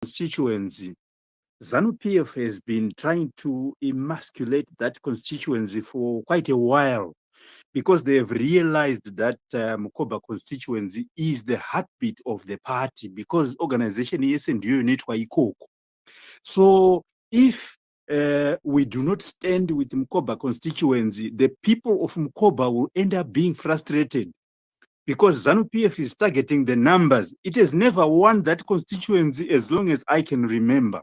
constituency, ZANU-PF has been trying to emasculate that constituency for quite a while, because they have realized that Mukoba constituency is the heartbeat of the party, because organization is and unit ikoko. So if we do not stand with Mukoba constituency, the people of Mukoba will end up being frustrated, because ZANU-PF is targeting the numbers. It has never won that constituency as long as I can remember.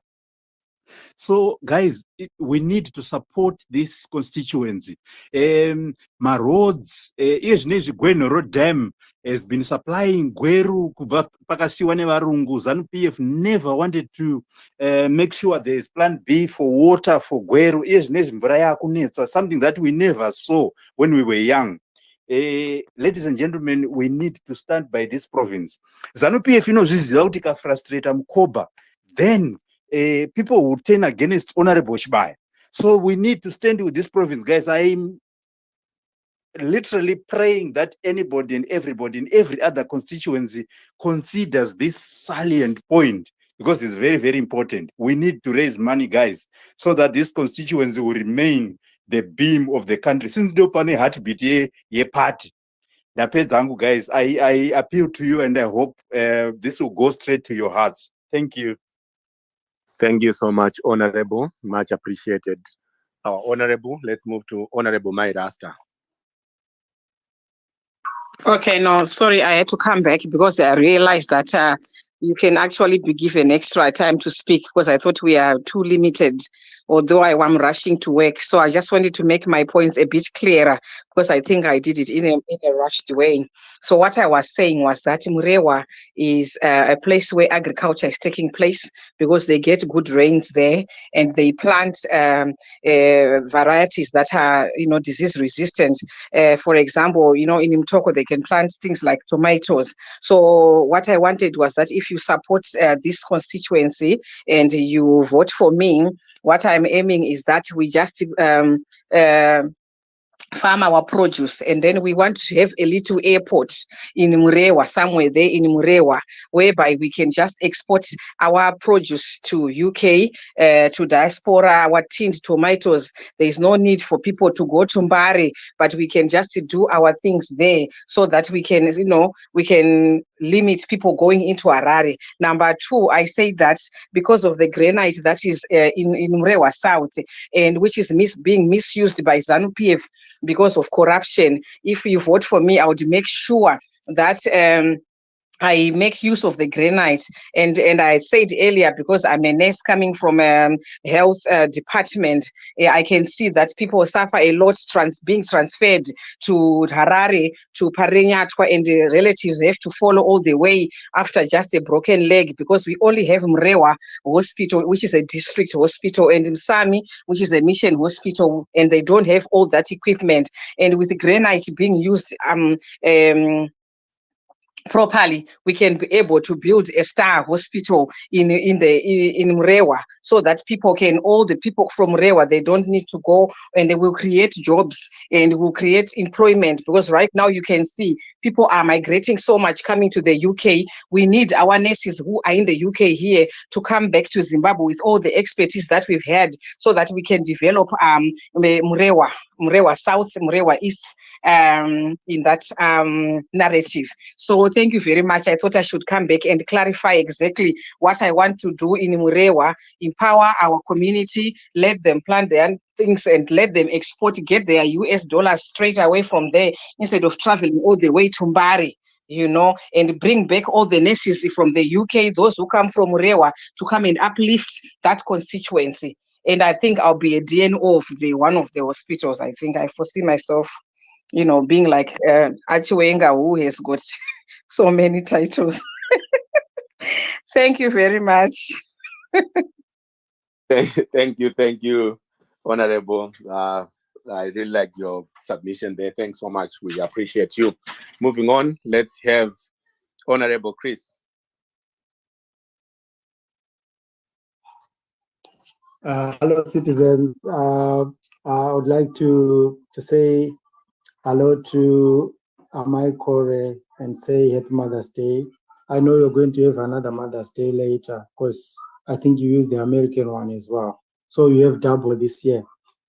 So, guys, we need to support this constituency. My roads, Gweno Road Dam has been supplying Gweru, Pakasiwane Varungu. ZANU-PF never wanted to make sure there is plan B for water for Gweru. Something that we never saw when we were young. Ladies and gentlemen, we need to stand by this province. ZANU-PF, this is frustrate Mukoba. Then people will turn against Honorable Shbai. So we need to stand with this province, guys. I'm literally praying that anybody and everybody in every other constituency considers this salient point, because it's very, very important. We need to raise money, guys, so that this constituency will remain the beam of the country. Since the heartbeat ye party. Guys, I appeal to you, and I hope this will go straight to your hearts. Thank you. Thank you so much, Honorable. Much appreciated. Honorable, let's move to Honorable Mairasta. Okay, no, sorry, I had to come back because I realized that you can actually be given extra time to speak, because I thought we are too limited, although I am rushing to work. So I just wanted to make my points a bit clearer, because I think I did it in a rushed way. So what I was saying was that Murewa is a place where agriculture is taking place, because they get good rains there, and they plant varieties that are, disease resistant. For example, in Mtoko, they can plant things like tomatoes. So what I wanted was that if you support this constituency and you vote for me, what I'm aiming is that we just farm our produce, and then we want to have a little airport in Murewa, somewhere there in Murewa, whereby we can just export our produce to UK, to diaspora, our tinned tomatoes. There is no need for people to go to Mbari, but we can just do our things there, so that we can, we can limit people going into Harare. Number two, I say that because of the granite that is in Murewa South, and which is being misused by ZANU-PF because of corruption, if you vote for me, I would make sure that I make use of the granite. And I said earlier, because I'm a nurse coming from health department, I can see that people suffer a lot being transferred to Harare, to Parenyatwa, and the relatives have to follow all the way after just a broken leg, because we only have Mrewa Hospital, which is a district hospital, and Msami, which is a mission hospital, and they don't have all that equipment. And with the granite being used properly, we can be able to build a star hospital in Mrewa, so that all the people from Mrewa, they don't need to go, and they will create jobs and will create employment, because right now you can see people are migrating so much, coming to the UK. We need our nurses who are in the UK here to come back to Zimbabwe with all the expertise that we've had, so that we can develop Mrewa South, Mrewa East, in that narrative. So thank you very much. I thought I should come back and clarify exactly what I want to do in Murewa: empower our community, let them plant their things and let them export, get their US dollars straight away from there, instead of traveling all the way to Mbari, and bring back all the nurses from the UK, those who come from Murewa, to come and uplift that constituency. And I think I'll be a DNO of one of the hospitals. I think I foresee myself, being like Achiwenga, who has got so many titles. Thank you very much. Thank you, Honorable. I really like your submission there. Thanks so much. We appreciate you. Moving on, let's have Honorable Chris. Hello, citizens. I would like to say hello to Amai Kore and say Happy Mother's Day. I know you're going to have another Mother's Day later, because I think you used the American one as well. So you have double this year.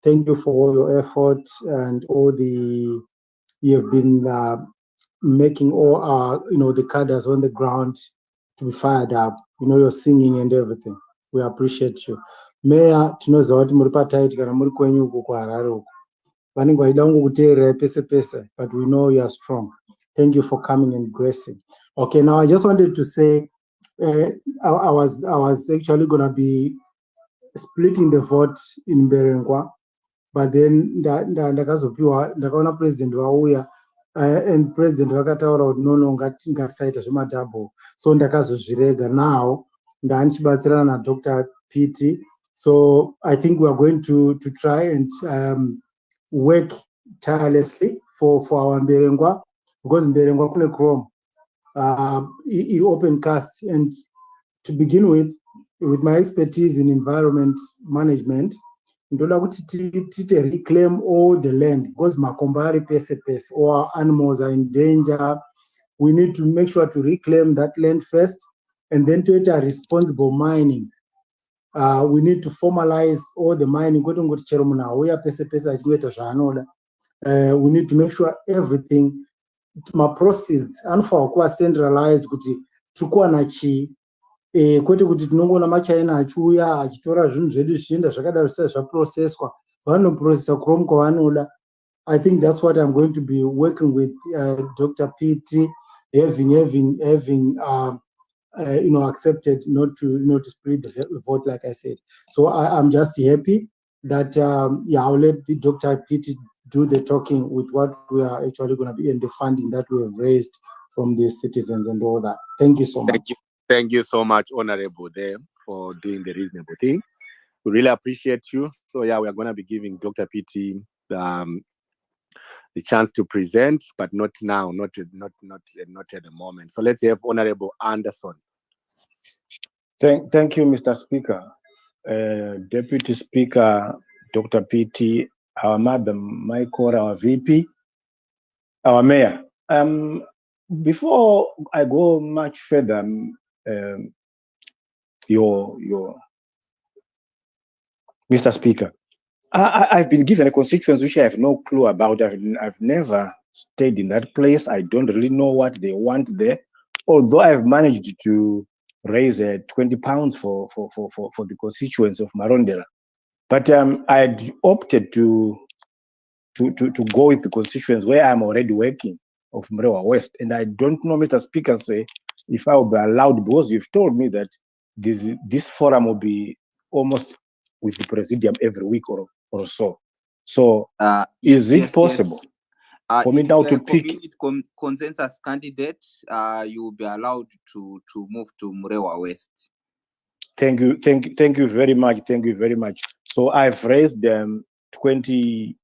Thank you for all your effort and all you have been making all the cadres on the ground to be fired up. You're singing and everything. We appreciate you. Mayor, tinoziva kuti muri patight kana muri kwenyu uko kuHarare uko. Vanenge vaida kungokuteererai pese pese, but we know you are strong. Thank you for coming and gracing. Okay, now I just wanted to say I was actually going to be splitting the vote in Berengua, but then ndakaona president vauya and president vakataura kuti no ngatisaita zvemadouble, so ndakazozvirega. Now ndaandichibatsirana naDr. Piti, so I think we are going to try and work tirelessly for our Berengua, because Berengua kune Chrome open cast, and to begin with my expertise in environment management, ndoda kuti reclaim all the land, because makombari pese or animals are in danger. We need to make sure to reclaim that land first, and then to a responsible mining. We need to formalize all the mining. We need to make sure everything, my proceeds, and for centralized, tukuwa na chi kwete kuti tinongoona machaina achiuya achitora zvinhu zvedu zvichienda zvakadaro zvisati zvaprocesswa, vanoprocessa Chrome kwavanoda. I think that's what I'm going to be working with Dr. Piti, having accepted not to split the vote, like I said. So I'm just happy that I'll let Dr. Piti do the talking with what we are actually going to be and the funding that we have raised from the citizens and all that. Thank you so much. Thank you so much, Honorable, there, for doing the reasonable thing. We really appreciate you. So we are going to be giving Dr. Piti the chance to present, but not now, not at the moment. So let's have Honorable Anderson. Thank you, Mr. Speaker. Deputy Speaker, Dr. Piti, our Madam Michael, our VP, our Mayor. Before I go much further, Mr. Speaker, I've been given a constituency which I have no clue about. I've never stayed in that place. I don't really know what they want there, although I've managed to raise £20 for the constituency of Marondera. But I had opted to go with the constituency where I'm already working, of Mrewa West. And I don't know, Mr. Speaker, say if I will be allowed, because you've told me that this forum will be almost with the Presidium every week or so. So is it possible for me now to pick consensus candidate? You will be allowed to move to Mrewa West. Thank you very much. Thank you very much. So I've raised £20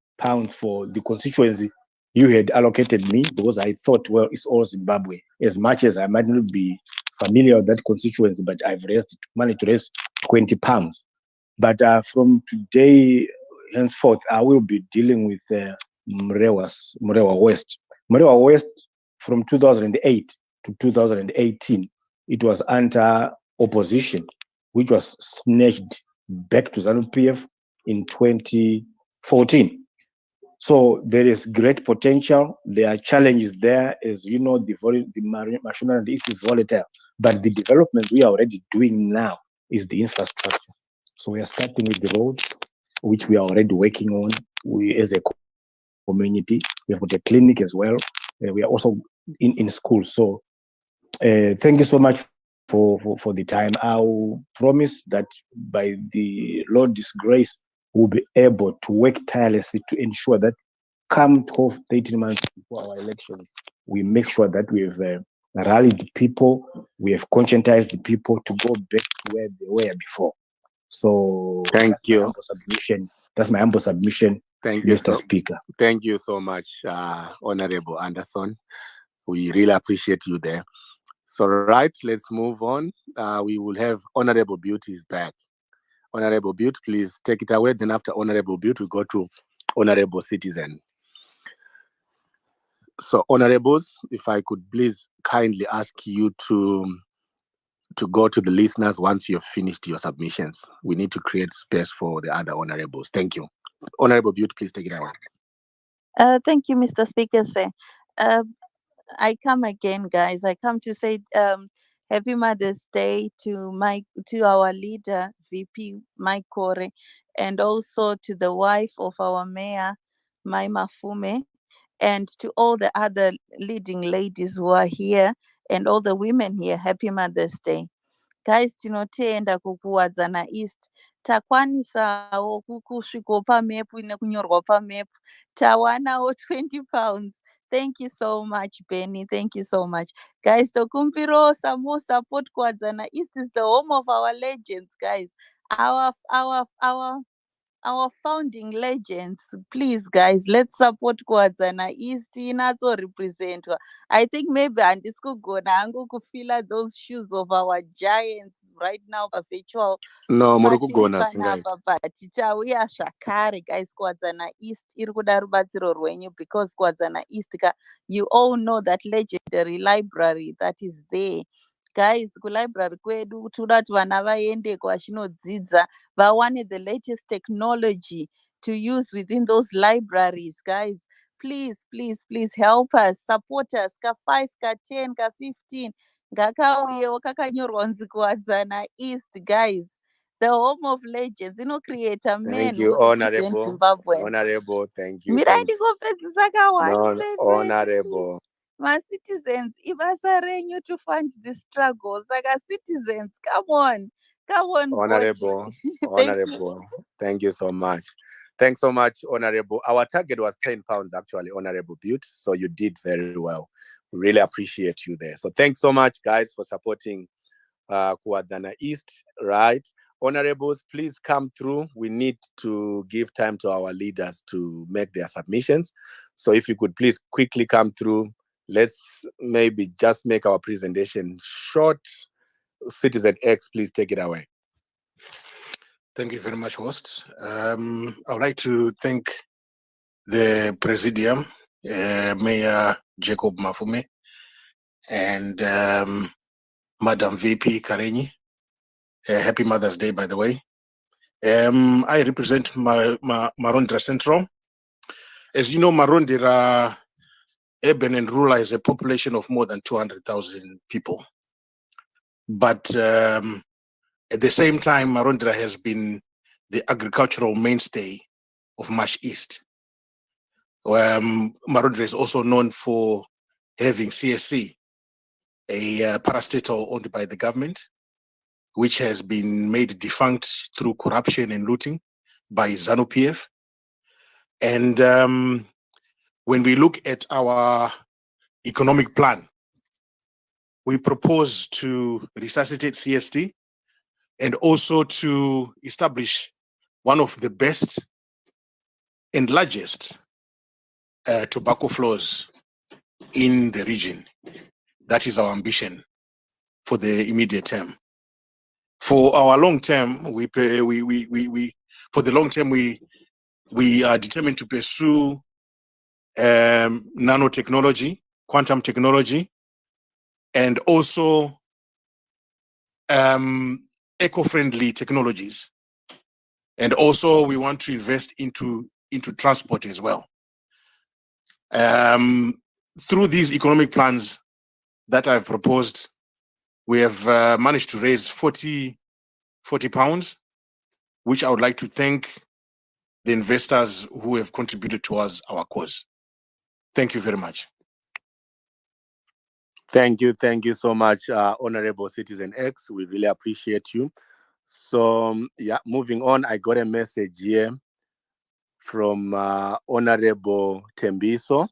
for the constituency you had allocated me, because I thought, well, it's all Zimbabwe. As much as I might not be familiar with that constituency, but I've managed to raise £20. But from today henceforth, I will be dealing with Mrewa West. Mrewa West, from 2008 to 2018, it was under opposition, which was snatched back to ZANU-PF in 2014. So there is great potential. There are challenges there. As you know, the machinery is volatile. But the development we are already doing now is the infrastructure. So we are starting with the road, which we are already working on. We, as a community, we have got a clinic as well. We are also in schools. So thank you so much for the time. I'll promise that by the Lord's grace, we'll be able to work tirelessly to ensure that come 12, 18 months before our elections, we make sure that we have rallied people, we have conscientized the people to go back to where they were before. So thank you. That's my humble submission. Thank you, Mr. Speaker. Thank you so much, Honorable Anderson. We really appreciate you there. So right, let's move on. We will have Honorable Beauty is back. Honorable Beauty, please take it away. Then after Honorable Beauty, we go to Honorable Citizen. So, honorables, if I could please kindly ask you to go to the listeners once you've finished your submissions. We need to create space for the other honorables. Thank you. Honorable Butte, please take it away. Thank you, Mr. Speaker, sir. Uh, I come again, guys. I come to say Happy Mother's Day to our leader, VP Mike Kore, and also to the wife of our mayor, Mai Mafume, and to all the other leading ladies who are here and all the women here. Happy Mother's Day. Guys, tinotenda kukuwadzana East takwanisawo kusvikawo pamepu nekunyorwa pamepu tawanawo 20 pounds. Thank you so much, Benny. Thank you so much. Guys, tokumbiro some more support kuwadzana East is the home of our legends, guys. Our founding legends. Please, guys, let's support Kwadzana East inatso representwa. I think maybe handisikugona hangu kufila those shoes of our giants right now virtual. No, murukugona singai. But tauya zvakare, guys. Kwadzana East iri kuda rubatsiro rwenyu because Kwadzana East you all know that legendary library that is there. Guys, kulibrary kwedu toda kuti vana vaende kwazvinodzidza vawane the latest technology to use within those libraries. Guys, please help us, support us. Ka5 ka10 ka15 ngakauyewo kakanyorwa kunzi Kuwadzana East. Guys, the home of legends inocreator men who represent Zimbabwe. Honorable, thank you. Mirai ndingopedzisa ka1 Honorable. citizens, ibasa renyu to fund the struggle. Saka citizens, come on. Honorable. Honorable. Thank you so much. Thanks so much, Honorable. Our target was 10 pounds, actually, Honorable Butte. So you did very well. We really appreciate you there. So thanks so much, guys, for supporting Kuwadzana East, right? Honorables, please come through. We need to give time to our leaders to make their submissions. So if you could please quickly come through, let's maybe just make our presentation short. Citizen X, please take it away. Thank you very much, host. I would like to thank the Presidium, Mayor Jacob Mafume, and Madam VP Karenyi. Happy Mother's Day, by the way. I represent Marondera Central. As you know, Marondera urban and rural has a population of more than 200,000 people. But at the same time, Marondera has been the agricultural mainstay of Marsh East. Marondera is also known for having CSC, a parastatal owned by the government, which has been made defunct through corruption and looting by ZANU-PF. And when we look at our economic plan, we propose to resuscitate CST and also to establish one of the best and largest tobacco floors in the region. That is our ambition for the immediate term. For our long term, we are determined to pursue nanotechnology, quantum technology, and also eco-friendly technologies. And also we want to invest into transport as well. Through these economic plans that I've proposed, we have managed to raise 40 pounds, which I would like to thank the investors who have contributed towards our cause. Thank you very much. Thank you so much, Honorable Citizen X. We really appreciate you. So, yeah, moving on, I got a message here from Honorable Tembiso.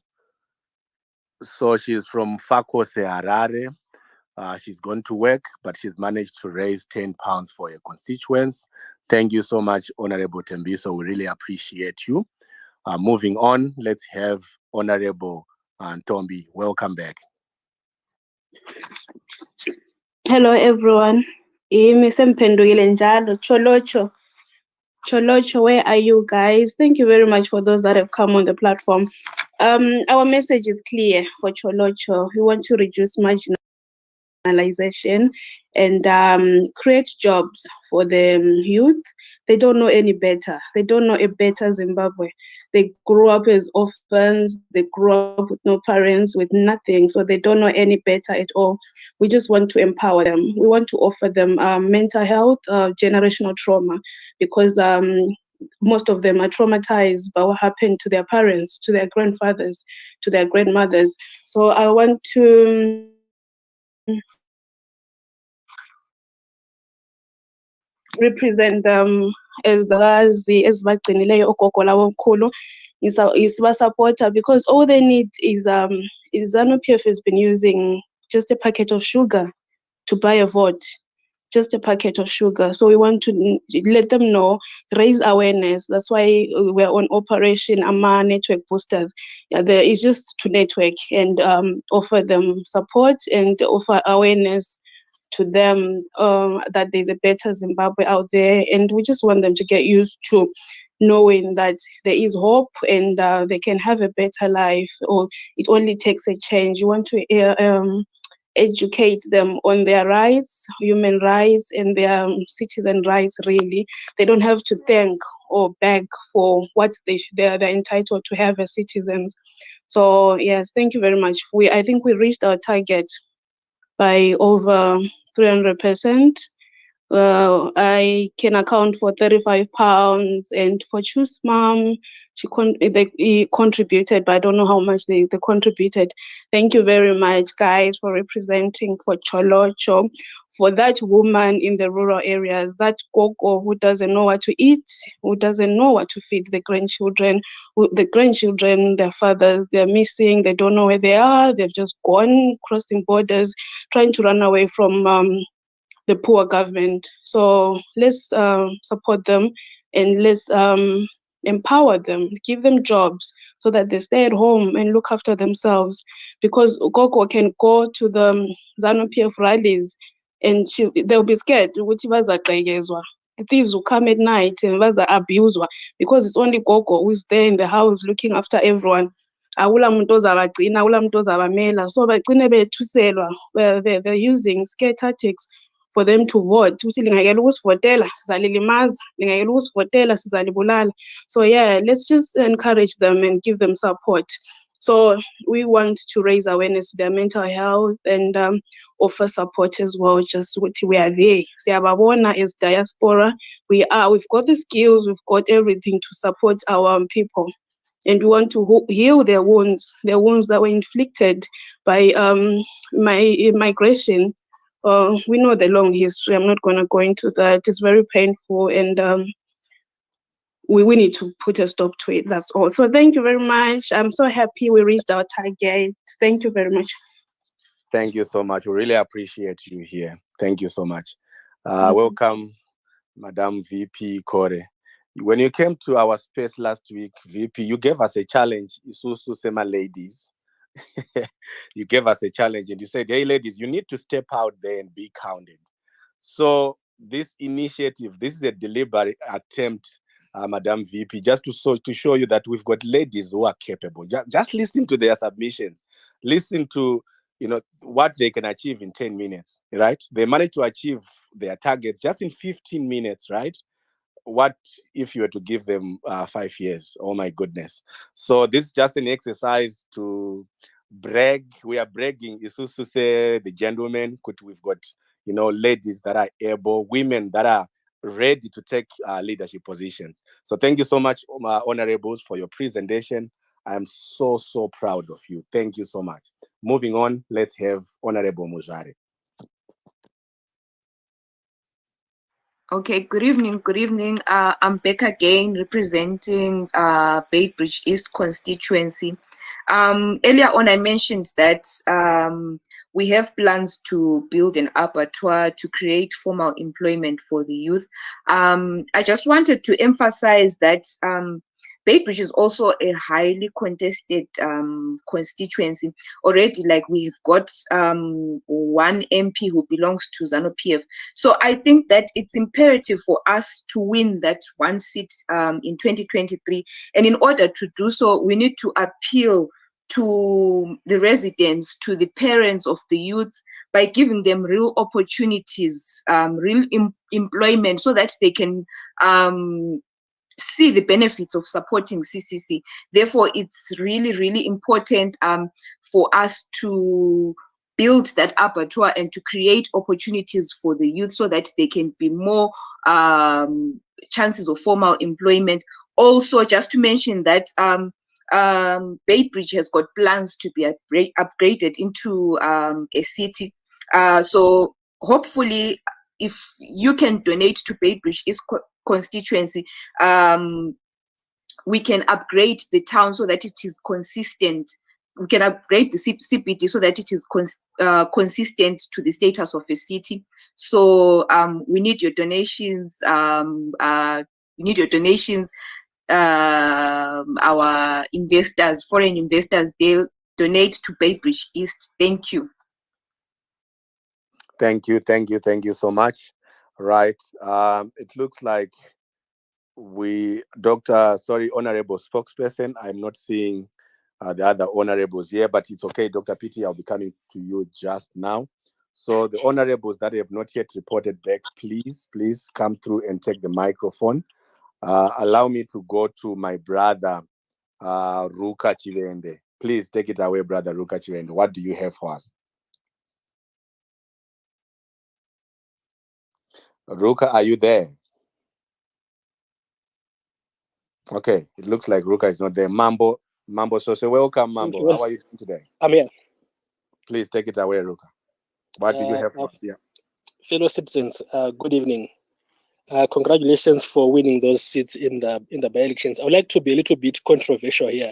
So she's from Fakose Harare. She's gone to work, but she's managed to raise 10 pounds for her constituents. Thank you so much, Honorable Tembiso. We really appreciate you. Moving on, let's have Honorable Ntombi. Welcome back. Hello, everyone. Cholocho, where are you guys? Thank you very much for those that have come on the platform. Our message is clear for Cholocho. We want to reduce marginalization and create jobs for the youth. They don't know any better. They don't know a better Zimbabwe. They grew up as orphans. They grew up with no parents, with nothing. So they don't know any better at all. We just want to empower them. We want to offer them mental health, generational trauma, because most of them are traumatized by what happened to their parents, to their grandfathers, to their grandmothers. So I want to represent them as bagcinileyo ogogo labo omkhulu, supporter, because all they need is ZANU-PF has been using just a packet of sugar to buy a vote, just a packet of sugar. So we want to let them know, raise awareness. That's why we're on Operation AMA Network Boosters. There is just to network and offer them support and offer awareness to them that there's a better Zimbabwe out there. And we just want them to get used to knowing that there is hope and they can have a better life, or it only takes a change. You want to educate them on their rights, human rights, and their citizen rights, really. They don't have to thank or beg for what they're entitled to have as citizens. So yes, thank you very much. I think we reached our target by over 300%. I can account for £35, and for Choose Mom, he contributed, but I don't know how much they contributed. Thank you very much, guys, for representing for Cholocho, for that woman in the rural areas, that gogo who doesn't know what to eat, who doesn't know what to feed the grandchildren, their fathers, they're missing, they don't know where they are, they've just gone crossing borders, trying to run away from the poor government. So let's support them and let's empower them, give them jobs so that they stay at home and look after themselves. Because Gogo can go to the ZANU-PF rallies and they'll be scared. The thieves will come at night and abuse because it's only Gogo who's there in the house looking after everyone. Awula muntu ozabagcina, awula muntu ozabamela. So bagcine bethuselwa. They're using scare tactics for them to vote. So yeah, let's just encourage them and give them support. So we want to raise awareness to their mental health and offer support as well. Just we are there. Siyababona as diaspora, we've got the skills, we've got everything to support our people. And we want to heal their wounds that were inflicted by migration. We know the long history. I'm not going to go into that. It's very painful, and we need to put a stop to it. That's all. So thank you very much. I'm so happy we reached our target. Thank you very much. Thank you so much. We really appreciate you here. Thank you so much. Welcome, Madam VP Kore. When you came to our space last week, VP, you gave us a challenge, Isusu Sema ladies. You gave us a challenge and you said, hey, ladies, you need to step out there and be counted. So this initiative, this is a deliberate attempt, Madam VP, just to show you that we've got ladies who are capable. Just listen to their submissions. Listen to what they can achieve in 10 minutes, right? They managed to achieve their targets just in 15 minutes, right? What if you were to give them 5 years? Oh my goodness. So this is just an exercise to brag. We are bragging. Isusu say the gentlemen, we've got ladies that are able, women that are ready to take leadership positions. So thank you so much, honorables, for your presentation. I am so proud of you. Thank you so much. Moving on, let's have Honorable Mujare. Okay, good evening. I'm back again representing Beitbridge East constituency. Earlier on, I mentioned that we have plans to build an abattoir to create formal employment for the youth. I just wanted to emphasize that Beitbridge is also a highly contested constituency. Already, like, we've got one MP who belongs to ZANU-PF. So I think that it's imperative for us to win that one seat in 2023. And in order to do so, we need to appeal to the residents, to the parents of the youth, by giving them real opportunities, real employment, so that they can see the benefits of supporting CCC. Therefore, it's really, really important for us to build that abattoir and to create opportunities for the youth, so that they can be more chances of formal employment. Also, just to mention that Beitbridge has got plans to be upgraded into a city. So hopefully, if you can donate to Beitbridge East constituency, we can upgrade the town so that it is consistent. We can upgrade the CBD so that it is consistent to the status of a city. So we need your donations. We need your donations. Our investors, foreign investors, they'll donate to Beitbridge East. Thank you. Thank you so much. Right. It looks like honorable spokesperson, I'm not seeing the other honorables here, but it's okay, Dr. Pitti, I'll be coming to you just now. So the honorables that have not yet reported back, please come through and take the microphone. Allow me to go to my brother, Ruka Chivende. Please take it away, brother Ruka Chivende. What do you have for us? Ruka, are you there? Okay, it looks like Ruka is not there. Mambo, so welcome, Mambo. How are you doing today? I'm here. Please take it away, Ruka. What do you have for us? Yeah. Fellow citizens, good evening. Congratulations for winning those seats in the by-elections. I would like to be a little bit controversial here.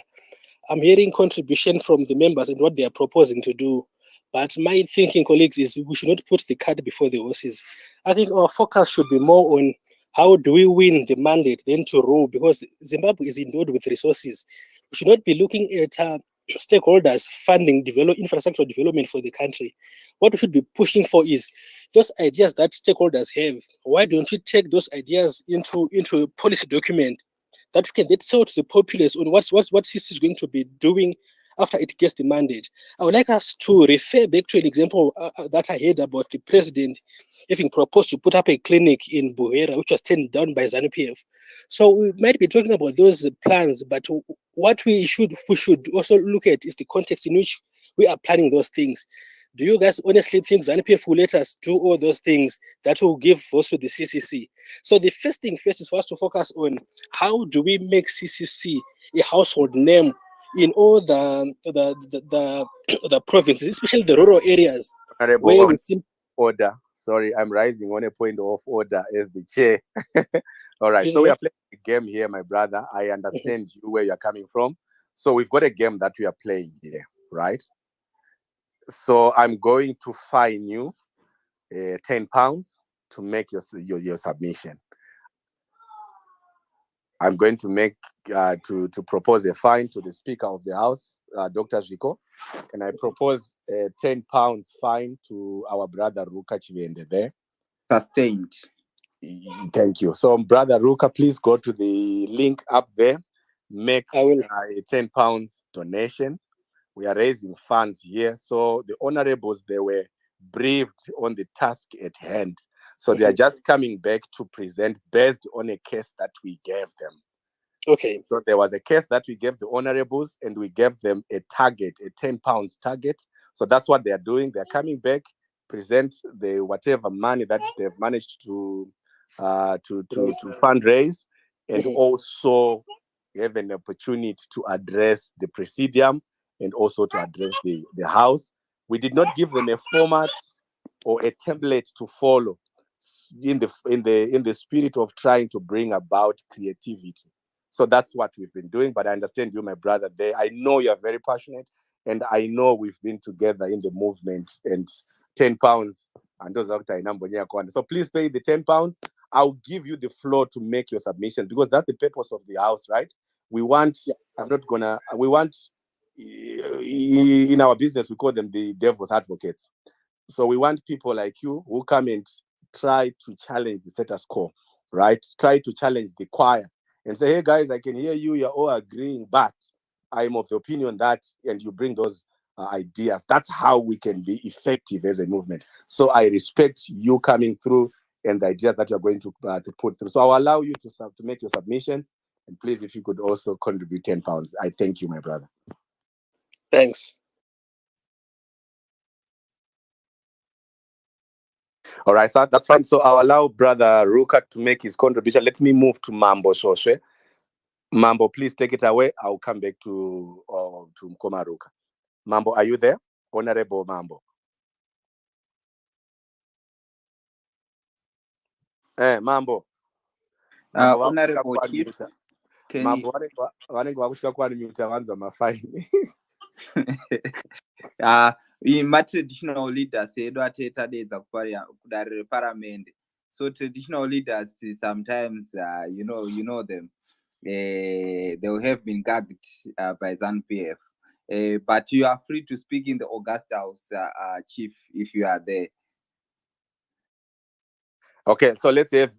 I'm hearing contribution from the members and what they are proposing to do. But my thinking, colleagues, is we should not put the cart before the horses. I think our focus should be more on how do we win the mandate than to rule, because Zimbabwe is endowed with resources. We should not be looking at stakeholders funding infrastructure development for the country. What we should be pushing for is those ideas that stakeholders have. Why don't we take those ideas into a policy document that we can then sell to the populace on what CC is going to be doing after it gets the mandate? I would like us to refer back to an example that I heard about the president having proposed to put up a clinic in Buhera, which was turned down by ZANU-PF. So we might be talking about those plans, but what we should also look at is the context in which we are planning those things. Do you guys honestly think ZANU-PF will let us do all those things that will give votes to the CCC? So the first thing first is for us to focus on how do we make CCC a household name in all the provinces, especially the rural areas. Where we see order. Sorry, I'm rising on a point of order as the chair. All right, so we are playing a game here, my brother. I understand you where you're coming from. So we've got a game that we are playing here, right? So I'm going to fine you £10 to make your submission. I'm going to make to propose a fine to the Speaker of the House, Dr. Ziko. Can I propose a £10 fine to our brother Ruka Chivende there? Sustained. Thank you. So, brother Ruka, please go to the link up there. Make a £10 donation. We are raising funds here. So the honorables, they were briefed on the task at hand. So they are just coming back to present based on a case that we gave them. Okay. So there was a case that we gave the honorables and we gave them a target, a £10 target. So that's what they are doing. They're coming back, present the whatever money that they've managed to fundraise, and also have an opportunity to address the Presidium and also to address the House. We did not give them a format or a template to follow in the spirit of trying to bring about creativity. So that's what we've been doing. But I understand you, my brother, there. I know you're very passionate, and I know we've been together in the movement. And £10, and those are so please pay the £10. I'll give you the floor to make your submissions, because that's the purpose of the House, right? We want, we want, in our business, we call them the devil's advocates. So we want people like you who come and try to challenge the status quo, right? Try to challenge the choir and say, hey guys, I can hear you, you're all agreeing, but I'm of the opinion that, and you bring those ideas. That's how we can be effective as a movement. So I respect you coming through and the ideas that you're going to put through. So I'll allow you to make your submissions. And please, if you could also contribute £10. I thank you, my brother. Thanks. All right, so that's fine. So I'll allow Brother Ruka to make his contribution. Let me move to Mambo Shoshe. Mambo, please take it away. I'll come back to Mkoma Ruka. Mambo, are you there? Honorable Mambo. Mambo. Honorable Chief, Mambo, vanenge vakusvika kuanimuta vanza mafaini. ma-traditional leaders edu atedza kudarire paramende. So traditional leaders sometimes, you know them, they have been gagged by ZANU-PF. But you are free to speak in the August House, Chief, if you are there. Okay, so let's have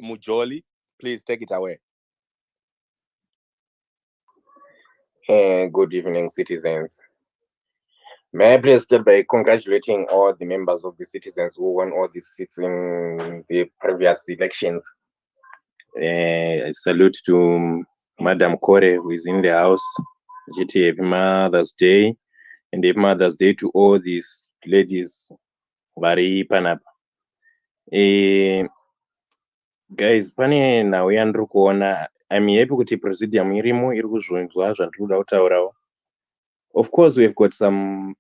Mujoli. Please take it away. Good evening, citizens. May I please start by congratulating all the members of the citizens who won all the seats in the previous elections. I salute to Madam Kore, who is in the house. GT, happy Mother's Day, and happy Mother's Day to all these ladies. Vari panapa. Guys, pane now yandiri kuona. I'm happy kuti Presidium irimo iri kuzvinzwa zvandiri kutaurawo. Of course, we've got some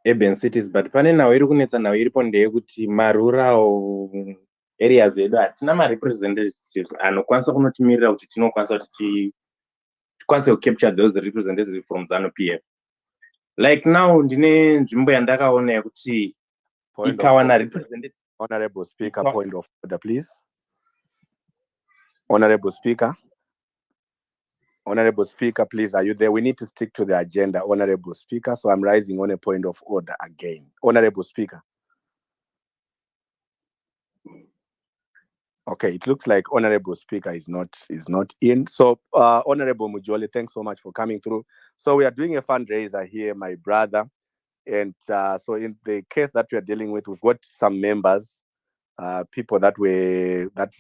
urban cities, but pane now iri kunetsa now iripo ndeyekuti marural areas edu hatina ma-representatives anokwanisa kunotimirira kuti tinokwanisa kuti tikwanise kucapture those representatives from ZANU-PF. Like now ndine nzvimbo yandakaona yekuti ikawana representative. Honorable Speaker, point of order, please. Honorable Speaker. Honorable Speaker, please, are you there? We need to stick to the agenda, Honorable Speaker. So I'm rising on a point of order again. Honorable Speaker. Okay, it looks like Honorable Speaker is not in. So, Honorable Mujoli, thanks so much for coming through. So we are doing a fundraiser here, my brother. And so in the case that we are dealing with, we've got some members, people that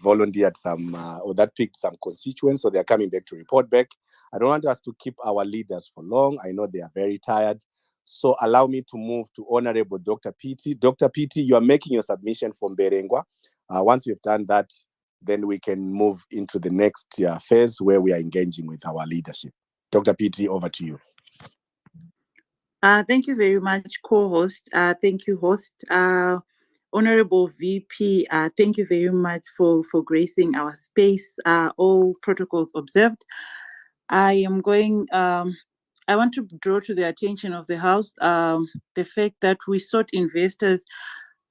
volunteered some or that picked some constituents, so they're coming back to report back. I don't want us to keep our leaders for long. I know they are very tired. So allow me to move to Honorable Dr. Piti. Dr. Piti, you are making your submission from Berengua. Once you've done that, then we can move into the next phase where we are engaging with our leadership. Dr. Piti, over to you. Thank you very much, co-host. Thank you, host. Honorable VP, thank you very much for gracing our space. All protocols observed. I want to draw to the attention of the House the fact that we sought investors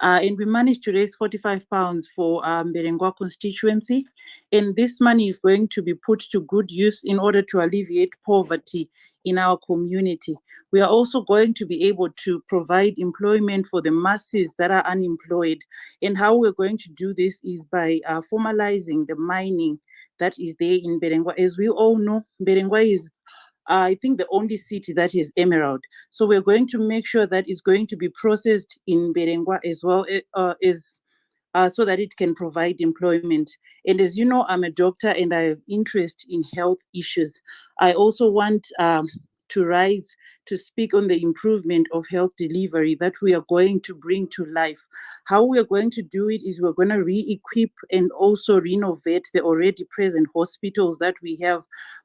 and we managed to raise £45 for Berengua constituency. And this money is going to be put to good use in order to alleviate poverty in our community. We are also going to be able to provide employment for the masses that are unemployed. And how we're going to do this is by formalizing the mining that is there in Berengua. As we all know, Berengua is I think the only city that is emerald. So we're going to make sure that it's going to be processed in Berengua as well as so that it can provide employment. And as you know, I'm a doctor and I have interest in health issues. I also want to rise to speak on the improvement of health delivery that we are going to bring to life. How we are going to do it is we're going to re-equip and also renovate the already present hospitals that we have,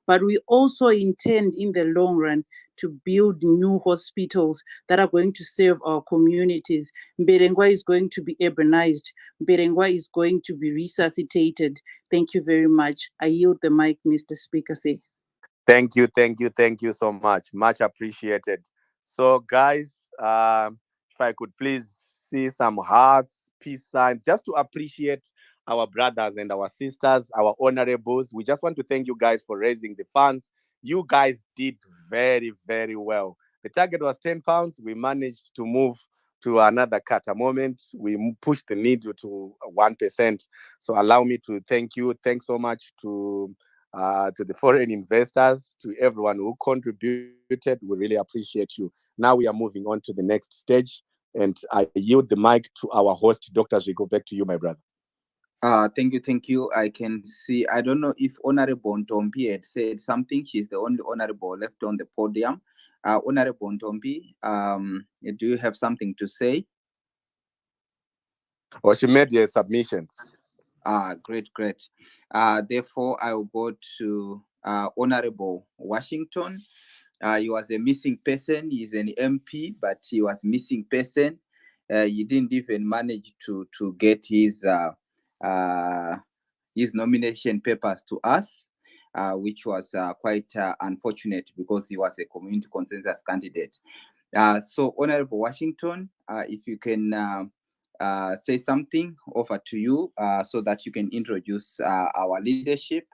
but we also intend in the long run to build new hospitals that are going to serve our communities. Berengua is going to be urbanized. Berengua is going to be resuscitated. Thank you very much. I yield the mic, Mr. Speaker. Thank you so much. Much appreciated. So, guys, if I could please see some hearts, peace signs, just to appreciate our brothers and our sisters, our honorables. We just want to thank you guys for raising the funds. You guys did very, very well. The target was £10. We managed to move to another cut a moment. We pushed the needle to 1%. So allow me to thank you. Thanks so much to the foreign investors, to everyone who contributed. We really appreciate you. Now we are moving on to the next stage, and I yield the mic to our host, Dr. Zigo. Back to you, my brother. Thank you. I can see, I don't know if Honorable Ntombi had said something. She's the only honorable left on the podium. Honorable Ntombi, do you have something to say? Or she made her submissions. Great. Therefore, I will go to Honorable Washington. He was a missing person. He's an MP, but he was missing person. He didn't even manage to get his nomination papers to us, which was quite unfortunate because he was a community consensus candidate. So, Honorable Washington, if you can say something, over to you, so that you can introduce our leadership,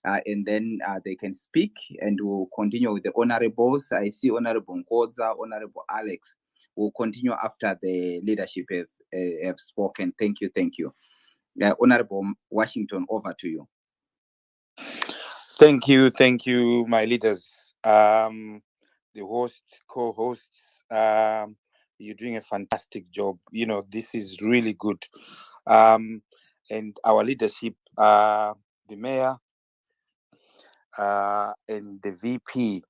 and then they can speak, and we'll continue with the honorables. I see Honorable Nkoza, Honorable Alex. We'll continue after the leadership have spoken. Thank you. Honorable Washington, over to you. Thank you, my leaders. The hosts, co-hosts, you're doing a fantastic job. This is really good. And our leadership, the mayor, and the VP,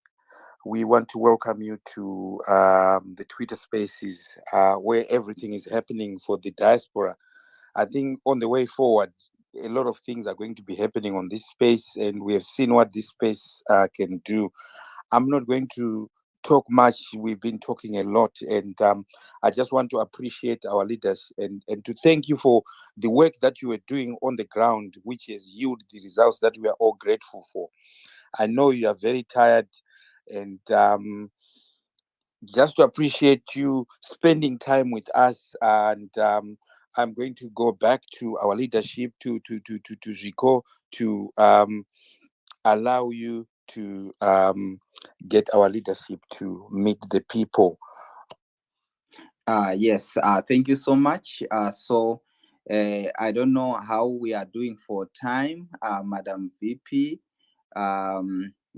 we want to welcome you to the Twitter Spaces, where everything is happening for the diaspora. I think on the way forward, a lot of things are going to be happening on this space, and we have seen what this space can do. I'm not going to talk much. We've been talking a lot, and I just want to appreciate our leaders and to thank you for the work that you are doing on the ground, which has yielded the results that we are all grateful for. I know you are very tired, and just to appreciate you spending time with us. And I'm going to go back to our leadership, to Zico, to allow you to get our leadership to meet the people. Yes, thank you so much. So I don't know how we are doing for time, Madam VP.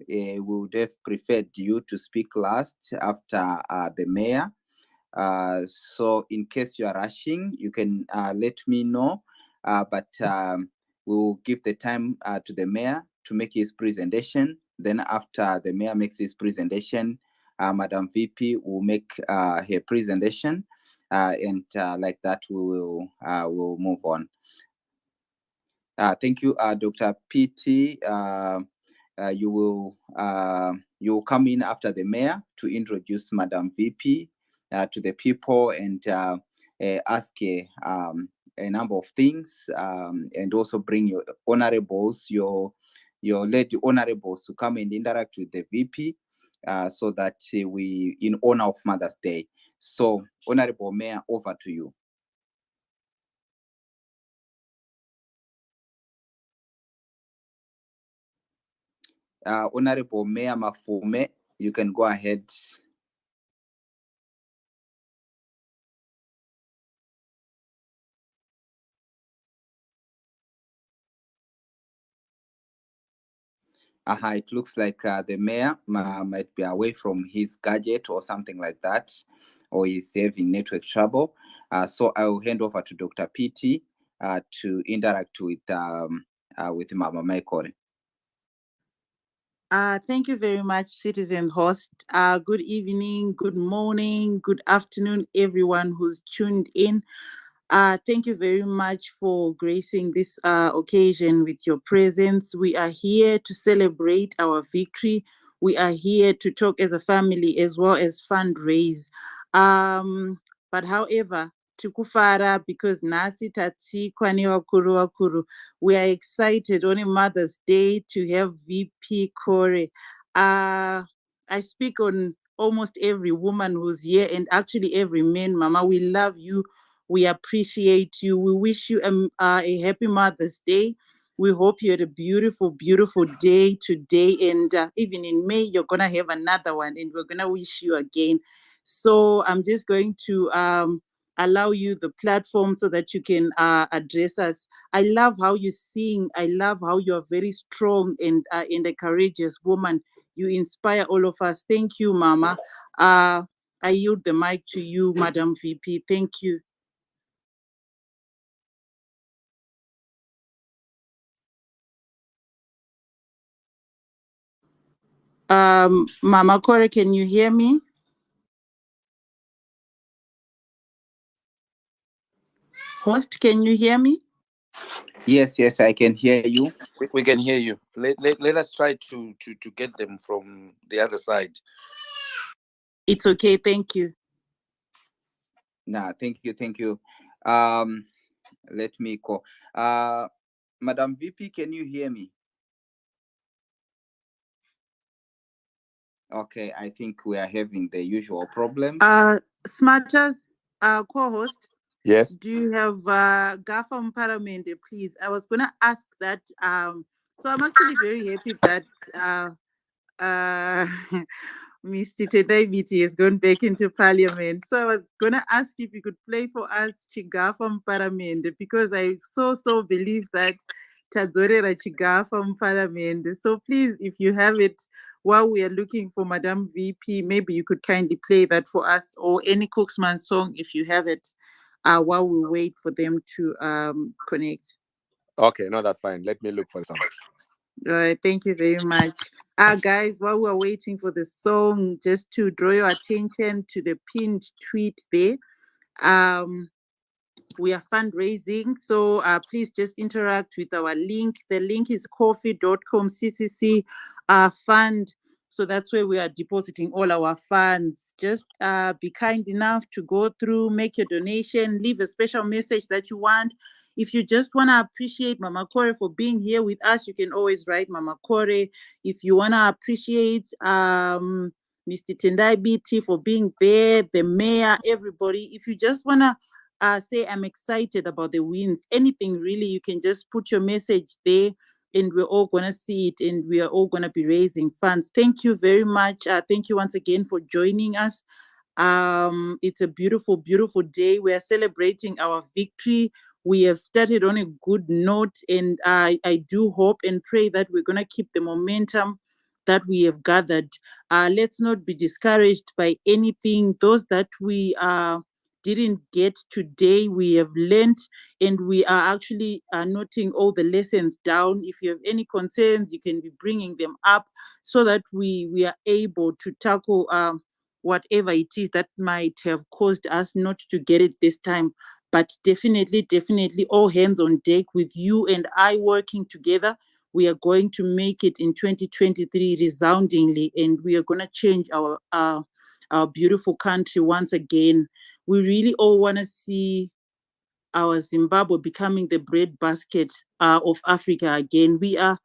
We would have preferred you to speak last after the mayor. So in case you are rushing, you can let me know, but we will give the time to the mayor to make his presentation. Then after the mayor makes his presentation, Madam VP will make her presentation, and like that we will move on. Thank you, Dr. PT. You will come in after the mayor to introduce Madam VP to the people, and ask a number of things, and also bring your honorables, your lady honorables, to come and interact with the VP, so that we, in honor of Mother's Day. So, Honorable Mayor, over to you. Honorable Mayor Mafume, you can go ahead. It looks like the mayor might be away from his gadget or something like that, or he's having network trouble. So I will hand over to Dr. PT to interact with Mama Michael. Thank you very much, citizen host. Good evening, good morning, good afternoon, everyone who's tuned in. Thank you very much for gracing this occasion with your presence. We are here to celebrate our victory. We are here to talk as a family as well as fundraise. But however, tikufara because nasi tatsikwa nevakuru vakuru. We are excited on a Mother's Day to have VP Kore. I speak on almost every woman who's here, and actually every man. Mama, we love you We appreciate you. We wish you a happy Mother's Day. We hope you had a beautiful, beautiful day today. And even in May, you're going to have another one. And we're going to wish you again. So I'm just going to allow you the platform so that you can address us. I love how you sing. I love how you are very strong and a courageous woman. You inspire all of us. Thank you, Mama. I yield the mic to you, Madam VP. Thank you. Mama Kore, can you hear me? Host, can you hear me? Yes, I can hear you. We can hear you. Let us try to get them from the other side. It's okay. Thank you. Nah, thank you. Let me call. Madam VP, can you hear me? Okay, I think we are having the usual problem. Smarters, co-host. Yes. Do you have Gafa Paramende, please? I was gonna ask that. So I'm actually very happy that Mr. Tedai has gone back into parliament. So I was gonna ask if you could play for us Chigafa Paramende, because I so believe that Tadzorera Chigafa Paramende. So please, if you have it while we are looking for Madam VP, maybe you could kindly play that for us, or any Cooksman song if you have it, while we wait for them to connect. Okay, no, that's fine. Let me look for some. All right, thank you very much. Guys, while we're waiting for the song, just to draw your attention to the pinned tweet there. We are fundraising, so please just interact with our link. The link is coffee.com/CCC fund. So that's where we are depositing all our funds. Just be kind enough to go through, make your donation, leave a special message that you want. If you just want to appreciate Mama Kore for being here with us, you can always write Mama Kore. If you want to appreciate Mr. Tendai BT for being there, the mayor, everybody. If you just want to say I'm excited about the wins, anything really, you can just put your message there and we're all going to see it and we are all going to be raising funds. Thank you very much. Thank you once again for joining us. It's a beautiful, beautiful day. We are celebrating our victory. We have started on a good note, and I do hope and pray that we're going to keep the momentum that we have gathered. Let's not be discouraged by anything. Those that we didn't get today, we have learned, and we are actually noting all the lessons down. If you have any concerns, you can be bringing them up so that we are able to tackle whatever it is that might have caused us not to get it this time. But definitely, all hands on deck with you and I working together. We are going to make it in 2023 resoundingly, and we are going to change our beautiful country once again. We really all want to see our Zimbabwe becoming the breadbasket of Africa again. We are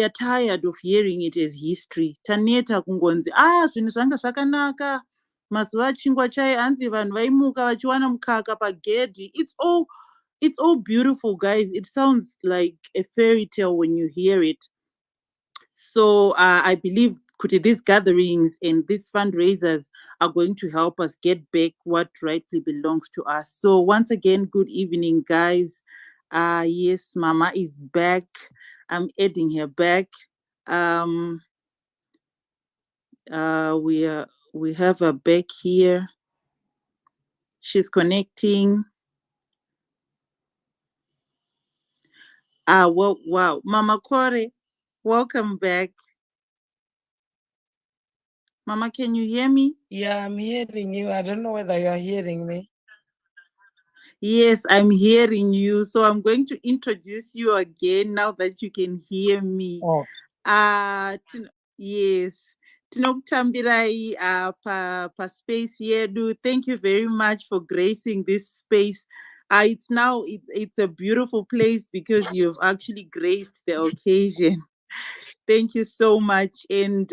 tired of hearing it as history. Taneta kungonzi zvinhu zvanga zvakanaka mazuva chingwa chai hanzi vanhu vaimuka vachiwana mukaka pagedhi. It's all beautiful, guys. It sounds like a fairy tale when you hear it. So I believe these gatherings and these fundraisers are going to help us get back what rightly belongs to us. So once again, good evening, guys. Yes, Mama is back. I'm adding her back. We have her back here. She's connecting. Well, wow. Mama Kore, welcome back. Mama, can you hear me? Yeah, I'm hearing you. I don't know whether you're hearing me. Yes, I'm hearing you. So I'm going to introduce you again now that you can hear me. Oh. Yes. Tinokutambirai pa space yedu. Thank you very much for gracing this space. It's a beautiful place because you've actually graced the occasion. Thank you so much. And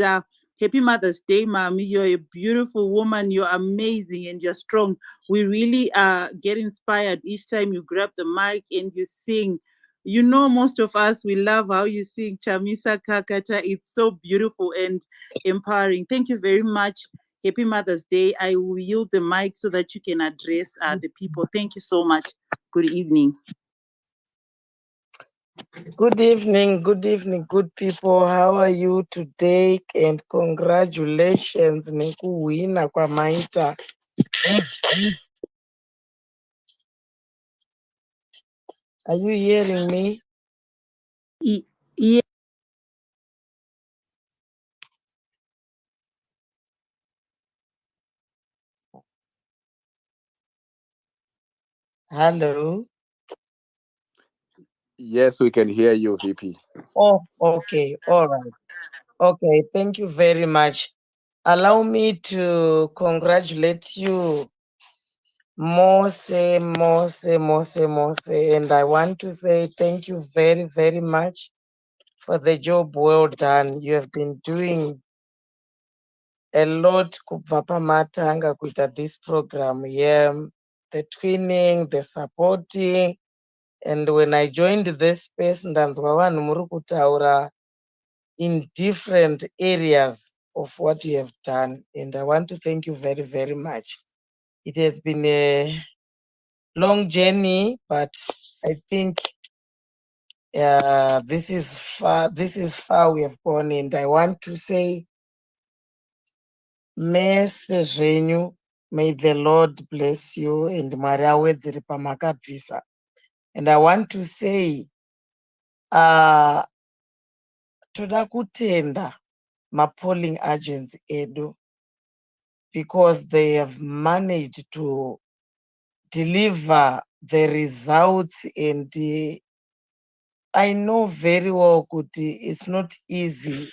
Happy Mother's Day, Mommy. You're a beautiful woman. You're amazing and you're strong. We really get inspired each time you grab the mic and you sing. You know, most of us, we love how you sing Chamisa Kakacha. It's so beautiful and empowering. Thank you very much. Happy Mother's Day. I will yield the mic so that you can address the people. Thank you so much. Good evening. Good evening, good people. How are you today? And congratulations, nekuwina kwamaita. Are you hearing me? Yeah. Hello. Yes, we can hear you, VP. Oh, okay. All right. Okay. Thank you very much. Allow me to congratulate you, Mose. And I want to say thank you very, very much for the job well done. You have been doing a lot kubva pamatanga kuita this program here, the twinning, the supporting. And when I joined this space, ndanzwa vanhu muri kutaura in different areas of what you have done. And I want to thank you very, very much. It has been a long journey, but I think this is far we have gone. And I want to say, mese zvenyu, may the Lord bless you and Mwari awedzere pamakabvisa. And I want to say, toda kutenda ma-polling agents edu, because they have managed to deliver the results. And I know very well kuti it's not easy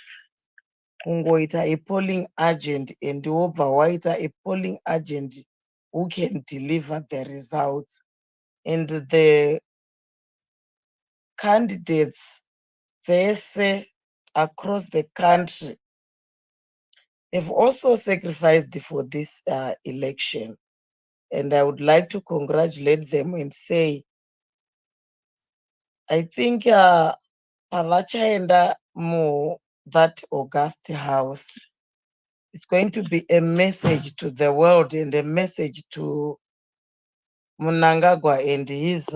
kungoita a polling agent and wobva waita a polling agent who can deliver the results. And the candidates dzese across the country have also sacrificed for this election. And I would like to congratulate them and say, I think pavachaenda that August house, it's going to be a message to the world and a message to Mnangagwa and his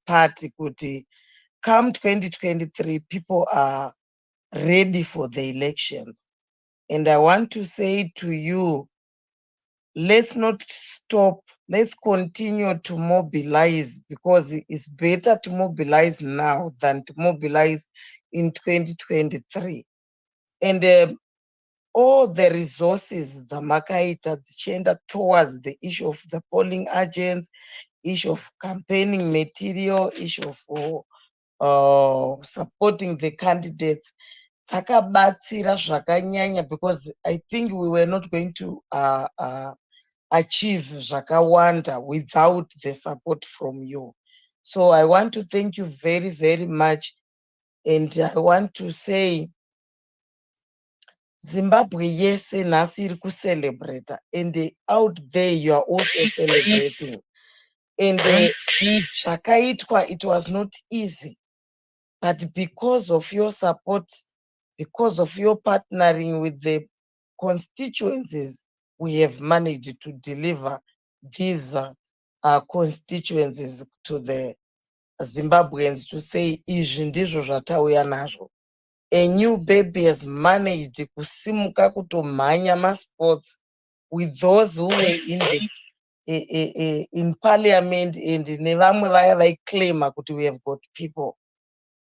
party kuti come 2023, people are ready for the elections. And I want to say to you, let's not stop. Let's continue to mobilize, because it's better to mobilize now than to mobilize in 2023. And all the resources dzamakaita dzichienda towards the issue of the polling agents, issue of campaigning material, issue of supporting the candidates, dzakabatsira zvakanyanya, because I think we were not going to achieve zvakawanda without the support from you. So I want to thank you very, very much. And I want to say, Zimbabwe yese nhasi iri kucelebrate, and out there you are also celebrating. And zvakaitwa, it was not easy, but because of your support, because of your partnering with the constituencies, we have managed to deliver these constituencies to the Zimbabweans to say, izvi ndizvo zvatauya nazvo. A new baby has managed kusimuka kutomhanya masports with those who were in the in parliament, and nevamwe vaya vaiklaima kuti we have got people.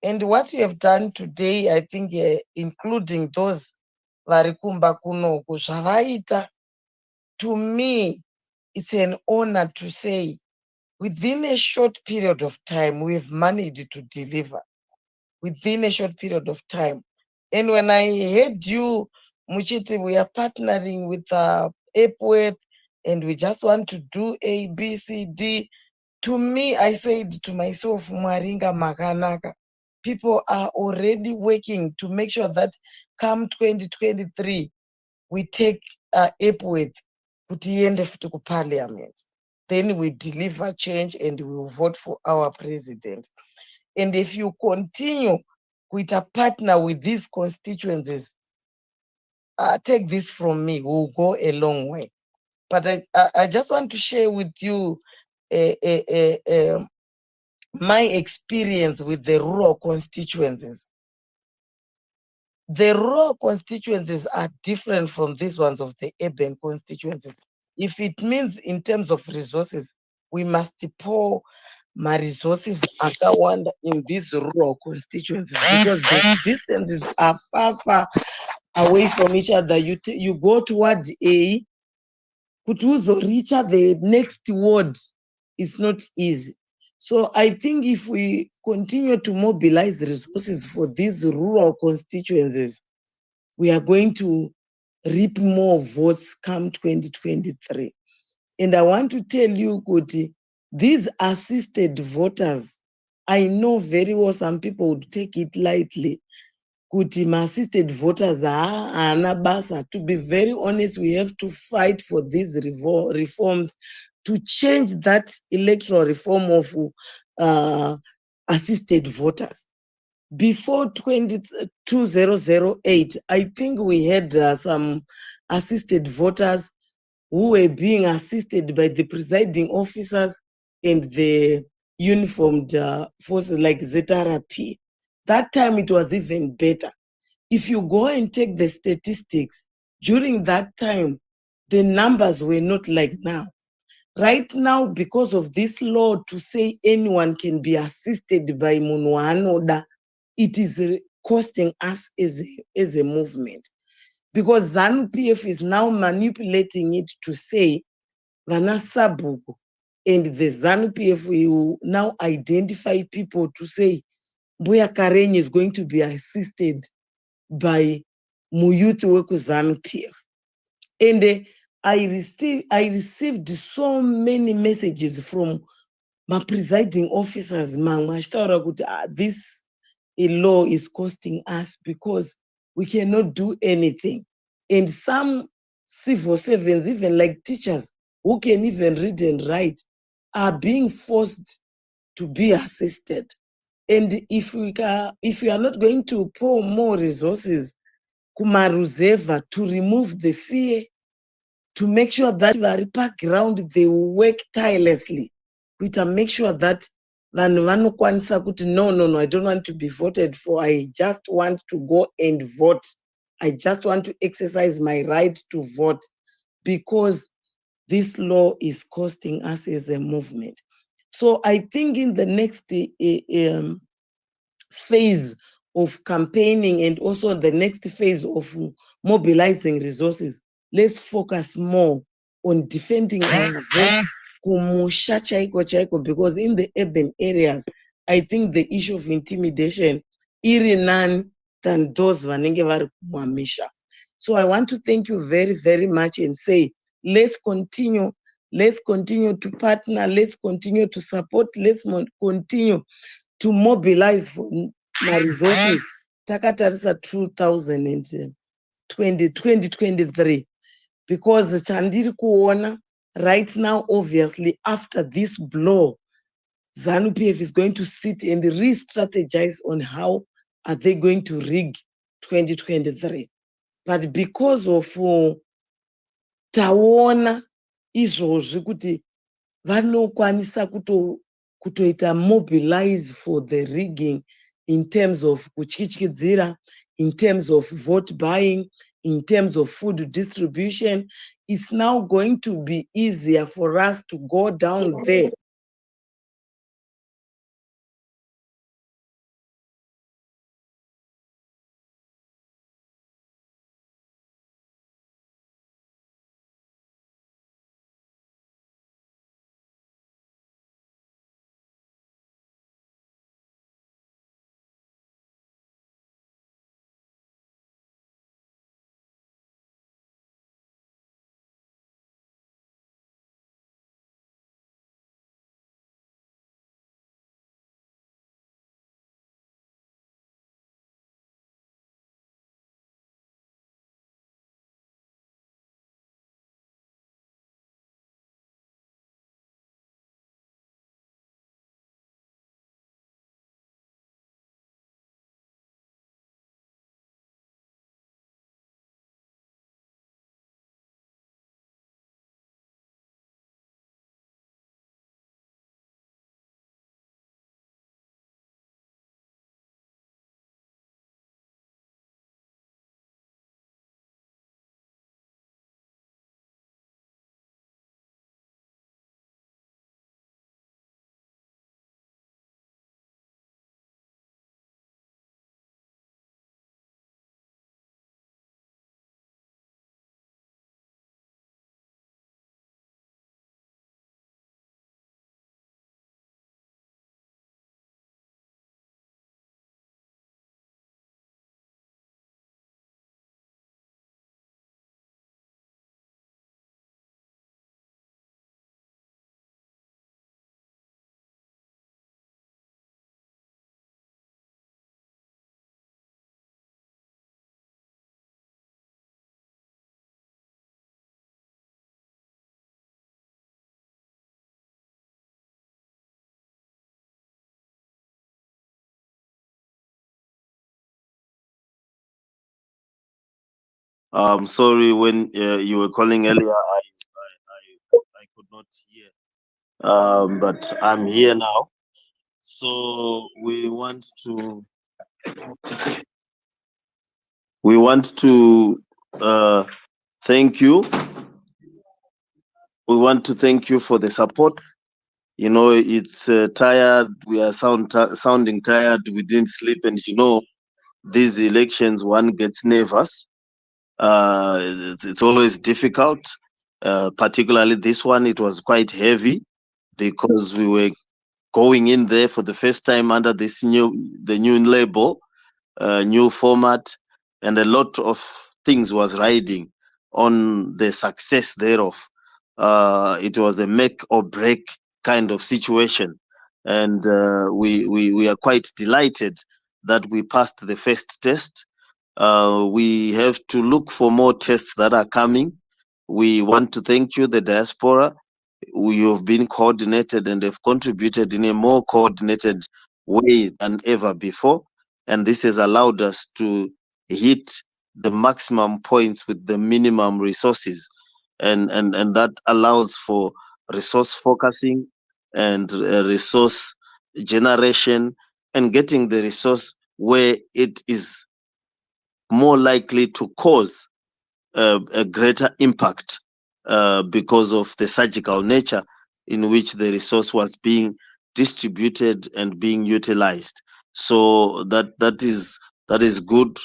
And what you have done today, I think, including those vari kumba kunoku zvavaita, to me, it's an honor to say, within a short period of time, we have managed to deliver within a short period of time. And when I heard you, Muchiti, we are partnering with Epworth, and we just want to do A, B, C, D. To me, I said to myself, Mwaringa Makanaka, people are already working to make sure that come 2023, we take Epworth to parliament. Then we deliver change and we will vote for our president. And if you continue with a partner with these constituencies, take this from me, we'll go a long way. But I just want to share with you my experience with the rural constituencies. The rural constituencies are different from these ones of the urban constituencies. If it means in terms of resources, we must pour my resources akawanda in these rural constituencies because the distances are far away from each other. You go towards A, Kutuzo reach the next ward is not easy. So I think if we continue to mobilize resources for these rural constituencies, we are going to reap more votes come 2023. And I want to tell you, Kuti, these assisted voters, I know very well some people would take it lightly. Kuti assisted voters are anabasa. To be very honest, we have to fight for these reforms to change that electoral reform of assisted voters. Before 2008, I think we had some assisted voters who were being assisted by the presiding officers and the uniformed forces like ZRP. That time it was even better. If you go and take the statistics, during that time, the numbers were not like now. Right now, because of this law to say anyone can be assisted by Munuanoda, it is costing us as a movement. Because ZANU-PF is now manipulating it to say, Vana Sabuko, and the ZANU-PF will now identify people to say, Mbuya Karen is going to be assisted by Muyuti Weku ZANU-PF. And I received so many messages from my presiding officers, this law is costing us because we cannot do anything. And some civil servants, even like teachers who can even read and write, are being forced to be assisted. And if we are not going to pour more resources, Kumaruzeva, to remove the fear, to make sure that vari background they will work tirelessly, to make sure that vanhu vanokwanisa kuti no, I don't want to be voted for, I just want to go and vote, I just want to exercise my right to vote, because this law is costing us as a movement. So I think in the next phase of campaigning and also the next phase of mobilizing resources, let's focus more on defending our vote kumusha chaiko chaiko, because in the urban areas, I think the issue of intimidation iri none than those vanenge vari kumamisha. So I want to thank you very, very much and say, let's continue to partner, let's continue to support, let's continue to mobilize for my resources. Takatarisa 2023, because chandiri kuona right now, obviously, after this blow, ZANU-PF is going to sit and re-strategize on how are they going to rig 2023. But because of taona izvozvi kuti vanokwanisa kutoita mobilize for the rigging in terms of kutyityidzira, in terms of vote buying, in terms of food distribution, it's now going to be easier for us to go down there Sorry, when you were calling earlier, I could not hear. But I'm here now. So we want to thank you. We want to thank you for the support. You know, it's tired. We are sounding tired. We didn't sleep, and you know, these elections, one gets nervous. It's always difficult. Particularly this one, it was quite heavy because we were going in there for the first time under the new label, new format, and a lot of things was riding on the success thereof. It was a make or break kind of situation, and we are quite delighted that we passed the first test. We have to look for more tests that are coming. We want to thank you, the diaspora. You have been coordinated and have contributed in a more coordinated way than ever before. And this has allowed us to hit the maximum points with the minimum resources. And that allows for resource focusing and resource generation and getting the resource where it is more likely to cause a greater impact because of the surgical nature in which the resource was being distributed and being utilized. So that is good.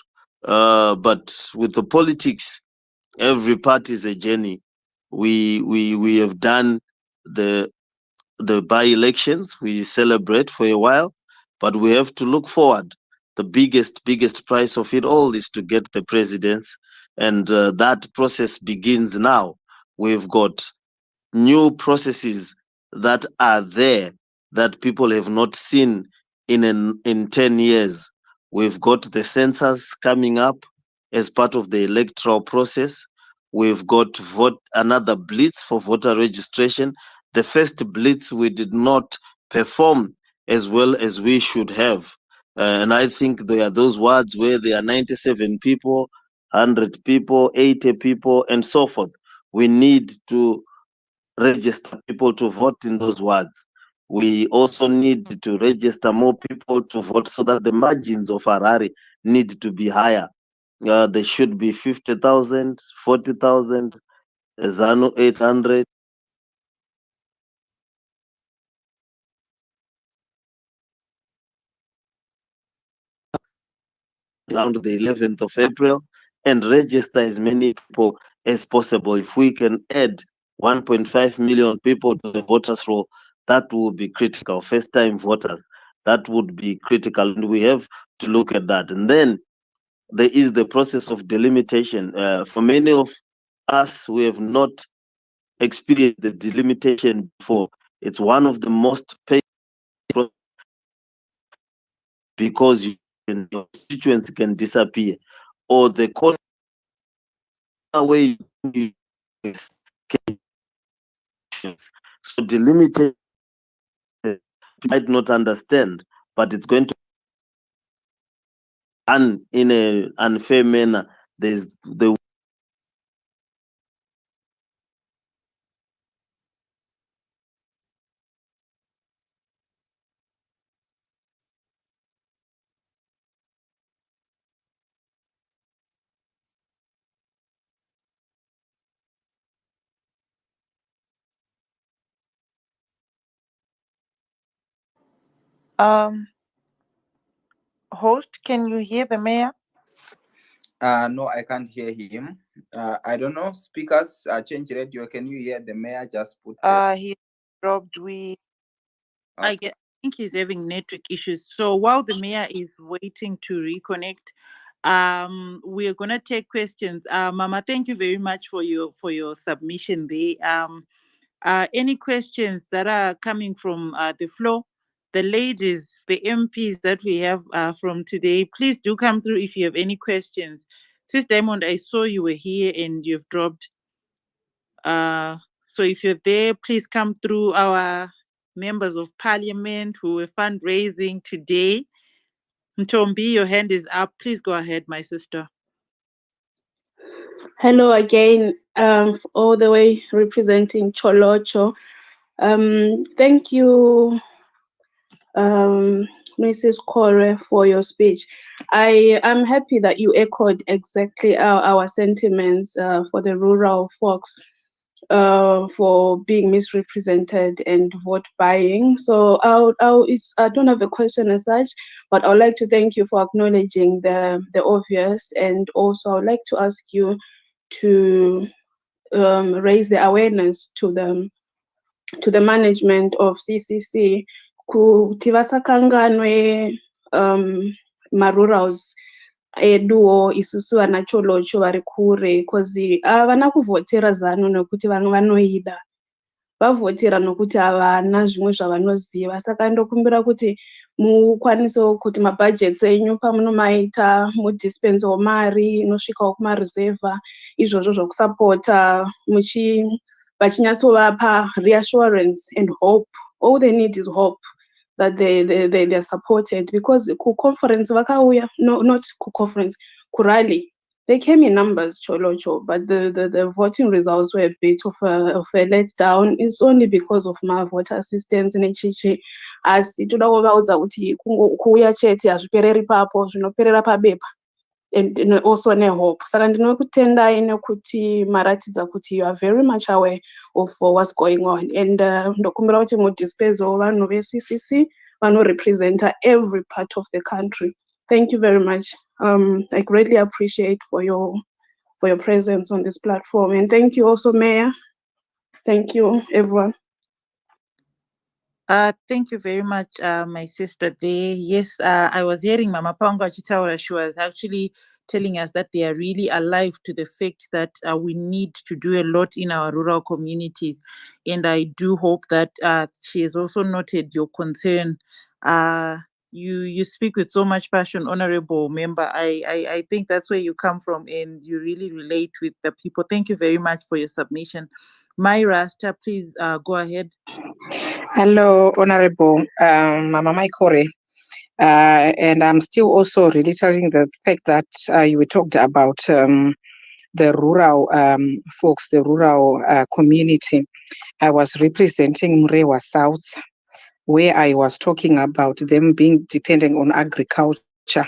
But with the politics, every part is a journey. We have done the by-elections. We celebrate for a while, but we have to look forward. The biggest prize of it all is to get the presidents, and that process begins now. We've got new processes that are there that people have not seen in 10 years. We've got the census coming up as part of the electoral process. We've got another blitz for voter registration. The first blitz we did not perform as well as we should have. And I think there are those words where there are 97 people, 100 people, 80 people, and so forth. We need to register people to vote in those wards. We also need to register more people to vote so that the margins of Harare need to be higher. They should be 50,000, 40,000, Zanu 800. Around the 11th of April and register as many people as possible. If we can add 1.5 million people to the voters roll, that would be critical. First time voters, that would be critical. And we have to look at that. And then there is the process of delimitation. For many of us, we have not experienced the delimitation before. It's one of the most painful because your constituency can disappear or the cost way you so delimitation might not understand, but it's going to be done in an unfair manner. There's the Host, can you hear the mayor? No, I can't hear him. I don't know. Speakers, change radio. Can you hear the mayor? Just put. He dropped. I Okay. think he's having network issues. So while the mayor is waiting to reconnect, we're gonna take questions. Mama, thank you very much for your submission there. Any questions that are coming from the floor? The ladies, the MPs that we have from today, please do come through if you have any questions. Sis Diamond, I saw you were here and you've dropped. So if you're there, please come through. Our members of parliament who were fundraising today. Ntombi, your hand is up. Please go ahead, my sister. Hello again, all the way representing Cholocho. Thank you, Mrs. Kore, for your speech. I am happy that you echoed exactly our sentiments for the rural folks for being misrepresented and vote buying. So I don't have a question as such, but I would like to thank you for acknowledging the obvious, and also I would like to ask you to raise the awareness to the management of CCC kuti vasakanganwe marurals eduwo isusu vana Cholocho vari kure, because havana kuvhotera ZANU nekuti vamwe vanoida, vavhotera nokuti havana zvimwe zvavanoziva. Saka ndokumbira kuti mukwanisewo kuti mabhajets enyu pamunomaita mudispensewo mari inosvikawo kumareserva, izvozvo zvokusapota vachinyatsovapa reassurance and hope. All they need is hope that they're supported, because ku-conference vakauya, no, not ku-conference, ku-rally, they came in numbers, Cholocho, but the voting results were a bit of a letdown. It's only because of my voter assistance nechichi. Asi toda kuvaudza kuti kuuya chete hazvipereri papo, zvinoperera pabepa, and also nehope. Saka ndinokutendai nekuti maratidza kuti you are very much aware of what's going on, and ndokumbira kuti mudispensewo vanhu ve-CCC vanorepresenta every part of the country. Thank you very much. I greatly appreciate for your presence on this platform, and thank you also, Mayor. Thank you, everyone. Thank you very much, my sister there. Yes, I was hearing Mama Panga Chitaura. She was actually telling us that they are really alive to the fact that we need to do a lot in our rural communities. And I do hope that she has also noted your concern. You speak with so much passion, honorable member. I think that's where you come from, and you really relate with the people. Thank you very much for your submission. Myra, please go ahead. Hello, Honorable Mama Maikore. And I'm still also reiterating the fact that you talked about the rural folks, the rural community. I was representing Mrewa South, where I was talking about them being dependent on agriculture.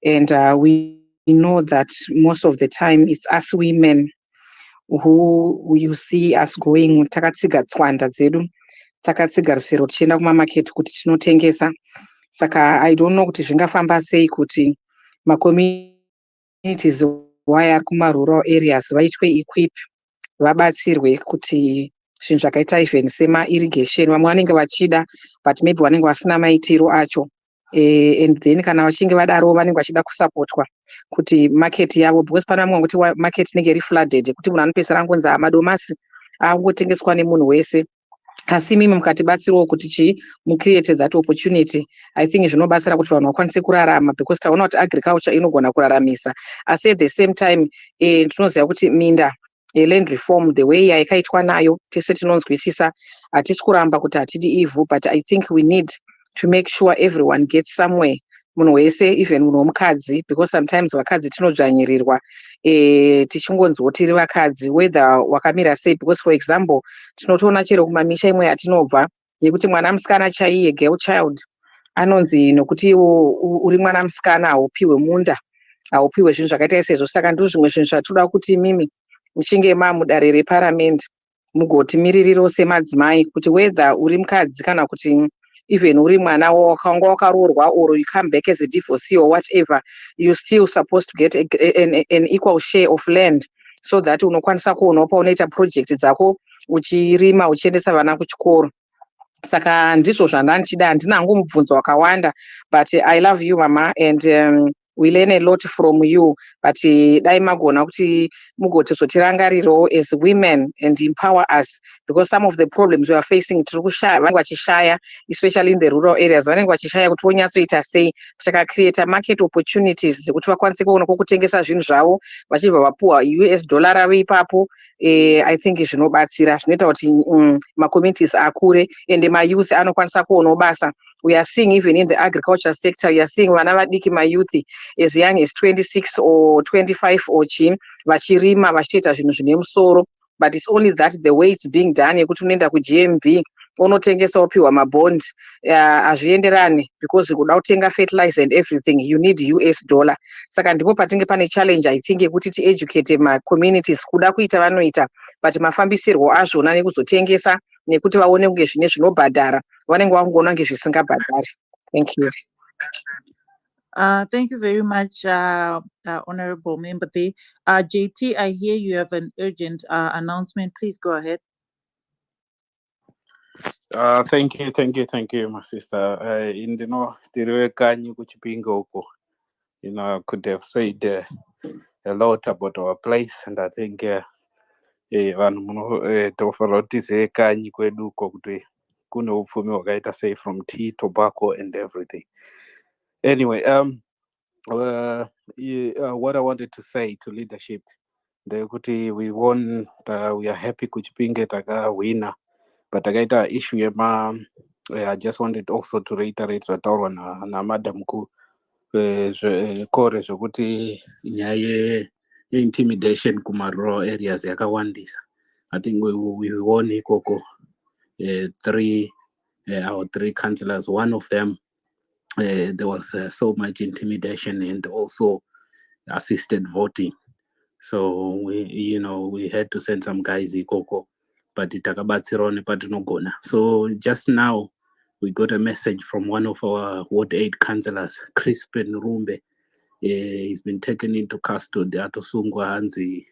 And we know that most of the time it's us women who you see us going takatsiga tswanda dzedu, takatsiga rusero tichienda kumamaketi kuti tinotengesa. Saka I don't know kuti zvingafamba sei kuti macommunities waya ari kuma-rural areas vaitwe equip, vabatsirwe kuti zvinhu zvakaita even sema-irrigation, vamwe vanenge vachida but maybe vanenge vasina maitiro acho. And then kana vachinge vadaro vanenge vachida kusapotwa kuti market yavo, because pana vamwe kuti market inenge iri flooded, kuti munhu anopesera angonzi madomasi akungotengeswa nemunhu wese. Asi mimi mukatibatsirawo kuti chii mucreate that opportunity. I think zvinobatsira kuti vanhu vakwanise kurarama, because taona kuti agriculture inogona kuraramisa. Asi at the same time tinoziva kuti minda land reform the way yakaitwa nayo tese tinonzwisisa, hatisi kuramba kuti hatidi ivhu, but I think we need to make sure everyone gets somewhere, munhu wese, even munhu womukadzi, because sometimes vakadzi tinodzvanyirirwa tichingonzwa tiri vakadzi whether wakamira sei, because for example tinotoona chero kumamisha imwe yatinobva yekuti mwana musikana chaiye girl child anonzi nokuti iwo uri mwana musikana haupiwe munda, haupiwe zvinhu zvakaita sezvo. Saka ndizvo zvimwe zvinhu zvatoda kuti mimi muchinge mamudare reparamende mugotimiririrewo semadzimai kuti whether uri mukadzi kana kuti even uri mwana wakanga wakaroorwa or you come back as a divorcee or whatever, you still supposed to get an equal share of land, so that unokwanisa kuonawo paunoita project dzako uchirima uchiendesa vana kuchikoro. Saka ndizvo zvandanichida, handina hangu mubvunzo wakawanda, but I love you mama, and we learn a lot from you, but dai magona kuti mugotizotirangarirawo as women and empower us, because some of the problems we are facing tiri kushaya, vanenge vachishaya, especially in the rural areas, vanenge vachishaya kuti vonyatsoita sei takacreate market opportunities dzekuti vakwanise kuona kwokutengesa zvinhu zvavo vachibva vapuwa US dollar ravo ipapo. I think zvinobatsira, zvinoita kuti macommunities akure, and mayouth anokwanisa kuonawo basa We are seeing even in the agriculture sector, we are seeing vana vadiki mayouth as young as 26 or 25 or chini vachirima vachitoita zvinhu zvine musoro. But it's only that the way it's being done yekuti unoenda kuGMB unotengesa wopiwa mabond hazvienderani, because kuda kutenga fertilizer and everything you need US dollar. Saka ndipo patinge pane challenge I think yekuti ti-educate ma-communities kuda kuita vanoita, but mafambisirwo azvona nekuzotengesa nekuti vaone kunge zvine zvinobhadhara vanenge vangoona kunge zvisingabhadhari. Thank you. Thank you very much, Honorable Member there. JT, I hear you have an urgent announcement. Please go ahead. Thank you, my sister. Tiriwe kanyi kuchipinga uko. I could have said a lot about our place, and I think vanhu munofanira kuti tizive kanyi kwedu uko kuti kune upfumi hwakaita sei from tea, tobacco and everything. Anyway, what I wanted to say to leadership, ndekuti we won, we are happy kuchipinge takawina, but takaita issue I just wanted also to reiterate zvataurwa namadam kore zvokuti nyaya intimidation kuma-rural areas yakawandisa. I think we won ikoko our three councillors. One of them, there was so much intimidation and also assisted voting. So we had to send some guys ikoko, but takabatsirawo nepatinogona. So just now we got a message from one of our Ward 8 councillors, Crispin Rumbe. He's been taken into custody atosungwa hanzi.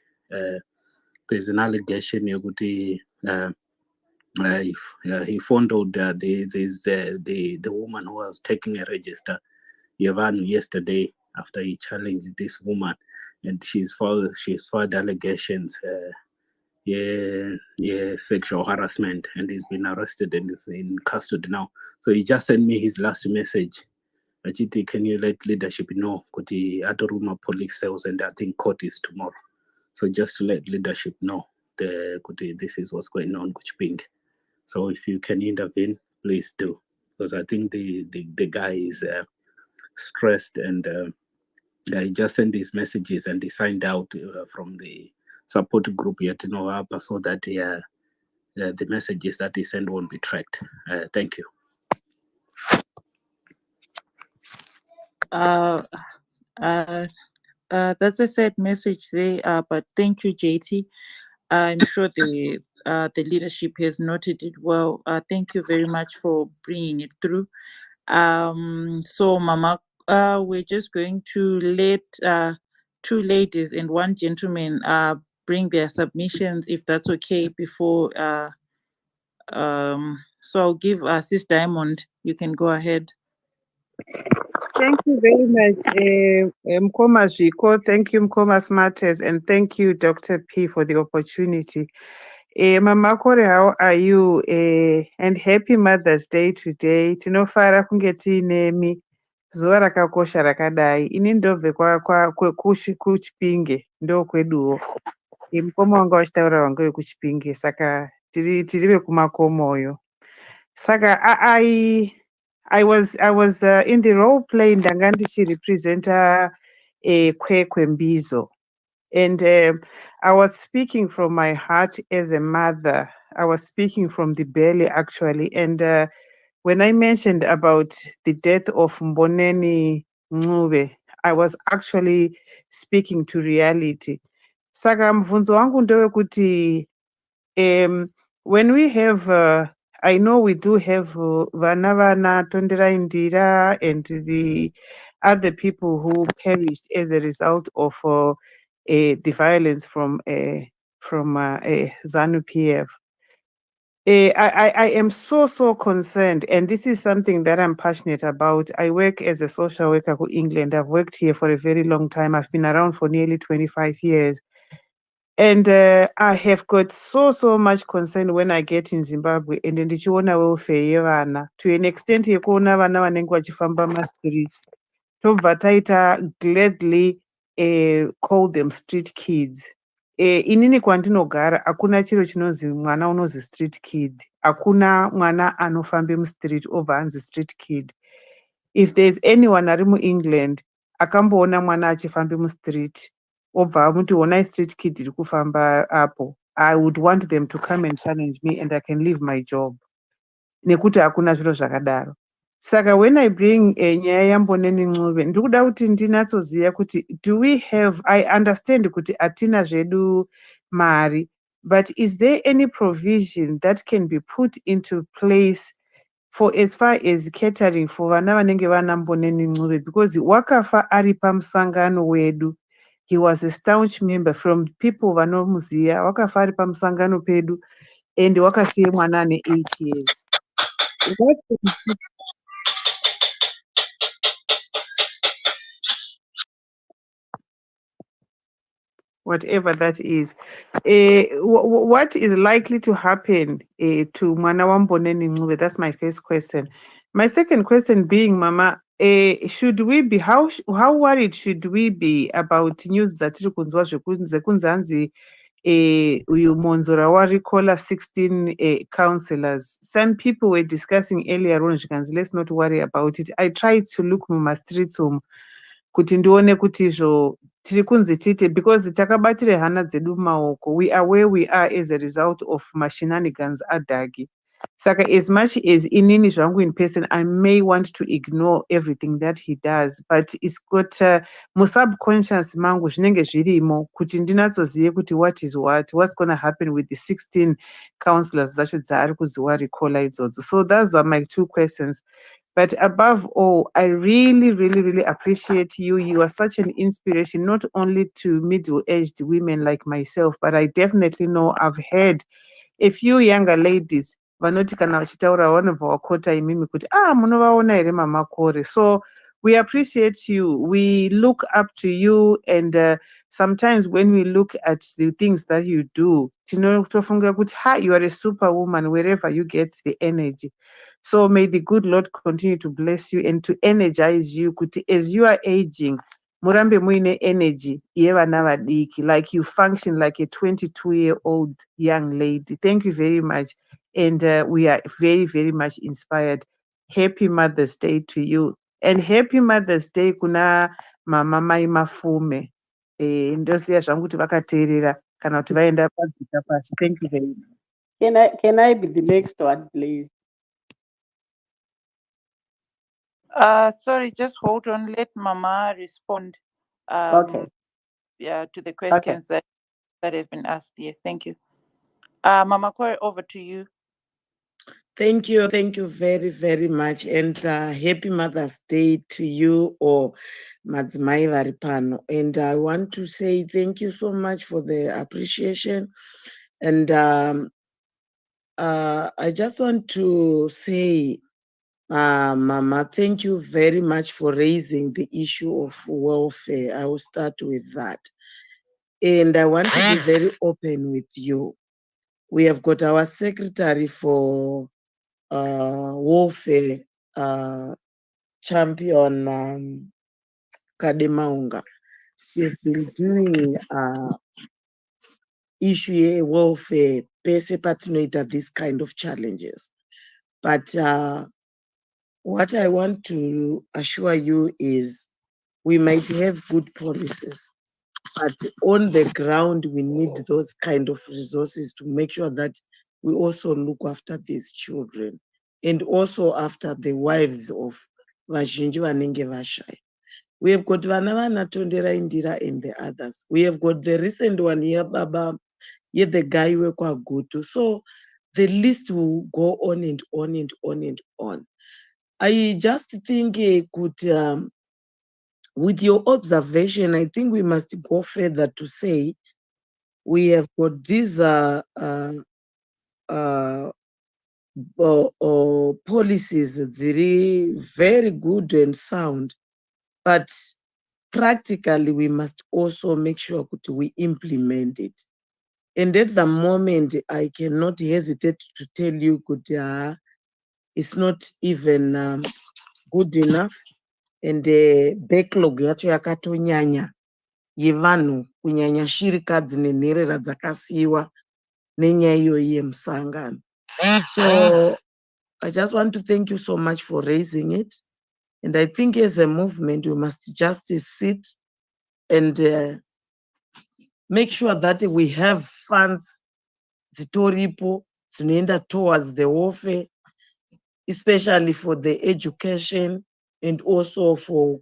There's an allegation yokuti he fondled the woman who was taking a register Yevanu yesterday after he challenged this woman, and she's filed allegations sexual harassment, and he's been arrested and is in custody now. So he just sent me his last message. Achiti, can you let leadership know kuti atoruma police cells, and I think court is tomorrow. So just to let leadership know kuti this is what's going on Kuchipinge. So if you can intervene, please do, because I think the guy is stressed, and he just sent these messages and he signed out from the support group yet so that the messages that he sent won't be tracked. Thank you. That's a sad message there, but thank you, JT. I'm sure the leadership has noted it well. Thank you very much for bringing it through. So, Mama, we're just going to let two ladies and one gentleman bring their submissions, if that's okay, before. So I'll give Sis Diamond. You can go ahead. Thank you very much, Mkoma Ziko. Thank you, Mkoma Smarters, and thank you, Dr. P, for the opportunity. Mama Kore, how are you? And happy Mother's Day today. Tinofara kunge tiinemi zuva rakakosha rakadai. Ini ndobve kuchipinge ndo kweduwo. Mukoma wanga wachitaura wange wekuchipinge, saka tiri vekumakomoyo. Saka I was in the role play ndanga ndichirepresenta Kwekwe Mbizo, and I was speaking from my heart as a mother. I was speaking from the belly actually, and when I mentioned about the death of Mboneni Ncube, I was actually speaking to reality. Saka mvunzo wangu ndewekuti when we have I know we do have Vana Tondera Indira and the other people who perished as a result of the violence from ZANU-PF. I am so concerned, and this is something that I'm passionate about. I work as a social worker in England. I've worked here for a very long time. I've been around for nearly 25 years. And I have got so much concern when I get in Zimbabwe and ndichiona welfare yevana, to an extent yekuona vana vanenge vachifamba streets. Tobva taita gladly call them street kids. inini kwandinogara hakuna chiro chinonzi mwana unonzi street kid. Hakuna mwana anofambe mustreet obva anzi street kid. If there's anyone ari muEngland akamboona mwana achifambe mustreet obva amuti honai street kid iri kufamba apo, I would want them to come and challenge me and I can leave my job. Nekuti hakuna zviro zvakadaro. Saka when I bring nyaya yaMboneni Ncube, ndikuda kuti ndinatsoziva kuti do we have, I understand kuti atina zvedu mari, but is there any provision that can be put into place for as far as catering for vana vanenge vana Mboneni Ncube? Because wakafa ari pamusangano wedu. He was a staunch member from people vanomuziva. Wakafa ari pamusangano pedu and wakasiye mwana ane 8 years. Whatever that is, what is likely to happen to mwana waMboneni Ncube? That's my first question. My second question being, Mama, should we be, how worried should we be about news dzatiri kunzwa dzekunzi uyu Monzora warikola 16 councillors? Some people were discussing earlier on, let's not worry about it. I tried to look muma streets kuti ndione kuti izvo tiri kunzi tite, because takabatire hana dzedu mumaoko. We are where we are as a result of mashenanigans adagi. Saka as much as inini zvangu in person, I may want to ignore everything that he does, but it's got musubconscious mangu zvinenge zvirimo kuti ndinatsozive kuti what is what's going to happen with the 16 councillors dzacho dzaari kuziwa recall idzodzo. So those are my two questions. But above all, I really, really, really appreciate you. You are such an inspiration, not only to middle-aged women like myself, but I definitely know I've heard a few younger ladies vanoti kana vachitaura vanobva vakota imimi kuti munovaona here mama Kore. So we appreciate you. We look up to you, and sometimes when we look at the things that you do, tinotofunga kuti you are a superwoman wherever you get the energy. So may the good Lord continue to bless you and to energize you kuti as you are aging, murambe muine energy yevana vadiki, like you function like a 22-year-old young lady. Thank you very much. And we are very, very much inspired. Happy Mother's Day to you. And happy Mother's Day kuna mama mai Mafume. Ndosiya zvangu kuti vakateerera kana kuti vaenda padzika pasi. Thank you very much. Can I be the next one, please? Sorry, just hold on. Let Mama respond. Okay. Yeah, to the questions that have been asked. Yes, thank you. Mama Kore, over to you. Thank you very, very much, and happy Mother's Day to you or Madzimai Varipano. And I want to say thank you so much for the appreciation. And I just want to say, Mama, thank you very much for raising the issue of welfare. I will start with that. And I want to be very open with you. We have got our secretary for warfare, champion Kademaunga. She's been doing issue warfare, pese patinoita this kind of challenges. But what I want to assure you is we might have good policies, but on the ground, we need those kind of resources to make sure that we also look after these children and also after the wives of vazhinji vanenge vashaya. We have got vana vanatondera Indira and the others. We have got the recent one here, Baba, here the guy wekwagutu. So the list will go on and on and on and on. I just think with your observation, I think we must go further to say we have got these policies very good and sound, but practically we must also make sure that we implement it. And at the moment, I cannot hesitate to tell you that it's not even good enough, and the backlog yacho yakatonyanya. yevanhu kunyanya shirikadzi nenherera dzakasiyiwa nenyaya iyoyi yemusangano. So I just want to thank you so much for raising it. And I think as a movement, we must just sit and make sure that we have funds dzitoripo dzinoenda towards the warfare, especially for the education and also for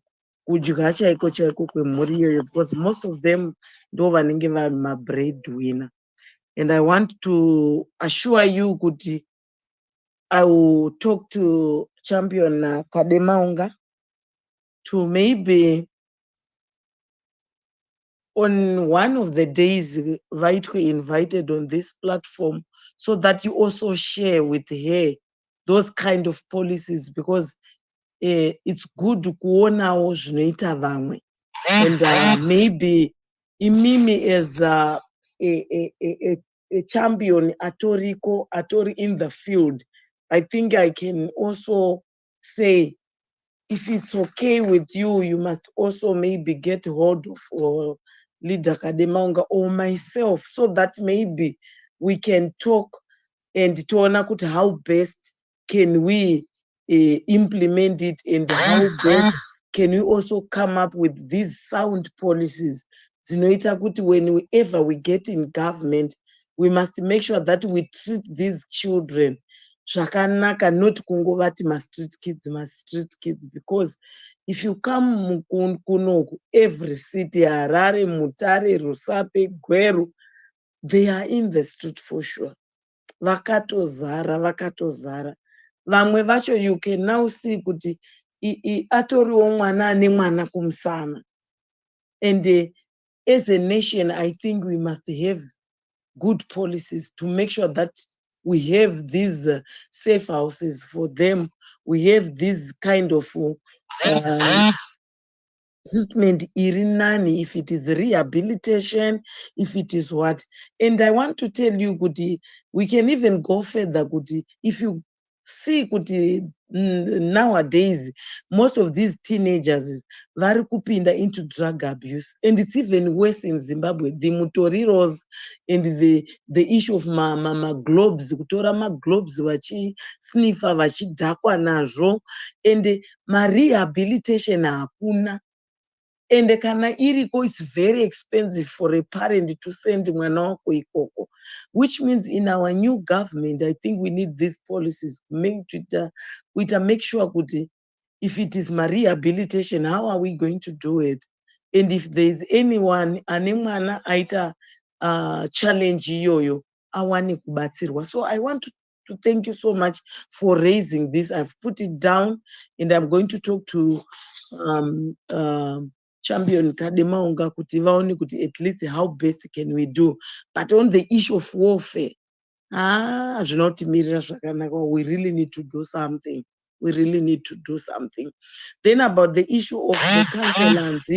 kudya chaiko chaiko kwemhuri iyoyo, because most of them ndo vanenge vari mabreadwinner. And I want to assure you kuti I will talk to Champion Kademaunga to maybe on one of the days vaitwe invited on this platform so that you also share with her those kind of policies, because it's good kuonawo zvinoita vamwe. And maybe imimi as a champion atori in the field, I think I can also say, if it's okay with you, you must also maybe get hold of Leader Kademaunga or myself, so that maybe we can talk and tuona kuti how best can we implement it, and how best can we also come up with these sound policies dzinoita kuti whenever we get in government, we must make sure that we treat these children zvakanaka, not kungovati ma-street kids, because if you come kunoku, every city, Harare, Mutare, Rusape, Gweru, they are in the street for sure. Vakatozara. Vamwe vacho you can now see kuti atoriwo mwana ane mwana kumusana. And as a nation, I think we must have good policies to make sure that we have these safe houses for them. We have this kind of treatment irinani, if it is rehabilitation, if it is what. And I want to tell you, Kuti, we can even go further, Kuti. If you see, Kuti, nowadays, most of these teenagers vari kupinda into drug abuse, and it's even worse in Zimbabwe. The motoriros and the issue of ma globes, kutora ma globes vachi sniffer vachidhakwa nazvo, and ma rehabilitation hakuna. And kana iriko, it's very expensive for a parent to send mwana wako ikoko, which means in our new government, I think we need these policies. Make sure kuti, if it is my rehabilitation, how are we going to do it? And if there is anyone ane mwana aita challenge iyoyo, awane kubatsirwa. So I want to thank you so much for raising this. I've put it down, and I'm going to talk to Champion Kademaunga kuti vaone kuti at least how best can we do. But on the issue of warfare, zvinotimirira zvakanaka. We really need to do something. Then about the issue of the councillors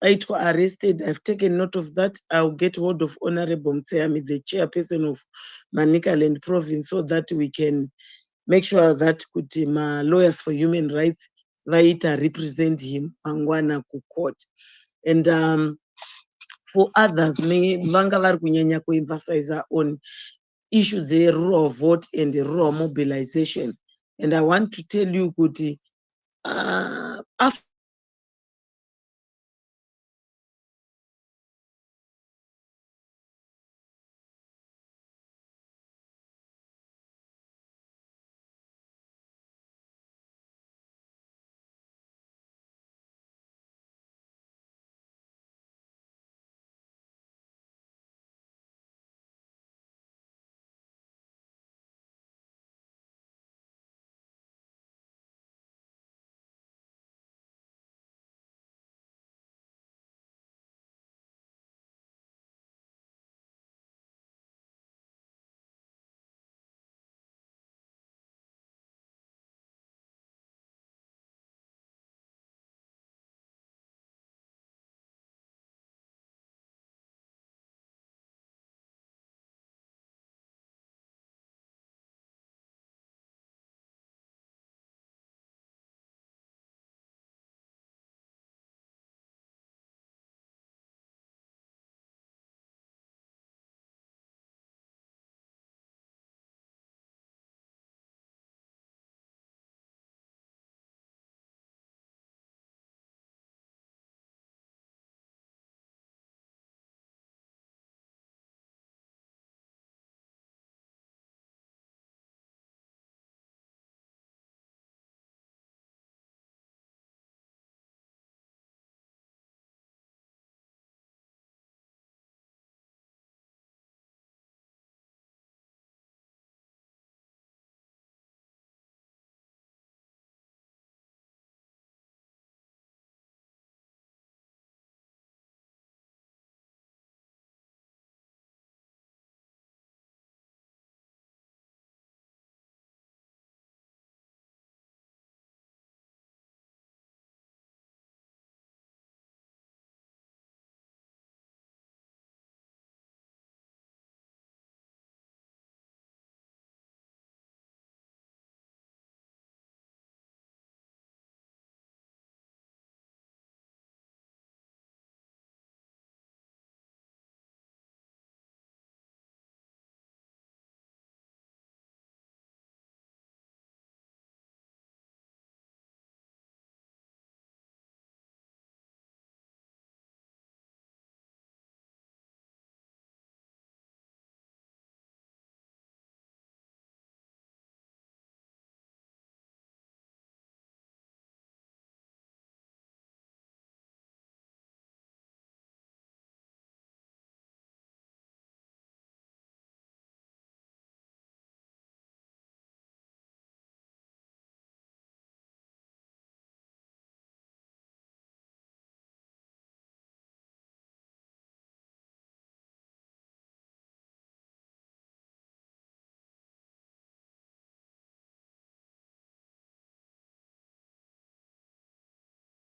aitwa arrested, I've taken note of that. I'll get hold of Honorable Mtseami, the chairperson of Manicaland province, so that we can make sure that kuti ma lawyers for human rights vaita represent him mangwana ku court. And for others, vanga vari kunyanya kuemphasize on issues the rural vote and the rural mobilization. And I want to tell you kuti after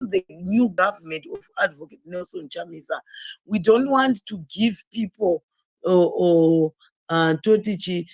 to the new government of Advocate Nelson Chamisa, we don't want to give people totichi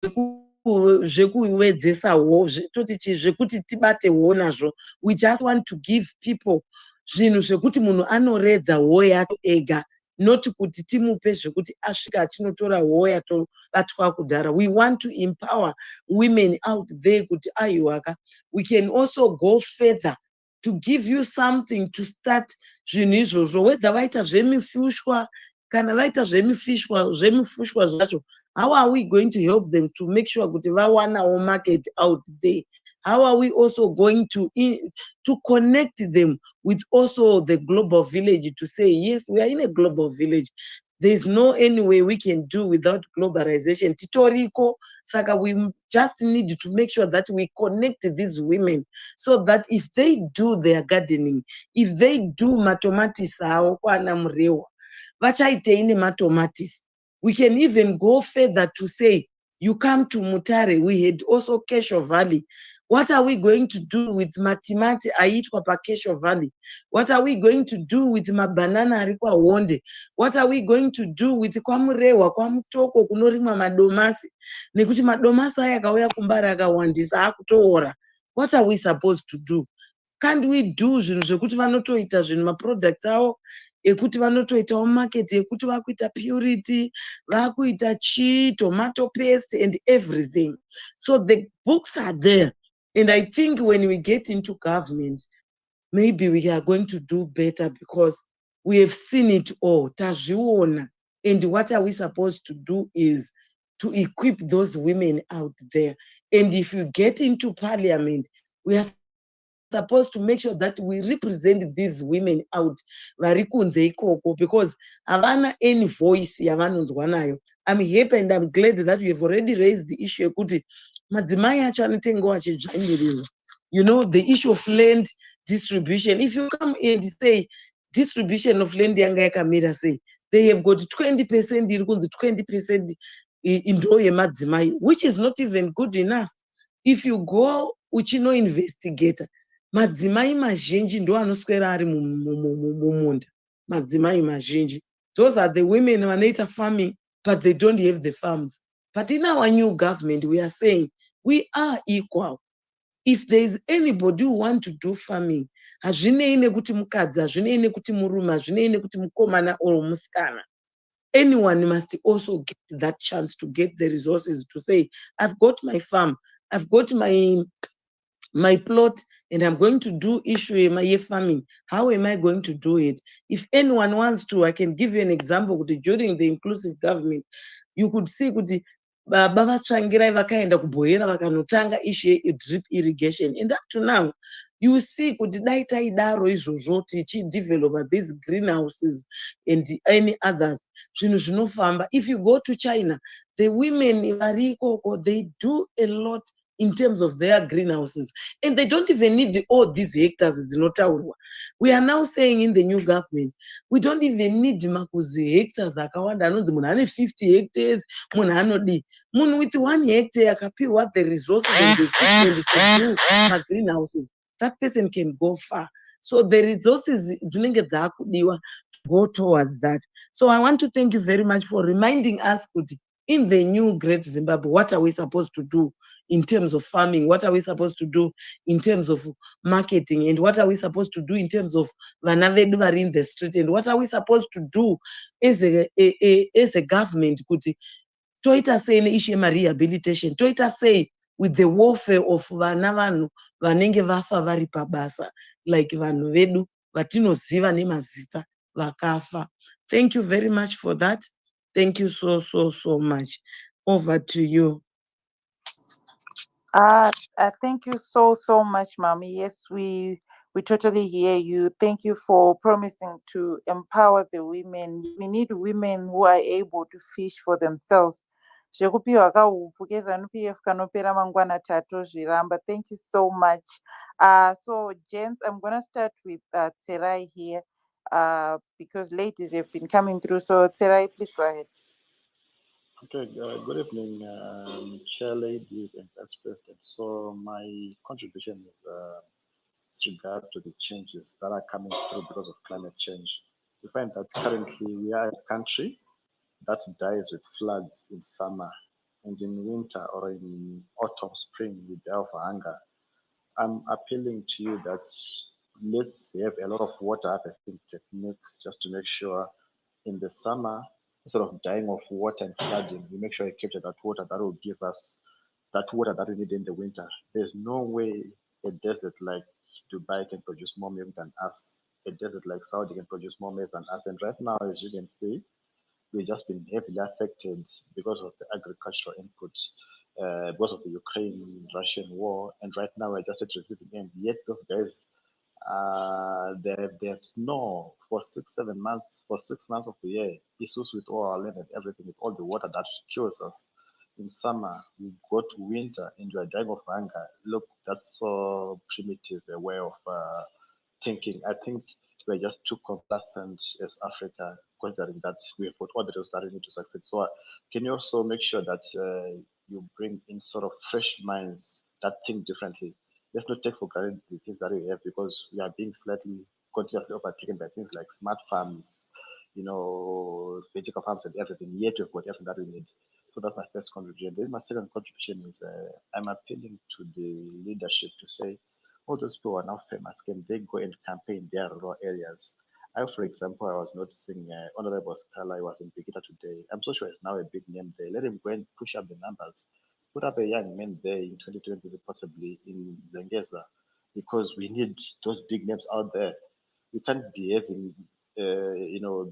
zvekuwedzesawo totichi zvekuti tibatewo nazvo. We just want to give people zvinhu zvekuti munhu anoredza hoyo yacho ega, not kuti timupe zvekuti asvika achinotora hoyo yatobatwa kudhara. We want to empower women out there kuti aiwaka. We can also go further to give you something to start zvinhu izvozvo, whether vaita zvemifushwa kana vaita zvemifushwa zvacho. How are we going to help them to make sure that we want our market out there? How are we also going to connect them with also the global village to say, yes, we are in a global village. There's no any way we can do without globalization. Titoriko, Saka, we just need to make sure that we connect these women so that if they do their gardening, if they do matomatis, matomatis, we can even go further to say, you come to Mutare, we had also Kesho Valley. What are we going to do with Matimati Aitwa pa Kesho Valley? What are we going to do with Mabanana Arikwa Wonde? What are we going to do with Kwamurewa, Kwamutoko, Kunorima Madomasi? Nekuti Madomasa haya kauya kumbara akawandisa akutoora. What are we supposed to do? Can't we do zvinhu zvekuti vanotoita zvinhu maproducts awo ekuti vanotoitawo market ekuti vakuita purity, vakuita chii, tomato paste and everything. So the books are there. And I think when we get into government, maybe we are going to do better because we have seen it all. Tazviona. And what are we supposed to do is to equip those women out there. And if you get into parliament, we are supposed to make sure that we represent these women out because havana any voice yavanonzwa nayo. I'm happy and I'm glad that we have already raised the issue kuti madzimai acho anotengawo achidzvanyirirwa. You know, the issue of land distribution. If you come and say distribution of land yanga yakamira sei, they have got 20% iri kunzi 20% indo yemadzimai, which is not even good enough. If you go uchino investigator, madzimai mazhinji ndo anoswera ari mumunda. Madzimai mazhinji. Those are the women vanoita farming, but they don't have the farms. But in our new government, we are saying we are equal. If there is anybody who want to do farming, hazvinei nekuti mukadzi, hazvinei nekuti murume, hazvinei nekuti mukomana or musikana. Anyone must also get that chance to get the resources to say, I've got my farm, I've got my plot, and I'm going to do issue my farming. How am I going to do it? If anyone wants to, I can give you an example. During the inclusive government, you could see baba tsvangirai vakaenda kubhoera vakanotanga issue drip irrigation. And up to now, you see kuti dai taidaro izvozvo tichidevelop these greenhouses and any others. Zvinhu zvinofamba. If you go to China, the women vari ikoko, they do a lot in terms of their greenhouses. And they don't even need all these hectares. We are now saying in the new government, we don't even need makuzi hectares. Munhu 50 hectares, munhu with 1 hectare akapiwa the resources and the equipment to do my greenhouses. That person can go far. So the resources go towards that. So I want to thank you very much for reminding us in the new Great Zimbabwe, what are we supposed to do in terms of farming? What are we supposed to do in terms of marketing? And what are we supposed to do in terms of vana vedu vari in the street? And what are we supposed to do as a government? Toita say issue rehabilitation. Toita say with the warfare of vana vanhu vanenge vafa vari pabasa, like vanhu vedu vatinoziva nemazita vakafa. Thank you very much for that. Thank you so much. Over to you. Thank you so much, Mommy. Yes, we totally hear you. Thank you for promising to empower the women. We need women who are able to fish for themselves. Zvekupiwa kaupfu keZANU-PF kanopera mangwana tatozviramba. Thank you so much. So, gents, I'm going to start with Tserai here because ladies have been coming through. So, Tserai, please go ahead. Okay, good evening, Chair Lady and Vice President. So my contribution is regards to the changes that are coming through because of climate change. We find that currently we are a country that dies with floods in summer, and in winter or in autumn, spring, we die of hunger. I'm appealing to you that let's have a lot of water harvesting techniques just to make sure in the summer, instead of dying of water and flooding, we make sure we capture that water that will give us that water that we need in the winter. There's no way a desert like Dubai can produce more milk than us. A desert like Saudi can produce more milk than us. And right now, as you can see, we've just been heavily affected because of the agricultural input, because of the Ukraine-Russian war. And right now, we're just at receiving end. Yet those guys, they have snow for 6 7 months, for 6 months of the year. Issues with all our land and everything, with all the water that kills us. In summer, we go to winter and you are dying of hunger. Look, that's so primitive a way of thinking. I think we're just too complacent as Africa, considering that we have got all the results that we need to succeed. So, can you also make sure that you bring in sort of fresh minds that think differently? Let's not take for granted the things that we have, because we are being slightly continuously overtaken by things like smart farms, vertical farms and everything. Yet we've got everything that we need. So that's my first contribution. Then my second contribution is I'm appealing to the leadership to say, all those people who are now famous, can they go and campaign their rural areas? For example, I was noticing Honorable Scala was in Bigita today. I'm so sure he's now a big name there. Let him go and push up the numbers. Put up a young man there in 2020, possibly in Zengeza, because we need those big names out there. We can't be having,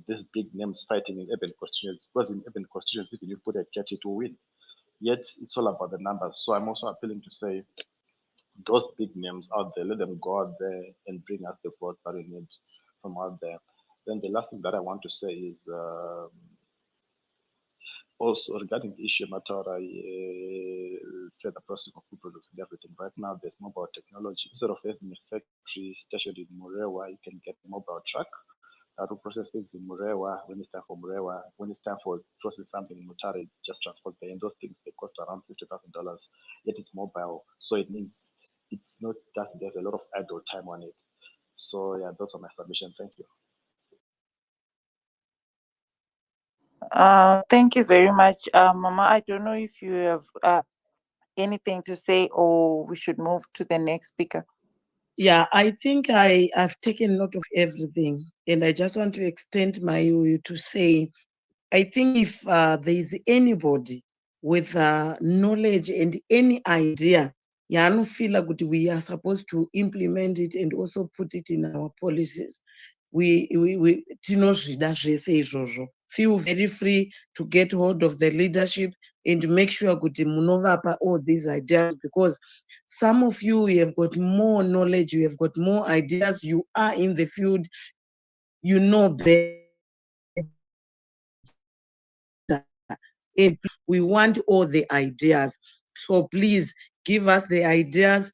these big names fighting in urban constituencies, because in urban constituencies, if you put a cat, it will win. Yet it's all about the numbers. So I'm also appealing to say, those big names out there, let them go out there and bring us the votes that we need from out there. Then the last thing that I want to say is also regarding the issue matter, further processing of food products and everything. Right now, there's mobile technology. Instead of having a factory stationed in Murewa, you can get a mobile truck that will process things in Murewa when it's time for Murewa. When it's time for processing something in Mutare, just transport there. And those things, they cost around $50,000. Yet it's mobile. So it means it's not just there's a lot of idle time on it. So yeah, those are my submission. Thank you. Thank you very much, Mama. I don't know if you have anything to say, or we should move to the next speaker. Yeah, I think I've taken note of everything, and I just want to extend my to say, I think if there is anybody with knowledge and any idea, feel like we are supposed to implement it and also put it in our policies. We tinozvida zvese izvozvo. Feel very free to get hold of the leadership and make sure kuti munovapa all these ideas, because some of you have got more knowledge, you have got more ideas, you are in the field, you know better. And we want all the ideas. So please give us the ideas.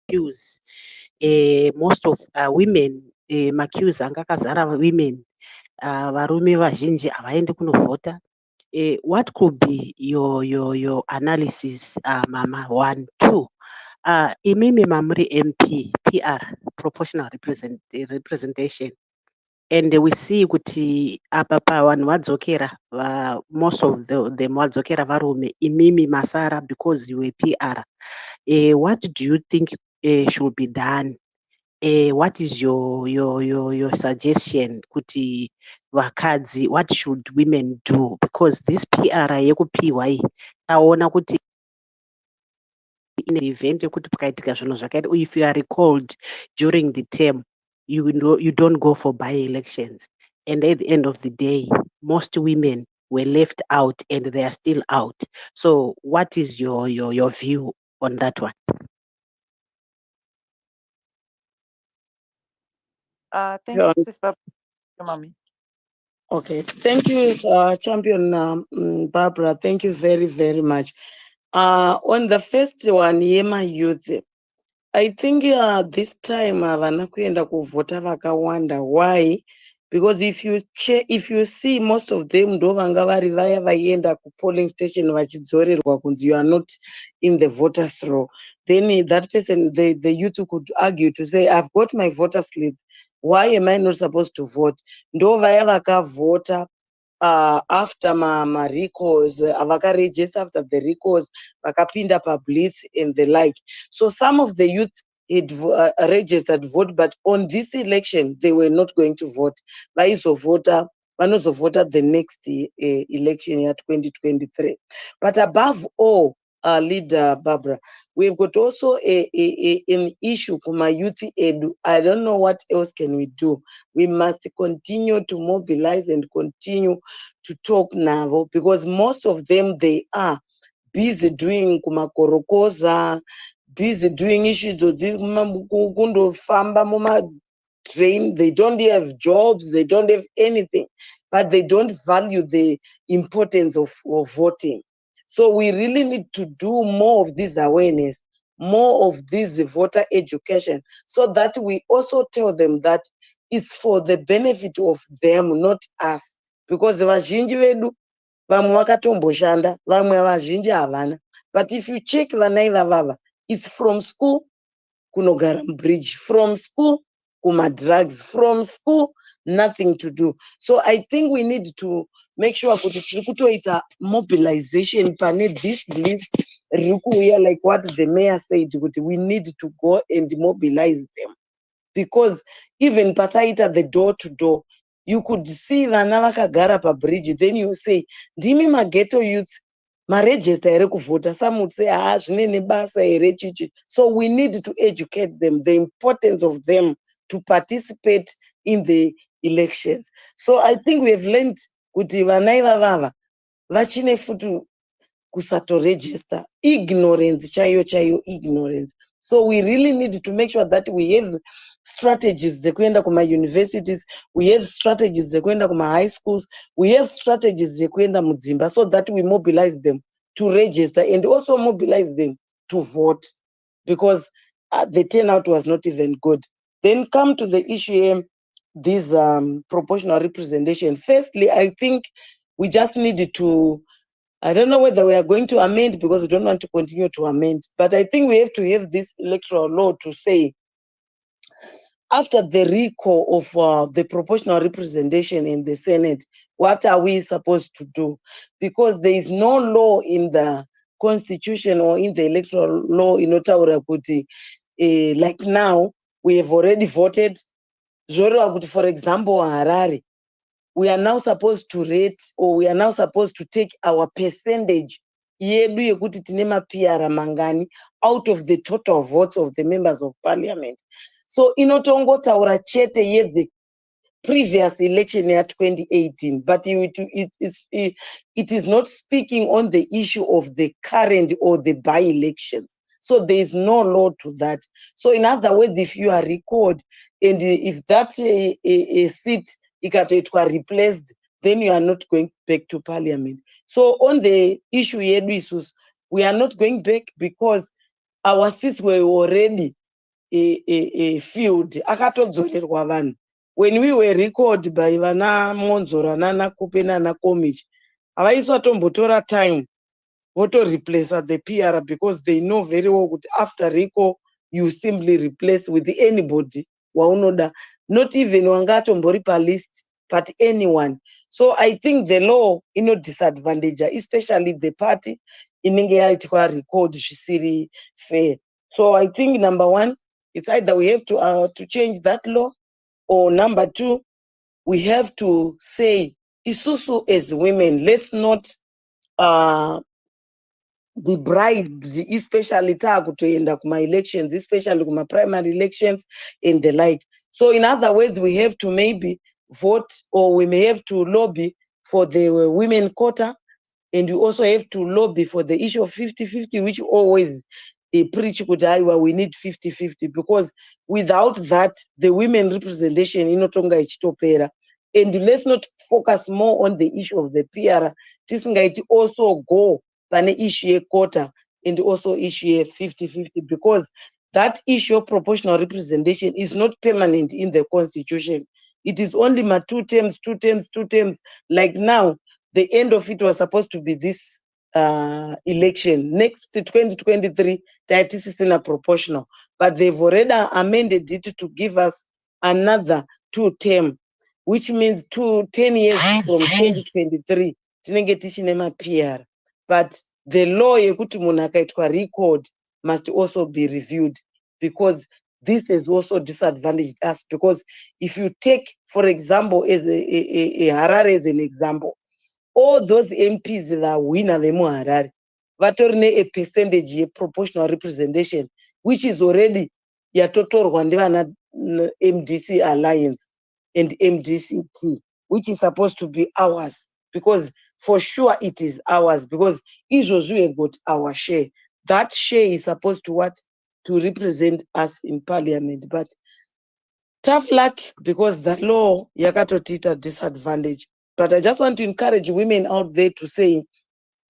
queues. Most of women, maqueues anga akazara women, varume vazhinji havaendi kunovhota. What could be your analysis, Mama? 1, 2. Imimi mamuri MP, PR, proportional representation. And we see kuti apa vanhu vadzokera, most of them vadzokera varume, imimi masara because you were PR. What do you think should be done? What is your suggestion kuti vakadzi, what should women do? Because this PR yekupiwa iyi taona kuti in an event yekuti pakaitika zvinhu zvakaita, if you are recalled during the term, you don't go for by-elections, and at the end of the day most women were left out and they are still out. So what is your view on that one? Thank you, Sis Mommy. Okay, thank you, Champion Barbara. Thank you very, very much. On the first one, Yema Youth, I think this time havana kuenda kuvhota vakawanda. Why? Because if you see most of them ndo vanga vari vaya vaienda ku-polling station vachidzorerwa kunzi you are not in the voters roll, then that person, the youth could argue to say, I've got my voter slip, why am I not supposed to vote? Ndo vaya vakavhota after ma recalls, vakaregister after the recalls, vakapinda pablitz and the like. So some of the youth had registered vote, but on this election they were not going to vote. Vanozovota the next election year 2023. But above all, Leader Barbara, we've got also an issue for my youth edu. I don't know what else can we do. We must continue to mobilize and continue to talk now, because most of them, they are busy doing kumakorokoza, busy doing issues train. They don't have jobs, they don't have anything, but they don't value the importance of voting. So we really need to do more of this awareness, more of this voter education, so that we also tell them that it's for the benefit of them, not us. Because vazhinji vedu vamwe vakatomboshanda, vamwe vazhinji havana. But if you check vana ivavava, it's from school kunogara bridge, from school kuma drugs, from school nothing to do. So I think we need to make sure kuti tiri kutoita mobilization pane this list riri kuuya, like what the mayor said, kuti we need to go and mobilize them. Because even pataita the door to door, you could see vana vakagara pabridge, then you say ndimi maghetto youths marejista here kuvhota. Some would say zvine nebasa here chichi. So we need to educate them the importance of them to participate in the elections. So I think we have learned kuti vana ivavava vachine futi kusato register, ignorance chaiyo ignorance. So we really need to make sure that we have strategies dzekuenda kuma universities, we have strategies dzekuenda kuma high schools, we have strategies dzekuenda mudzimba, so that we mobilize them to register and also mobilize them to vote, because the turnout was not even good. Then come to the issue here, this proportional representation. Firstly, I think we just needed to, I don't know whether we are going to amend, because we don't want to continue to amend, but I think we have to have this electoral law to say, after the recall of the proportional representation in the Senate, what are we supposed to do? Because there is no law in the Constitution or in the electoral law in Otaura kuti, like now, we have already voted. For example, Harare, we are now supposed to rate, or we are now supposed to take our percentage yedu yekuti tine mapiara mangani out of the total votes of the members of parliament. So inotongotaura chete the previous election year 2018, but it is not speaking on the issue of the current or the by-elections. So there is no law to that. So in other words, if you are recalled and if that seat ikatoitwa replaced, then you are not going back to parliament. So on the issue yedu isus, we are not going back because our seats were already a field akatodzorerwa vanhu. When we were recalled by vana Monzora nana Kupe nana Komich, havaisatombotora time voto replace the PR because they know very well that after recall you simply replace with anybody waunoda, not even wangatombori pa list but anyone. So I think the law disadvantage especially the party inenge yaitwa record zvisiri fair. So I think number one, it's either we have to change that law, or number two, we have to say isusu as women, let's not be bribed, especially takutoenda kuma elections, especially kuma primary elections and the like. So in other words, we have to maybe vote, or we may have to lobby for the women quota, and we also have to lobby for the issue of 50-50, which always preach we need 50-50, because without that, the women representation inotonga ichitopera. And let's not focus more on the issue of the PR. Tisingaiti also go pane issue quota and also issue 50-50, because that issue of proportional representation is not permanent in the constitution. It is only my 2 terms. Like now, the end of it was supposed to be this election. Next to 2023, that is in a proportional, but they've already amended it to give us another 2 terms, which means 10 years from 2023, tinenge tichine ma-PR. But the law yekuti munhu akaitwa record must also be reviewed, because this has also disadvantaged us. Because if you take, for example, as a Harare as an example, all those MPs that winner the Harare, vatorine a percentage ye proportional representation, which is already yatotorwa ndivana MDC Alliance and MDCT, which is supposed to be ours, because for sure it is ours, because we got our share. That share is supposed to to represent us in parliament. But tough luck, because that law yakatotita disadvantage. But I just want to encourage women out there to say,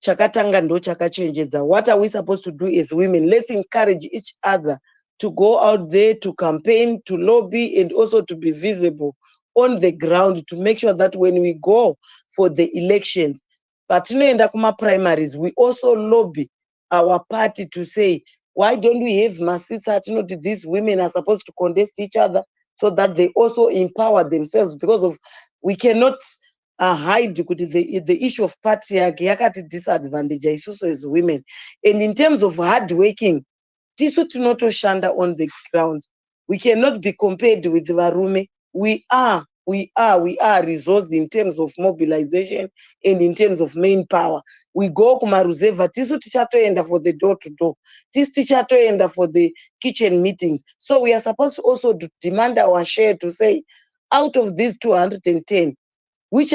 chakatanga ndo chakachenjedza. What are we supposed to do as women? Let's encourage each other to go out there to campaign, to lobby, and also to be visible on the ground, to make sure that when we go for the elections, but in the primaries, we also lobby our party to say, why don't we have masita? These women are supposed to contest each other, so that they also empower themselves, because of we cannot hide the issue of patriarchy yakati disadvantage isusu as women. And in terms of hard working, tisu tinotoshanda on the ground. We cannot be compared with varume. We are resourced in terms of mobilization and in terms of main power. We go kumaruzeva, tisu tichatoenda for the door to door, tisu tichatoenda for the kitchen meetings. So we are supposed to also demand our share, to say, out of these 210, which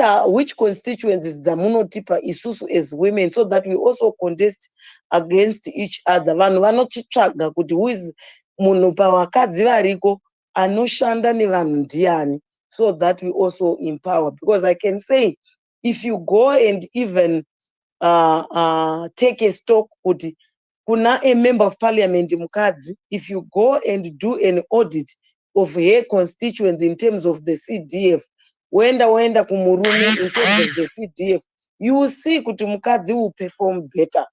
constituencies zamunotipa isusu as women, so that we also contest against each other. Vanhu vanochitsvaga kuti who is munhu pavakadzi variko anoshanda nevanhu ndiani, so that we also empower. Because I can say, if you go and even take a stock kuti kuna a member of parliament mukadzi, if you go and do an audit of her constituents in terms of the CDF, wenda kumurume in terms of the CDF, you will see kuti mukadzi will perform better.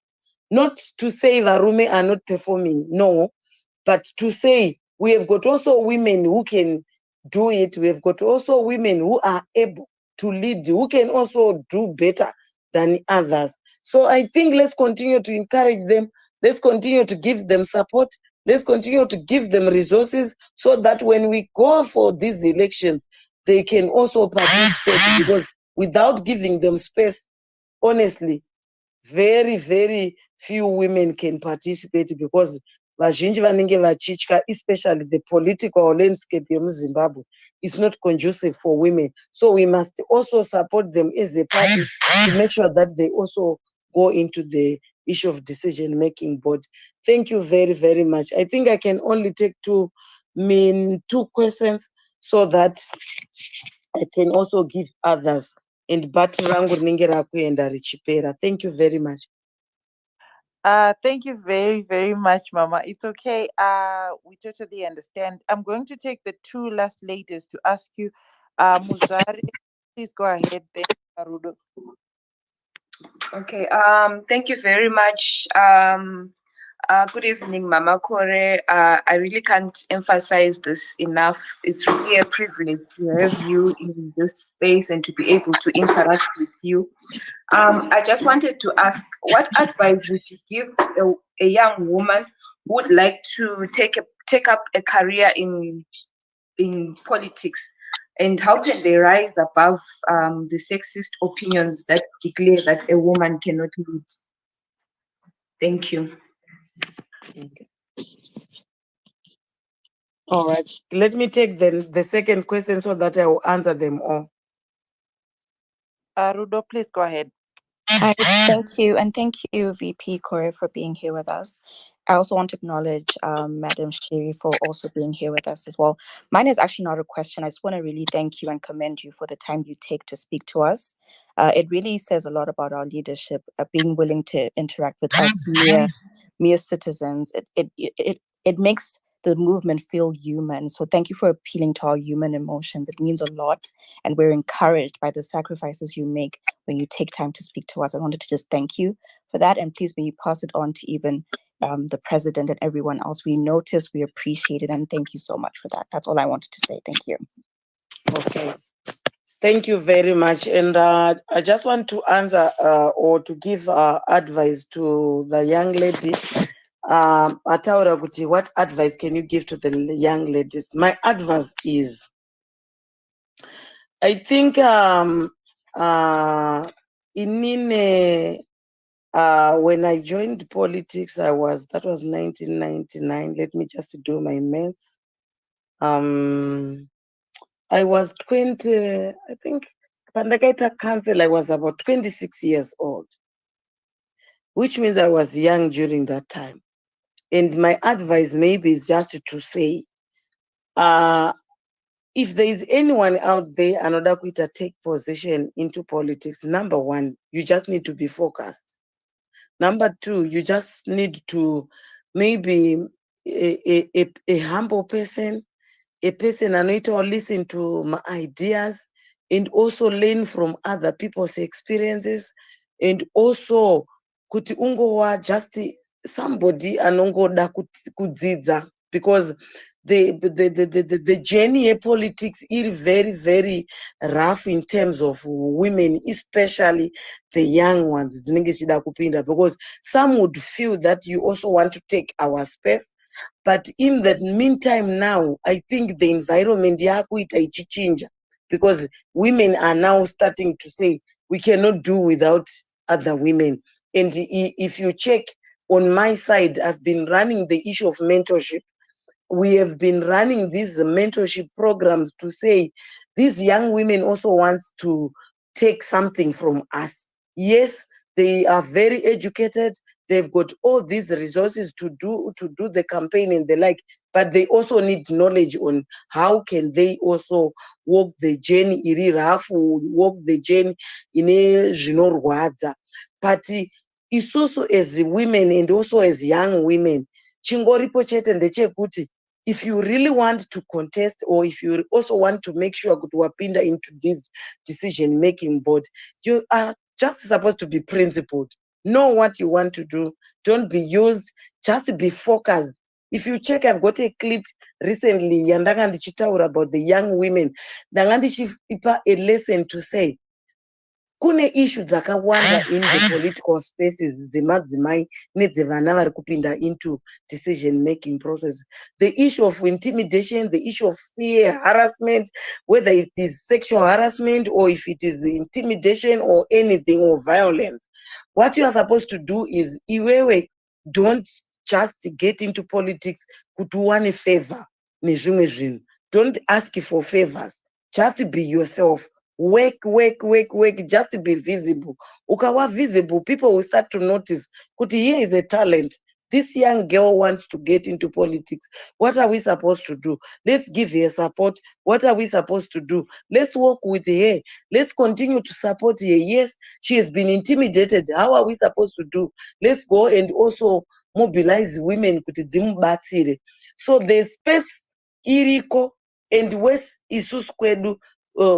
Not to say varume are not performing, no, but to say we have got also women who can do it. We have got also women who are able to lead, who can also do better than others. So I think let's continue to encourage them. Let's continue to give them support. Let's continue to give them resources, so that when we go for these elections, they can also participate. Because without giving them space, honestly, very, very few women can participate, because vazhinji vanenge vachitya, especially the political landscape yemuZimbabwe is not conducive for women. So we must also support them as a party to make sure that they also go into the issue of decision-making board. Thank you very, very much. I think I can only take two questions, so that I can also give others. And bati rangu rinenge rakuenda richipera. Thank you very much. Thank you very, very much, Mama. It's okay. We totally understand. I'm going to take the two last ladies to ask you. Muzare, please go ahead. Then Arudo. Okay. Thank you very much. Good evening, Mama Kore. I really can't emphasize this enough. It's really a privilege to have you in this space and to be able to interact with you. I just wanted to ask, what advice would you give a young woman who would like to take up a career in politics, and how can they rise above the sexist opinions that declare that a woman cannot lead? Thank you. All right. Let me take the second question so that I will answer them all. Rudo, please go ahead. Hi, thank you. And thank you, VP Kore, for being here with us. I also want to acknowledge Madam Shiri for also being here with us as well. Mine is actually not a question. I just want to really thank you and commend you for the time you take to speak to us. It really says a lot about our leadership, being willing to interact with us mere citizens. It makes the movement feel human. So thank you for appealing to our human emotions. It means a lot, and we're encouraged by the sacrifices you make when you take time to speak to us. I wanted to just thank you for that, and please may you pass it on to even the president and everyone else. We notice, we appreciate it, and thank you so much for that. That's all I wanted to say. Thank you. Okay. Thank you very much. And I just want to answer or to give advice to the young lady. Ataura kuti, what advice can you give to the young ladies? My advice is, I think when I joined politics, that was 1999. Let me just do my maths. I was 20, I think, Pandakaita Council, I was about 26 years old, which means I was young during that time. And my advice maybe is just to say, if there is anyone out there, another to take position into politics, number one, you just need to be focused. Number two, you just need to maybe a humble person, a person I need to listen to my ideas and also learn from other people's experiences, and also kuti ungowa just somebody anongoda kudzidza, because the journey of politics is very, very rough in terms of women, especially the young ones, because some would feel that you also want to take our space. But in the meantime now, I think the environment change, because women are now starting to say we cannot do without other women. And if you check on my side, I've been running the issue of mentorship. We have been running these mentorship programs to say these young women also want to take something from us. Yes, they are very educated. They've got all these resources to do the campaign and the like, but they also need knowledge on how can they also walk the journey, walk the journey in a zvinorwadza. But it's also as women and also as young women, chingoripo chete ndechekuti, if you really want to contest, or if you also want to make sure to wapinda into this decision-making board, you are just supposed to be principled. Know what you want to do. Don't be used. Just be focused. If you check, I've got a clip recently, yandanga ndichitaura about the young women. Ndanga ndichipa a lesson to say, kune issue dzakawanda in the political spaces dzemadzimai nedzevana vari kupinda into decision making process. The issue of intimidation, the issue of fear, harassment, whether it is sexual harassment or if it is intimidation or anything, or violence. What you are supposed to do is, iwewe, don't just get into politics kuti uwane favor nezvimwe zvinhu. Don't ask for favors. Just be yourself. Work, just to be visible. Ukawa visible, people will start to notice kuti here is a talent. This young girl wants to get into politics. What are we supposed to do? Let's give her support. What are we supposed to do? Let's work with her. Let's continue to support her. Yes, she has been intimidated. How are we supposed to do? Let's go and also mobilize women kuti dzimubatsire. So the space iriko, and west isusu kwedu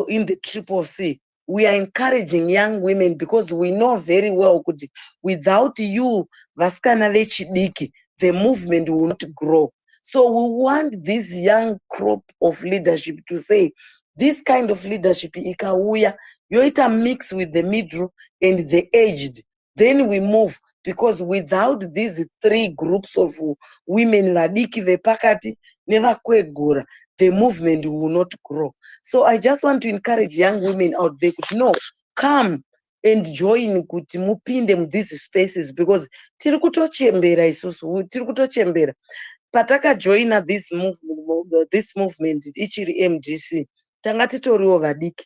in the Triple C. We are encouraging young women because we know very well kuti without you, vasikana vechidiki, the movement will not grow. So we want this young crop of leadership to say, this kind of leadership ikauya, yoita mix with the middle and the aged. Then we move, because without these three groups of women, vadiki, vepakati, nevakwegura, the movement will not grow. So I just want to encourage young women out there, no, come and join kuti mupinde mu these spaces, because tiri kutochembera isusu, tiri kutochembera. Pataka joina this movement ichiri MDC, tanga titoriwo vadiki.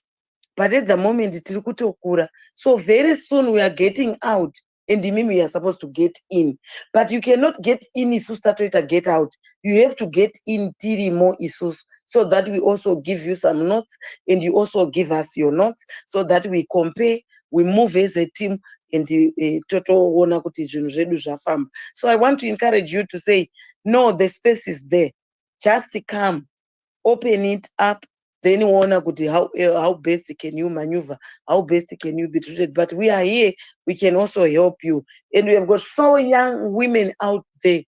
But at the moment tiri kutokura. So very soon we are getting out, and we are supposed to get in. But you cannot get in isusu tatoita get out. You have to get in tiri more isusu, so that we also give you some notes and you also give us your notes, so that we compare, we move as a team, and totoona kuti zvinhu zvedu zvafamba. So I want to encourage you to say, no, the space is there. Just come, open it up, then wanna kuti how best can you maneuver, how best can you be treated. But we are here, we can also help you. And we have got 4 young women out there.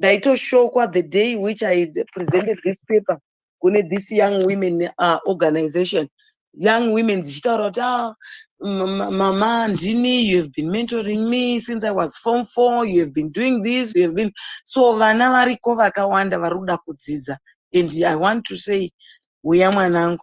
Daito Shokwa, the day which I presented this paper, this young women organization, young women, Mama Ndini, you have been mentoring me since I was Form 4, you have been doing this, you have been, so vana variko vakawanda varuda kudzidza. And I want to say, we are mwanangu,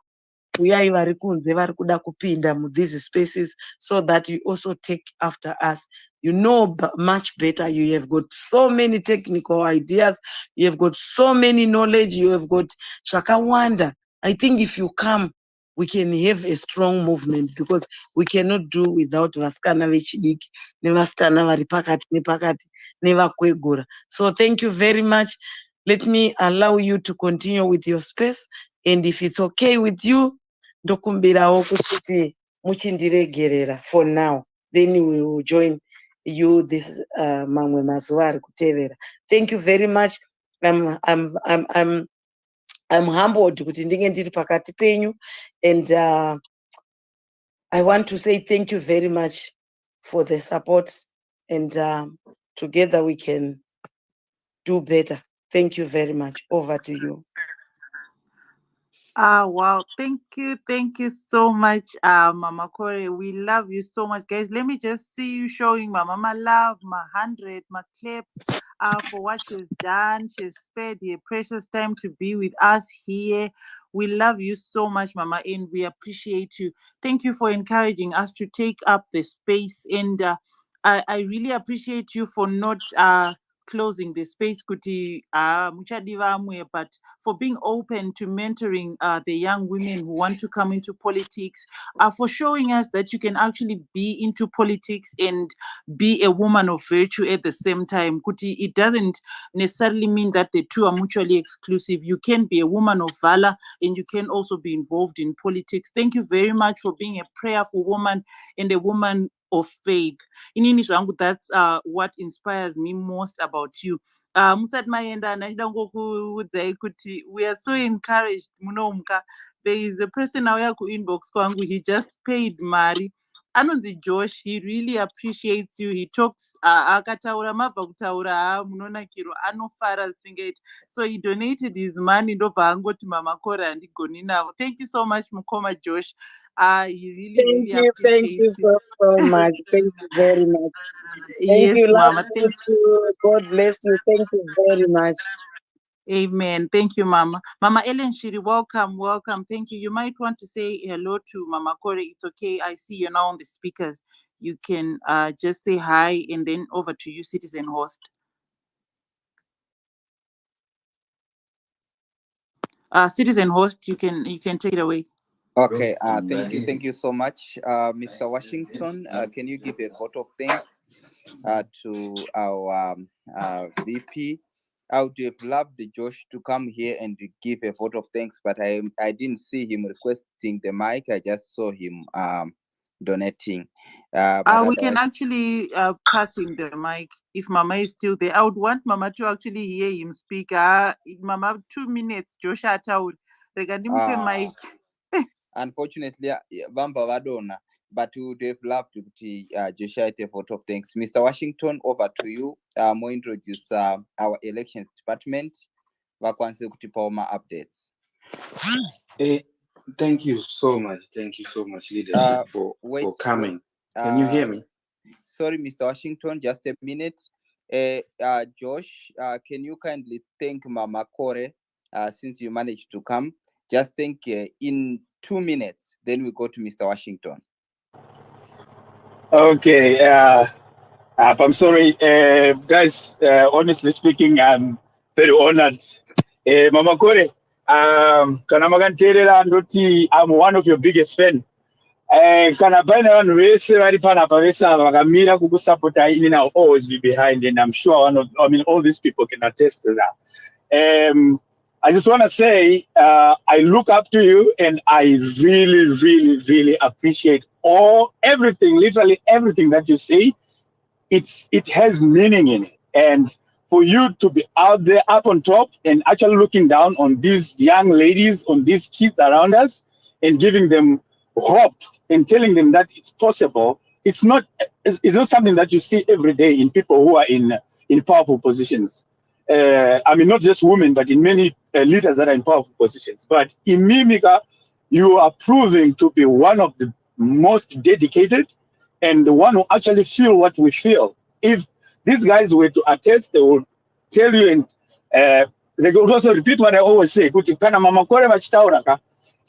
uyai vari kunze vari kuda kupinda mu these spaces, so that you also take after us. You know much better. You have got so many technical ideas. You have got so many knowledge. You have got Shakawanda. I think if you come, we can have a strong movement, because we cannot do without vasikana vechidiki, nevasikana vari pakati nepakati, nevakwegura. So thank you very much. Let me allow you to continue with your space. And if it's okay with you, ndokumbirawo kuti muchindiregerera for now, then we will join you this mamwe mazuva ari kutevera. Thank you very much. I'm humbled kuti ndinge ndiri pakati penyu, and I want to say thank you very much for the support, and together we can do better. Thank you very much. Over to you. Wow, thank you so much, Mama Kore. We love you so much, guys. Let me just see you showing my mama love, my 100, my clips, for what she's done. She's spared her precious time to be with us here. We love you so much, Mama, and we appreciate you. Thank you for encouraging us to take up the space, and I really appreciate you for not closing the space kuti muchadi vamwe, but for being open to mentoring the young women who want to come into politics, for showing us that you can actually be into politics and be a woman of virtue at the same time. Kuti, it doesn't necessarily mean that the two are mutually exclusive. You can be a woman of valor and you can also be involved in politics. Thank you very much for being a prayerful woman and a woman of faith. Inini zvangu, that's what inspires me most about you. Musati maenda ndachida ngokuudzai kuti we are so encouraged munomka. There is a person auya kuinbox kwangu, he just paid mari, anonzi Josh. He really appreciates you. He talks akataura mabva kutaura munonakirwa, anofara zvisingaiti. So he donated his money, ndobva angoti Mama Kore handigoni navo. Thank you so much, Mukoma Josh. He really Thank you appreciates so much. Thank you very much. Thank Yes, you, love Mama. you too. God bless you. Thank you very much. Amen. Thank you, Mama. Mama Ellen Shiri, welcome. Thank you. You might want to say hello to Mama Kore. It's okay. I see you're now on the speakers. You can just say hi, and then over to you, citizen host. Citizen host, you can take it away. Okay. Thank you so much, Mr. Washington. Can you give a vote of thanks to our VP. I would have loved Josh to come here and give a vote of thanks, but I didn't see him requesting the mic. I just saw him donating. We can actually pass him the mic if Mama is still there. I would want Mama to actually hear him speak. Mama, 2 minutes. Josh Ataud. Mic. Unfortunately, Bamba Vadona, but we would have loved to Joshua a vote of thanks. Mr. Washington, over to you. More introduce our elections department. Vakwanse kuti paoma updates. Thank you so much. Thank you so much, leadership, for coming. Can you hear me? Sorry, Mr. Washington, just a minute. Josh, can you kindly thank Mama Kore since you managed to come? Just thank in 2 minutes, then we go to Mr. Washington. Okay. I'm sorry, guys. Honestly speaking, I'm very honored. Mama Kore, kana makanteerera ndoti I'm one of your biggest fan. Kana paine vanhu vese vari panapa vese ava vakamira kukusapota ini, I'll always be behind, and I'm sure all these people can attest to that. I just want to say I look up to you, and I really, really, really appreciate everything, literally everything that you say. It has meaning in it, and for you to be out there up on top and actually looking down on these young ladies, on these kids around us, and giving them hope and telling them that it's possible. It's not something that you see every day in people who are in powerful positions. I mean, not just women, but in many leaders that are in powerful positions. But in Mimika, you are proving to be one of the most dedicated and the one who actually feel what we feel. If these guys were to attest, they will tell you, and they could also repeat what I always say.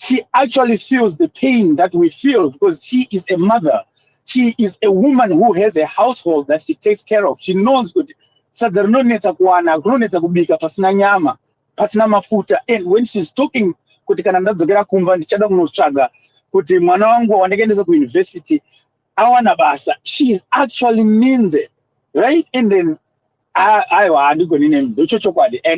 She actually feels the pain that we feel because she is a mother. She is a woman who has a household that she takes care of. She knows good. And when she's talking, university, she actually means it, right? And then and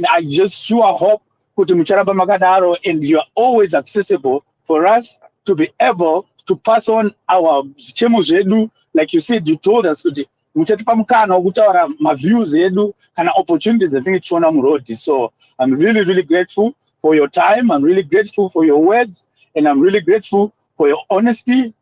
I just sure hope and you're always accessible for us to be able to pass on our like you said, you told us my views and opportunities. I think it's shown road. So I'm really, really grateful for your time. I'm really grateful for your words, and I'm really grateful for your honesty. And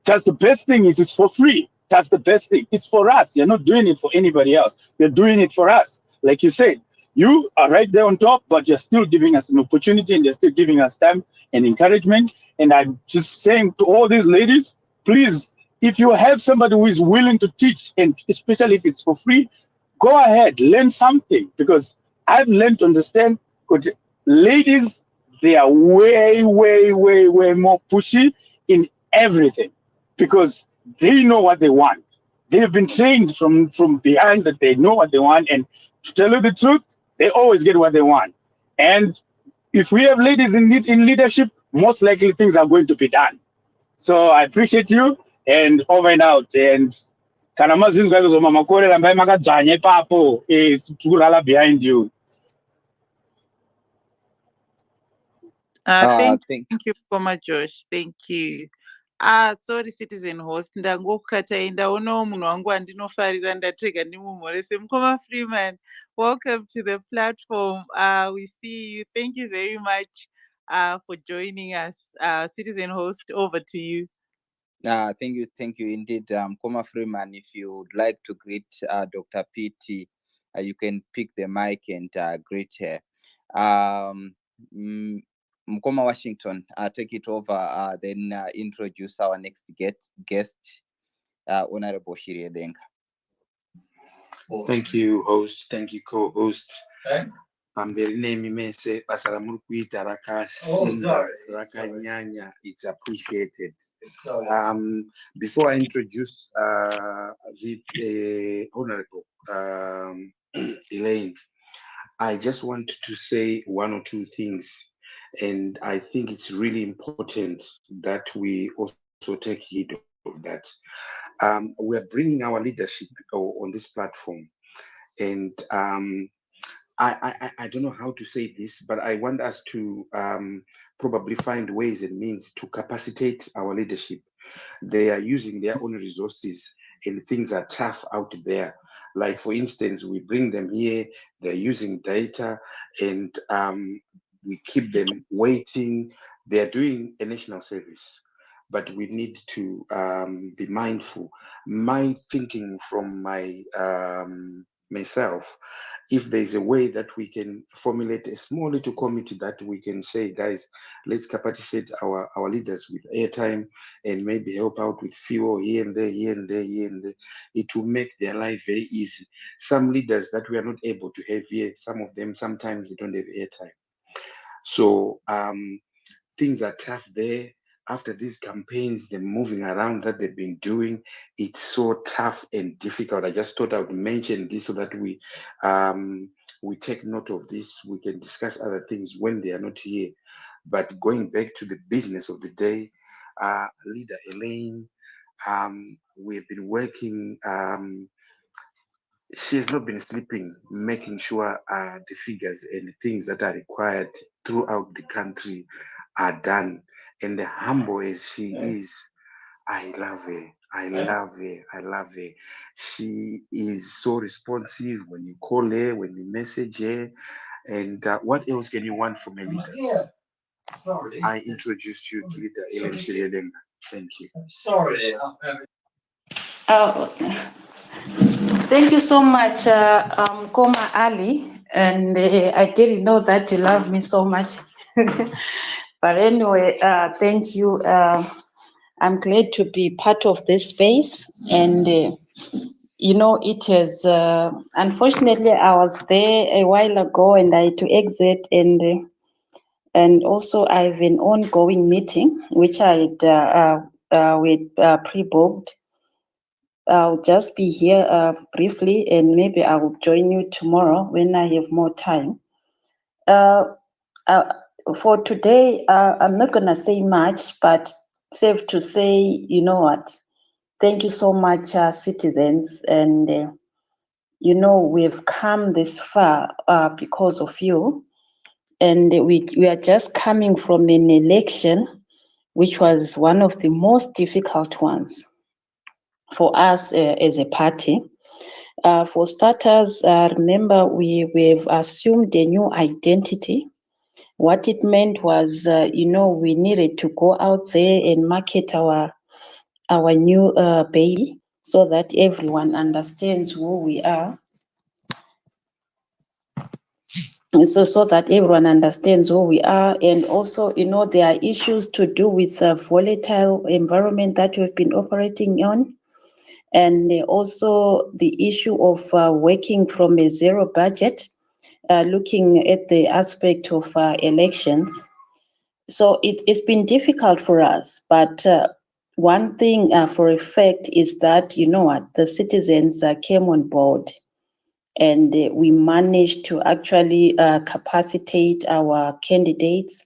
that's the best thing is it's for free. That's the best thing. It's for us. You're not doing it for anybody else. You're doing it for us. Like you said, you are right there on top, but you're still giving us an opportunity, and you're still giving us time and encouragement. And I'm just saying to all these ladies, please, if you have somebody who is willing to teach, and especially if it's for free, go ahead, learn something, because I've learned to understand that ladies, they are way, way, way, way more pushy in everything because they know what they want. They've been trained from behind that they know what they want, and to tell you the truth, they always get what they want. And if we have ladies in leadership, most likely things are going to be done. So I appreciate you, and over and out. And is behind you. Thank you so much, Josh. Thank you. Sorry, citizen host, ndangokukatayi ndaonawo munhu wangu wandinofarira ndatega ndimumhorese. Mukoma Freeman, welcome to the platform. We see you. Thank you very much for joining us. Citizen host, over to you. Thank you indeed, Mukoma Freeman. If you would like to greet Dr. PT, you can pick the mic and greet her. Mukoma Washington, take it over, then introduce our next guest, Honorable Shiri Denga. Thank you, host. Thank you, co-host. Rakanyanya, it's appreciated. Before I introduce the Honorable Elaine, I just want to say one or two things, and I think it's really important that we also take heed of that. We are bringing our leadership on this platform, and I don't know how to say this, but I want us to probably find ways and means to capacitate our leadership. They are using their own resources and things are tough out there. Like, for instance, we bring them here, they're using data, and we keep them waiting. They're doing a national service, but we need to be mindful. My thinking from myself, if there's a way that we can formulate a small little committee that we can say, guys, let's capacitate our leaders with airtime and maybe help out with fuel here and there, here and there, here and there. It will make their life very easy. Some leaders that we are not able to have here, some of them, sometimes they don't have airtime. So things are tough there. After these campaigns, the moving around that they've been doing, it's so tough and difficult. I just thought I would mention this so that we take note of this. We can discuss other things when they are not here. But going back to the business of the day, Leader Elaine, we've been working. She has not been sleeping, making sure the figures and the things that are required throughout the country are done. And humble as she is, I love her. I love her. I love her. She is so responsive when you call her, when you message her. And what else can you want from a leader? Yeah. Sorry. I introduce you to Leader Ellen Shiryelenga. Thank you. Sorry. Thank you so much, Koma Ali. And I didn't know that you love me so much. But anyway, thank you. I'm glad to be part of this space. And, you know, it is, unfortunately, I was there a while ago and I had to exit. And also I have an ongoing meeting, which I had pre-booked. I'll just be here briefly and maybe I will join you tomorrow when I have more time. For today, I'm not going to say much, but safe to say, you know what? Thank you so much, citizens. And, you know, we've come this far because of you. And we are just coming from an election, which was one of the most difficult ones for us as a party. For starters, remember, we've assumed a new identity. What it meant was, you know, we needed to go out there and market our new baby so that everyone understands who we are. So that everyone understands who we are. And also, you know, there are issues to do with the volatile environment that we've been operating on. And also the issue of working from a zero budget, looking at the aspect of elections. So it's been difficult for us, but one thing for a fact is that, you know what, the citizens came on board and we managed to actually capacitate our candidates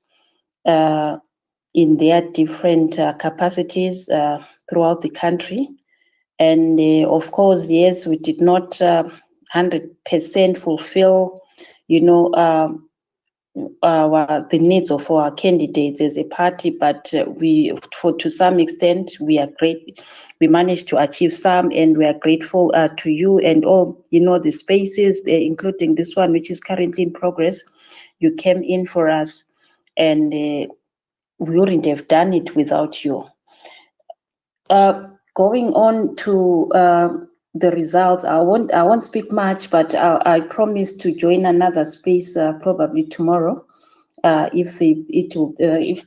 in their different capacities throughout the country. And of course, yes, we did not 100% fulfill, you know, the needs of our candidates as a party, but to some extent, we are great. We managed to achieve some, and we are grateful to you and all, you know, the spaces, including this one, which is currently in progress. You came in for us, and we wouldn't have done it without you. Going on to the results, I won't speak much, but I promise to join another space probably tomorrow, if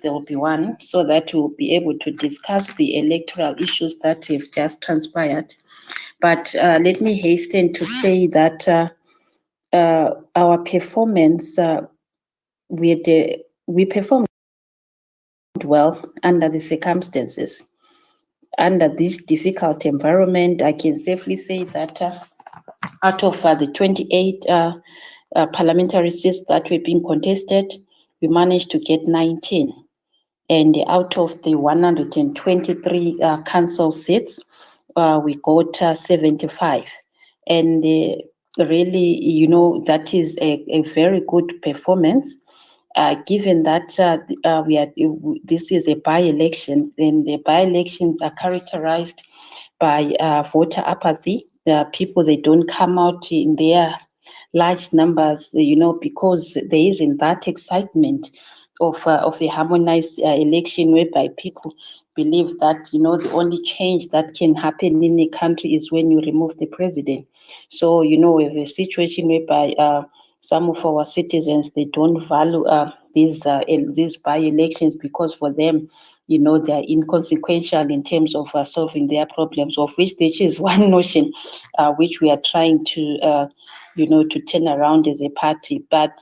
there will be one, so that we'll be able to discuss the electoral issues that have just transpired. But let me hasten to say that our performance, we performed well under the circumstances. Under this difficult environment, I can safely say that out of the 28 parliamentary seats that were being contested, we managed to get 19. And out of the 123 council seats, we got 75. And really, you know, that is a very good performance. Given that this is a by-election, and the by-elections are characterized by voter apathy. People, they don't come out in their large numbers, you know, because there isn't that excitement of a harmonized election whereby people believe that, you know, the only change that can happen in a country is when you remove the president. So, you know, we have a situation whereby some of our citizens, they don't value these by-elections because for them, you know, they're inconsequential in terms of solving their problems, of which this is one notion which we are trying to, you know, to turn around as a party. But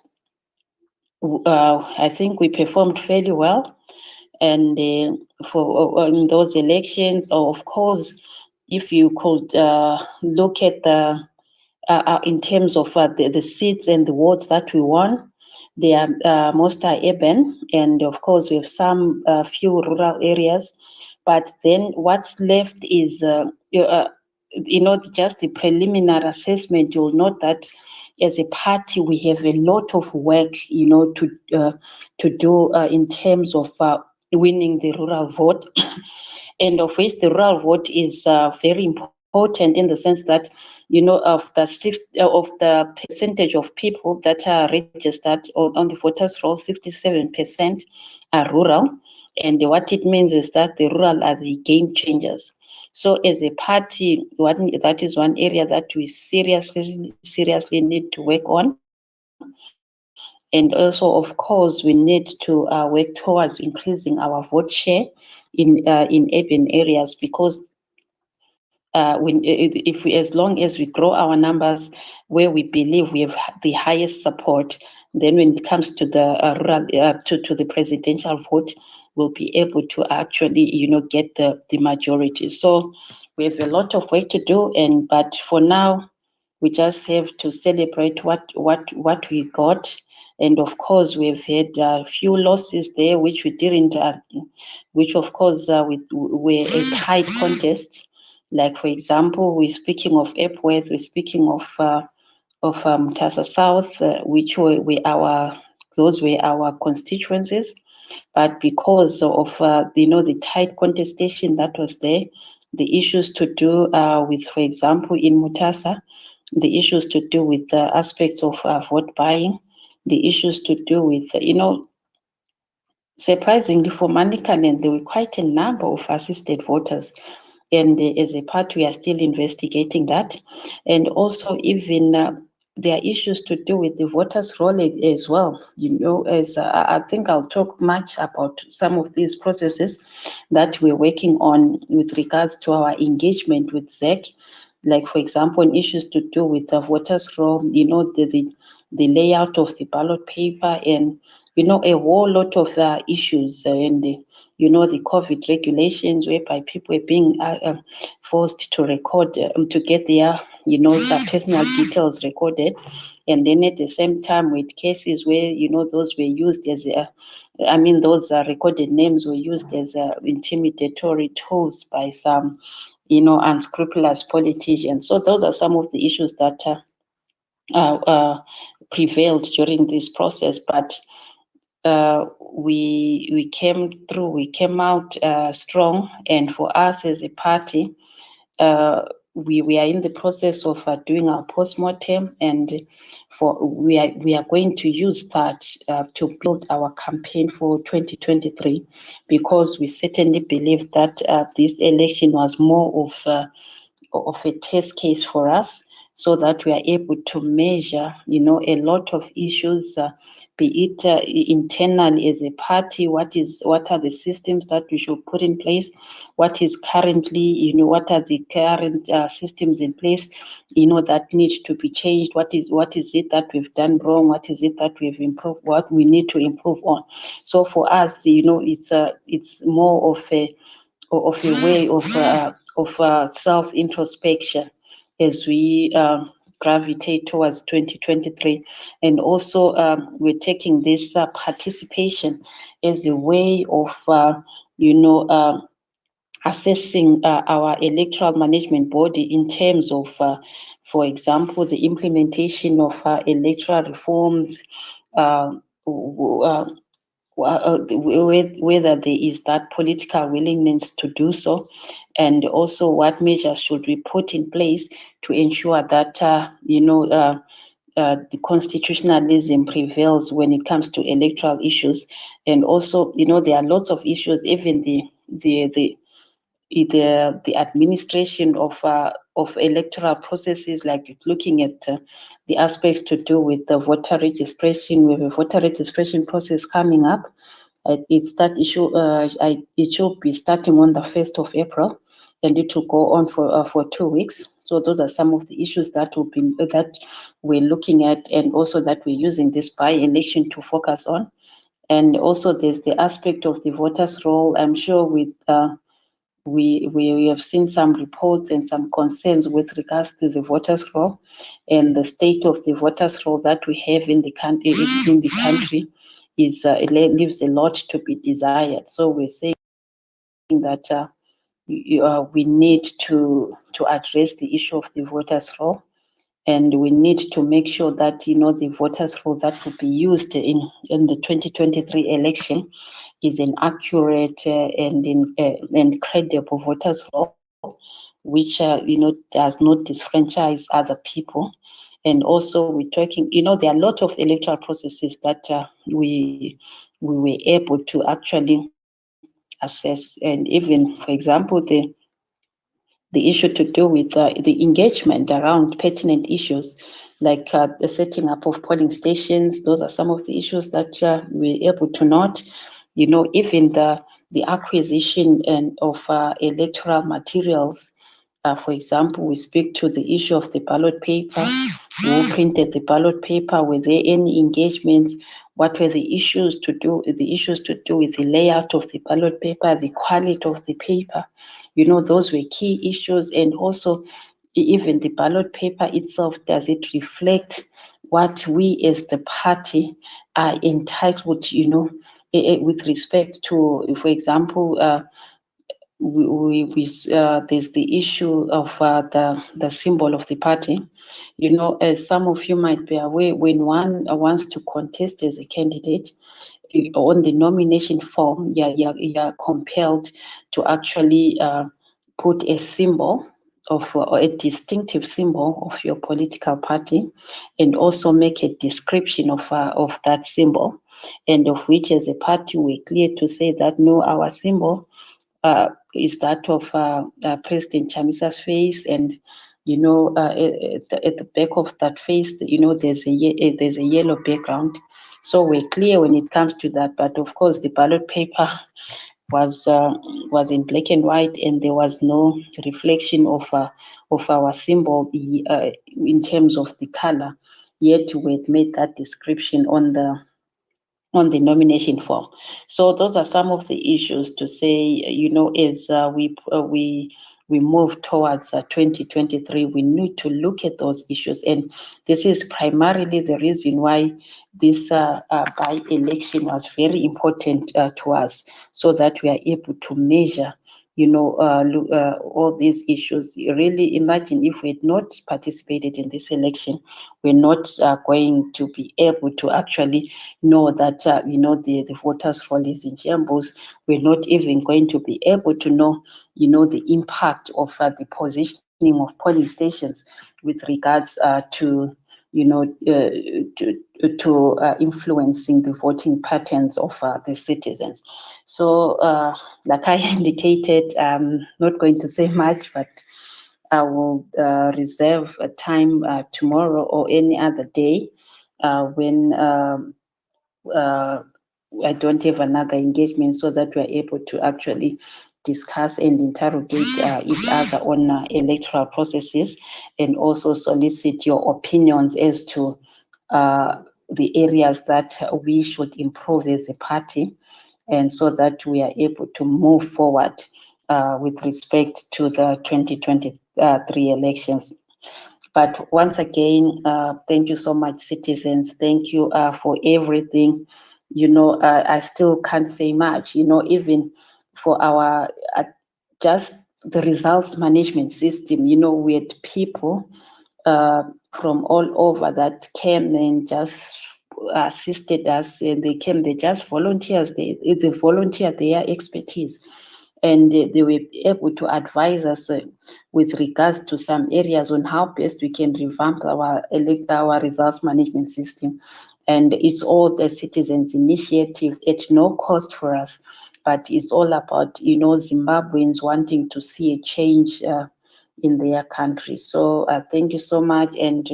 I think we performed fairly well. And for in those elections, of course, if you could look at the in terms of the seats and the wards that we won, they are most are urban, and of course we have some few rural areas. But then what's left is you know, just the preliminary assessment. You'll note that as a party we have a lot of work, you know, to do in terms of winning the rural vote. And of which the rural vote is very important in the sense that, you know, of the percentage of people that are registered on the voters roll, 67% are rural. And what it means is that the rural are the game changers. So as a party, that is one area that we seriously need to work on. And also, of course, we need to work towards increasing our vote share in urban areas, because as long as we grow our numbers where we believe we have the highest support, then when it comes to the rural to the presidential vote, we'll be able to actually, you know, get the majority. So we have a lot of work to do, but for now, we just have to celebrate what we got. And of course, we've had a few losses there, which we didn't, which of course were a tight contest. Like, for example, we're speaking of Epworth, we're speaking of Mutasa South, which those were our constituencies. But because of you know, the tight contestation that was there, the issues to do with, for example, in Mutasa, the issues to do with aspects of vote buying, the issues to do with, you know, surprisingly for Manicaland, there were quite a number of assisted voters. And as a party, we are still investigating that. And also, even there are issues to do with the voters' roll as well. You know, as I think I'll talk much about some of these processes that we're working on with regards to our engagement with ZEC. Like, for example, issues to do with the voters' roll, you know, the layout of the ballot paper, and, you know, a whole lot of issues, and you know, the COVID regulations whereby people are being forced to record, to get their, you know, their personal details recorded. And then at the same time, with cases where, you know, those were used as, those recorded names were used as intimidatory tools by some, you know, unscrupulous politicians. So those are some of the issues that prevailed during this process. But we came through, we came out strong. And for us as a party, we are in the process of doing our postmortem, and we are going to use that to build our campaign for 2023, because we certainly believe that this election was more of a test case for us, so that we are able to measure, you know, a lot of issues, be it internally as a party, what are the systems that we should put in place, what is currently, you know, what are the current systems in place, you know, that need to be changed, what is it that we've done wrong, what is it that we've improved, what we need to improve on. So for us, you know, it's more of a way of self-introspection as we gravitate towards 2023. And also we're taking this participation as a way of, assessing our electoral management body in terms of, for example, the implementation of electoral reforms, whether there is that political willingness to do so, and also what measures should we put in place to ensure that the constitutionalism prevails when it comes to electoral issues. And also, there are lots of issues, even the administration of electoral processes, like looking at the aspects to do with the voter registration. We have a voter registration process coming up. It should be starting on the 1st of April, and it will go on for 2 weeks. So those are some of the issues that we're looking at, and also that we're using this by-election to focus on. And also there's the aspect of the voters' roll. I'm sure with we have seen some reports and some concerns with regards to the voters' roll and the state of the voters' roll that we have in the country. It leaves a lot to be desired. So we're saying that we need to address the issue of the voters' roll, and we need to make sure that the voters' roll that will be used in the 2023 election is an accurate and credible voters' roll, which does not disfranchise other people. And also we're talking, there are a lot of electoral processes that we were able to actually assess, and even, for example, the issue to do with the engagement around pertinent issues, like the setting up of polling stations. Those are some of the issues that we're able to note. Even the acquisition of electoral materials. For example, we speak to the issue of the ballot paper. Who printed the ballot paper? Were there any engagements? What were the issues to do? The issues to do with the layout of the ballot paper, the quality of the paper. Those were key issues. And also, even the ballot paper itself, does it reflect what we as the party are entitled, with respect to, for example, there's the issue of the symbol of the party. As some of you might be aware, when one wants to contest as a candidate, on the nomination form, you're compelled to actually put a symbol of a distinctive symbol of your political party, and also make a description of that symbol, and of which, as a party, we're clear to say that no, our symbol is that of President Chamisa's face, and at the back of that face, there's a yellow background. So we're clear when it comes to that. But of course, the ballot paper was in black and white, and there was no reflection of our symbol in terms of the color. Yet we had made that description on the nomination form. So those are some of the issues to say, as we move towards 2023, we need to look at those issues. And this is primarily the reason why this by-election was very important to us, so that we are able to measure all these issues. Really, imagine if we had not participated in this election, we're not going to be able to actually know that the voters' roll is in shambles. We're not even going to be able to know the impact of the positioning of polling stations with regards to influencing the voting patterns of the citizens. So, like I indicated, I'm not going to say much, but I will reserve a time tomorrow or any other day when I don't have another engagement, so that we're able to actually discuss and interrogate each other on electoral processes, and also solicit your opinions as to the areas that we should improve as a party, and so that we are able to move forward with respect to the 2023 elections. But once again, thank you so much, citizens. Thank you for everything. I still can't say much, even for our just the results management system, we had people from all over that came and just assisted us, and they just volunteers, they volunteered their expertise, and they were able to advise us with regards to some areas on how best we can revamp our results management system. And it's all the citizens' initiative at no cost for us, but it's all about Zimbabweans wanting to see a change in their country. So thank you so much. And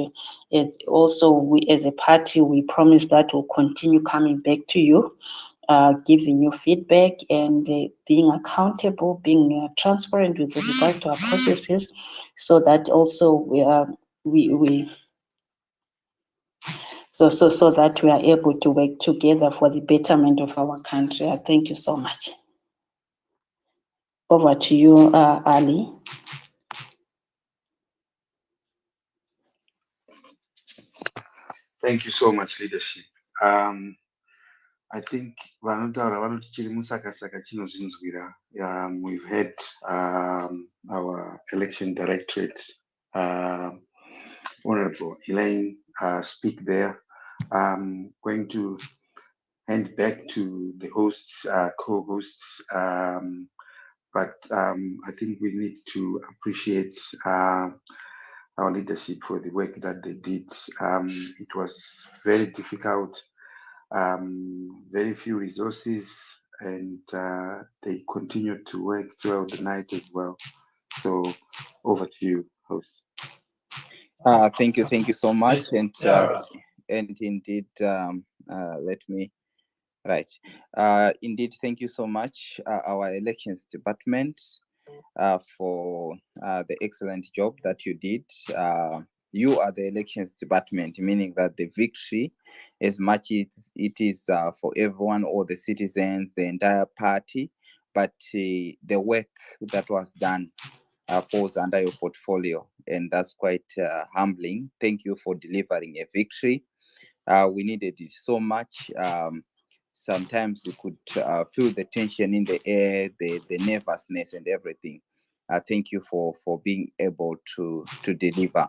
as also we as a party, we promise that we'll continue coming back to you, giving you feedback and being accountable, being transparent with regards to our processes, so that also so that we are able to work together for the betterment of our country. Thank you so much. Over to you, Ali. Thank you so much, leadership. I think vanotaura vanoti chiri musakasaka chinozvinzwira. We've had our election directorate, Honorable Elaine, speak there. I'm going to hand back to the hosts, co-hosts, but I think we need to appreciate our leadership for the work that they did. It was very difficult, very few resources, and they continued to work throughout the night as well. So over to you, host. Thank you so much, and indeed, let me. Right. Indeed, thank you so much, our elections department, for the excellent job that you did. You are the elections department, meaning that the victory, as much as it is for everyone, all the citizens, the entire party, but the work that was done falls under your portfolio, and that's quite humbling. Thank you for delivering a victory. We needed it so much. Sometimes you could feel the tension in the air, the nervousness and everything. Thank you for being able to deliver.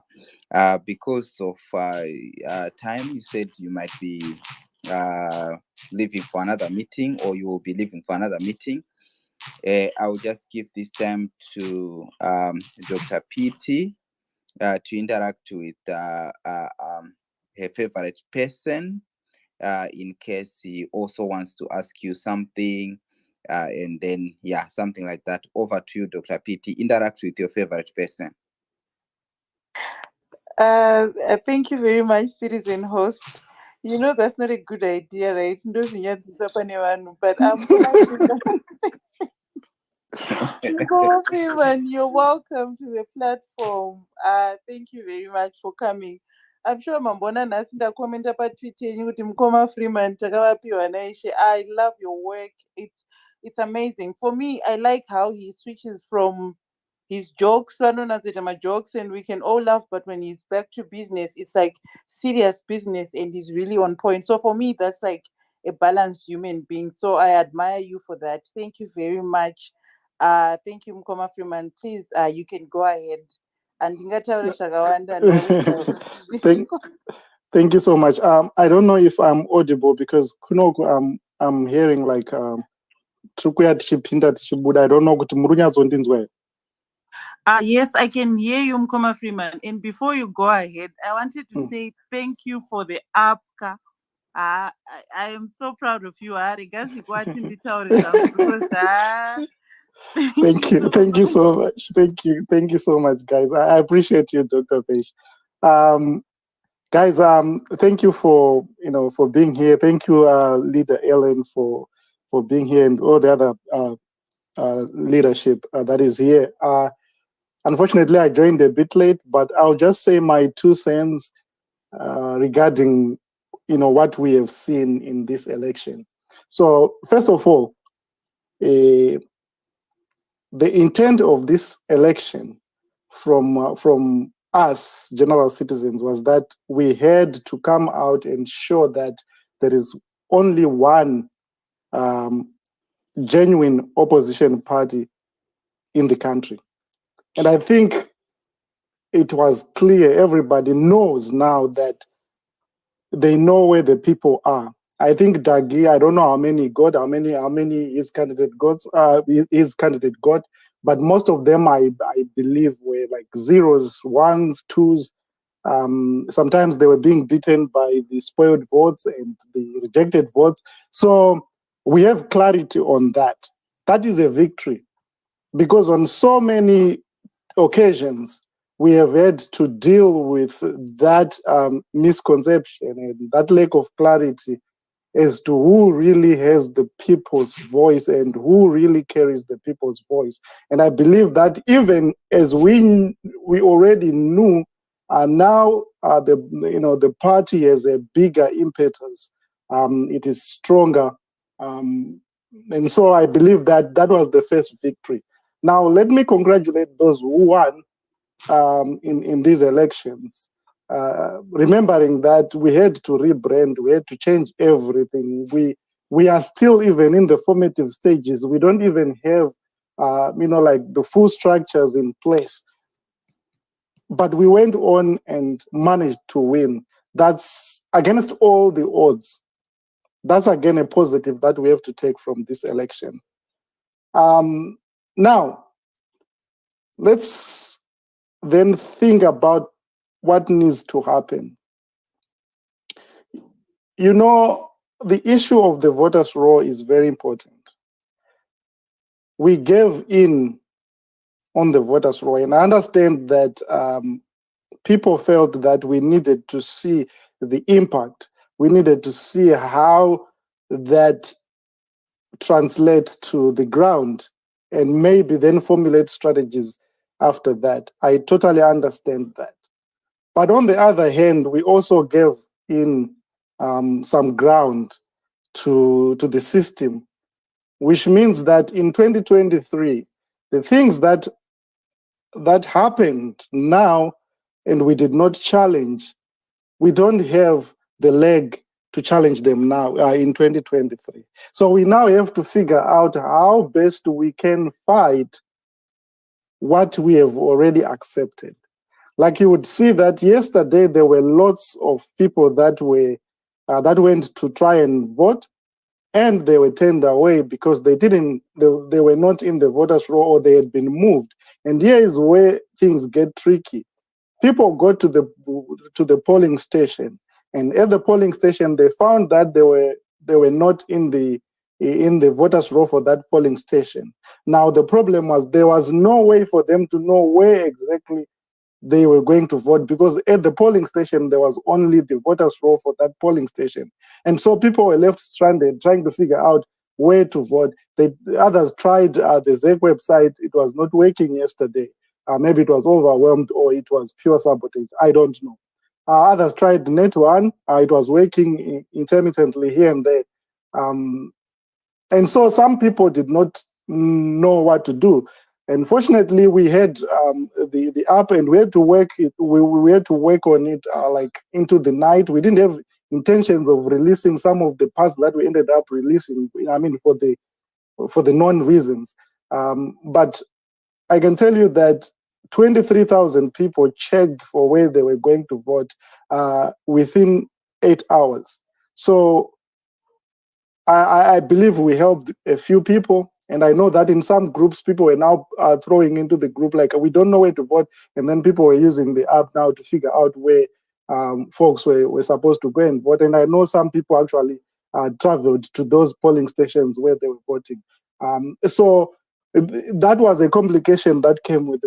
Because of time, you said you might be leaving for another meeting, or you will be leaving for another meeting. I will just give this time to Dr. P.T. To interact with her favorite person, in case he also wants to ask you something, and then something like that. Over to you, Dr. P.T. Interact with your favorite person. Thank you very much, citizen host. That's not a good idea, right? But Freeman, you're welcome to the platform. Thank you very much for coming. I'm sure Mambona Nasinda comment about Twitter kuti Mkoma Freeman takavapiwa naishe. I love your work. It's amazing. For me, I like how he switches from his jokes, jokes, and we can all laugh, but when he's back to business, it's like serious business, and he's really on point. So for me, that's like a balanced human being. So I admire you for that. Thank you very much. Thank you, Mkoma Freeman. Please, you can go ahead. And thank you so much. I don't know if I'm audible because I'm hearing like Trukuya tichipinda tichibuda. I don't know kuti murunyazondinzwa. Yes, I can hear you, Mkoma Freeman. And before you go ahead, I wanted to say thank you for the APCA. I am so proud of you. Thank you so much. Thank you so much, guys. I appreciate you, Dr. Peish. Guys, thank you for being here. Thank you, Leader Ellen, for being here, and all the other leadership that is here. Unfortunately, I joined a bit late, but I'll just say my 2 cents regarding what we have seen in this election. So first of all, the intent of this election from us general citizens was that we had to come out and show that there is only one genuine opposition party in the country. And I think it was clear, everybody knows now that they know where the people are. I think Dagi, I don't know how many he got, how many his candidate got, but most of them I believe were like zeros, ones, twos. Sometimes they were being beaten by the spoiled votes and the rejected votes. So we have clarity on that. That is a victory, because on so many occasions we have had to deal with that misconception and that lack of clarity as to who really has the people's voice and who really carries the people's voice. And I believe that even as we already knew, now the party has a bigger impetus. It is stronger, and so I believe that that was the first victory. Now let me congratulate those who won in these elections. Remembering that we had to rebrand, we had to change everything. We are still even in the formative stages. We don't even have, like the full structures in place. But we went on and managed to win. That's against all the odds. That's again a positive that we have to take from this election. Now, let's then think about what needs to happen. You know, the issue of the voters' roll is very important. We gave in on the voters' roll, and I understand that people felt that we needed to see the impact. We needed to see how that translates to the ground, and maybe then formulate strategies after that. I totally understand that. But on the other hand, we also gave in some ground to the system, which means that in 2023, the things that happened now and we did not challenge, we don't have the leg to challenge them now in 2023. So we now have to figure out how best we can fight what we have already accepted. Like you would see that yesterday there were lots of people that went to try and vote, and they were turned away because they were not in the voters' roll, or they had been moved. And here is where things get tricky. People go to the polling station, and at the polling station they found that they were not in the voters' roll for that polling station. Now the problem was there was no way for them to know where exactly they were going to vote, because at the polling station there was only the voters' roll for that polling station. And so people were left stranded trying to figure out where to vote. Others tried the ZEC website. It was not working yesterday. Maybe it was overwhelmed, or it was pure sabotage. I don't know. Others tried Net One. It was working intermittently here and there. And so some people did not know what to do. And fortunately, we had the app, and we had to work it. We had to work on it like into the night. We didn't have intentions of releasing some of the parts that we ended up releasing. I mean, for the known reasons. But I can tell you that 23,000 people checked for where they were going to vote within 8 hours. So I believe we helped a few people. And I know that in some groups, people were now throwing into the group, like, we don't know where to vote. And then people were using the app now to figure out where folks were supposed to go and vote. And I know some people actually traveled to those polling stations where they were voting. So that was a complication that came with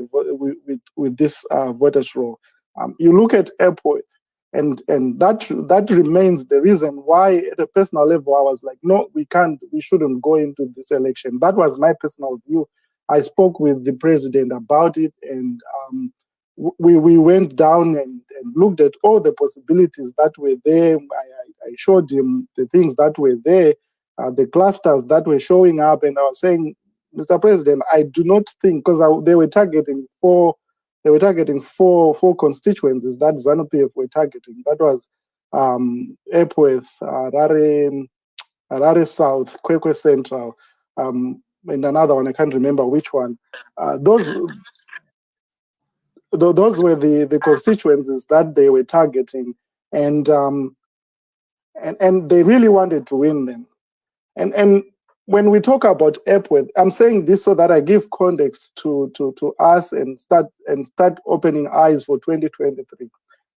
this voters' roll. You look at Epworth, and that remains the reason why, at a personal level, I was like, no, we shouldn't go into this election. That was my personal view. I spoke with the president about it, and we went down and looked at all the possibilities that were there. I showed him the things that were there, the clusters that were showing up, and I was saying, Mr. President, I do not think, because they were targeting 4 they were targeting four constituencies that ZANU-PF were targeting. That was Epworth, Harare South, Kwekwe Central, and another one, I can't remember which one. Those were the constituencies that they were targeting, and they really wanted to win them. And when we talk about Epworth, I'm saying this so that I give context to us and start opening eyes for 2023.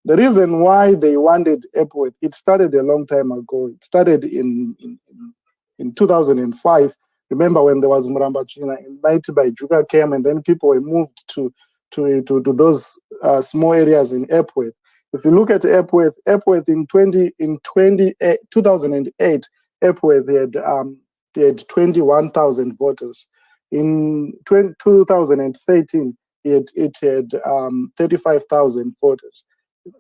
The reason why they wanted Epworth, it started a long time ago. It started in 2005. Remember when there was Muramba China invited by Juga came, and then people were moved to those small areas in Epworth. If you look at Epworth in 2008, Epworth had 21,000 voters. In 2013, it had 35,000 voters.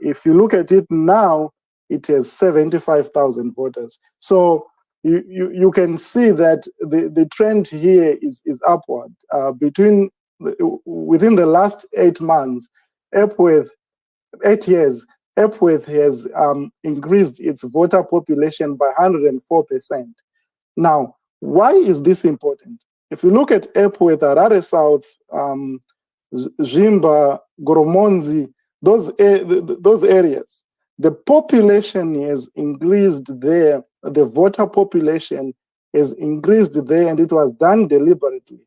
If you look at it now, it has 75,000 voters. So you can see that the trend here is upward. Within the last 8 months, 8 years, Epworth has increased its voter population by 104%. Now, why is this important? If you look at Epworth, Harare South, Zimba, Goromonzi, those areas, the population has increased there, the voter population has increased there, and it was done deliberately.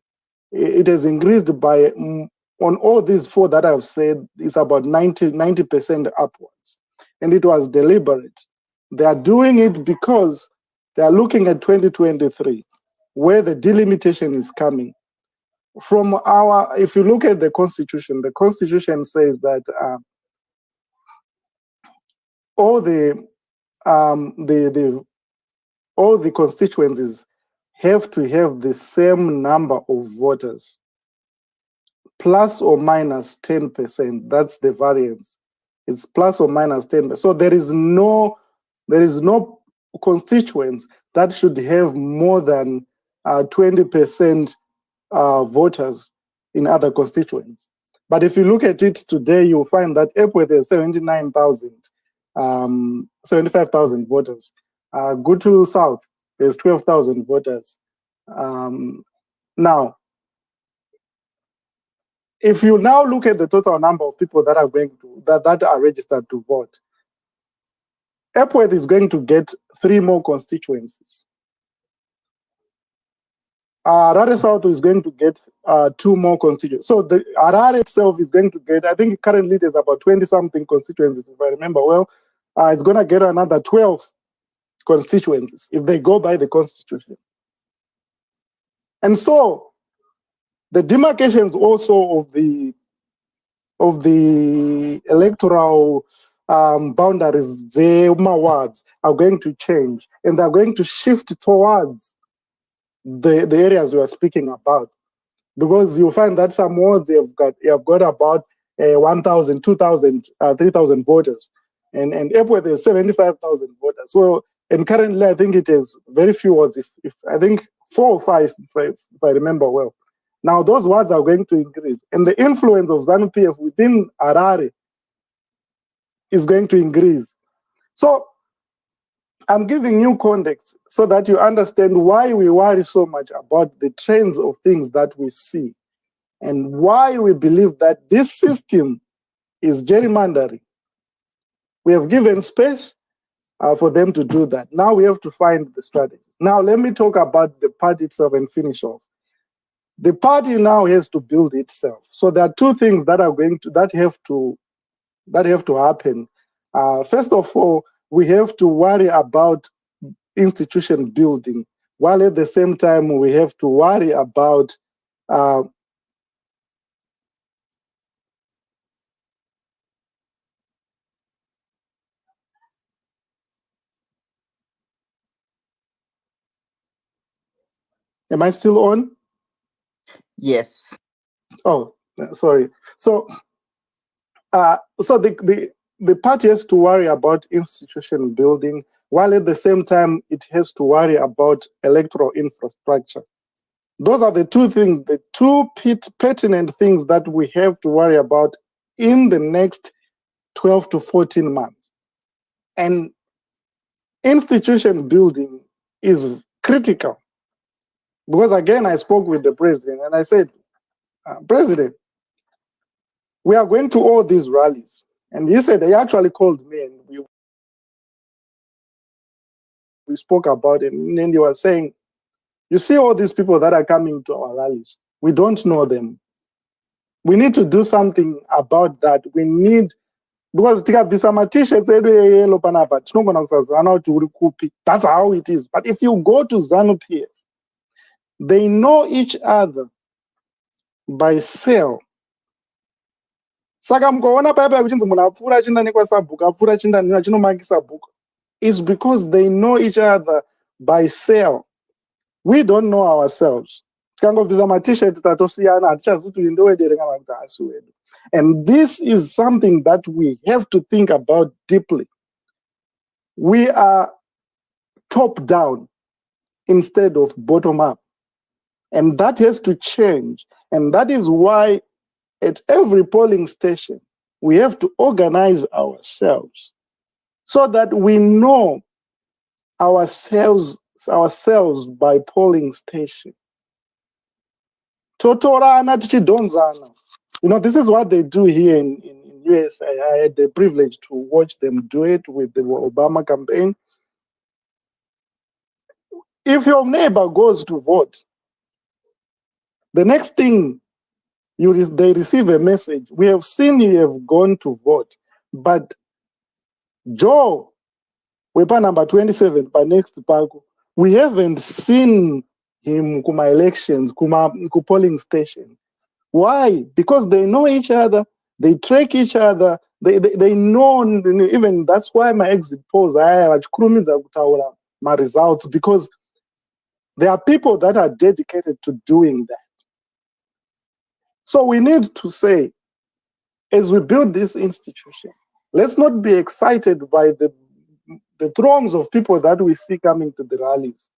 It has increased by, on all these four that I've said, it's about 90% upwards. And it was deliberate. They are doing it because they are looking at 2023, where the delimitation is coming. If you look at the Constitution says that all the constituencies have to have the same number of voters, plus or minus 10%. That's the variance. It's plus or minus 10%. So there is no constituents that should have more than 20% voters in other constituents. But if you look at it today, you'll find that Epworth has 75,000 voters. Gutu South, there's 12,000 voters. Now, if you now look at the total number of people that are going to that are registered to vote, Epworth is going to get 3 more constituencies. Harare South is going to get 2 more constituencies. So the Harare itself is going to get, I think currently there's about 20-something constituencies, if I remember well. It's going to get another 12 constituencies if they go by the Constitution. And so the demarcations also of the electoral boundaries, the wards, are going to change, and they're going to shift towards the areas we are speaking about, because you'll find that some wards you have got about 1,000, 2,000, 3,000 voters, and Epworth is 75,000 voters. So, and currently I think it is very few wards, if I think 4 or 5, if I remember well. Now those wards are going to increase, and the influence of ZANU-PF within Harare is going to increase. So I'm giving you context so that you understand why we worry so much about the trends of things that we see, and why we believe that this system is gerrymandering. We have given space for them to do that. Now we have to find the strategy. Now let me talk about the party itself and finish off. The party now has to build itself. So there are 2 things that are that have to happen. First of all, we have to worry about institution building, while at the same time we have to worry about am I still on? Yes. Oh, sorry. So the party has to worry about institution building, while at the same time it has to worry about electoral infrastructure. Those are the 2 things, the 2 pertinent things that we have to worry about in the next 12 to 14 months. And institution building is critical. Because again, I spoke with the president and I said, President, we are going to all these rallies. And he said, he actually called me and we spoke about it. And then he was saying, you see all these people that are coming to our rallies, we don't know them. We need to do something about that. We need, because tikabvisa t-shirts edu yellow panapa, tinogona kusazana kuti uri kupi. That's how it is. But if you go to ZANU-PF, they know each other by cell. Saka mukaona paya kuchinzi munhu apfuura achienda nekwasabhuku apfuura achienda achinomakisa bhuku. It's because they know each other by cell. We don't know ourselves. And this is something that we have to think about deeply. We are top down instead of bottom up. And that has to change. And that is why at every polling station, we have to organize ourselves so that we know ourselves by polling station. Totorana tichidonzana. This is what they do here in US. I had the privilege to watch them do it with the Obama campaign. If your neighbor goes to vote, the next thing they receive a message. We have seen you have gone to vote, but Joe, wepa number 27, by next Paco, we haven't seen him kuma elections, kuma polling station. Why? Because they know each other, they track each other, they know, even that's why my exit polls, my results, because there are people that are dedicated to doing that. So we need to say, as we build this institution, let's not be excited by the throngs of people that we see coming to the rallies.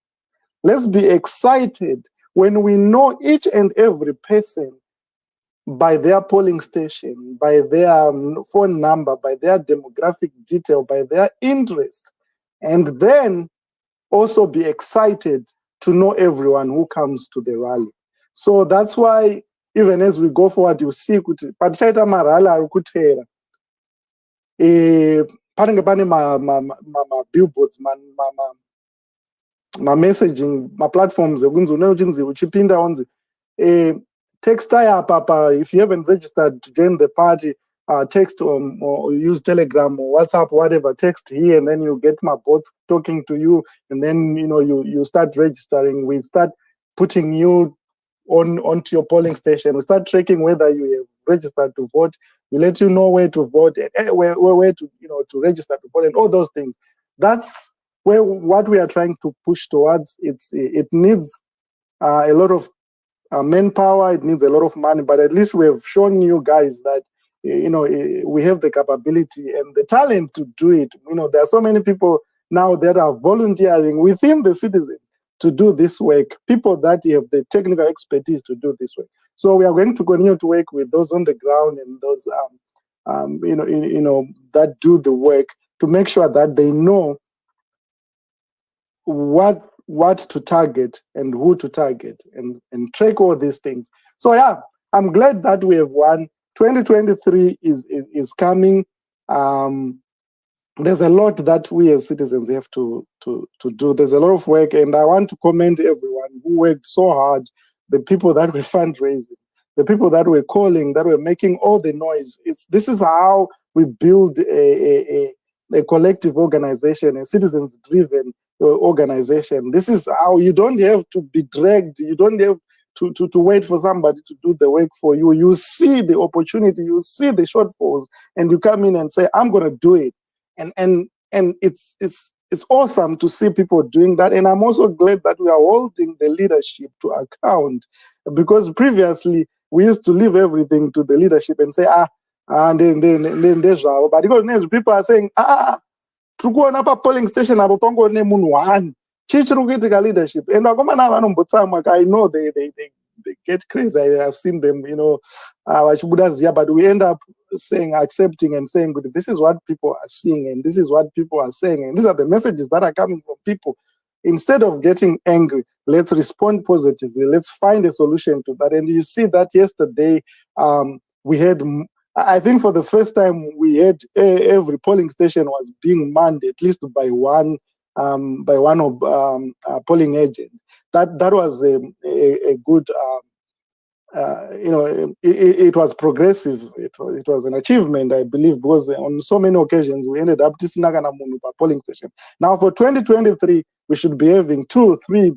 Let's be excited when we know each and every person by their polling station, by their phone number, by their demographic detail, by their interest, and then also be excited to know everyone who comes to the rally. So that's why even as we go forward, you see, patichaita marali ari kutera. Panenge pane ma billboards, ma messaging, ma platforms ekunzi uneuchinzi uchipinda onzi text papa if you haven't registered to join the party, text or use Telegram or WhatsApp, whatever, text here, and then you get my bots talking to you, and then you start registering. We start putting you onto your polling station. We start tracking whether you have registered to vote. We let you know where to vote, where to to register to vote, and all those things. That's what we are trying to push towards. It needs a lot of manpower. It needs a lot of money, but at least we have shown you guys that we have the capability and the talent to do it. There are so many people now that are volunteering within the citizens to do this work, people that have the technical expertise to do this work. So we are going to continue to work with those on the ground and those that do the work to make sure that they know what to target and who to target and track all these things. So yeah, I'm glad that we have won. 2023 is coming. There's a lot that we as citizens have to do. There's a lot of work, and I want to commend everyone who worked so hard, the people that were fundraising, the people that were calling, that were making all the noise. This is how we build a collective organization, a citizens-driven organization. This is how you don't have to be dragged. You don't have to wait for somebody to do the work for you. You see the opportunity, you see the shortfalls, and you come in and say, I'm going to do it. And it's awesome to see people doing that. And I'm also glad that we are holding the leadership to account, because previously we used to leave everything to the leadership and say, and then but because people are saying, trukuona pa polling station apo pangone munhu one chichiri kuitika leadership, and vakomana vanombotsamwa. I know they get crazy. I have seen them, vachibuda ziya, but we end up saying, accepting and saying, this is what people are seeing and this is what people are saying and these are the messages that are coming from people. Instead of getting angry, let's respond positively. Let's find a solution to that. And you see that yesterday we had, I think for the first time, we had every polling station was being manned at least by one of polling agents. That was a good. It was progressive. It was an achievement, I believe, because on so many occasions we ended up disnagana munu per polling station. Now for 2023, we should be having 2 or 3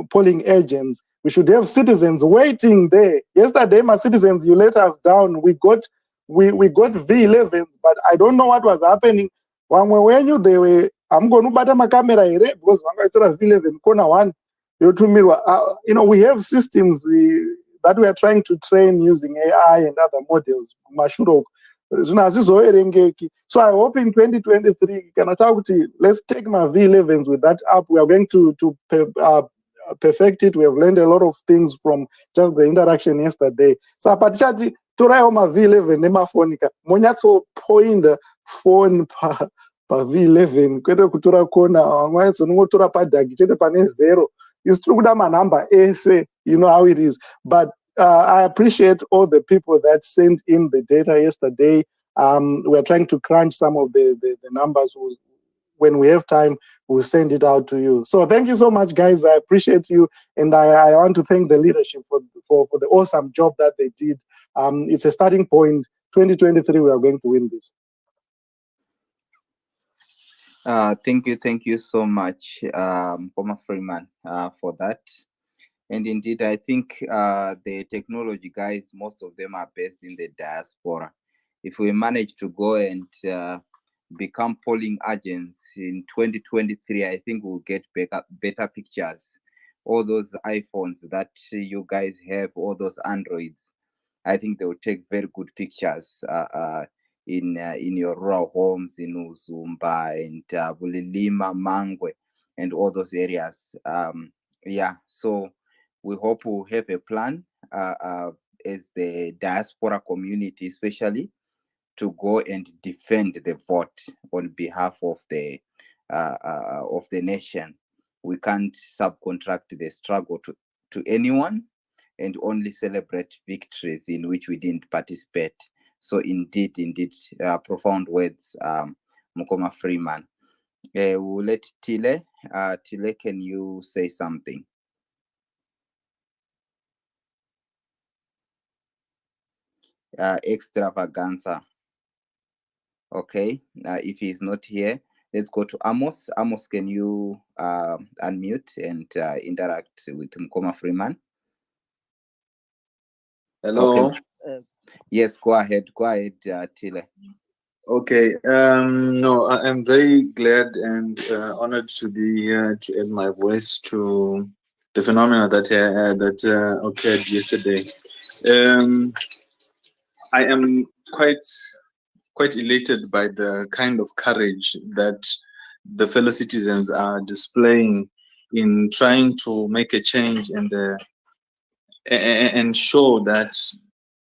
polling agents. We should have citizens waiting there. Yesterday, my citizens, you let us down. We got V11s, but I don't know what was happening. When you they were, I'm going to buy my camera here because I'm going to V11 corner 1. We have systems that we are trying to train using AI and other models. So I hope in 2023, let's take my V11s with that app. We are going to perfect it. We have learned a lot of things from just the interaction yesterday. So particularly, toray my V11 nemafonika. Monyatso point phone pa V11. Kwete kutura kona. Monyatso nungotura pa dagi. Chete pane 0. It's true that my number is, you know how it is. But I appreciate all the people that sent in the data yesterday. We're trying to crunch some of the numbers. When we have time, we'll send it out to you. So thank you so much, guys. I appreciate you. And I want to thank the leadership for the awesome job that they did. It's a starting point. 2023, we are going to win this. Thank you so much, Poma Freeman, for that. And indeed, I think the technology guys, most of them are based in the diaspora. If we manage to go and become polling agents in 2023, I think we'll get better pictures. All those iPhones that you guys have, all those Androids, I think they will take very good pictures in your rural homes in Uzumba and Bulilima, Mangwe, and all those areas. So we hope we'll have a plan as the diaspora community, especially, to go and defend the vote on behalf of the nation. We can't subcontract the struggle to anyone and only celebrate victories in which we didn't participate. So indeed, profound words, Mukoma Freeman. We'll let Tile. Tile, can you say something? Extravaganza. Okay, if he's not here, let's go to Amos. Amos, can you unmute and interact with Mukoma Freeman? Hello. Okay. Yes, go ahead, Tile. Okay. No, I'm very glad and honored to be here to add my voice to the phenomena that occurred yesterday. I am quite elated by the kind of courage that the fellow citizens are displaying in trying to make a change and show that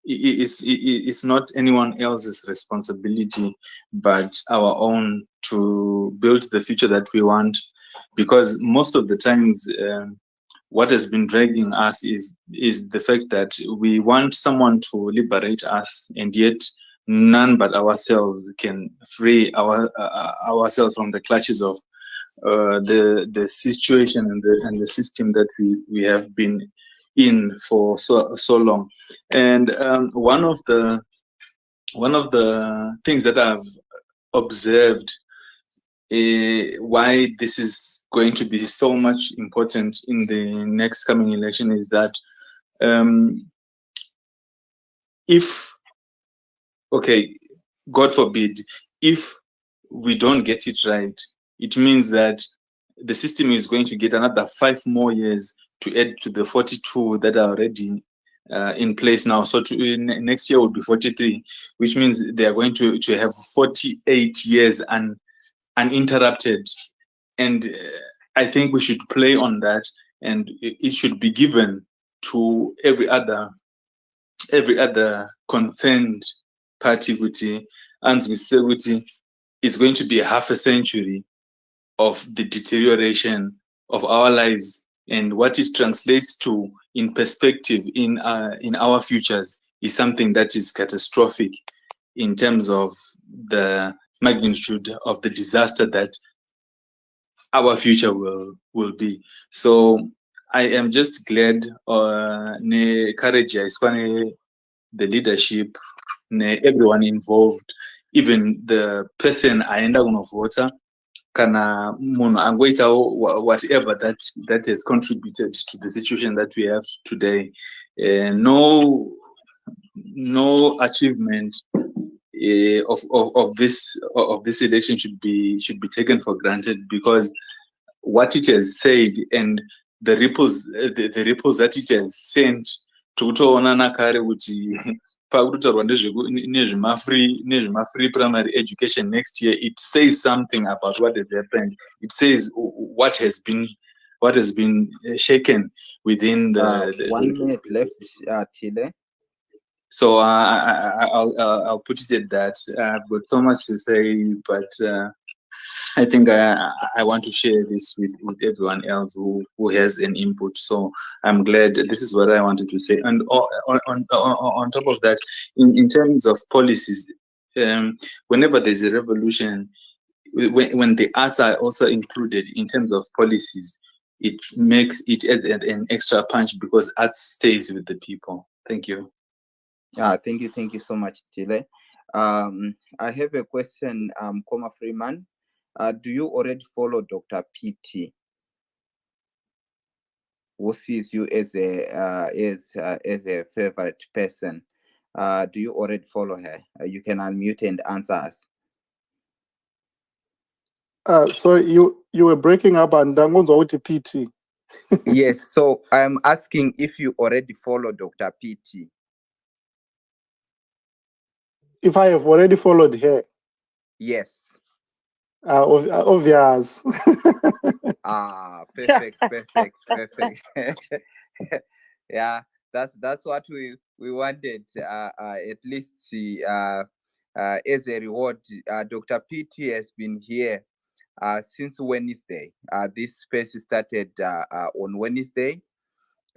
it's not anyone else's responsibility but our own to build the future that we want, because most of the times what has been dragging us is the fact that we want someone to liberate us, and yet none but ourselves can free ourselves from the clutches of the situation and the system that we have been in for so long. And one of the things that I've observed why this is going to be so much important in the next coming election is that if, okay, God forbid, if we don't get it right, it means that the system is going to get another 5 more years to add to the 42 that are already in place now. So next year will be 43, which means they are going to have 48 years uninterrupted. And I think we should play on that, and it should be given to every other concerned party kuti anzwisise kuti it's going to be half a century of the deterioration of our lives, and what it translates to in perspective in our futures is something that is catastrophic in terms of the magnitude of the disaster that our future will be. So I am just glad ne courage yaiswa the leadership, everyone involved, even the person aenda kunovhota kana munhu angoitawo whatever that has contributed to the situation that we have today. No achievement of this election should be taken for granted, because what it has said and the ripples that it has sent tokutoona nakare kuti pakutotaurwa nezvema-free primary education next year, it says something about what has happened. It says what has been shaken within the 1 minute left, Chile. So I'll put it at that. I've got so much to say, but I think I want to share this with everyone else who has an input. So I'm glad this is what I wanted to say. And on top of that, in terms of policies, whenever there's a revolution, when the arts are also included in terms of policies, it makes it an extra punch, because art stays with the people. Thank you. Thank you so much, Chile. I have a question, Koma Freeman. Do you already follow Dr. PT, who sees you as a favorite person? Do you already follow her? You can unmute and answer us. So you were breaking up and Dangonzo PT. Yes, so I'm asking if you already follow Dr. PT. If I have already followed her. Yes. Obvious. Perfect. Yeah, that's what we wanted. At least as a reward, Dr. PT has been here since Wednesday. This space started on Wednesday.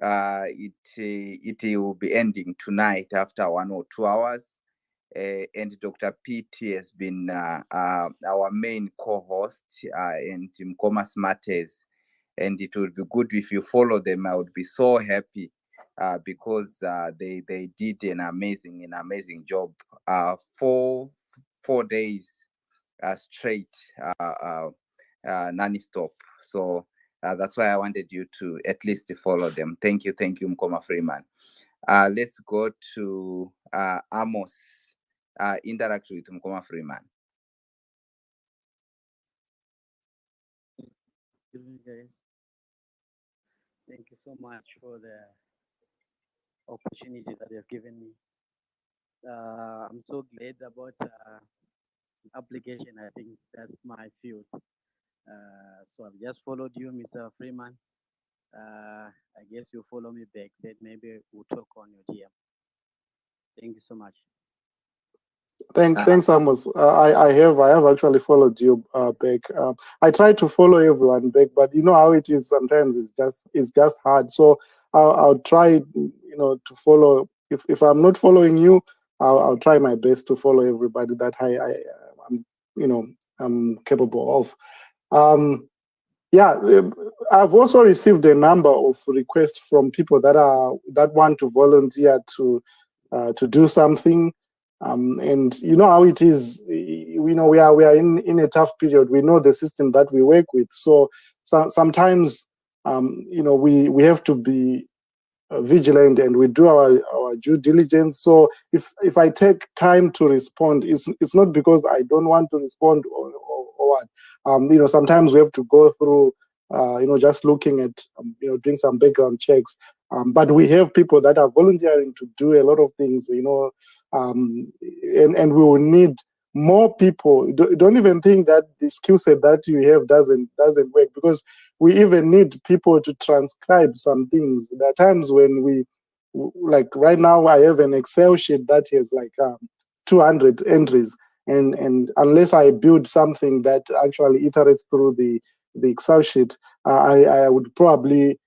It will be ending tonight after 1 or 2 hours. And Dr. PT has been our main co-host in Commerce Matters, and it would be good if you follow them. I would be so happy because they did an amazing job. 4 days straight, non-stop. So that's why I wanted you to at least follow them. Thank you, Mkoma Freeman. Let's go to Amos. Interact with Mkoma Freeman. Good evening, guys. Thank you so much for the opportunity that you've given me. I'm so glad about application. I think that's my field. So I've just followed you, Mr. Freeman. I guess you'll follow me back. Then maybe we'll talk on your DM. Thank you so much. Thanks, Amos. I have actually followed you back. I try to follow everyone back, but you know how it is. Sometimes it's just hard. So I'll try, to follow. If I'm not following you, I'll try my best to follow everybody that I'm capable of. I've also received a number of requests from people that want to volunteer to do something. And you know how it is. We know we are in a tough period. We know the system that we work with. So sometimes we have to be vigilant, and we do our due diligence. So if I take time to respond, it's not because I don't want to respond or what. Sometimes we have to go through just looking at doing some background checks. But we have people that are volunteering to do a lot of things, and we will need more people. Don't even think that the skill set that you have doesn't work, because we even need people to transcribe some things. There are times when like right now I have an Excel sheet that has like 200 entries, and unless I build something that actually iterates through the Excel sheet, I would probably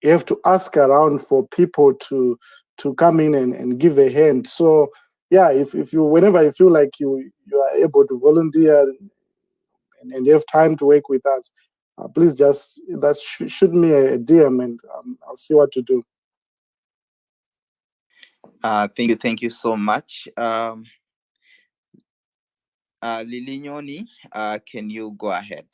have to ask around for people to come in and give a hand. So yeah, if you, whenever you feel like you are able to volunteer and you have time to work with us, please just shoot me a DM, and I'll see what to do. Thank you so much. Lili Nyoni, can you go ahead?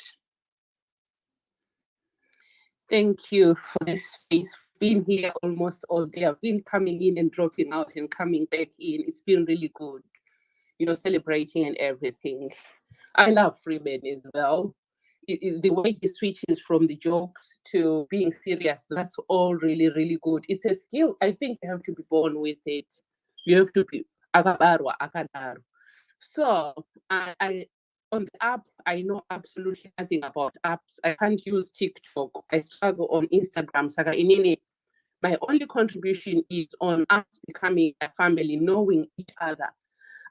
Thank you for this space. Been here almost all day. I've been coming in and dropping out and coming back in. It's been really good, celebrating and everything. I love Freeman as well. The way he switches from the jokes to being serious, that's all really, really good. It's a skill. I think you have to be born with it. You have to be akabarwa, akadaru. So I on the app, I know absolutely nothing about apps. I can't use TikTok. I struggle on Instagram. Saka inini. My only contribution is on us becoming a family, knowing each other.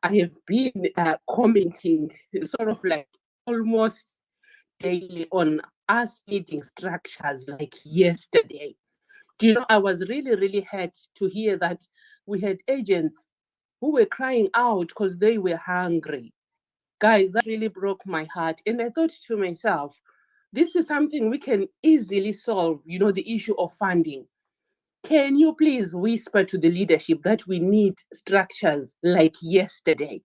I have been commenting sort of like almost daily on us needing structures like yesterday. I was really, really hurt to hear that we had agents who were crying out because they were hungry. Guys, that really broke my heart. And I thought to myself, this is something we can easily solve, the issue of funding. Can you please whisper to the leadership that we need structures like yesterday?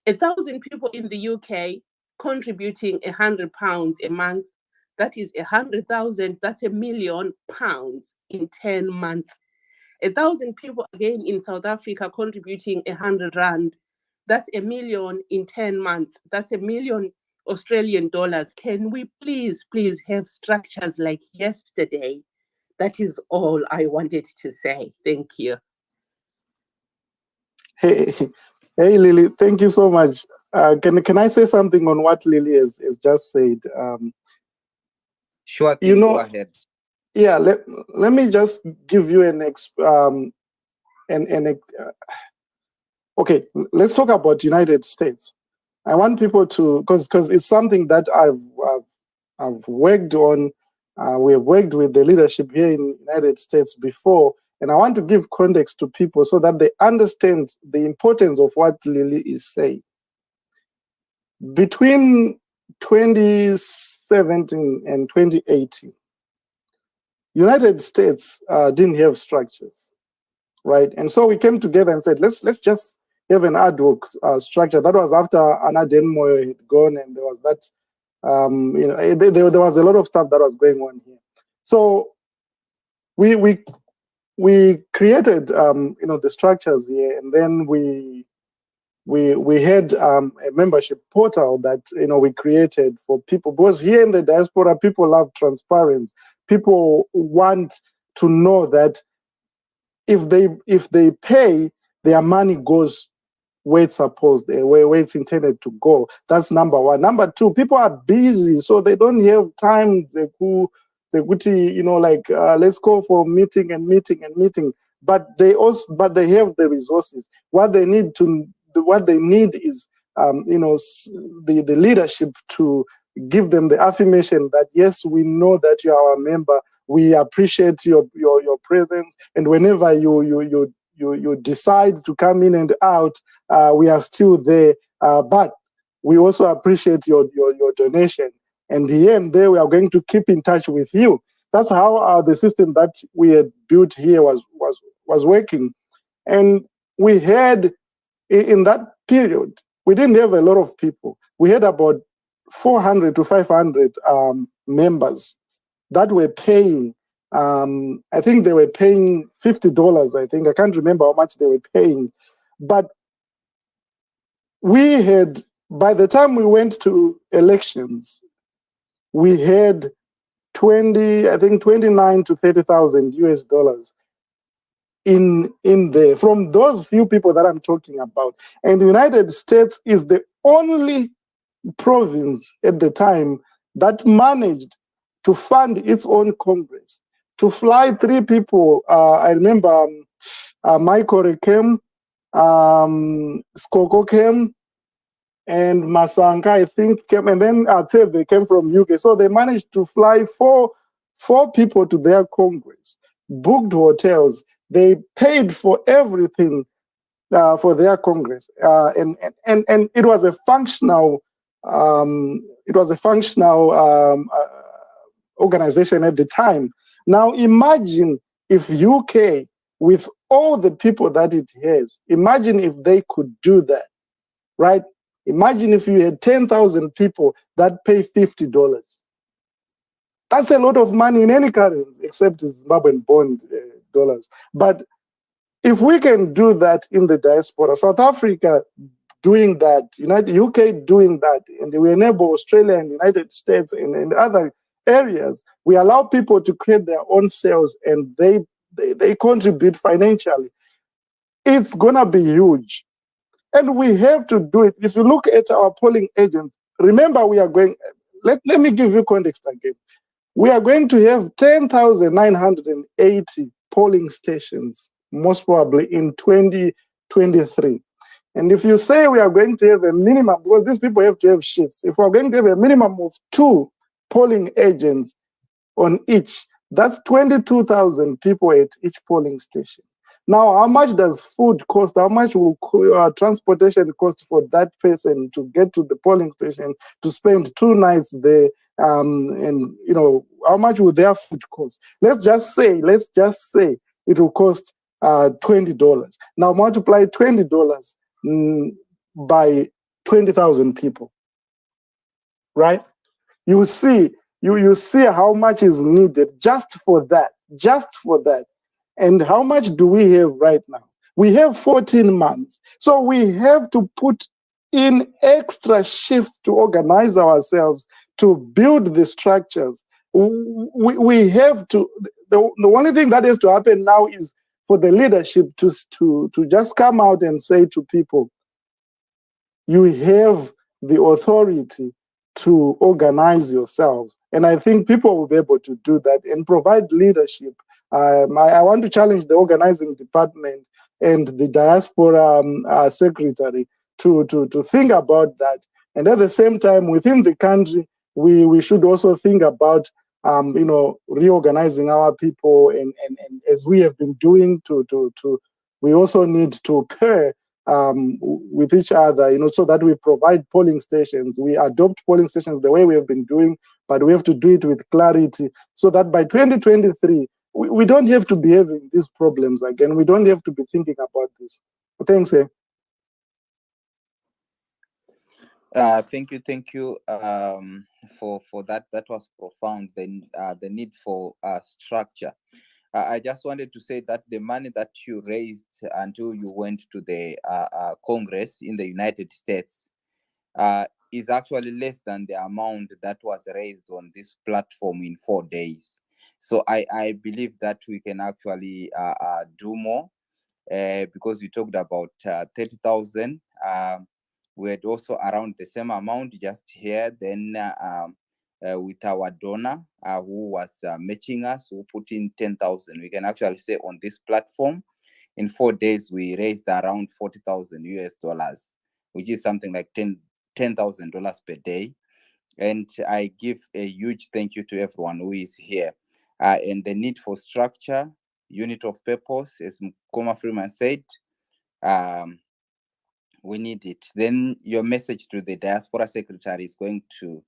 1,000 people in the UK contributing £100 a month. That is 100,000. That's £1 million in 10 months. 1,000 people again in South Africa contributing 100 rand. That's $1 million in 10 months. That's $1 million Australian dollars. Can we please have structures like yesterday? That is all I wanted to say. Thank you. Hey, Lily, thank you so much. Can I say something on what Lily has just said? Sure thing, go ahead. Yeah, let me just give you okay, let's talk about United States. I want people to, because it's something that I've worked on. We have worked with the leadership here in the United States before, and I want to give context to people so that they understand the importance of what Lily is saying. Between 2017 and 2018, United States didn't have structures, right? And so we came together and said, let's just have an ad hoc structure. That was after Anna Denmoy had gone, and there was that, there was a lot of stuff that was going on here. So we created, the structures here, and then we had a membership portal that we created for people, because here in the diaspora, people love transparency. People want to know that if they pay, their money goes where it's where it's intended to go. That's number one. Number two, people are busy, so they don't have time. Let's go for meeting and meeting and meeting. But they have the resources. What they need is the leadership to give them the affirmation that yes, we know that you are our member. We appreciate your presence, and whenever you decide to come in and out, we are still there. But we also appreciate your donation. And here and there, we are going to keep in touch with you. That's how the system that we had built here was working. And we had, in that period, we didn't have a lot of people. We had about 400 to 500 members that were paying. I think they were paying $50. I think I can't remember how much they were paying, but we had, by the time we went to elections, we had 29 to 30,000 US dollars in there from those few people that I'm talking about. And the United States is the only province at the time that managed to fund its own Congress, to fly 3 people. I remember Michael came, Skoko came, and Masanka, I think, came, and then Ateve came from UK. So they managed to fly four people to their Congress, booked hotels, they paid for everything for their Congress, and it was a functional organization at the time. Now imagine if UK, with all the people that it has, imagine if they could do that, right? Imagine if you had 10,000 people that pay $50. That's a lot of money in any currency except Zimbabwean bond dollars. But if we can do that in the diaspora, South Africa doing that, UK doing that, and we enable Australia and United States and other areas, we allow people to create their own cells and they contribute financially. It's gonna be huge. And we have to do it. If you look at our polling agents, remember we are going, let me give you context again. We are going to have 10,980 polling stations, most probably in 2023. And if you say we are going to have a minimum, because these people have to have shifts, if we're going to have a minimum of 2 polling agents on each, that's 22,000 people at each polling station. Now, how much does food cost? How much will transportation cost for that person to get to the polling station, to spend 2 nights there? And how much will their food cost? Let's just say it will cost $20. Now multiply $20 by 20,000 people, right? You see how much is needed just for that. And how much do we have right now? We have 14 months. So we have to put in extra shifts to organize ourselves, to build the structures. We have to, the only thing that has to happen now is for the leadership to just come out and say to people, you have the authority to organize yourselves. And I think people will be able to do that and provide leadership. I want to challenge the organizing department and the diaspora secretary to think about that. And at the same time, within the country, we should also think about reorganizing our people, and as we have been doing, we also need to pair with each other, so that we provide polling stations. We adopt polling stations the way we have been doing, but we have to do it with clarity so that by 2023, we don't have to be having these problems again. We don't have to be thinking about this. Thanks. Thank you for that. That was profound. The need for structure. I just wanted to say that the money that you raised until you went to the Congress in the United States is actually less than the amount that was raised on this platform in 4 days. So I believe that we can actually do more because you talked about 30,000. We had also around the same amount just here. Then with our donor who was matching us, who put in 10,000. We can actually say on this platform, in 4 days, we raised around 40,000 US dollars, which is something like $10,000 per day. And I give a huge thank you to everyone who is here. And the need for structure, unit of purpose, as Mkoma Freeman said, we need it. Then your message to the diaspora secretary is going to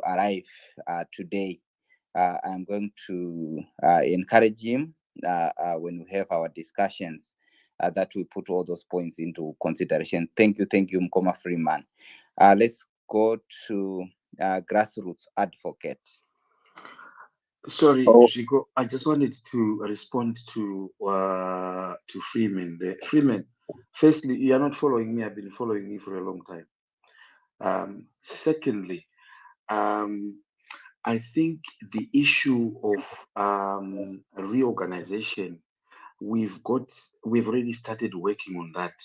arrive today. I'm going to encourage him when we have our discussions that we put all those points into consideration. Thank you, Mkoma Freeman. Let's go to grassroots advocate. Sorry, Chico, I just wanted to respond to Freeman there. Freeman, firstly, you are not following me. I've been following you for a long time. Secondly, I think the issue of reorganization, we've already started working on that.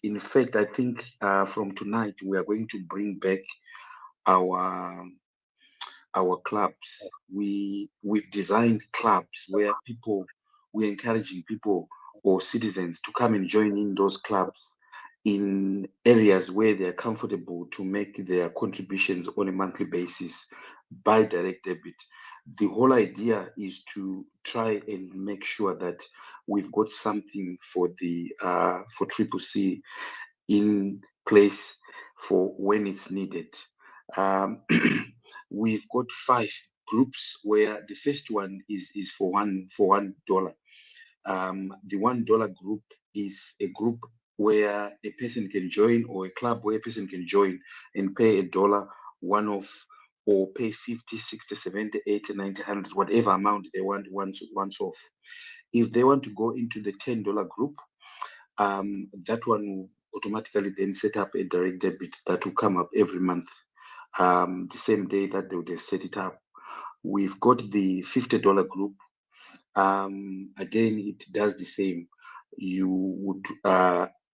In fact, I think from tonight we are going to bring back our clubs. We've designed clubs where people we're encouraging people or citizens to come and join in those clubs in areas where they're comfortable to make their contributions on a monthly basis by direct debit. The whole idea is to try and make sure that we've got something for the for Triple C in place for when it's needed. We've got 5 groups where the first one is for $1. The $1 group is a group where a person can join, or a club where a person can join and pay $1 one off, or pay 50, 60, 70, 80, 90, 100, whatever amount they want once off. If they want to go into the $10 group, that one will automatically then set up a direct debit that will come up every month, the same day that they would have set it up. We've got the $50 group. Again, it does the same. You would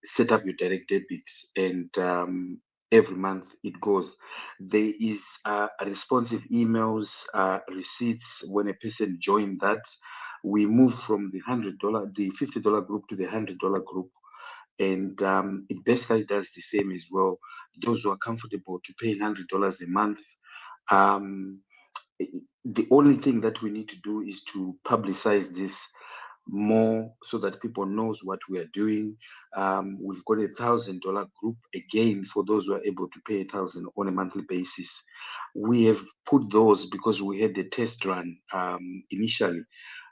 set up your direct debits, and every month it goes. There is responsive emails, receipts when a person joined that. We move from the the $50 group to the $100 group, and it basically does the same as well. Those who are comfortable to pay $100 a month. The only thing that we need to do is to publicize this more so that people knows what we are doing. We've got $1,000 group again for those who are able to pay 1,000 on a monthly basis. We have put those because we had the test run initially,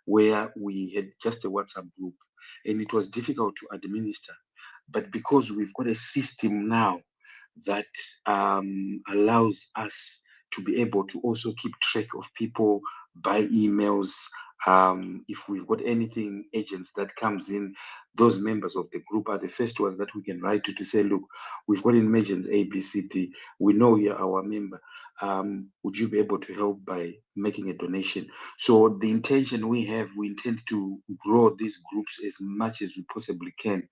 where we had just a WhatsApp group, and it was difficult to administer. But because we've got a system now that allows us to be able to also keep track of people by emails. If we've got anything agents that comes in, those members of the group are the first ones that we can write to say, look, we've got an agent ABCD. We know you're our member. Would you be able to help by making a donation? So the intention we intend to grow these groups as much as we possibly can.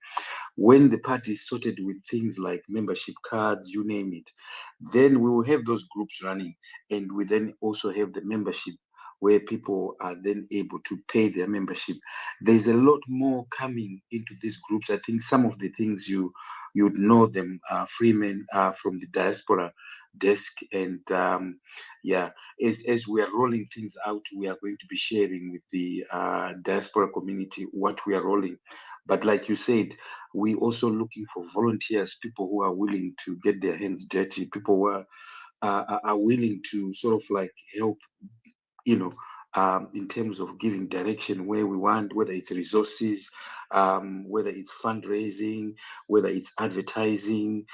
When the party is sorted with things like membership cards, you name it, then we will have those groups running, and we then also have the membership where people are then able to pay their membership. There's a lot more coming into these groups. I think some of the things you'd know them, Freeman, from the diaspora desk, and as we are rolling things out, we are going to be sharing with the diaspora community what we are rolling. But like you said, we also looking for volunteers, people who are willing to get their hands dirty, people who are willing to sort of like help, in terms of giving direction where we want, whether it's resources, whether it's fundraising, whether it's advertising.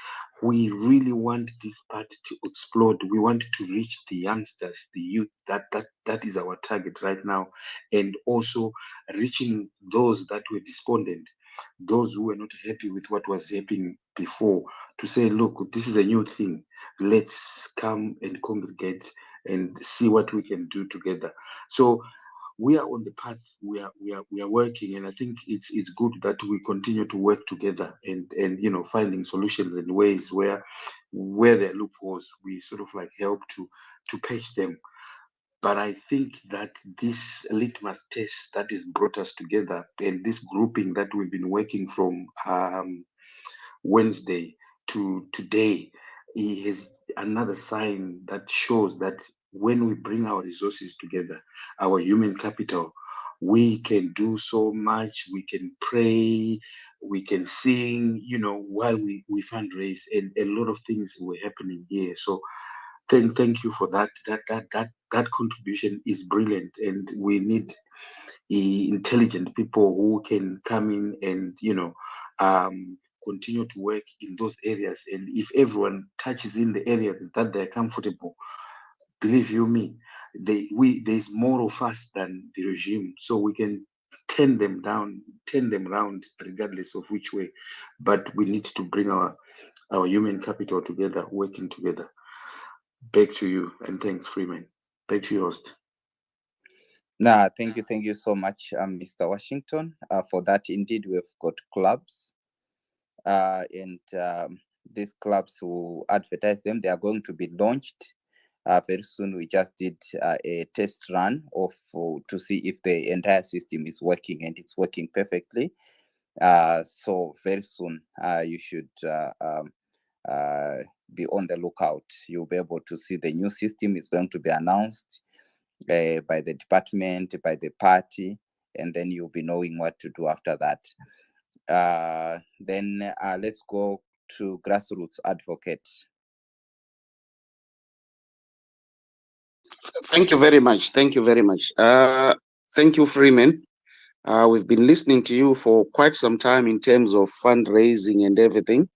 We really want this part to explode. We want to reach the youngsters, the youth. That is our target right now, and also reaching those that were despondent, those who were not happy with what was happening before, to say, look, this is a new thing. Let's come and congregate and see what we can do together. So we are on the path. We are working, and I think it's good that we continue to work together and finding solutions and ways where there are loopholes, we sort of like help to patch them. But I think that this litmus test that has brought us together, and this grouping that we've been working from Wednesday to today, is another sign that shows that when we bring our resources together, our human capital, we can do so much. We can pray, we can sing, while we fundraise, and a lot of things were happening here. So thank you for that. That contribution is brilliant, and we need intelligent people who can come in and continue to work in those areas. And if everyone touches in the areas that they're comfortable, believe you me, there's more of us than the regime, so we can turn them around regardless of which way. But we need to bring our human capital together, working together. Back to you, and thanks, Freeman. Back to you, host. Nah, thank you so much, Mr. Washington, for that. Indeed, we've got clubs, and these clubs will advertise them. They are going to be launched Very soon, we just did a test run to see if the entire system is working, and it's working perfectly. So very soon, you should be on the lookout. You'll be able to see the new system is going to be announced by the department, by the party, and then you'll be knowing what to do after that. Then let's go to grassroots advocate. Thank you very much. Thank you very much. Thank you, Freeman. We've been listening to you for quite some time in terms of fundraising and everything.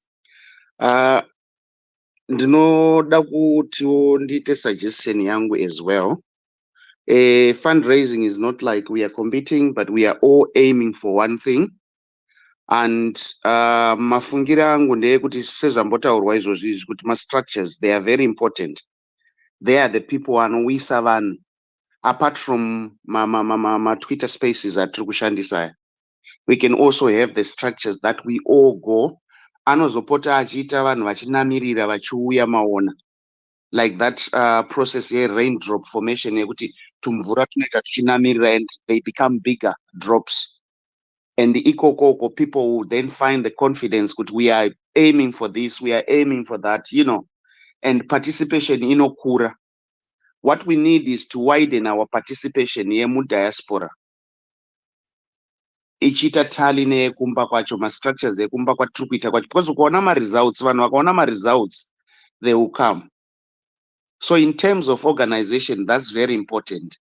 Ndinoda kutiwo ndiite suggestion yangu as well. Fundraising is not like we are competing, but we are all aiming for one thing. And mafungiro angu ndeyekuti sezvambotaurwa izvozvi izvi kuti ma-structures, they are very important. They are the people anouyisa vanhu. Apart from my Twitter spaces atiri kushandisa, we can also have the structures that we all go. Anozopota achiita vanhu vachinamirira vachiuya maona. Like that process here, raindrop formation, yekuti tumvura tunoita tuchinamirira and they become bigger drops. And the ikokoko people will then find the confidence that we are aiming for this, we are aiming for that, and participation inokura. What we need is to widen our participation yemu diaspora. Ichita tali neyekumba kwacho, ma-structures ekumba kwatiri kuita kwacho, because ukaona ma-results, vanhu vakaona ma-results, they will come. So in terms of organization, that's very important.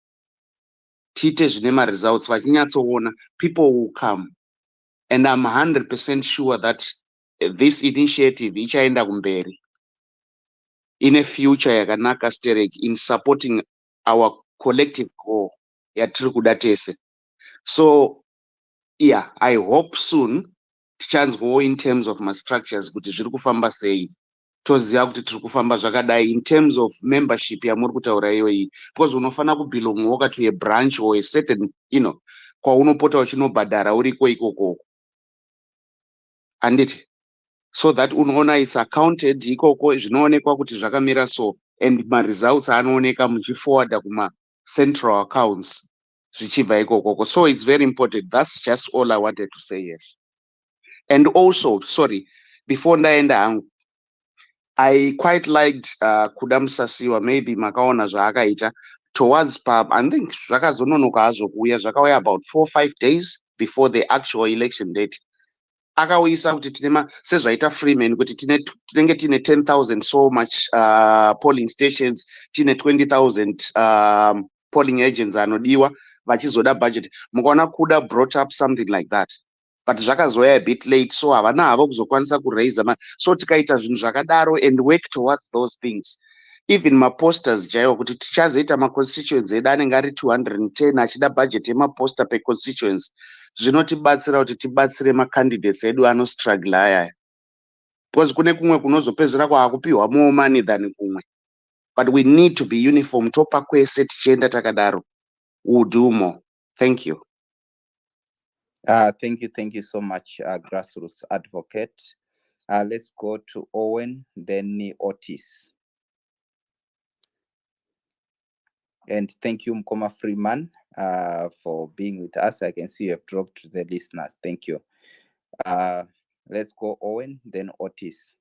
Tiite zvine ma-results, vachinyatsoona, people will come. And I'm 100% sure that this initiative ichaenda kumberi in a future yakanaka sterek in supporting our collective goal yatiri kuda tese. So yeah, I hope soon tichanzwawo in terms of ma-structures kuti zviri kufamba sei, toziva kuti tiri kufamba zvakadai in terms of membership yamuri kutaura iyoyi, because unofana kubelongawo to a branch or a certain, kwaunopota uchinobhadhara uriko ikoko. Handiti? So that unoona it's accounted ikoko, zvinoonekwa kuti zvakamira so, and ma-results anooneka muchiforwarda kuma-central accounts zvichibva ikoko. So it's very important. That's just all I wanted to say, yes. And also, sorry, before ndaenda hangu, I quite liked Kuda Musasiwa, maybe makaona zvaakaita towards pub. I think zvakazononoka hazvo kuuya, zvakauya about 4 or 5 days before the actual election date. Akauyisa kuti sezvaita Freeman kuti tinenge tine 10,000 so much polling stations, tine 20,000 polling agents anodiwa vachizoda budget. Mukaona Kuda brought up something like that. But zvakazoya a bit late, so havana havo kuzokwanisa kuraise mari. So tikaita zvinhu zvakadaro and work towards those things. Even ma-posters chaiwo kuti tichazoita ma-constituency edu anenge ari 210 achida budget yema-poster per constituency. Zvinotibatsira kuti tibatsire ma-candidates edu anostruggle ayaya. Because kune kumwe kunozopedzera kwaakupiwa more money than kumwe. But we need to be uniform, topa kwese tichienda takadaro. We'll do more. Thank you. Thank you so much, grassroots advocate. Let's go to Owen, then Otis. And thank you, Mkoma Freeman, for being with us. I can see you have dropped the listeners. Thank you. Let's go Owen, then Otis.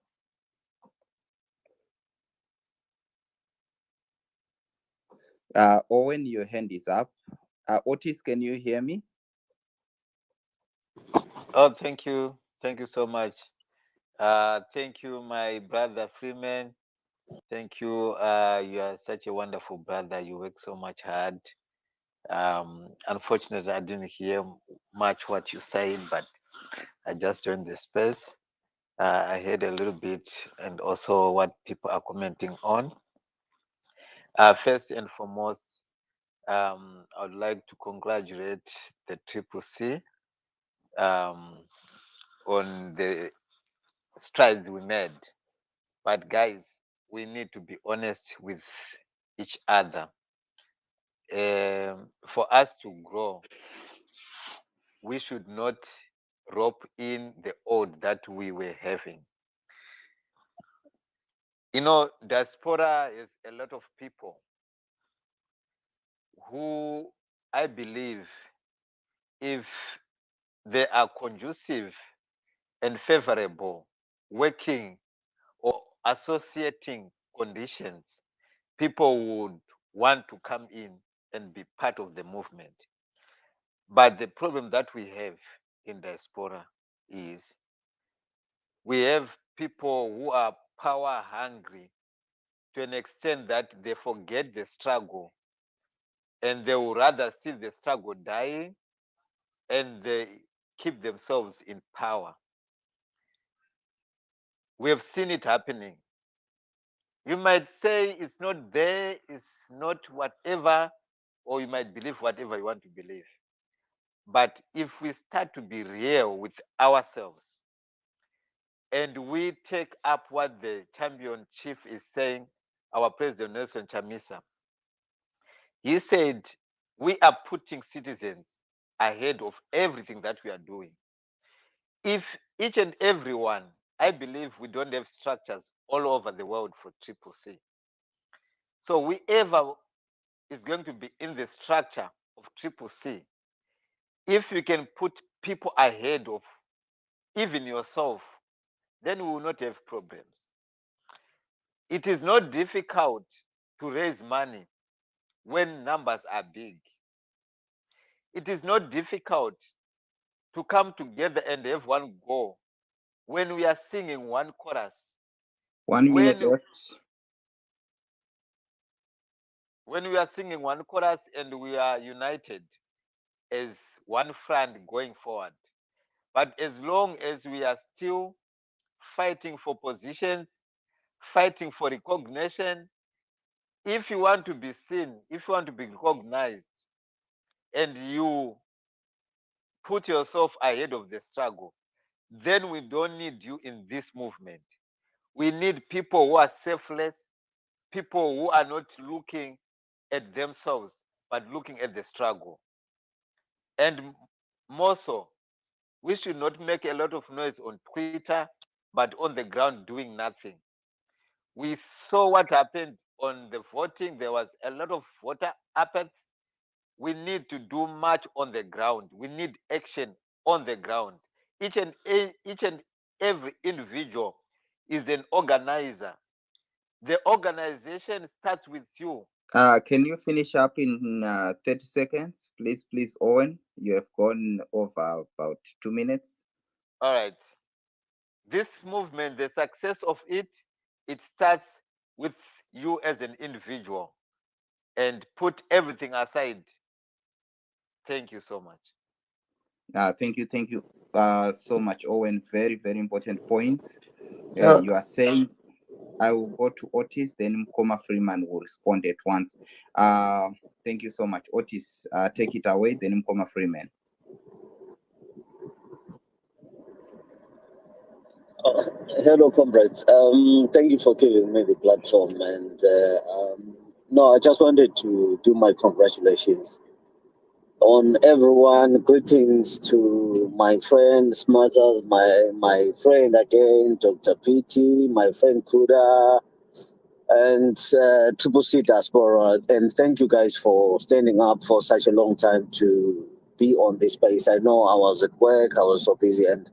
Owen, your hand is up. Otis, can you hear me? Oh, thank you. Thank you so much. Thank you, my brother Freeman. Thank you. You are such a wonderful brother. You work so much hard. Unfortunately, I didn't hear much what you said, but I just joined the space. I heard a little bit and also what people are commenting on. First and foremost, I would like to congratulate the CCC on the strides we made. But guys, we need to be honest with each other. For us to grow, we should not rope in the old that we were having. You know, diaspora is a lot of people who I believe, if they are conducive and favorable working or associating conditions, people would want to come in and be part of the movement. But the problem that we have in diaspora is we have people who are power hungry to an extent that they forget the struggle and they would rather see the struggle dying and they keep themselves in power. We have seen it happening. You might say it's not there, it's not whatever, or you might believe whatever you want to believe. But if we start to be real with ourselves and we take up what the champion chief is saying, our President Nelson Chamisa, he said, we are putting citizens ahead of everything that we are doing. If each and every one, I believe we don't have structures all over the world for Triple C. So whoever is going to be in the structure of Triple C, if you can put people ahead of even yourself, then we will not have problems. It is not difficult to raise money when numbers are big. It is not difficult to come together and have one goal when we are singing one chorus. 1 minute When left. we are singing one chorus and we are united as one front going forward. But as long as we are still fighting for positions, fighting for recognition, if you want to be seen, if you want to be recognized, and you put yourself ahead of the struggle, then we don't need you in this movement. We need people who are selfless, people who are not looking at themselves, but looking at the struggle. And more so, we should not make a lot of noise on Twitter, but on the ground doing nothing. We saw what happened on the voting. There was a lot of voter apathy. We need to do much on the ground. We need action on the ground. Each and every individual is an organizer. The organization starts with you. Can you finish up in 30 seconds? Please, Owen. You have gone over about 2 minutes. All right. This movement, the success of it, it starts with you as an individual, and put everything aside. Thank you so much. Thank you so much, Owen. Very important points. Uh, You are saying, I will go to Otis, then Mkoma Freeman will respond at once. Thank you so much. Otis, take it away, then Mkoma Freeman. Hello, comrades. Thank you for giving me the platform. And no, I just wanted to do my congratulations on everyone. Greetings to my friend Smarters, my friend again, Dr. PT, my friend Kuda, and Triple C Diaspora. And thank you guys for standing up for such a long time to be on this space. I know I was at work, I was so busy, and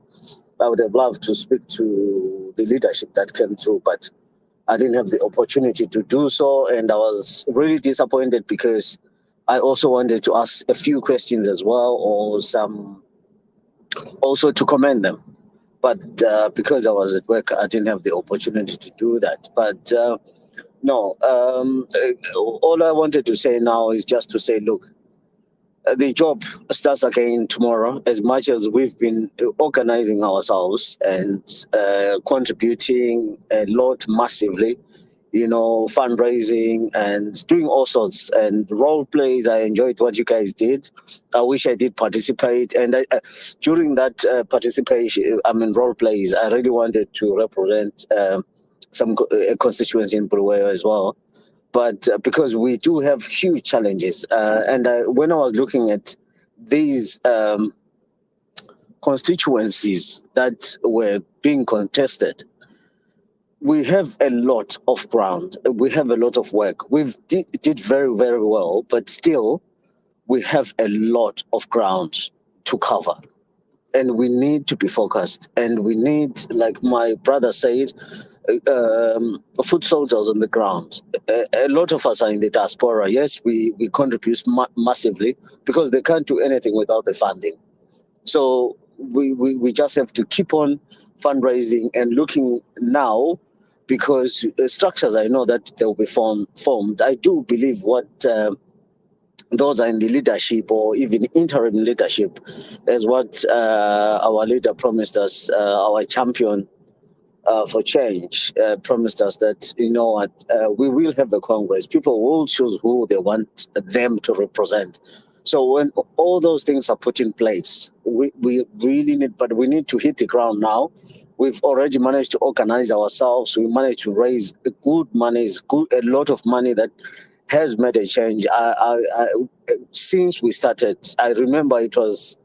I would have loved to speak to the leadership that came through, but I didn't have the opportunity to do so. And I was really disappointed because I also wanted to ask a few questions as well, or some also to commend them. But because I was at work, I didn't have the opportunity to do that. But no, all I wanted to say now is just to say, look, the job starts again tomorrow. As much as we've been organizing ourselves and contributing a lot massively, you know, fundraising and doing all sorts and role plays. I enjoyed what you guys did. I wish I did participate. And during that participation, role plays, I really wanted to represent some constituency in Berengua as well. But because we do have huge challenges, and when I was looking at these constituencies that were being contested, we have a lot of ground. We have a lot of work. We've did very, very well, but still we have a lot of ground to cover. And we need to be focused. And we need, like my brother said, foot soldiers on the ground. A lot of us are in the diaspora. Yes, we contribute massively because they can't do anything without the funding. So we just have to keep on fundraising and looking now, because structures, I know that they will be formed. I do believe what those are in the leadership or even interim leadership, as what our leader promised us, our champion for change promised us, that, you know what, we will have a Congress. People will choose who they want them to represent. So when all those things are put in place, we really need, but we need to hit the ground now. We've already managed to organize ourselves. We managed to raise good money, a lot of money that has made a change. Since we started, I remember it was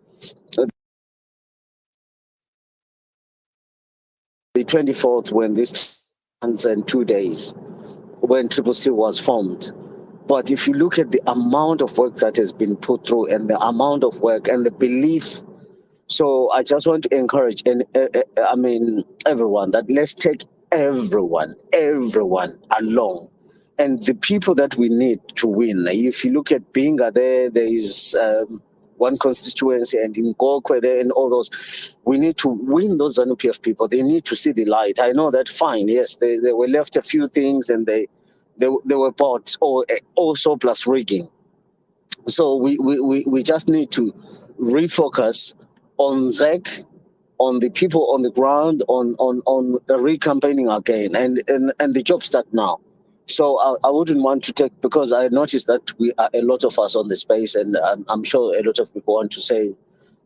the 24th when this months and 2 days when Triple C was formed. But if you look at the amount of work that has been put through and the amount of work and the belief, so I just want to encourage, and I mean everyone, that let's take everyone along, and the people that we need to win. If you look at Binga, there is one constituency, and in Gokwe there, and all those, we need to win those ZANU-PF people. They need to see the light. I know that, fine, yes, they were left a few things, and they were bought, or also plus rigging. So we just need to refocus on ZEC, on the people on the ground, on the re-campaigning again, and the job start now. So I wouldn't want to take, because I noticed that we are a lot of us on the space, and I'm sure a lot of people want to say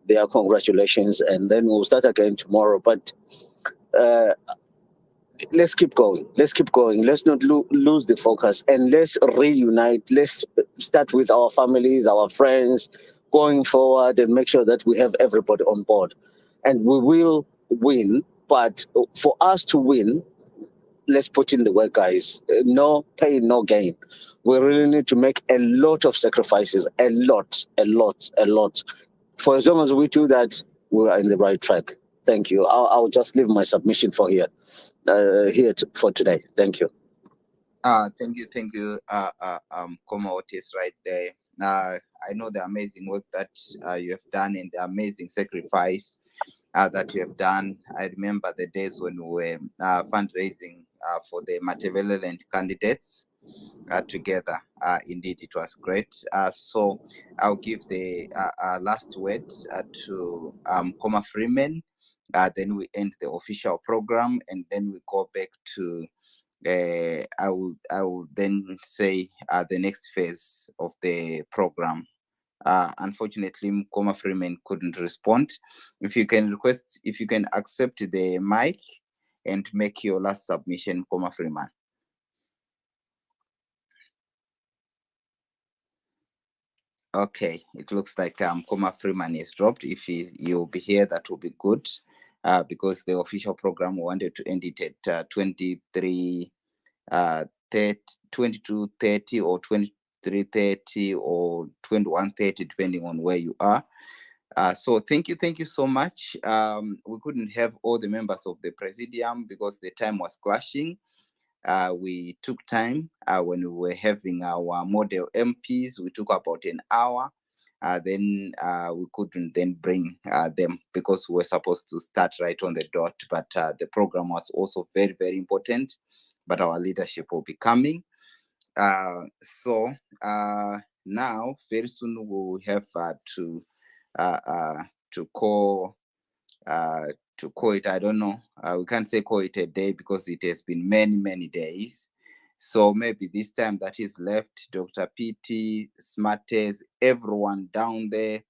their congratulations, and then we'll start again tomorrow. But let's keep going. Let's keep going. Let's not lose the focus, and let's reunite. Let's start with our families, our friends, going forward, and make sure that we have everybody on board. And we will win. But for us to win, let's put in the work, guys. No pain, no gain. We really need to make a lot of sacrifices, a lot. For as long as we do that, we are in the right track. Thank you. I'll just leave my submission for here for today. Thank you. Thank you, Koma Otis, right there. I know the amazing work that you have done and the amazing sacrifice that you have done. I remember the days when we were fundraising for the Matebeleland candidates together. Indeed, it was great. So I'll give the last word to Koma Freeman. Then we end the official program, and then we go back to I will then say the next phase of the program. Unfortunately, Mkoma Freeman couldn't respond. If you can accept the mic and make your last submission, Mkoma Freeman. Okay, it looks like Mkoma Freeman is dropped. If you'll be here, that will be good, because the official program wanted to end it at 22:30 or 23:30 or 21:30, depending on where you are. So thank you so much. We couldn't have all the members of the Presidium because the time was clashing. We took time when we were having our model MPs. We took about an hour. Then we couldn't then bring them because we were supposed to start right on the dot. But the program was also very, very important. But our leadership will be coming. So now very soon we will have to call it, I don't know, we can't say call it a day because it has been many days. So maybe this time that is left, Dr. PT, Smartest, everyone down there,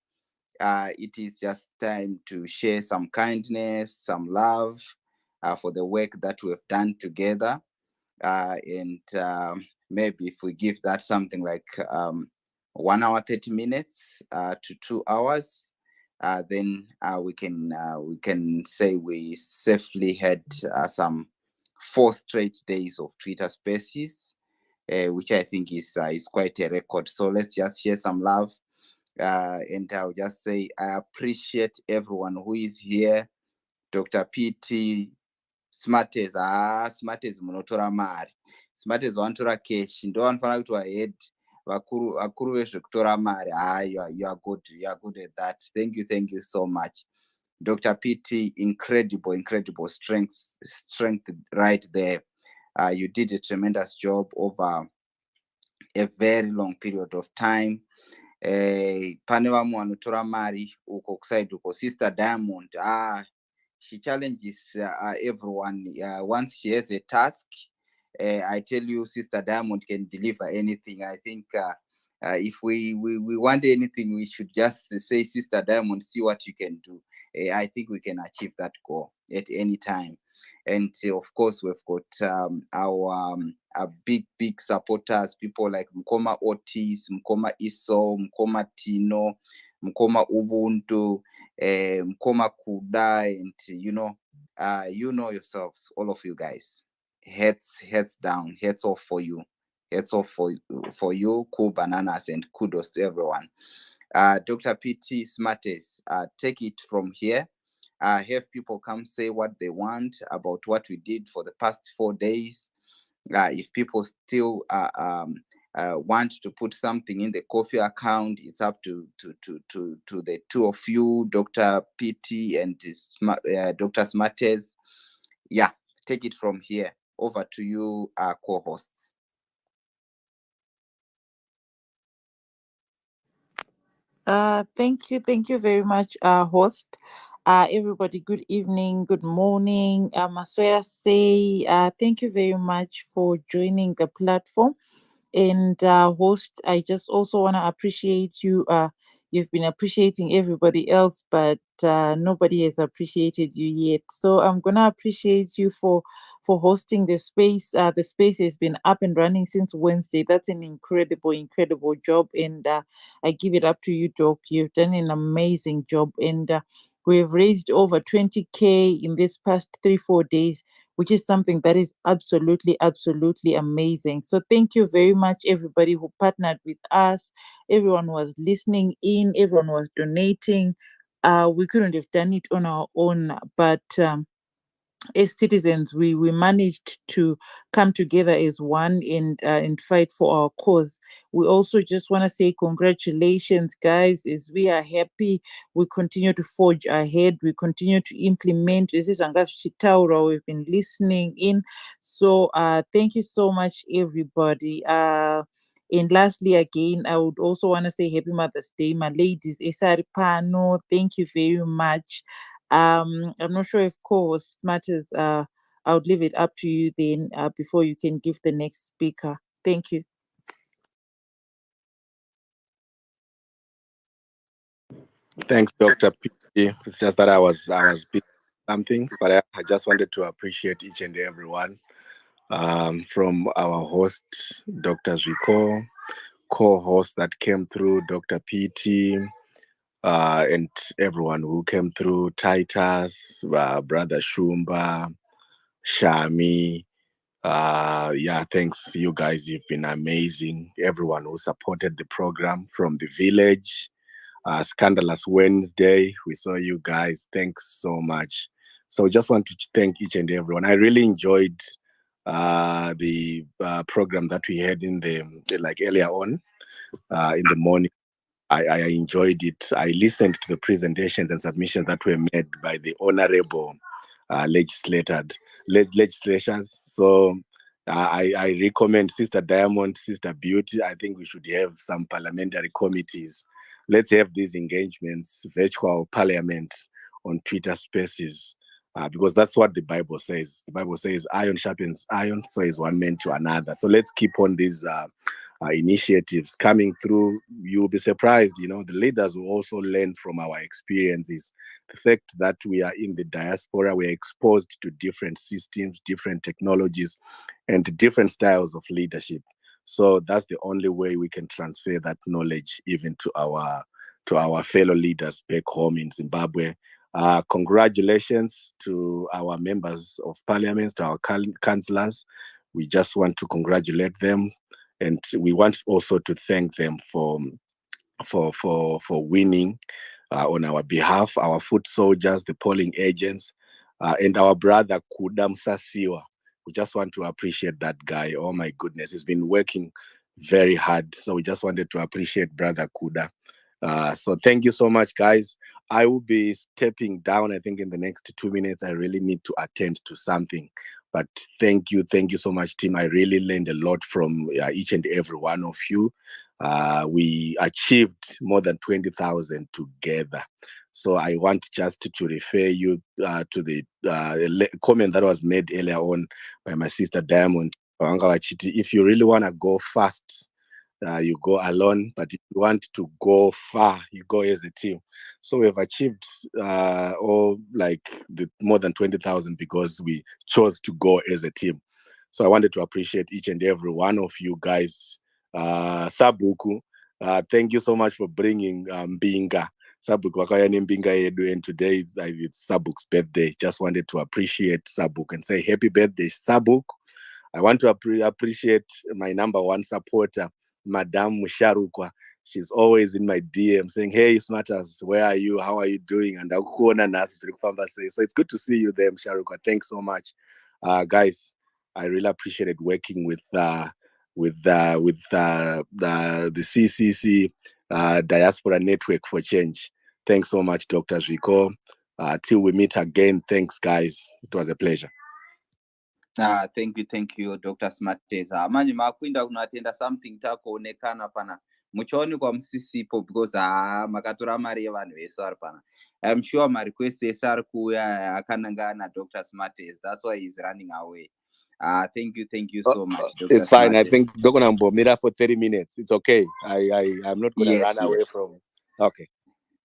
it is just time to share some kindness, some love for the work that we have done together. And maybe if we give that something like 1 hour 30 minutes to 2 hours, then we can say we safely had some 4 straight days of Twitter Spaces, which I think is quite a record. So let's just share some love. And I'll just say I appreciate everyone who is here. Dr. PT, Smartez, Smartez munotora mari. Smartez wanotora cash. Ndo vanofanira kuti vahead vakuru vezvekutora mari. You are good at that. Thank you so much. Dr. PT, incredible strength right there. You did a tremendous job over a very long period of time. Pane vamwe vanotora mari uko kuside uko. Sister Diamond, she challenges everyone. Once she has a task, I tell you, Sister Diamond can deliver anything. I think if we want anything, we should just say, Sister Diamond, see what you can do. I think we can achieve that goal at any time. And of course, we've got our big supporters, people like Mkoma Otis, Mkoma Iso, Mkoma Tino, Mkoma Ubuntu, Mkoma Kuda, and you know yourselves, all of you guys. Heads down, heads off for you. Heads off for you, cool bananas, and kudos to everyone. Dr. PT Smartest, take it from here. Have people come say what they want about what we did for the past 4 days. If people still want to put something in the coffee account, it's up to the two of you, Dr. PT and Dr. Smartest. Yeah, take it from here. Over to you, co-hosts. Thank you very much, host. Everybody, good evening, good morning. Maswera say, thank you very much for joining the platform. And host, I just also want to appreciate you. You've been appreciating everybody else, but nobody has appreciated you yet. So I'm gonna appreciate you for hosting the space. The space has been up and running since Wednesday. That's an incredible job, and I give it up to you, Doc. You've done an amazing job, and we've raised over 20K in this past 3-4 days, which is something that is absolutely amazing. So thank you very much, everybody who partnered with us. Everyone was listening in, everyone was donating. We couldn't have done it on our own, but as citizens, we managed to come together as one and fight for our cause. We also just want to say congratulations, guys, as we are happy. We continue to forge ahead. We continue to implement. This is Chitaura. We've been listening in. So thank you so much, everybody. And lastly, again, I would also want to say Happy Mother's Day, my ladies. Esaripano, thank you very much. I'm not sure if co-host matters. I would leave it up to you then before you can give the next speaker. Thank you. Thanks, Dr. P. It's just that I was busy something, but I just wanted to appreciate each and everyone, from our host, Dr. Zico, co-host that came through, Dr. PT, and everyone who came through, Titus, Brother Shumba, Shami. Yeah, thanks, you guys. You've been amazing. Everyone who supported the program from the village. Scandalous Wednesday, we saw you guys. Thanks so much. So just want to thank each and everyone. I really enjoyed the program that we had in the earlier on in the morning. I enjoyed it. I listened to the presentations and submissions that were made by the honorable legislators. So I recommend Sister Diamond, Sister Beauty. I think we should have some parliamentary committees. Let's have these engagements, virtual parliament on Twitter Spaces, because that's what the Bible says. The Bible says iron sharpens iron, so is one man to another. So let's keep on these initiatives coming through. You'll be surprised, the leaders will also learn from our experiences. The fact that we are in the diaspora, we're exposed to different systems, different technologies, and different styles of leadership. So that's the only way we can transfer that knowledge even to our fellow leaders back home in Zimbabwe, Congratulations to our members of parliament, to our councillors. We just want to congratulate them, and we want also to thank them for winning on our behalf, our foot soldiers, the polling agents, and our brother Kudam Sasiwa. We just want to appreciate that guy. Oh my goodness, he's been working very hard. So we just wanted to appreciate brother Kuda. So thank you so much, guys. I will be stepping down, I think, in the next 2 minutes. I really need to attend to something. But thank you so much, team. I really learned a lot from each and every one of you. We achieved more than 20,000 together. So I want just to refer you to the comment that was made earlier on by my sister Diamond. If you really want to go fast, you go alone, but if you want to go far, you go as a team. So we have achieved more than 20,000 because we chose to go as a team. So I wanted to appreciate each and every one of you guys. Sabuku, thank you so much for bringing Mbinga. Sabuku wakayani Mbinga yedu, and today it's Sabuk's birthday. Just wanted to appreciate Sabuk and say happy birthday, Sabuk. I want to appreciate my number one supporter, Madame Musharukwa. She's always in my DM saying, hey, Smarters, where are you? How are you doing? And so it's good to see you there, Musharukwa. Thanks so much. Guys, I really appreciated working with the CCC Diaspora Network for Change. Thanks so much, Dr. Zwico. Till we meet again, thanks, guys. It was a pleasure. Thank you, Dr. Smarteza. Manje makwinda kunoatenda something takuonekana pana muchaoni kwa msisipo because makatora mari yevanhu vese vari pana. I'm sure my request ese ari kuuya akanangana Dr. Smarteza. That's why he's running away. Thank you so much, Dr. It's fine. Smarteza. I think Dogonambo Mira for 30 minutes. It's okay. I'm not going to run away from. Okay.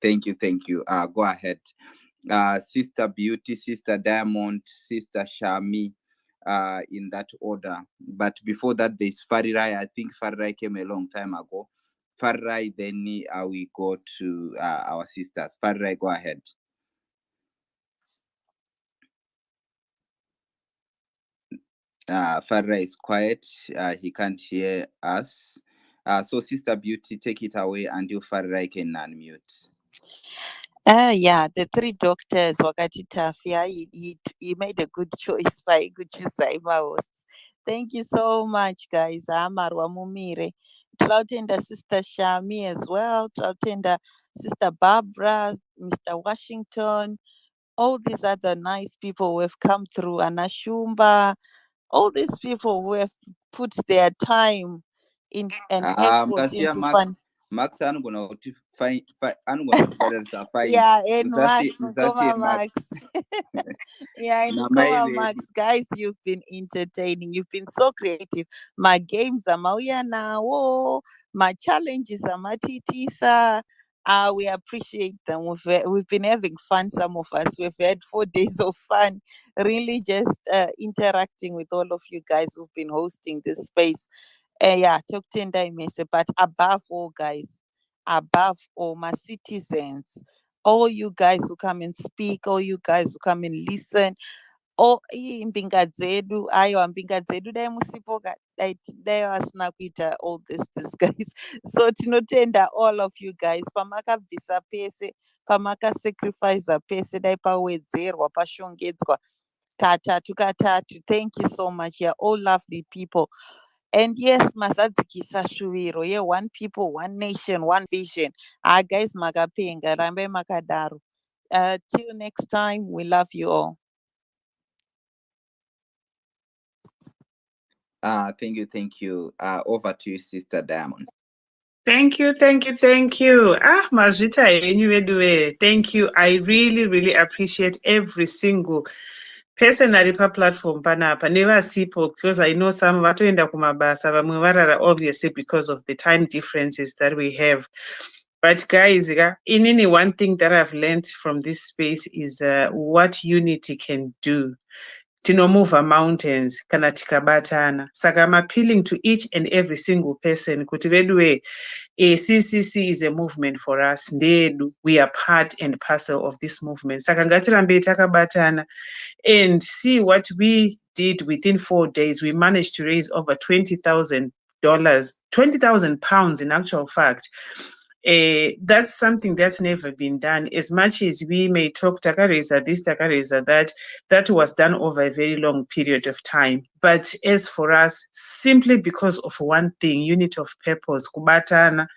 Thank you. Go ahead. Sister Beauty, Sister Diamond, Sister Shami, in that order. But before that, there's Farirai. I think Farirai came a long time ago. Farirai, then we go to our sisters. Farirai, go ahead. Farirai is quiet. He can't hear us. So Sister Beauty, take it away until Farirai can unmute. Yeah, the three doctors wakati tafia, he made a good choice by good choose hosts. Thank you so much, guys. Amarwa mumire. Tlautenda Sister Shami as well. Tlautenda Sister Barbara, Mr. Washington, all these other nice people who have come through, Anashumba, all these people who have put their time in and effort into fun. Max, I'm gonna find. I'm gonna fine. Yeah, and Max, Max. Yeah, and Max, guys, you've been entertaining. You've been so creative. My games are mauya now. My challenges are matitisa. We appreciate them. We've been having fun. Some of us we've had 4 days of fun. Really, just interacting with all of you guys who've been hosting this space. Yeah, talk tender message, but above all, guys, above all, my citizens, all you guys who come and speak, all you guys who come and listen, all imbinga dzedu, ayo mbinga dzedu dai musipoka dai vasina kuita all this guys. So tinotenda all of you guys pamakabvisa pese, pamakasacrifice pese, dai pawedzerwa, pashongedzwa katatu. Thank you so much. You're all lovely people. And yes, masadzikisa shuviro, yeah, one people, one nation, one vision. Guys, magapenga, rambe makadaru. Till next time, we love you all. Thank you. Over to you, Sister Diamond. Thank you. Mazvita henyu vedu. Thank you. I really appreciate every single person ari paplatform panapa nevasipo, because I know some vatoenda kumabasa, vamwe varara obviously because of the time differences that we have. But guys, in one thing that I've learned from this space is what unity can do. tinomova mountains kana tikabatana. Saka I'm appealing to each and every single person kuti vedue CCC is a movement for us. Ndedu, we are part and parcel of this movement. Saka ngatirambei takabatana and see what we did within 4 days. We managed to raise over $20,000, 20,000 pounds in actual fact. That's something that's never been done. As much as we may talk takareza this, takareza that, that was done over a very long period of time. But as for us, simply because of one thing, unity of purpose, kubatana.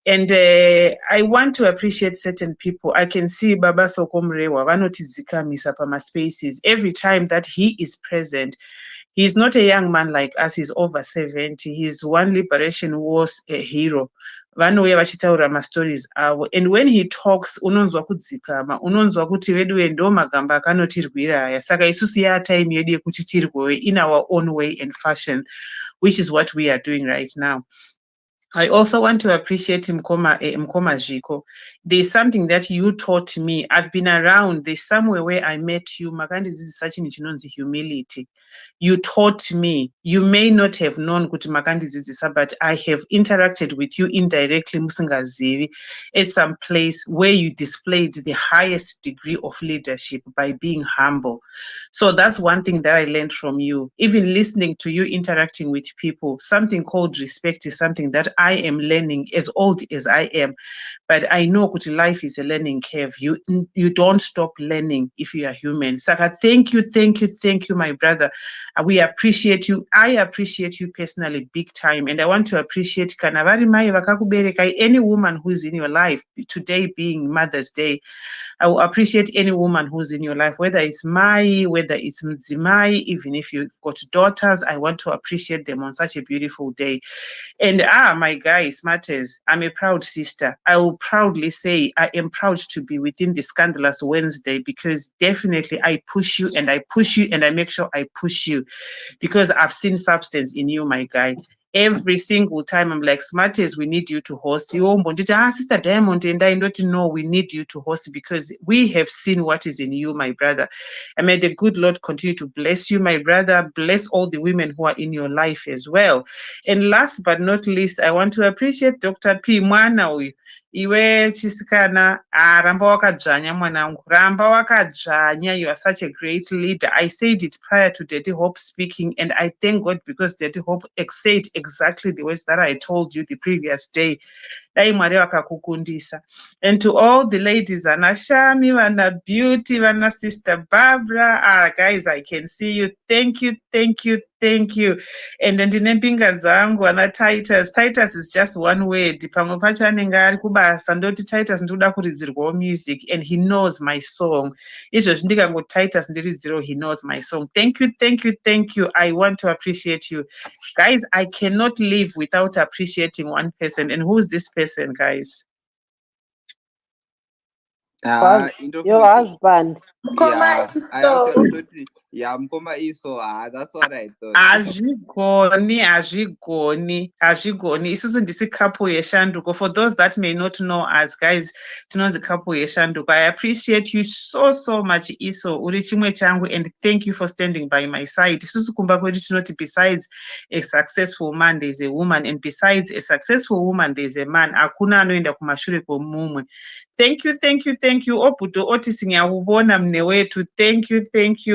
And I want to appreciate certain people. I can see Baba Sokomrewa, vanotidzikamisa pama spaces. Every time that he is present, he's not a young man like us, he's over 70. He's one Liberation Wars a hero. Vanouya vachitaura mastories avo. And when he talks, unonzwa kudzikama, unonzwa kuti vedu ndo magamba akanotirwira aya. Saka isusu ya time yedu yekuti tirwewe in our own way and fashion, which is what we are doing right now. I also want to appreciate Mkoma Zhiko. There's something that you taught me. I've been around. There's somewhere where I met you. Makandi, this is such an humility. You taught me. You may not have known kuti Makandi Zizisa, but I have interacted with you indirectly, Musingazivi, at some place where you displayed the highest degree of leadership by being humble. So that's one thing that I learned from you. Even listening to you interacting with people, something called respect is something that I am learning as old as I am. But I know that life is a learning curve. You don't stop learning if you are human. Saka, thank you, my brother. We appreciate you. I appreciate you personally, big time. And I want to appreciate Kanavari Mai Vakakubereka, any woman who is in your life, today being Mother's Day. I will appreciate any woman who's in your life, whether it's Mai, whether it's Mzimai, even if you've got daughters, I want to appreciate them on such a beautiful day. And my guys, matters, I'm a proud sister. I will proudly say I am proud to be within the Scandalous Wednesday, because definitely I push you and I push you and I make sure I push you, because I've seen substance in you, my guy. Every single time I'm like, Smarties, we need you to host. Sister Diamond, and I don't know, we need you to host, because we have seen what is in you, my brother. And may the good Lord continue to bless you, my brother. Bless all the women who are in your life as well. And last but not least, I want to appreciate Dr. P. Mwanawi. Iwe chisikana, ramba wakadzvanya mwanangu, ramba wakadzvanya. You are such a great leader. I said it prior to Daddy Hope speaking, and I thank God because Daddy Hope said exactly the words that I told you the previous day. And to all the ladies, Anna Shami, Anna Beauty, Anna Sister Barbara, guys, I can see you. Thank you. And then Pinga Zangu, Anna Titus. Titus is just one word. Titus music, and he knows my song. Titus, he knows my song. Thank you. I want to appreciate you. Guys, I cannot live without appreciating one person. And who's this person, guys? Your husband. Yeah, I actually thought, yeah, Mkoma Iso. That's what I thought. Azvigoni. Isusu ndisi couple yeshanduko. For those that may not know us, guys, to know the couple yeshanduko. I appreciate you so much, Iso. Uri chimwe changu, and thank you for standing by my side. Isusu kumba kwedu tinoti, besides a successful man, there's a woman, and besides a successful woman, there's a man. Akuna anoenda kumashure komumwe. Thank you. Obudo Otis ngiyakubona mne wethu. Thank you.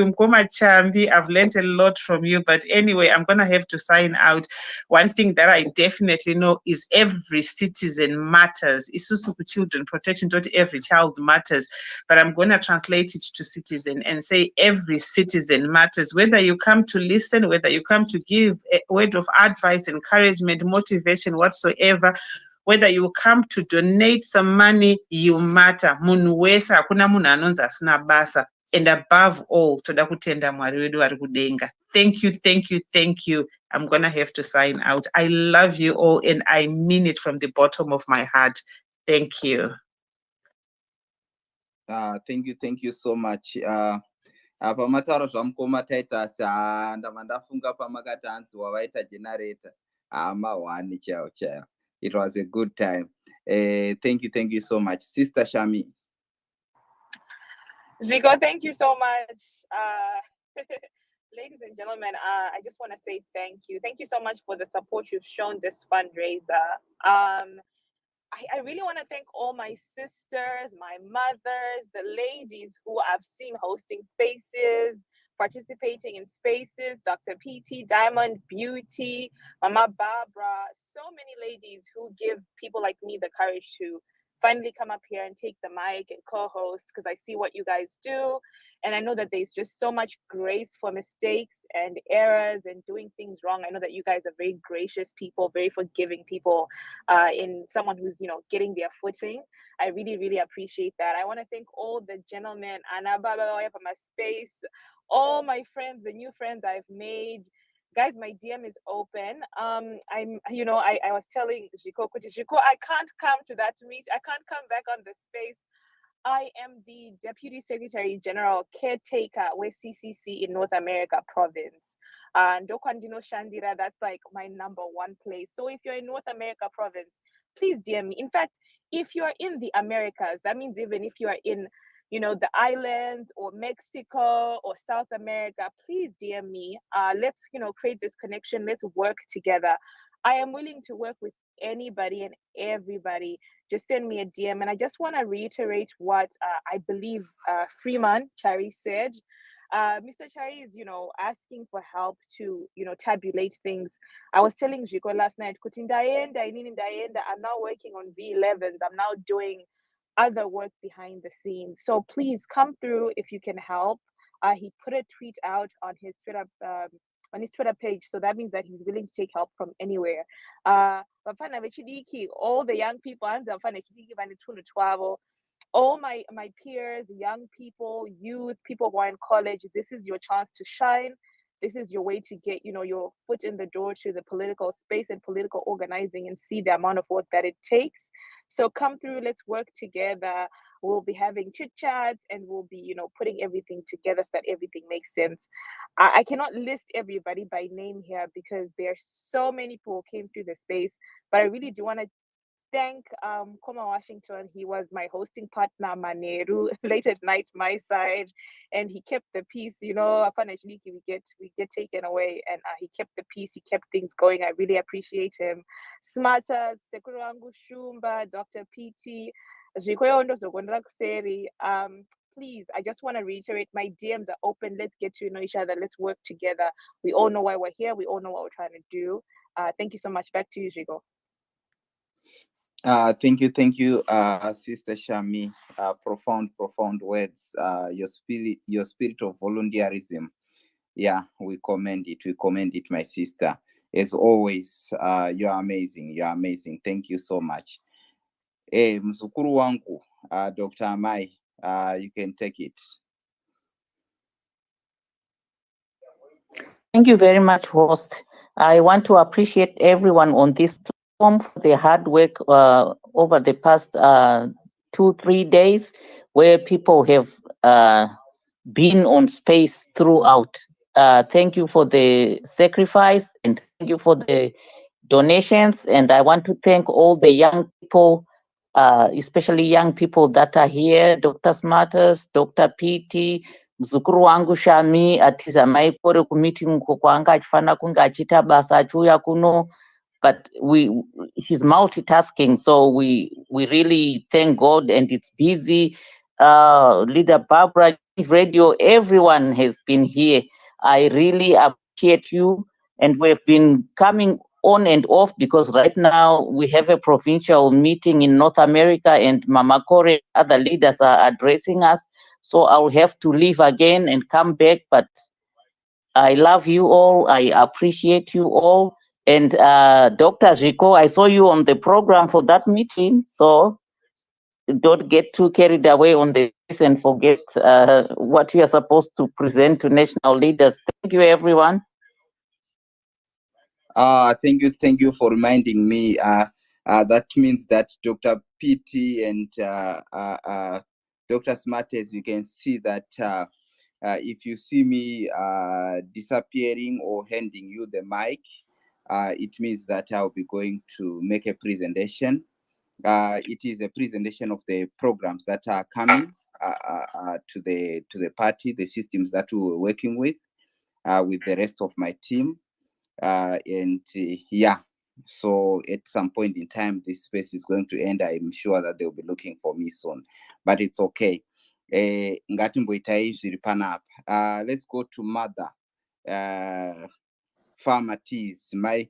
Mkoma Chambi, I've learned a lot from you. But anyway, I'm going to have to sign out. One thing that I definitely know is every citizen matters. Isusu children protection, not every child matters. But I'm going to translate it to citizen and say every citizen matters. Whether you come to listen, whether you come to give a word of advice, encouragement, motivation, whatsoever, whether you come to donate some money, you matter. Munhu wese, hakuna munhu anonzi asina basa. And above all, toda kutenda Mwari wedu ari kudenga. Thank you. I'm going to have to sign out. I love you all, and I mean it from the bottom of my heart. Thank you. Thank you so much. Pamataro zvamukoma Titus, ndafunga pamakati hanzi wavaita generator. Mawani chao. It was a good time. Thank you so much. Sister Shami. Zhiko, thank you so much. Ladies and gentlemen, I just want to say thank you. Thank you so much for the support you've shown this fundraiser. I really want to thank all my sisters, my mothers, the ladies who I've seen hosting spaces, participating in spaces, Dr. PT, Diamond Beauty, Mama Barbara, so many ladies who give people like me the courage to finally come up here and take the mic and co-host, because I see what you guys do. And I know that there's just so much grace for mistakes and errors and doing things wrong. I know that you guys are very gracious people, very forgiving people, in someone who's, getting their footing. I really, really appreciate that. I want to thank all the gentlemen, Anna Baba for my space, all my friends, the new friends I've made. Guys, my DM is open. I was telling Jiko, I can't come to that meet. I can't come back on the space. I am the Deputy Secretary General Caretaker with CCC in North America Province. Ndokwandino Shandira, that's like my #1 place. So if you're in North America Province, please DM me. In fact, if you're in the Americas, that means even if you are in, the islands or Mexico or South America, please DM me. Let's, create this connection. Let's work together. I am willing to work with anybody and everybody. Just send me a DM. And I just want to reiterate what I believe Freeman Chari said. Mr. Chari is, asking for help to, tabulate things. I was telling Jiko last night, I'm now working on V11s. I'm now doing other work behind the scenes. So please come through if you can help. He put a tweet out on his Twitter page, so that means that he's willing to take help from anywhere. All the young people, all my peers, young people, youth, people who are in college, this is your chance to shine. This is your way to get, your foot in the door to the political space and political organizing and see the amount of work that it takes. So come through, let's work together. We'll be having chit chats and we'll be, putting everything together so that everything makes sense. I cannot list everybody by name here because there are so many people who came through the space, but I really do want to thank Koma Washington. He was my hosting partner, Maneru, late at night, my side, and he kept the peace. Apparently we get taken away, and he kept the peace. He kept things going. I really appreciate him. Smarter, Sekurangu Shumba, Dr. PT, Zhikoyondo Zogondra Kuseri. Please, I just want to reiterate, my DMs are open. Let's get to know each other. Let's work together. We all know why we're here. We all know what we're trying to do. Thank you so much. Back to you, Jigo. Thank you, Sister Shami. Profound words. Your spirit of volunteerism. Yeah, we commend it, my sister. As always, you're amazing. Thank you so much. Mzukuru wangu, Dr. Amai, you can take it. Thank you very much, host. I want to appreciate everyone on this platform for their hard work over the past 2-3 days, where people have been on space throughout. Thank you for the sacrifice and thank you for the donations. And I want to thank all the young people, especially young people that are here, Dr. Smarters, Dr. PT, mzukuru wangu Shami atiza maikore kumeeting uko kwanga achifana kunga achita basa achuya kuno, but he's multitasking, so we really thank God, and it's busy. Leader Barbara, radio, everyone has been here. I really appreciate you, and we've been coming on and off because right now we have a provincial meeting in North America and Mama Kore, other leaders are addressing us. So I'll have to leave again and come back, but I love you all. I appreciate you all. And Dr. Jiko, I saw you on the program for that meeting, so don't get too carried away on this and forget what you are supposed to present to national leaders. Thank you, everyone. Thank you for reminding me. That means that Dr. PT and Dr. Smart, as you can see that if you see me disappearing or handing you the mic, it means that I'll be going to make a presentation. It is a presentation of the programs that are coming to the party, the systems that we were working with. with the rest of my team. Yeah, so at some point in time, this space is going to end. I'm sure that they'll be looking for me soon, but it's okay. Let's go to Mother Farmer Teas. My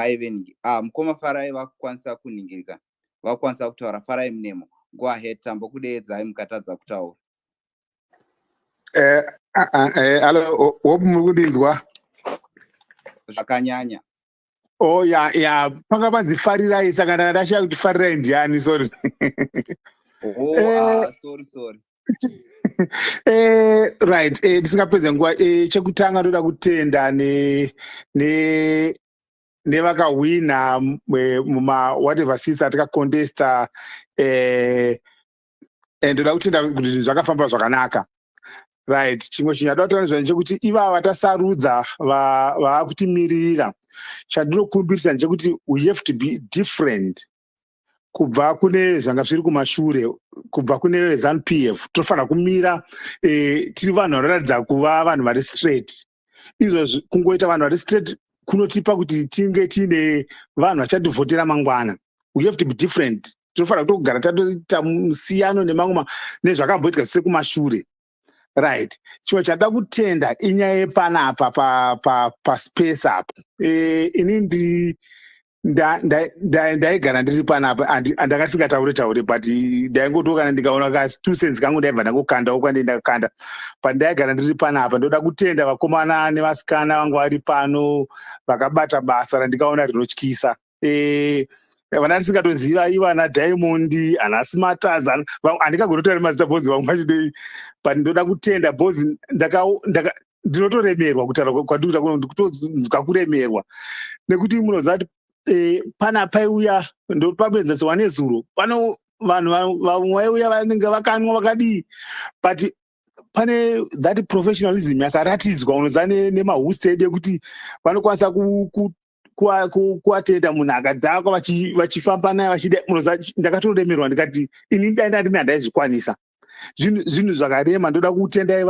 even mkoma farai vakukwanisa kuningirika, vakukwanisa kutaura. Farai Mnemo, go ahead. Tambo kudeedza mukatadza kutaura. Hello, hope mukudinzwa zvakanyanya. Oh ya panga panzifarirai saka ndakashaya kuti farirai ndiani, sorry. Sorry. Right, tisingapedze nguva, chekutanga ndoda kutenda nevakahwina muma whatever seats atikacontesta, ndoda kutenda kuti zvinhu zvakafamba zvakanaka. Right, chimwe chinhu chada kutaura ndechekuti ivava tasarudza vaakutimirira, chandinokumbirisa ndechekuti we have to be different kubva kune zvanga zviri kumashure, kubva kune ZANU-PF. Tofanira kumira tiri vanhu vanoratidza kuva vanhu vari straight. Izvozvi kungoita vanhu vari straight kunotipa kuti tinge tiine vanhu vachativhotera mangwana. We have to be different. Tofanira kutogara tatoita musiyano nemamwe nezvakamboitika sekumashure. Right, chimwe chada kutenda inyaya yepanapa paspace apo. Ini ndaigara ndiri panapa, ndakasingataure but ndaingotoka kana ndikaona ka 2 cents kangu ndaibva ndakokandawo kwandendakanda. But ndaigara ndiri panapa, ndoda kutenda vakomana nevasikana vangu vari pano vakabata basa randikaona rinotyisa. Vana ndisikatoziva ivana Diamond, ana Smarters, handikagonotaura mazita bhozi vamwe vachidei, but ndoda kutenda bhozi ndinotoremerwa kutaura kwandikuita kutozwa kuremerwa, nekuti munoziva kuti pana paiuya ndopapedza nezuro, pano vanhu vamwe vaiuya vanenge vakanwa vakadii, but pane that professionalism yakaratidzwa unoziva nemahusted ekuti vanokwanisa kuatenda munhu akadhakwa vachifamba naye vachida. Munoziva ndakatoremerwa ndikati ini ndaenda ndini handaizvikwanisa. Zvinhu zvakarema. Ndoda kutendai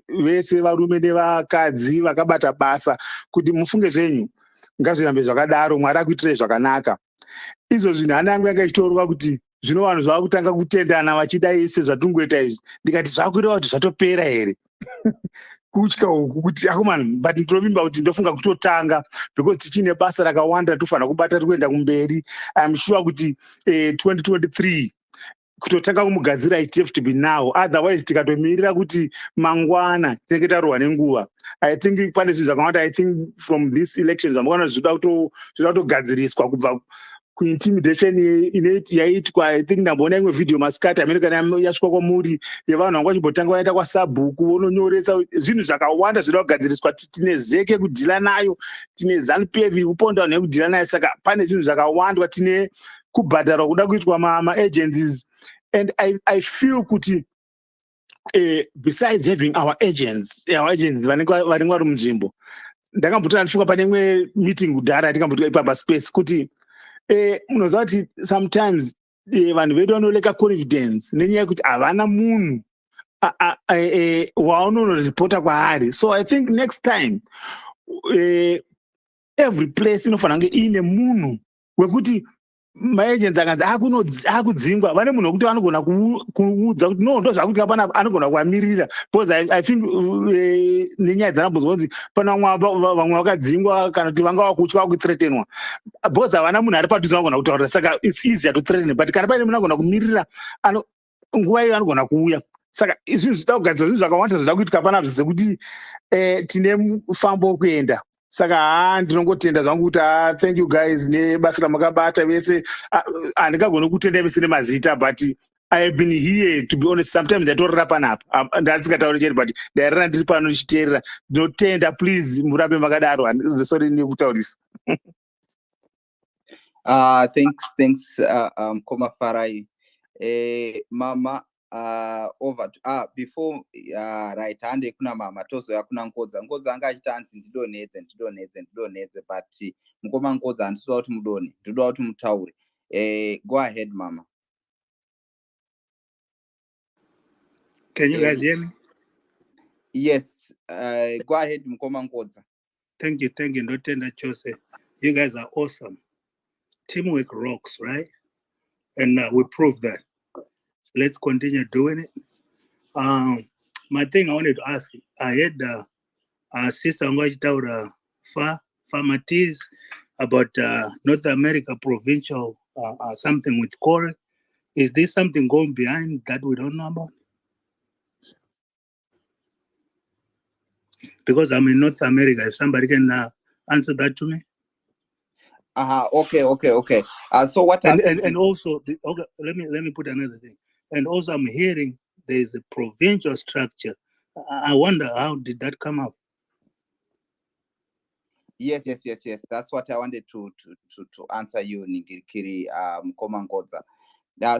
vese varume nevakadzi vakabata basa kuti mufunge zvenyu ngazvirambe zvakadaro, Mwari akuitirai zvakanaka. Izvo zvinhu hana yangu yanga ichitorwa kuti zvino vanhu zvava kutanga kutendana vachida ise zvatungoita izvi, ndikati zvakureva kuti zvatopera here kutya uku kuti akomana, but ndinovimba kuti ndofunga kutotanga because tichine basa rakawanda tofanira kubata kuenda kumberi. I'm sure kuti 2023 kutotanga kumugadzira it have to be now, otherwise tikatomirira kuti mangwana tinenge tarohwa nenguva. I think pane zvinhu zvakawanda, I think from this election zvamakaona zvinoda kutogadziriswa kubva kuintimidation yaitwa. I think ndamboona imwe video masikati amerikani yasvika kwamuri yevanhu vanga vachimbotanga vaenda kwasabhuku vononyoresa zvinhu zvakawanda zvinoda kugadziriswa. Tine zeke kudhila nayo, tine ZANU-PF kuponda vanhu vekudhila nayo, saka pane zvinhu zvakawanda, tine kubhadharwa kuda kuitwa ma-agencies. And I feel kuti besides having our agents vanenge vari munzvimbo, ndakambotona ndifunga pane imwe meeting kudhara tikambotika ipapa space kuti munoziva kuti sometimes vanhu vedu vanoleka confidence nenyaya yekuti havana munhu waunonoripota kwaari. So I think next time every place inofanira kunge iine munhu wekuti maagents akanzi akudzingwa vane munhu wekuti vanogona kuudza kuti no, ndo zvakuitika panapa, anogona kuvamirira. Because I think nenyaya dzanambozwa kunzi pana vamwe vakadzingwa kana kuti vanga vakutya kuthreatenwa, because havana munhu ari padhuze vanogona kutaurira, saka it's easier to threaten. But kana paine munhu anogona kumirira, nguva iyo anogona kuuya. Saka izvi zvida kugadzirwa zvinhu zvakawanda zvida kuitika panapa zvekuti tine mufambo wekuenda. Saka ndinongotenda zvangu kuti thank you guys nebasa ramakabata vese. Handingagoni kutenda vese nemazita, but I have been here to be honest. Sometimes ndatorera panapa ndasingatauri chete, but ndairara ndiri pano ndichiteerera. Ndinotenda, please murambe makadaro. Sorry nekutaurisa. Thanks Mkoma Farai. Mama over before right hande kuna mama tozo yakuna ngodza anga achita anzi ndidonedze but Mkoma ngodza handitoda kuti mudone, ndoda kuti mutaure. Go ahead mama. Can you guys hear me? Yes, Go ahead, Mkoma Nkodza. Thank you, Ndotenda Chose. You guys are awesome. Teamwork rocks, right? And we prove that. Let's continue doing it. My thing I wanted to ask, I had Sister Ngwajitaura Farmatis about North America provincial something with Corey. Is this something going behind that we don't know about? Because I'm in North America. If somebody can answer that to me. Okay. So what happened? And also, okay, let me put another thing. And also, I'm hearing there is a provincial structure. I wonder how did that come up? Yes. That's what I wanted to answer you, Ningirikiri Mkoma Nkodza.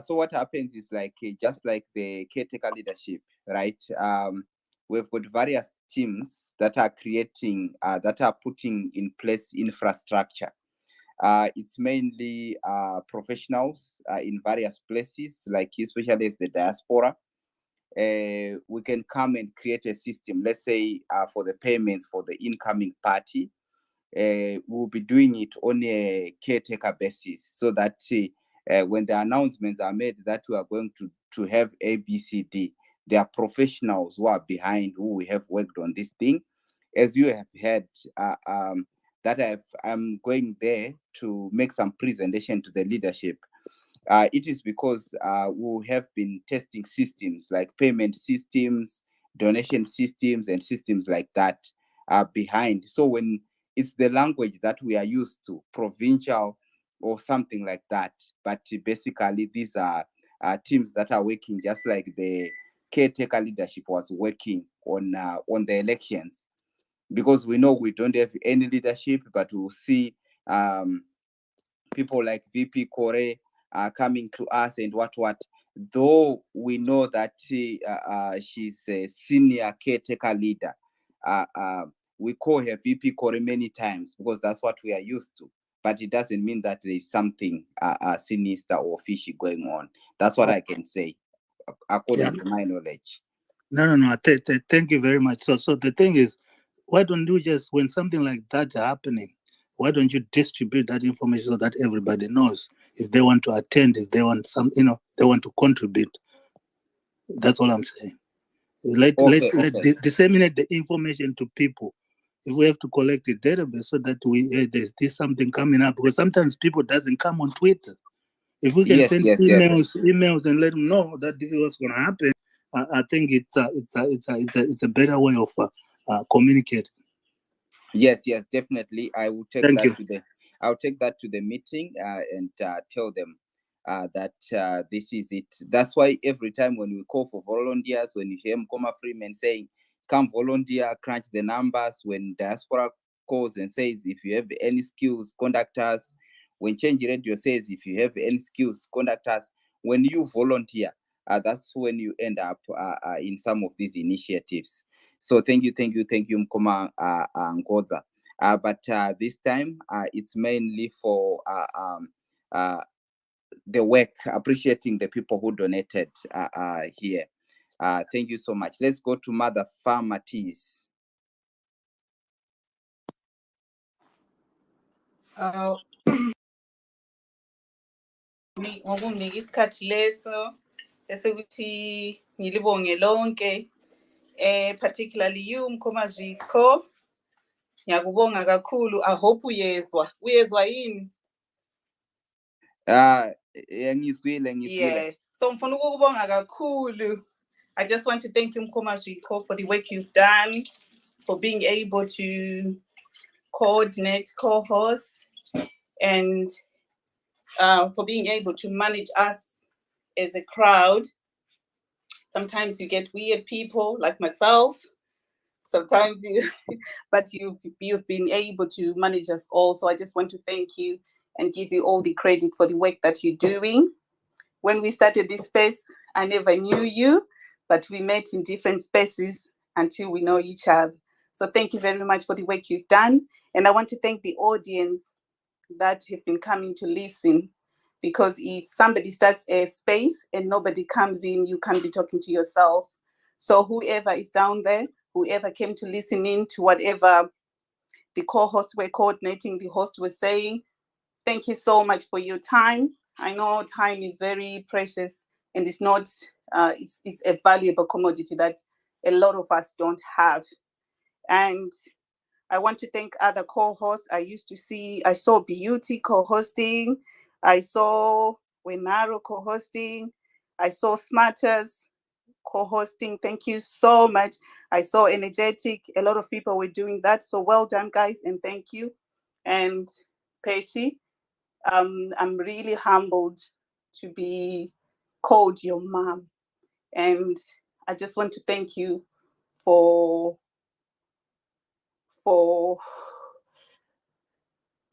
So what happens is like just like the caretaker leadership, right? We've got various teams that are creating, that are putting in place infrastructure. It's mainly professionals in various places, like especially as the diaspora. We can come and create a system, let's say for the payments for the incoming party. We'll be doing it on a caretaker basis so that when the announcements are made that we are going to have ABCD, there are professionals who are behind, who we have worked on this thing. As you have heard, that I'm going there to make some presentation to the leadership. It is because we have been testing systems like payment systems, donation systems, and systems like that behind. So when it's the language that we are used to, provincial or something like that, but basically these are teams that are working just like the caretaker leadership was working on the elections. Because we know we don't have any leadership, but we'll see people like VP Kore coming to us and what. Though we know that she's a senior caretaker leader, we call her VP Kore many times because that's what we are used to. But it doesn't mean that there is something sinister or fishy going on. That's what I can say, according to my knowledge. No. Thank you very much. So the thing is, why don't you just, when something like that happening, why don't you distribute that information so that everybody knows if they want to attend, if they want they want to contribute. That's all I'm saying. Let disseminate the information to people. If we have to collect a database so that there's this something coming up, because sometimes people doesn't come on Twitter. If we can send emails and let them know that this is what's going to happen, I think it's a better way of communicating. Yes, definitely. I will take I'll take that to the meeting and tell them that this is it. That's why every time when we call for volunteers, when you hear Mkoma Freeman saying, come volunteer, crunch the numbers, when diaspora calls and says, if you have any skills, contact us. When Change Radio says, if you have any skills, contact us. When you volunteer, that's when you end up in some of these initiatives. So thank you, Mkoma Nkodza. But this time, it's mainly for the work, appreciating the people who donated here. Thank you so much. Let's go to Mother Farmatis. Ngokunginika isikhathi leso esekuthi ngilibonge lonke, particularly you Mkhoma Ziko, ngiyakubonga kakhulu. I hope uyezwa yini? Ngizwile. So ngifuna ukukubonga kakhulu. I just want to thank you Mkhoma Ziko for the work you've done, for being able to coordinate, co-host, and for being able to manage us as a crowd. Sometimes you get weird people like myself. Sometimes but you've been able to manage us all. So I just want to thank you and give you all the credit for the work that you're doing. When we started this space, I never knew you, but we met in different spaces until we know each other. So thank you very much for the work you've done. And I want to thank the audience that have been coming to listen, because if somebody starts a space and nobody comes in, you can't be talking to yourself. So whoever is down there, whoever came to listen in to whatever the co-hosts were coordinating, the host was saying. Thank you so much for your time. I know time is very precious and it's not, it's a valuable commodity that a lot of us don't have. And I want to thank other co-hosts. I saw Beauty co-hosting. I saw Wenaro co-hosting. I saw Smarters co-hosting. Thank you so much. I saw Energetic. A lot of people were doing that. So well done, guys, and thank you. And Peshi, I'm really humbled to be called your mom. And I just want to thank you for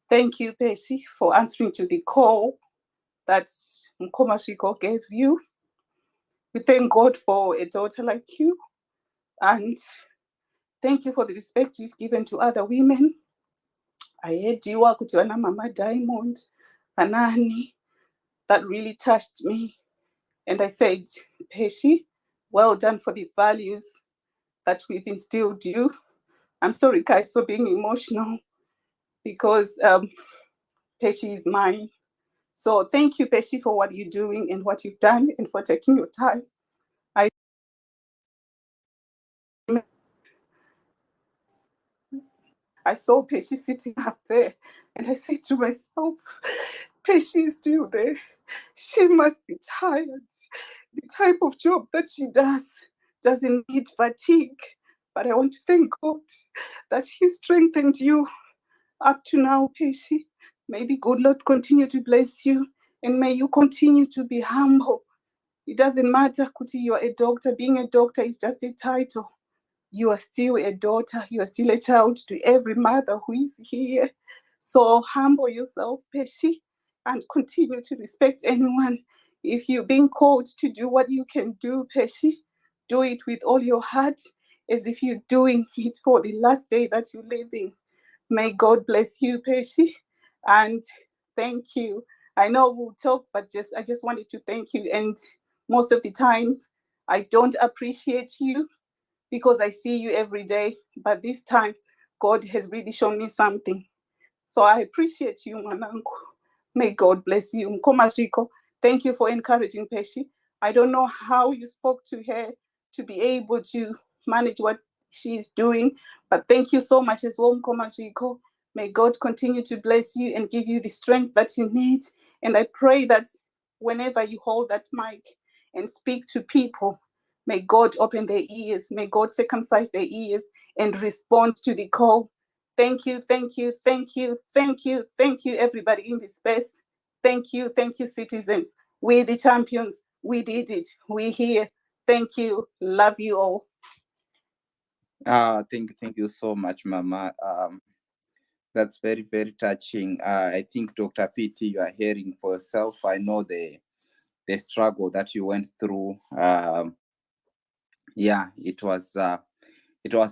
thank you, Peshi, for answering to the call that Mkomashiko gave you. We thank God for a daughter like you. And thank you for the respect you've given to other women. I heard you are Kutiwana Mama Diamond, Anani. That really touched me. And I said, Peshi, well done for the values that we've instilled you. I'm sorry, guys, for being emotional because Peshi is mine. So thank you, Peshi, for what you're doing and what you've done and for taking your time. I saw Peshi sitting up there and I said to myself, Peshi is still there. She must be tired. The type of job that she does doesn't need fatigue. But I want to thank God that He strengthened you up to now, Peshi. May the good Lord continue to bless you and may you continue to be humble. It doesn't matter, Kuti, you're a doctor. Being a doctor is just a title. You are still a daughter. You are still a child to every mother who is here. So humble yourself, Peshi, and continue to respect anyone. If you're being called to do what you can do, Peshi, do it with all your heart, as if you're doing it for the last day that you're living. May God bless you, Peshi, and thank you. I know we'll talk, but I just wanted to thank you. And most of the times, I don't appreciate you because I see you every day. But this time, God has really shown me something. So I appreciate you, Mwanangu. May God bless you. Mkomashiko, thank you for encouraging Peshi. I don't know how you spoke to her to be able to manage what she is doing, but thank you so much as well, Mkomashiko. May God continue to bless you and give you the strength that you need. And I pray that whenever you hold that mic and speak to people, may God open their ears, may God circumcise their ears and respond to the call. Thank you, thank you, thank you, thank you, thank you, everybody in this space. Thank you, citizens. We're the champions. We did it. We're here. Thank you. Love you all. Thank you so much, Mama. That's very, very touching. I think Dr. PT, you are hearing for yourself. I know the struggle that you went through. Yeah, it was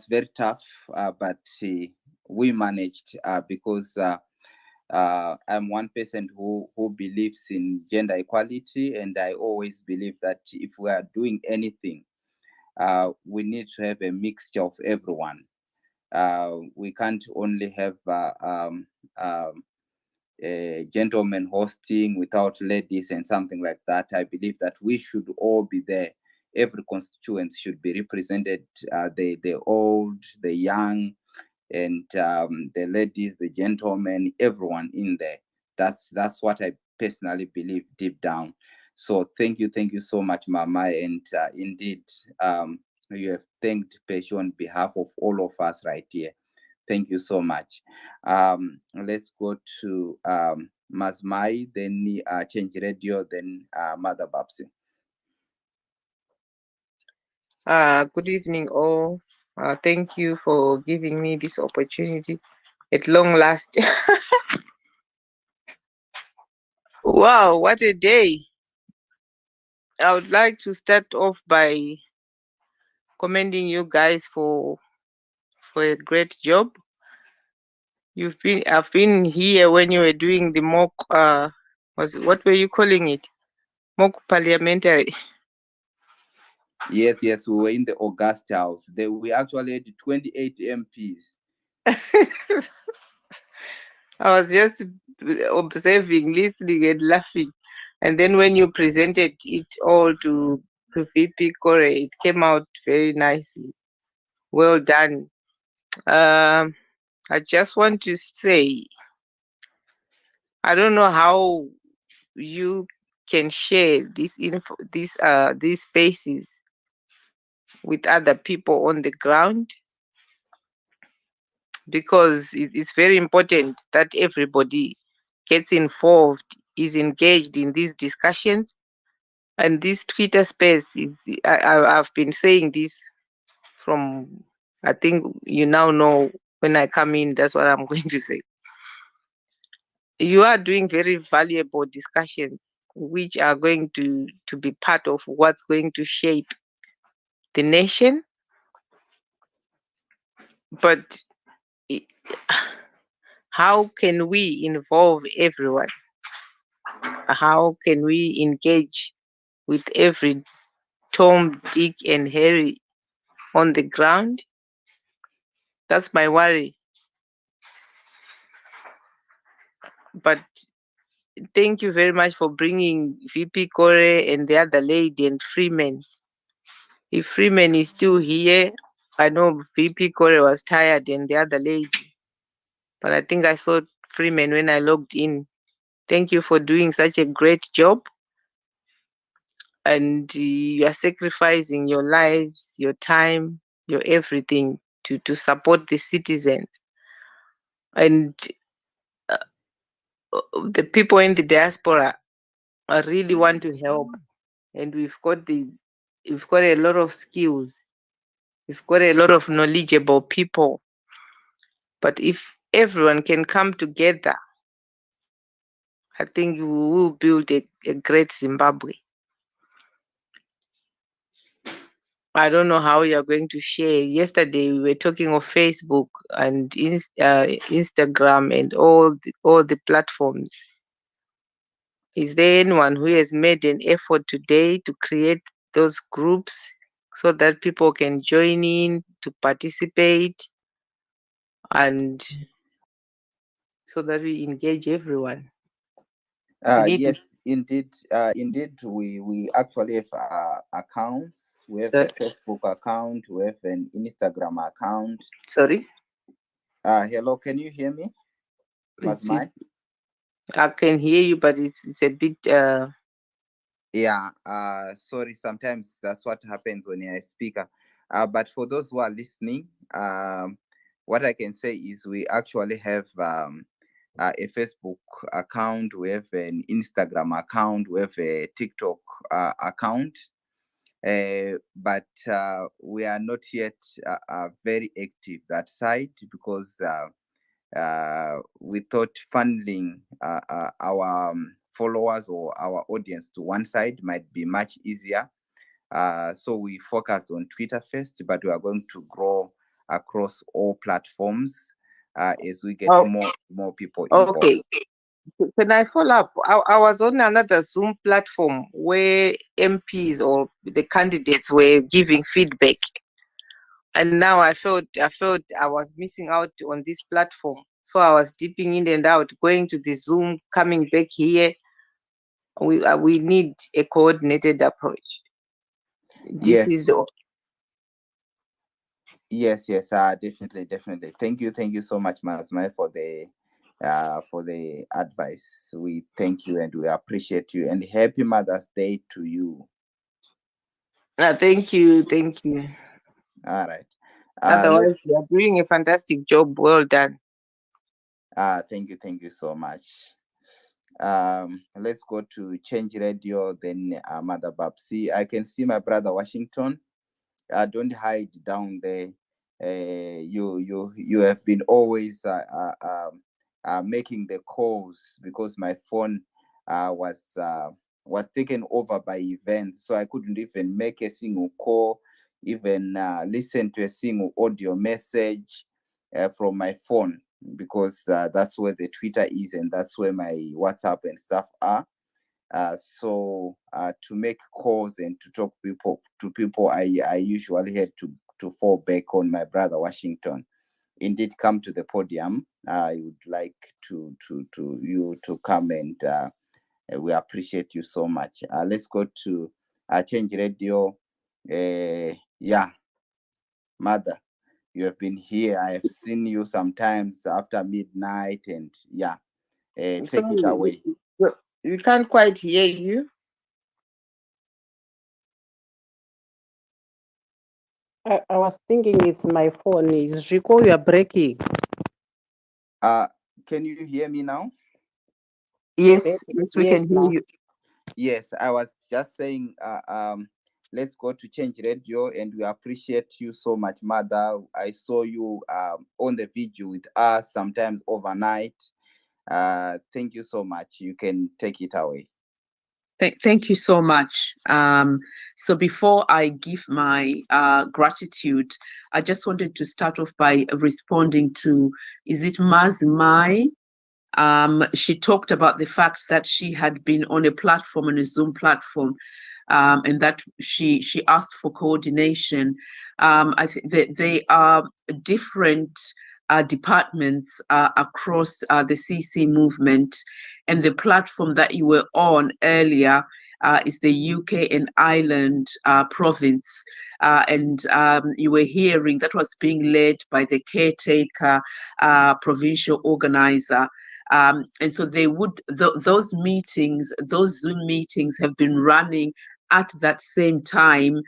very tough, but we managed because I'm one person who believes in gender equality, and I always believe that if we are doing anything, we need to have a mixture of everyone. We can't only have gentlemen hosting without ladies and something like that. I believe that we should all be there. Every constituency should be represented, the old, the young, and the ladies, the gentlemen, everyone in there. That's what I personally believe deep down. So thank you so much, Mama. And indeed, you have thanked Pesho on behalf of all of us right here. Thank you so much. Let's go to Masmai, then Change Radio, then Mother Babsi. Good evening, all. Thank you for giving me this opportunity at long last. Wow, what a day. I would like to start off by commending you guys for a great job. I've been here when you were doing the mock, what were you calling it? Mock parliamentary. Yes, yes, we were in the August House. We actually had 28 MPs. I was just observing, listening, and laughing. And then when you presented it all to VP Kore, it came out very nicely. Well done. I just want to say, I don't know how you can share this info, these spaces with other people on the ground, because it's very important that everybody gets involved, is engaged in these discussions. And this Twitter space is, I've been saying this from, I think you now know when I come in, that's what I'm going to say. You are doing very valuable discussions, which are going to be part of what's going to shape the nation. But how can we involve everyone? How can we engage with every Tom, Dick, and Harry on the ground? That's my worry. But thank you very much for bringing VP Kore and the other lady and Freeman. If Freeman is still here, I know VP Kore was tired and the other lady, but I think I saw Freeman when I logged in. Thank you for doing such a great job. And you are sacrificing your lives, your time, your everything to support the citizens. And the people in the diaspora, I really want to help. And we've got a lot of skills. We've got a lot of knowledgeable people. But if everyone can come together, I think we will build a great Zimbabwe. I don't know how you are going to share. Yesterday we were talking of Facebook and Instagram and all the platforms. Is there anyone who has made an effort today to create those groups so that people can join in to participate, and so that we engage everyone? Yes, indeed. Indeed, we actually have accounts. We have a Facebook account. We have an Instagram account. Sorry? Hello, can you hear me? Masmai? I can hear you, but it's a bit. Yeah. Sorry. Sometimes that's what happens when you're a speaker. But for those who are listening, what I can say is we actually have a Facebook account, we have an Instagram account, we have a TikTok account, but we are not yet very active that side, because we thought funneling our followers or our audience to one side might be much easier. So we focused on Twitter first, but we are going to grow across all platforms as we get more people involved. Okay. Can I follow up? I was on another Zoom platform where MPs or the candidates were giving feedback, and now I felt I was missing out on this platform. So I was dipping in and out, going to the Zoom, coming back here. We need a coordinated approach. This is the. Yes, definitely. Thank you so much, Masmai, for the advice. We thank you and we appreciate you, and happy Mother's Day to you. Thank you. All right. Otherwise, you are doing a fantastic job. Well done. Thank you so much. Let's go to Change Radio, then Mother Babsi. I can see my brother Washington. Don't hide down there. You have been always making the calls, because my phone was taken over by events, so I couldn't even make a single call, even listen to a single audio message from my phone, because that's where the Twitter is and that's where my WhatsApp and stuff are. So to make calls and to talk to people, I usually had to fall back on my brother Washington. Indeed, come to the podium. I would like to you to come, and we appreciate you so much. Let's go to Change Radio. Yeah, mother, you have been here. I have seen you sometimes after midnight, and yeah, take it away. We can't quite hear you. I was thinking it's my phone. Is Rico, you are breaking. Can you hear me now? Yes, we can hear you. Yes, I was just saying, let's go to Change Radio, and we appreciate you so much, mother. I saw you on the video with us, sometimes overnight. Thank you so much. You can take it away. Thank you so much. So before I give my gratitude, I just wanted to start off by responding to, is it Mazmai? She talked about the fact that she had been on a platform, on a Zoom platform, and that she asked for coordination. I think that they are different departments across the CC movement, and the platform that you were on earlier is the UK and Ireland province, and you were hearing that was being led by the caretaker provincial organizer. And so they would, those meetings, those Zoom meetings have been running at that same time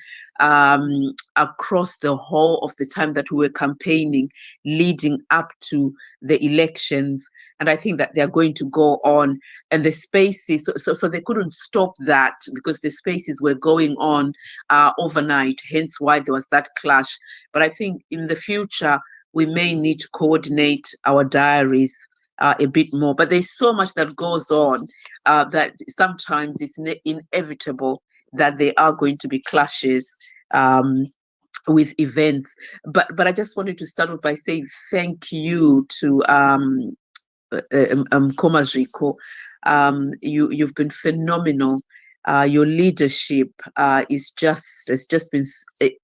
across the whole of the time that we were campaigning leading up to the elections. And I think that they're going to go on, and the spaces, so they couldn't stop that because the spaces were going on overnight, hence why there was that clash. But I think in the future, we may need to coordinate our diaries a bit more. But there's so much that goes on that sometimes it's inevitable that there are going to be clashes with events. But I just wanted to start off by saying thank you to Komaziko. You've been phenomenal. Your leadership has just been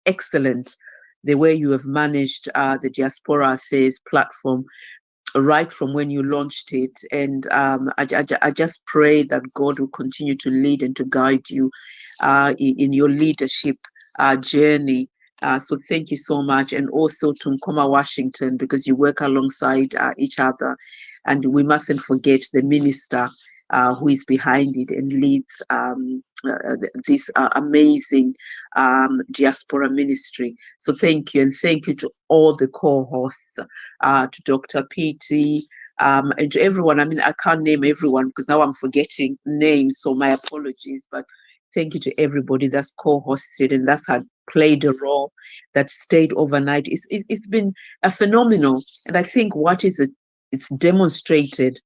excellent. The way you have managed the Diaspora Affairs platform right from when you launched it, and I just pray that God will continue to lead and to guide you in your leadership journey. So thank you so much, and also to Nkoma Washington, because you work alongside each other, and we mustn't forget the minister who is behind it and leads this amazing diaspora ministry. So thank you, and thank you to all the co-hosts, to Dr. PT, and to everyone. I mean, I can't name everyone because now I'm forgetting names, so my apologies. But thank you to everybody that's co-hosted and that's had played a role, that stayed overnight. It's been a phenomenal, and I think what is it's demonstrated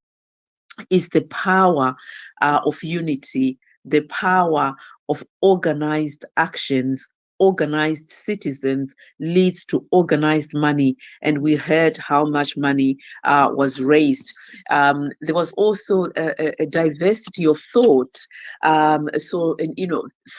is the power of unity, the power of organized actions. Organized citizens leads to organized money, and we heard how much money was raised. There was also a diversity of thought,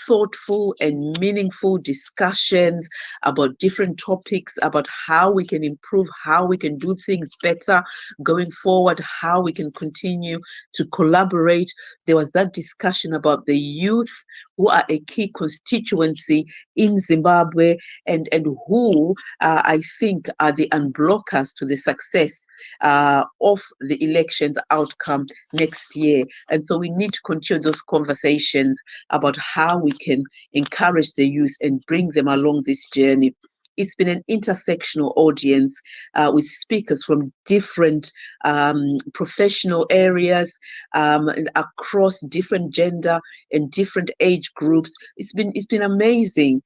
thoughtful and meaningful discussions about different topics, about how we can improve, how we can do things better going forward, how we can continue to collaborate. There was that discussion about the youth, who are a key constituency in Zimbabwe, and who I think are the unblockers to the success of the elections outcome next year. And so we need to continue those conversations about how we can encourage the youth and bring them along this journey. It's been an intersectional audience with speakers from different professional areas and across different gender and different age groups. It's been amazing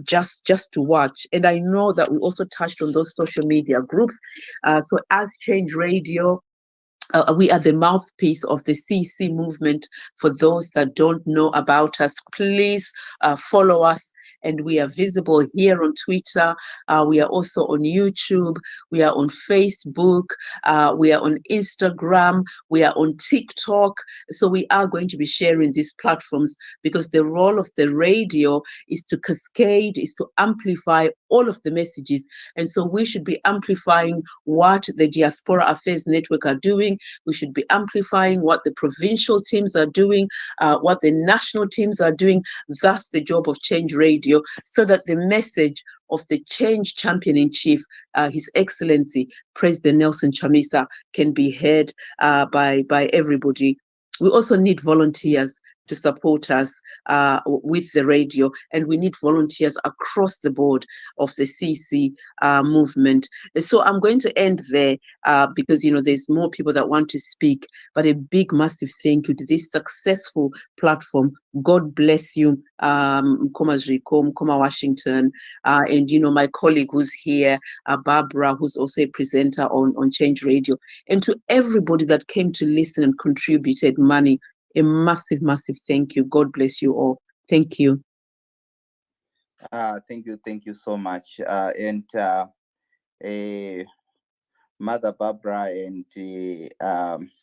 just to watch. And I know that we also touched on those social media groups. So as Change Radio, we are the mouthpiece of the CC movement. For those that don't know about us, please follow us and we are visible here on Twitter. We are also on YouTube. We are on Facebook. We are on Instagram. We are on TikTok. So we are going to be sharing these platforms because the role of the radio is to cascade, is to amplify all of the messages. And so we should be amplifying what the Diaspora Affairs Network are doing. We should be amplifying what the provincial teams are doing, what the national teams are doing. That's the job of Change Radio, so that the message of the change champion in chief, His Excellency President Nelson Chamisa, can be heard by everybody. We also need volunteers to support us with the radio, and we need volunteers across the board of the CC movement. So I'm going to end there because there's more people that want to speak, but a big massive thank you to this successful platform. God bless you, Mkoma Zriko, Mkoma Washington, and my colleague who's here, Barbara, who's also a presenter on Change Radio, and to everybody that came to listen and contributed money. A massive, massive thank you. God bless you all. Thank you. Thank you so much. And Mother Barbara and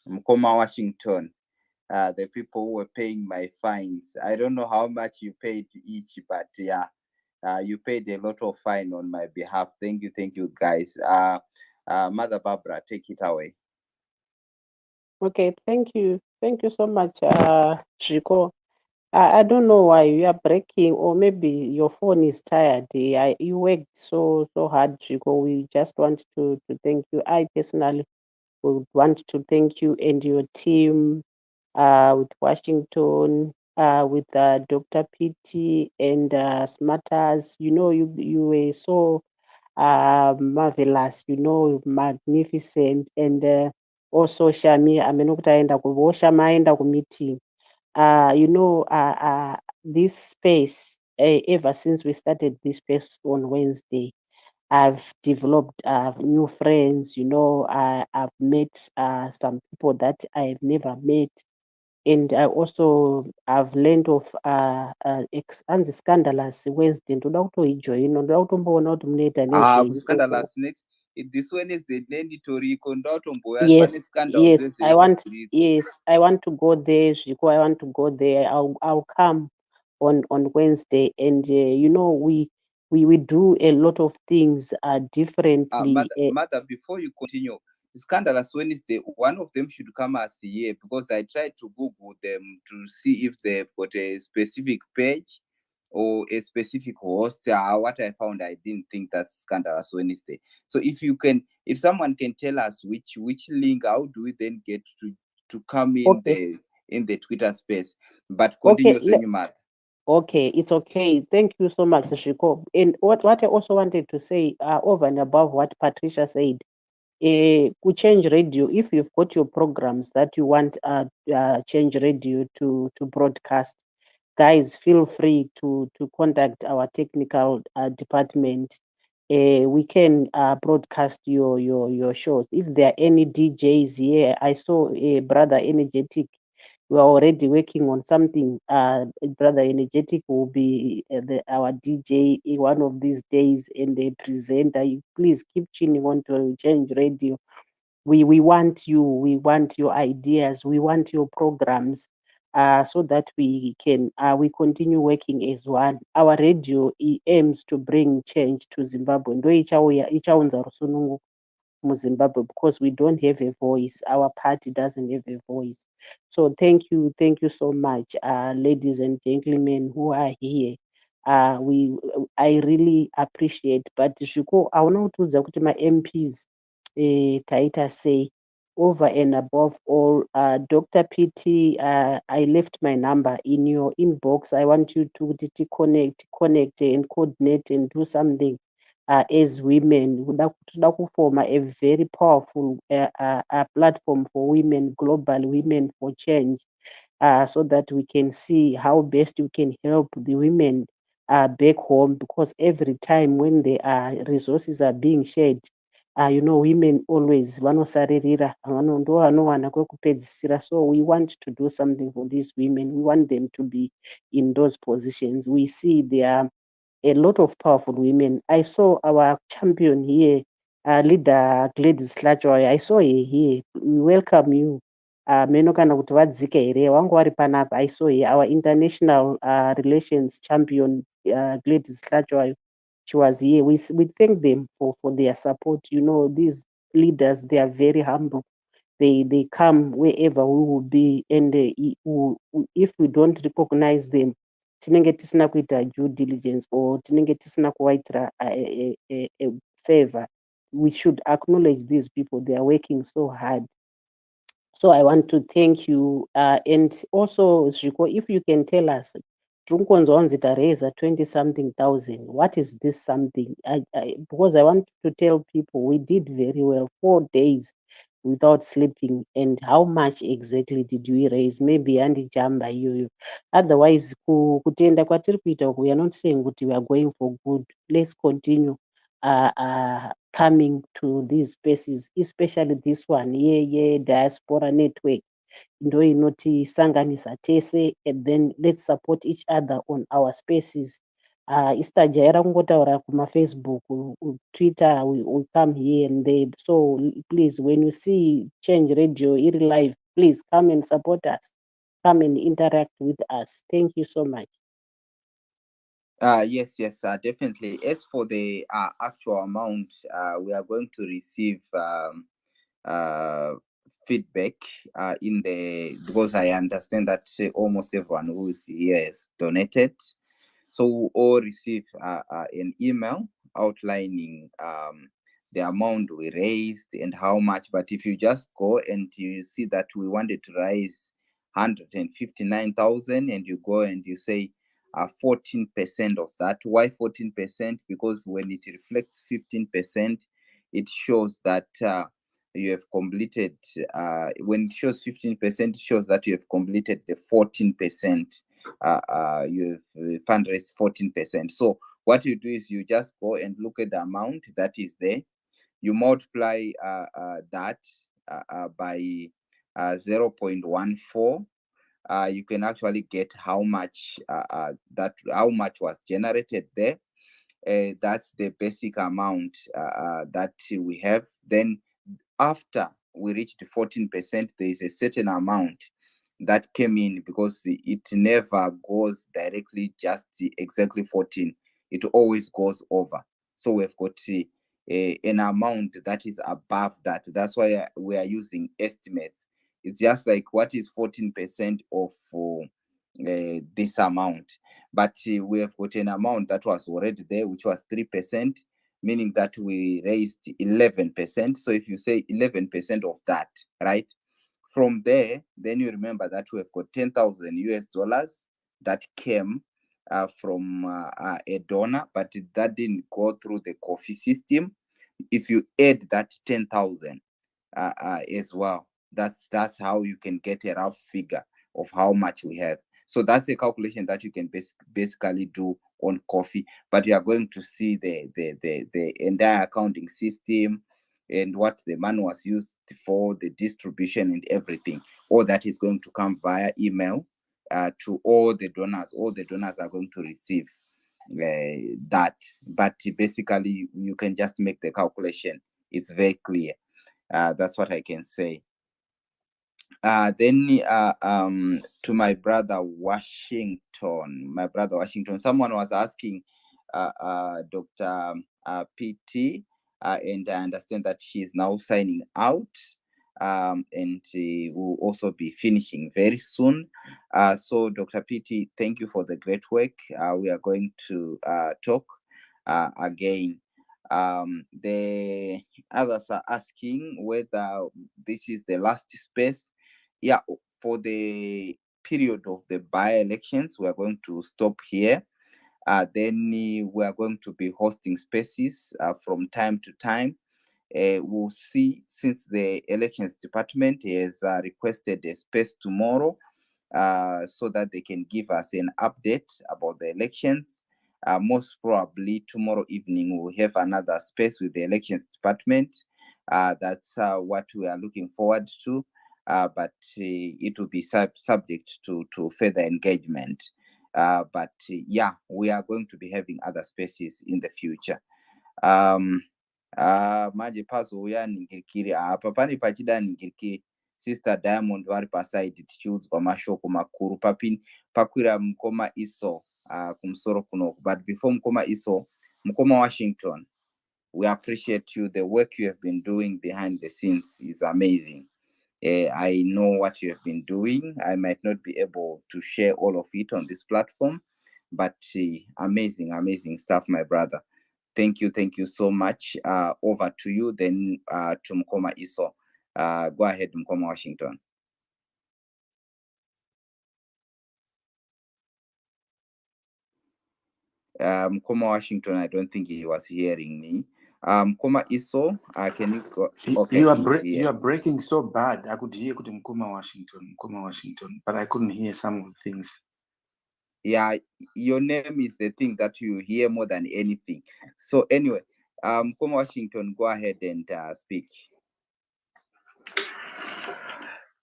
Mkoma Washington, the people who were paying my fines. I don't know how much you paid each, but yeah, you paid a lot of fine on my behalf. Thank you guys. Mother Barbara, take it away. Okay, thank you so much, Zriko. I don't know why you are breaking, or maybe your phone is tired. You worked so hard, Zriko. We just want to thank you. I personally would want to thank you and your team, with Washington, with Dr. PT and Smarters. You were so marvelous, magnificent, and also Shami amenokuti aenda Shami aenda kumeeting. This space, ever since we started this space on Wednesday, I've developed new friends. I've met some people that I've never met, and I've learned of scandalous Wednesday. Ndoda kutoijoina, ndoda kutomboona kuti munoita nezvei. Scandalous next. This one is the mandatory Yes, I want to go there. Zriko, I want to go there. I'll come on Wednesday, and we do a lot of things differently. Mother, before you continue, Scandalous Wednesday, one of them should come as here, because I tried to Google them to see if they've got a specific page or a specific host. What I found, I didn't think that's Scandalous Wednesday. So if someone can tell us which link, how do we then get to come in the Twitter space? But continue, Mother. Okay, it's okay. Thank you so much, Zriko. And what I also wanted to say, over and above what Patricia said, Change Radio, if you've got your programs that you want Change Radio to broadcast, guys, feel free to contact our technical department. We can broadcast your shows. If there are any DJs here, I saw a Brother Energetic. We are already working on something. Brother Energetic will be our DJ one of these days, and the presenter. Please keep tuning on to Change Radio. We want you. We want your ideas. We want your programs, so that we can we continue working as one. Our radio aims to bring change to Zimbabwe. Ndo ichaunza rusunungu Zimbabwe, because we don't have a voice. Our party doesn't have a voice. So thank you so much, ladies and gentlemen who are here. I really appreciate. But Zriko, I want to tell my MPs, Taita say, over and above all, Dr. PT, I left my number in your inbox. I want you to connect and coordinate and do something. As women, to form a very powerful platform for women, global women for change, so that we can see how best we can help the women back home. Because every time when there are resources are being shared, women always vanosaririra, ndo vanowana kwekupedzisira. So we want to do something for these women. We want them to be in those positions. We see their a lot of powerful women. I saw our champion here, leader Gladys Slajway. I saw her here. We welcome you. Meno kana kuti vadzike here wangu vari panapa. I saw here our international relations champion Gladys Slajway. She was here. We thank them for their support. You know, these leaders, they are very humble. They come wherever we will be, and if we don't recognize them, tinenge tisina kuita due diligence or tinenge tisina kuvaitira a favor. We should acknowledge these people. They are working so hard. So I want to thank you. And also, Zriko, if you can tell us, raise 20 something thousand. What is this something? Because I want to tell people we did very well, 4 days without sleeping. And how much exactly did we raise? Maybe Andy Jamba you. Otherwise, kutenda kwatiri kuita uku, we are not saying that we are going for good. Let's continue coming to these spaces, especially this one, diaspora network. Ndo inotisanganisa tese, and then let's support each other on our spaces. Istajaira kungotaura kuma-Facebook, Twitter, we come here and there. So please, when you see Change Radio, iri live, please come and support us. Come and interact with us. Thank you so much. Yes, definitely. As for the actual amount, we are going to receive feedback because I understand that almost everyone who is here has donated. So we all receive an email outlining the amount we raised and how much. But if you just go and you see that we wanted to raise 159,000 and you go and you say 14% of that. Why 14%? Because when it reflects 15%, it shows that you have completed, when it shows 15%, it shows that you have completed the 14%. You have fundraised 14%. So what you do is you just go and look at the amount that is there. You multiply that by 0.14. You can actually get how much was generated there. That's the basic amount that we have. Then after we reached 14%, there is a certain amount that came in because it never goes directly just exactly 14. It always goes over. So we've got an amount that is above that. That's why we are using estimates. It's just like what is 14% of this amount. But we have got an amount that was already there, which was 3%, meaning that we raised 11%. So if you say 11% of that, right? From there, then you remember that we have got 10,000 US dollars that came from a donor, but that didn't go through the coffee system. If you add that 10,000 as well, that's how you can get a rough figure of how much we have. So that's a calculation that you can basically do on coffee, but you are going to see the entire accounting system and what the money was used for, the distribution and everything. All that is going to come via email to all the donors. All the donors are going to receive that, but basically you can just make the calculation. It's very clear. That's what I can say. Then to my brother Washington, someone was asking Dr. PT, and I understand that she is now signing out, and will also be finishing very soon. So Dr. PT, thank you for the great work. We are going to talk again. The others are asking whether this is the last space. Yeah, for the period of the by-elections, we are going to stop here. Then we are going to be hosting spaces from time to time. We'll see, since the elections department has requested a space tomorrow so that they can give us an update about the elections. Most probably tomorrow evening we'll have another space with the elections department. That's what we are looking forward to. But it will be subject to further engagement. But yeah, we are going to be having other spaces in the future. Manje pazouya ningirikiri apa pane pachida ningirikiri Sister Diamond vari paside tichiudzwa mashoko makuru pakwira mukoma Iso kumusoro kunoku. But before mukoma Iso, mukoma Washington, we appreciate you. The work you have been doing behind the scenes is amazing. I know what you have been doing. I might not be able to share all of it on this platform, but amazing, amazing stuff, my brother. Thank you so much. Over to you, then to Mkoma Iso. Go ahead, Mkoma Washington. Mkoma Washington, I don't think he was hearing me. Mkoma Iso, can you go? Okay, you are breaking so bad. I could hear Mkoma Washington, but I couldn't hear some of the things. Yeah, your name is the thing that you hear more than anything. So anyway, Mkoma Washington, go ahead and speak.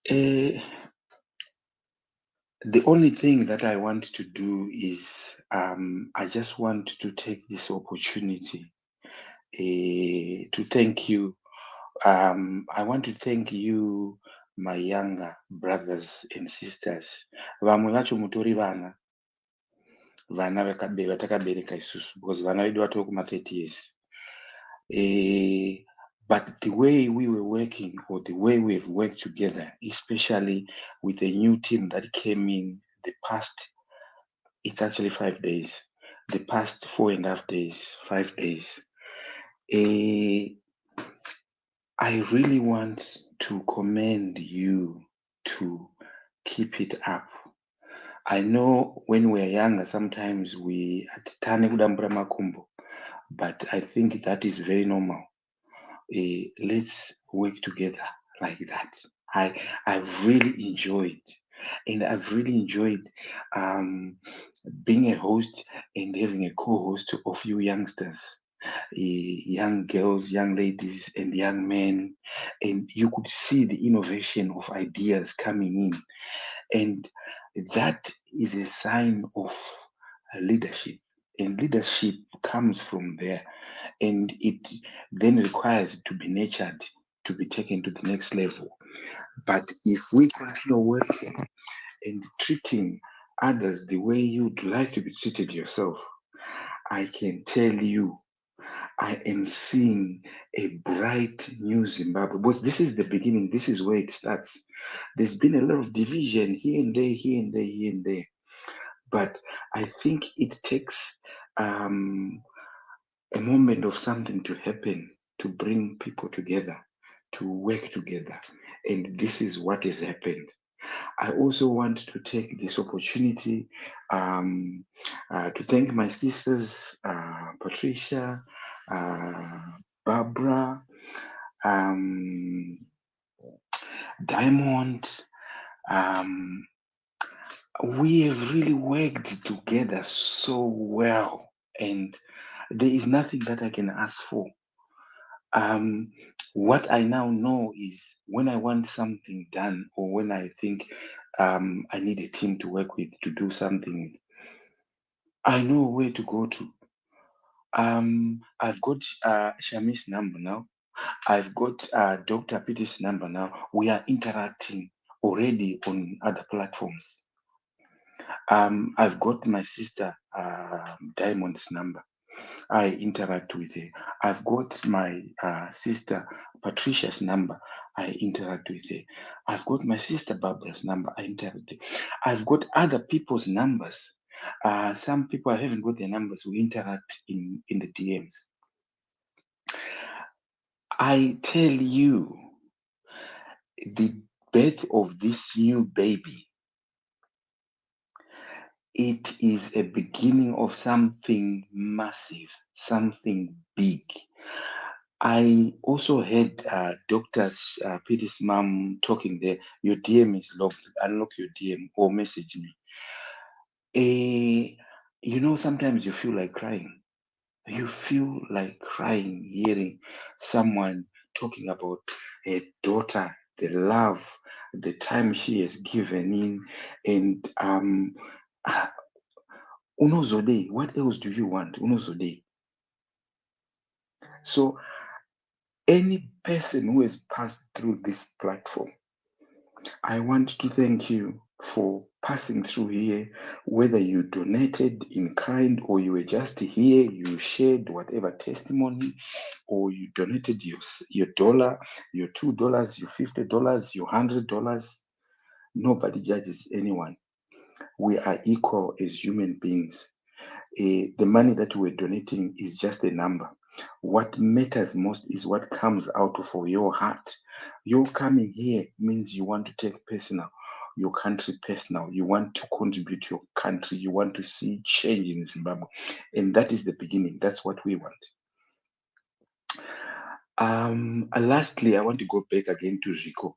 The only thing that I want to do is I just want to take this opportunity to thank you. I want to thank you, my younger brothers and sisters. Vamwe vacho mutori vana vatakabereka isusu, because vana vedu vatoko kuma-30 years. But the way we were working, or the way we've worked together, especially with the new team that came in the past, it's actually 5 days, the past 4.5 days, 5 days. I really want to commend you to keep it up. I know when we're younger, sometimes we atane kudambura makumbo, but I think that is very normal. Let's work together like that. I've really enjoyed, and I've really enjoyed being a host and having a co-host of you youngsters, young girls, young ladies, and young men, and you could see the innovation of ideas coming in, and that is a sign of leadership, and leadership comes from there, and it then requires to be nurtured to be taken to the next level. But if we continue working and treating others the way you'd like to be treated yourself, I can tell you I am seeing a bright new Zimbabwe. But this is the beginning. This is where it starts. There's been a lot of division here and there, here and there, here and there. But I think it takes a moment of something to happen to bring people together, to work together. And this is what has happened. I also want to take this opportunity to thank my sisters, Patricia, Barbara, Diamond. We have really worked together so well, and there is nothing that I can ask for. What I now know is when I want something done, or when I think I need a team to work with to do something, I know where to go to. I've got Shami's number now. I've got Dr. Peter's number now. We are interacting already on other platforms. I've got my sister Diamond's number. I interact with her. I've got my sister Patricia's number. I interact with her. I've got my sister Barbara's number. I interact with her. I've got other people's numbers. Some people I haven't got their numbers. We interact in the DMs. I tell you, the birth of this new baby, it is a beginning of something massive, something big. I also heard Dr. Peter's mom talking there. Your DM is locked. Unlock your DM or message me. You know, sometimes you feel like crying. You feel like crying, hearing someone talking about a daughter, the love, the time she has given in, and Unozode, what else do you want? Unozode. So any person who has passed through this platform, I want to thank you for passing through here, whether you donated in kind or you were just here, you shared whatever testimony, or you donated your dollar, your $2, your $50, your $100. Nobody judges anyone. We are equal as human beings. The money that we're donating is just a number. What matters most is what comes out of your heart. Your coming here means you want to take personal, your country personal. You want to contribute to your country. You want to see change in Zimbabwe. And that is the beginning. That's what we want. Lastly, I want to go back again to Zico.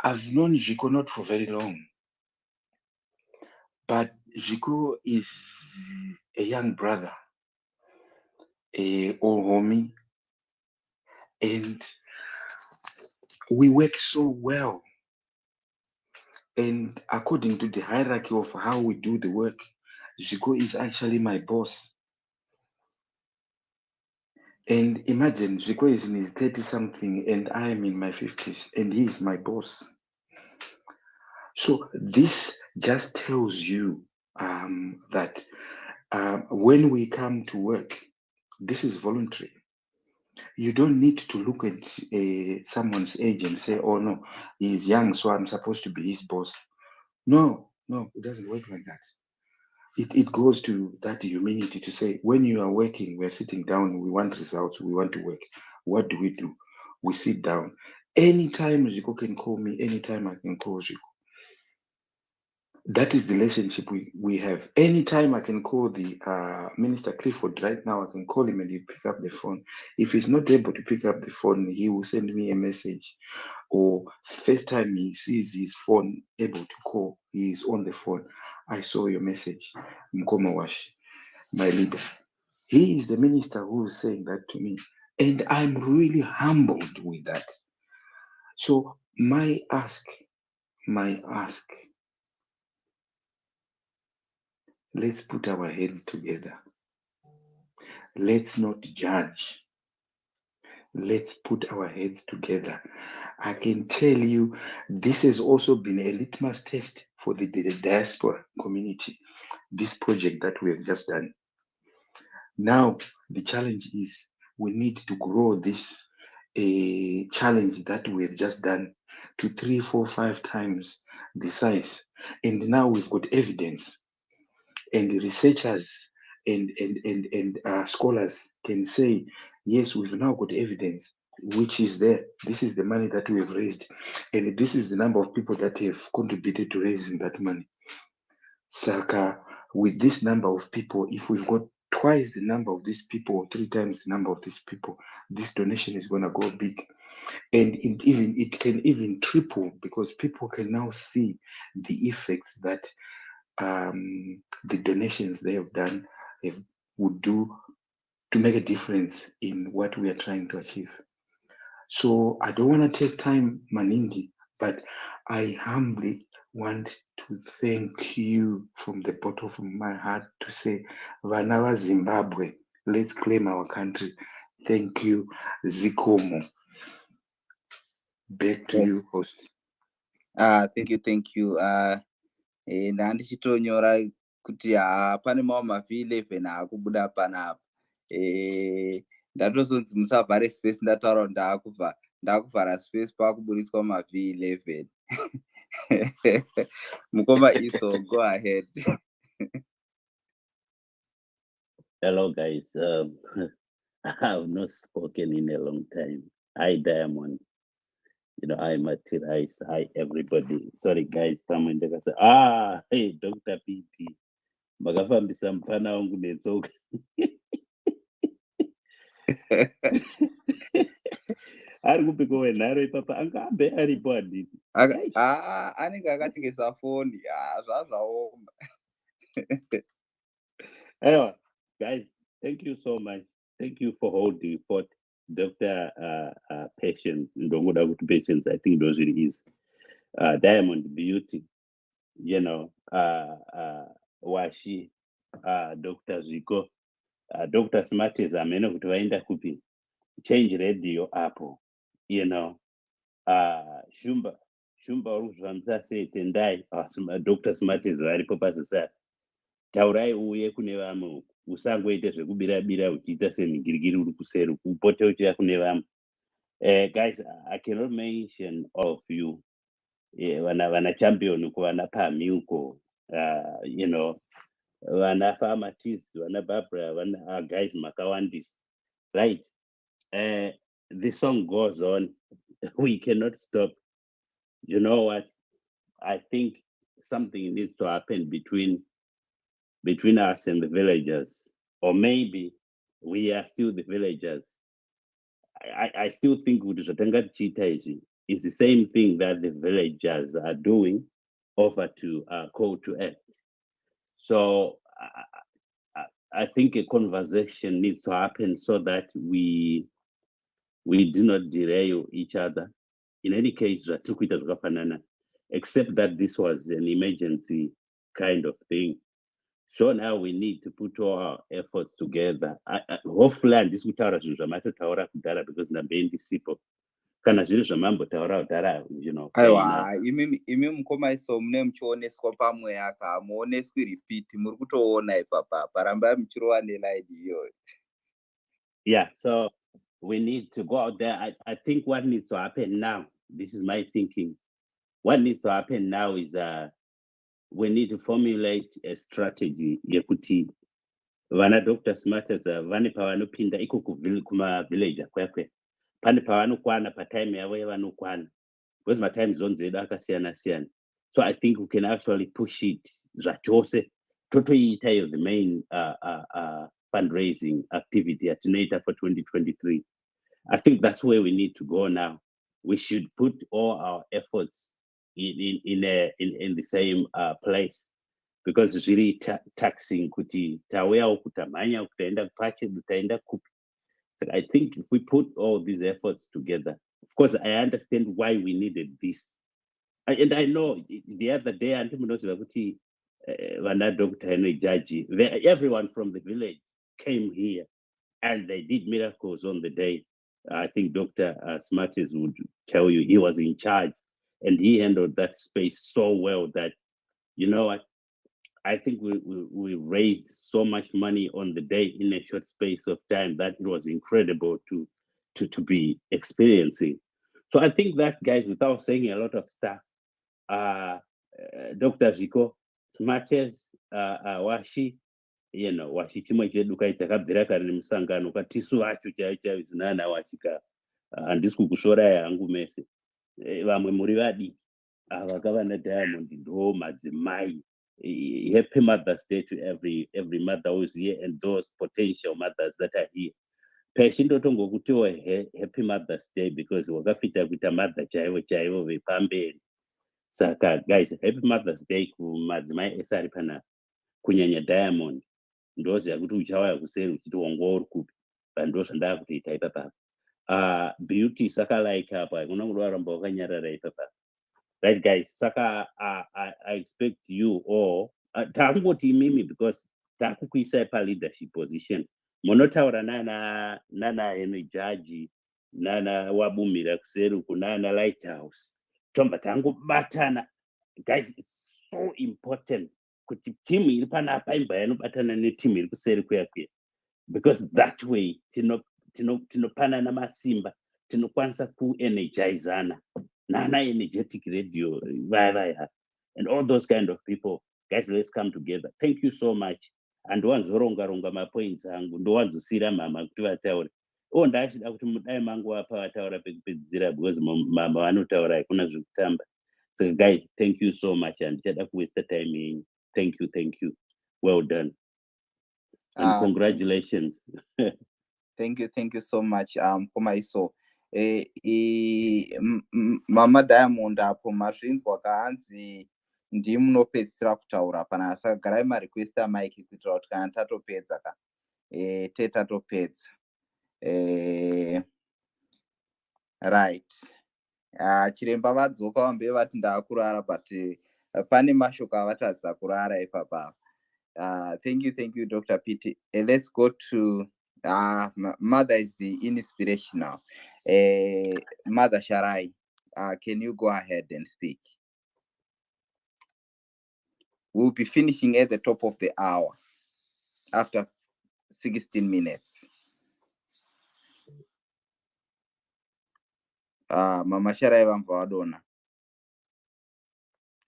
I've known Zico not for very long, but Zico is a young brother, old homie, and we work so well. And according to the hierarchy of how we do the work, Zico is actually my boss. And imagine Zico is in his 30-something and I am in my 50s, and he is my boss. So this just tells you that when we come to work, this is voluntary. You don't need to look at someone's age and say, oh no, he's young, so I'm supposed to be his boss. No, it doesn't work like that. It goes to that humility to say, when you are working, we're sitting down, we want results, we want to work. What do? We sit down. Anytime Zico can call me, anytime I can call Zico. That is the relationship we have. Anytime I can call the Minister Clifford right now, I can call him and he'll pick up the phone. If he's not able to pick up the phone, he will send me a message. Or first time he sees his phone able to call, he is on the phone. I saw your message, Mkoma Wash, my leader. He is the minister who is saying that to me. And I'm really humbled with that. So my ask, let's put our heads together. Let's not judge. Let's put our heads together. I can tell you, this has also been a litmus test for the diaspora community, this project that we have just done. Now, the challenge is we need to grow this challenge that we have just done to 3, 4, 5 times the size. And now we've got evidence. And the researchers and scholars can say, yes, we've now got evidence, which is there. This is the money that we have raised. And this is the number of people that have contributed to raising that money. Saka, with this number of people, if we've got twice the number of these people or 3 times the number of these people, this donation is going to go big. And it can even triple, because people can now see the effects that the donations they have done would do to make a difference in what we are trying to achieve. So I don't want to take time, Manindi, but I humbly want to thank you from the bottom of my heart to say, Vanawa Zimbabwe, let's claim our country. Thank you, Zikomo. Back to you, host. Thank you. Ndandichitonyora kuti pane mamwe mavhi11 akubuda panapa. Ndatozonzi musavhare space, ndataura ndakuvhara space pakuburitswa mavhi11. Mukoma Iso, go ahead. Hello guys, I have not spoken in a long time. Hi Diamond, hi Mathias, hi everybody. Sorry guys, hey Dr. PT, makafambisa mfana wangu netsoka. Ari kupika wenharo ipapa angambe aripo adini. Anenge akatengesa foni, zvazvaoma. Anyway, guys, thank you so much. Thank you for holding forth, Dr. Patience. Patience, I think those it is. Diamond Beauty, Washi, Dr. Ziko, Dr. Smarties amene kuti vaenda kupi change radio apo, Shumba uri kuzvifambisa sei tendai, Dr. Smarties varipo pasisa, taurai uye kune vamwe, usangoite zvekubira-bira uchiita semigirigiri uri kuseri, upote uchiya kune vamwe. Guys, I cannot mention all of you. Vana champion kuvana Pami uko, vana Pharmatis, vana Barbara, vana guys makawandis, right? The song goes on. We cannot stop. You know what? I think something needs to happen between us and the villagers, or maybe we are still the villagers. I still think is the same thing that the villagers are doing over to call to act. So I think a conversation needs to happen so that we do not derail each other. In any case, except that this was an emergency kind of thing. So now we need to put all our efforts together. Hopefully, and this kutaura zvinhu zvamatotaura kudhara because ndambendi sipo. Kana zviri zvamambotaura kudhara, aiwa imi mukomaiso mune muchioneswa pamwe aka hamuoneswi repeat, muri kutoona ipapa parambai muchirova neline iyoyo. Yeah, so we need to go out there. I think what needs to happen now, this is my thinking, what needs to happen now is we need to formulate a strategy yekuti vana Dr. Smarters vane pavanopinda iko kuma-village kwekwe, pane pavanokwana patime yavo yavanokwana, because matime zones edu akasiyana-siyana. So I think we can actually push it zvachose totoita iyo the main fundraising activity atinoita for 2023. I think that's where we need to go now. We should put all our efforts in the same place, because it's really taxing kuti tauya kutamanya kutaenda pache kutaenda kupi. So I think if we put all these efforts together, of course I understand why we needed this, and I know the other day vana Dr. Henry Jaji, everyone from the village came here and they did miracles on the day. I think Dr. Smarties would tell you he was in charge and he handled that space so well that, you know what, I think we raised so much money on the day in a short space of time that it was incredible to be experiencing. So I think that, guys, without saying a lot of stuff, Dr. Ziko, Smarties, Washi, Washi chimwe chedu takabvira kare nemusangano katisu acho chaicho zinana washika handisi kukushoraya hangu mese, vamwe muri vadiki vakava naDiamond ndo madzimai. Happy Mother's Day to every mother who is here and those potential mothers that are here. Pechindotongokutiwa Happy Mother's Day because wakafita kuita mother chaivo vepamberi. Saka guys, Happy Mother's Day kumadzimai ese ari panapa, kunyanya Diamond. Ndoziva kuti uchauya kuseri uchiti wangu uri kupi, ndo zvandava kutoita ipapa. Beauty saka like apa unongoda kuramba wakanyarara ipapa. Right, guys, saka I expect you all takungoti imimi because takukuisai leadership position, munotaura nana Henry Jaji, nana wabumira kuseri uku, nana Lighthouse, tomba tangobatana. Guys, it's so important kuti team iri panapa imba yanobatana neteam iri kuseri kuyakuya, because that way tinopanana masimba, tinokwanisa kuenergizana. Nana energetic radio, and all those kind of people. Guys, let's come together. Thank you so much. And wanzoronga my points angu, ndo wanzosira mama kuti vataure. Ndachida kuti mudai mangu apa vataura pekupedzisira because mama vanotaura hakuna zvekutamba. So guys, thank you so much, and ndichada kuwaste time yenyu. Thank you. Well done. And congratulations. Thank you so much, Komaiso. Mama Diamond apo mazvinzwa kahanzi ndimunopedzisira kutaura pana, saka garai marequesta mike kuitira kuti kana tatopedza tetapedza. Right, chiremba vadzoka vambe vati ndaakurara, but pane mashoko avatadzisa kurara ipapa. Thank you, Dr. Pete. Let's go to Mother is the inspirational. Mother Sharai, can you go ahead and speak? We'll be finishing at the top of the hour after 16 minutes. Mama Sharai vamva vadona.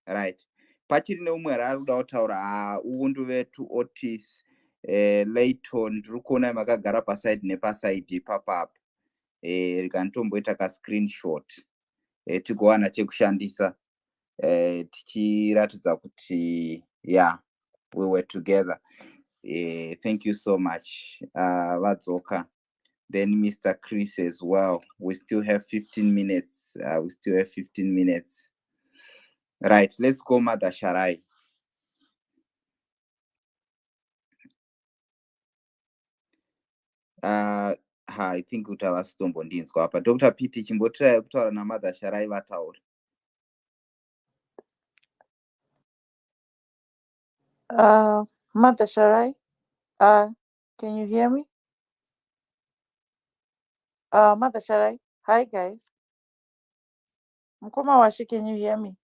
Right. Pachiri neumwe ari kuda kutaura uundu vetu Otis Layton ndiri kuona makagara pasaidi nepasaidi ipapapa rikantomboita ka screenshot tigowana chekushandisa tichiratidza kuti we were together. Thank you so much. Vadzoka. Then Mr. Chris as well. We still have 15 minutes. Right, let's go, Mother Sharai. I think kuti havasitombondinzwa apa. Dr. Pete chimbotirai kutaura naMother Sharai vataure. Mother Sharai, can you hear me? Mother Sharai, hi guys. Mkoma Washi, can you hear me?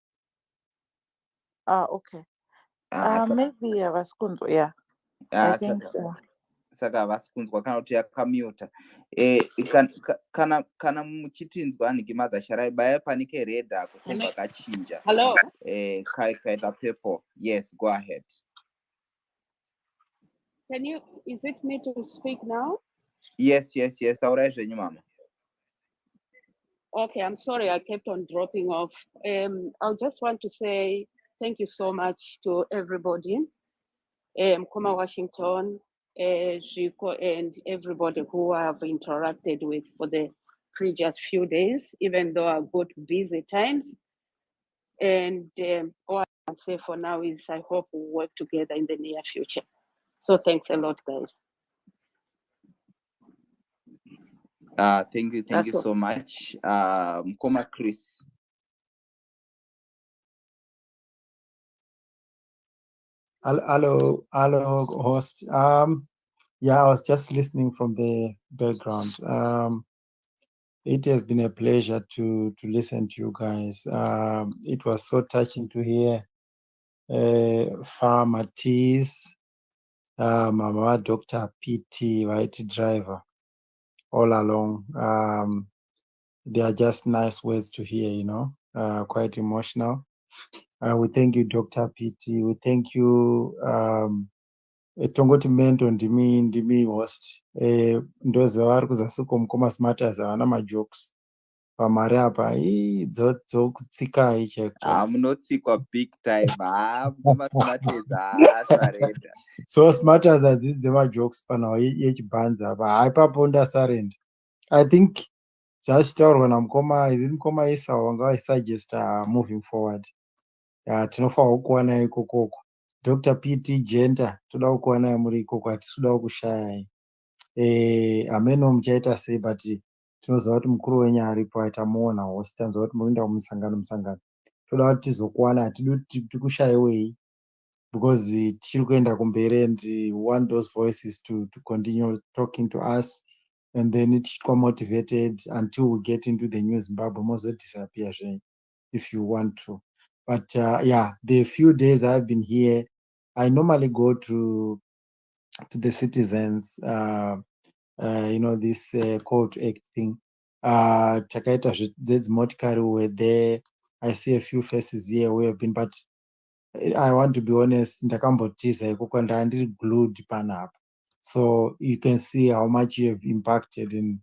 Okay. Maybe I was kunzwa, yeah. I think so. Saka havasi kunzwa kana kuti yakamuta. Kana muchitinzwa haniki Mother Sharai, baya panike red ako kobva kachinja. Hello. Kaita purple. Yes, go ahead. Is it me to speak now? Yes. Taurai zvenyu mama. Okay, I'm sorry I kept on dropping off. I just want to say thank you so much to everybody. Koma Washington, Rico, and everybody who I've interacted with for the previous few days, even though I've got busy times. And all I can say for now is I hope we'll work together in the near future. So thanks a lot, guys. Thank you so much. Mkoma Chris. Hello, host. Yeah, I was just listening from the background. It has been a pleasure to listen to you guys. It was so touching to hear Farmer T's, Mama Dr. PT, right driver, all along. They are just nice words to hear, quite emotional. We thank you, Dr. PT. We thank you, Tongoti Mento ndimi host. Ndoze vari kuzasuko mukoma smarters havana majokes. Pamari apa dzokutsikai chaiko. Munotsikwa big time. Mukoma smarters sarenda. So smarters hadzidzi majokes panhau yechibhanza apa. Haipapo ndasarenda. I think zvachitaurwa namukoma, is it mukoma Esau wanga vaisuggesta moving forward. Tinofanirwa kuwanai ikokoko. Dr. PT Gender, toda kuwanai muri ikoko, hatisudawo kushayai. Hameno muchaita sei, but tinoziva kuti mukuru wenyu aripo, atamuona host, tanzwa kuti munoenda kumusangano. Toda kuti tizokuwana, hatidi kuti tikushayewei, because tichiri kuenda kumberi, and we want those voices to continue talking to us, and then tichitwa motivated until we get into the new Zimbabwe, mozo disappear if you want to. But the few days I've been here, I normally go to the citizens, this call to act thing. Takaita Motikari were there. I see a few faces here who have been, but I want to be honest, ndakambotiza ikoko ndandiri glued panapa. So you can see how much you have impacted, and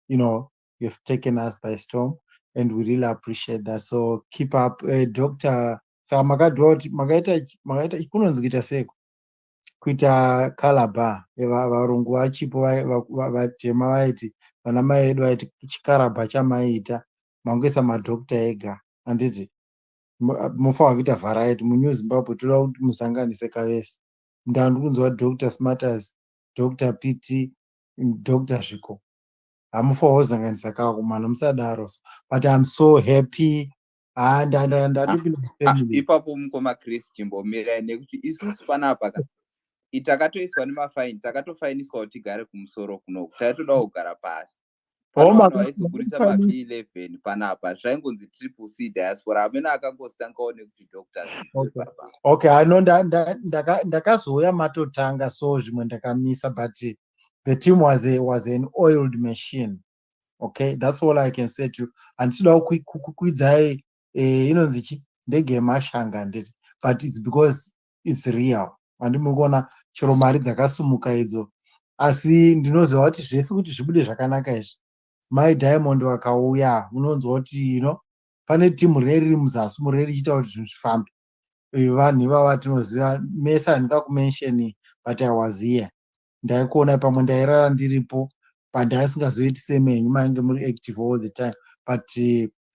you have taken us by storm, and we really appreciate that. So keep up, Dr. Saka makadwa kuti makaita kunonzi kuita seko kuita kalaba varungu vachipo vatema vaiti vana mai vedu vaiti chikarabha chamaita mangoisa madhokta ega, handiti mofanira kuita vharaiti munew Zimbabwe. Toda kuti musanganise kavese. Ndandiri kunzwa Dr. Smarters, Dr. PT, Dr. Zviko. hamufohozanganisa kakumana musadaro, but I'm so happy and family. Ipapo mukoma Chris chimbomirai nekuti isusu panapa takatoiswa nemafaini, takatofainiswa kuti tigare kumusoro kunoku, taitoda kugara pasi. Pane vanhu vaizogurisa ma-P11 panapa, zvaingonzi triple C diaspora. Amene akangostangawo nekuti Dr. Zvipo baba. Okay, I know ndakazouya matotanga, so zvimwe ndakamisa, but the team was an oiled machine. Okay, that's all I can say to you. And still kukwidzai inonzi chi ndege yemashanga ndeti, but it's because it's real. And mukona chero mari dzakasumuka idzo, asi ndinoziva kuti zvese kuti zvibude zvakanaka izvi, my Diamond wakauya unonzwa kuti pane timu reri muzasi mureri ichita kuti zvinhu zvifambe. Vanhu ivava tinoziva, mese handingakumensheni, but I was here. Ndaikuona pamwe ndairara ndiripo, but ndaisingazoiti semenyu mainge muri active all the time. But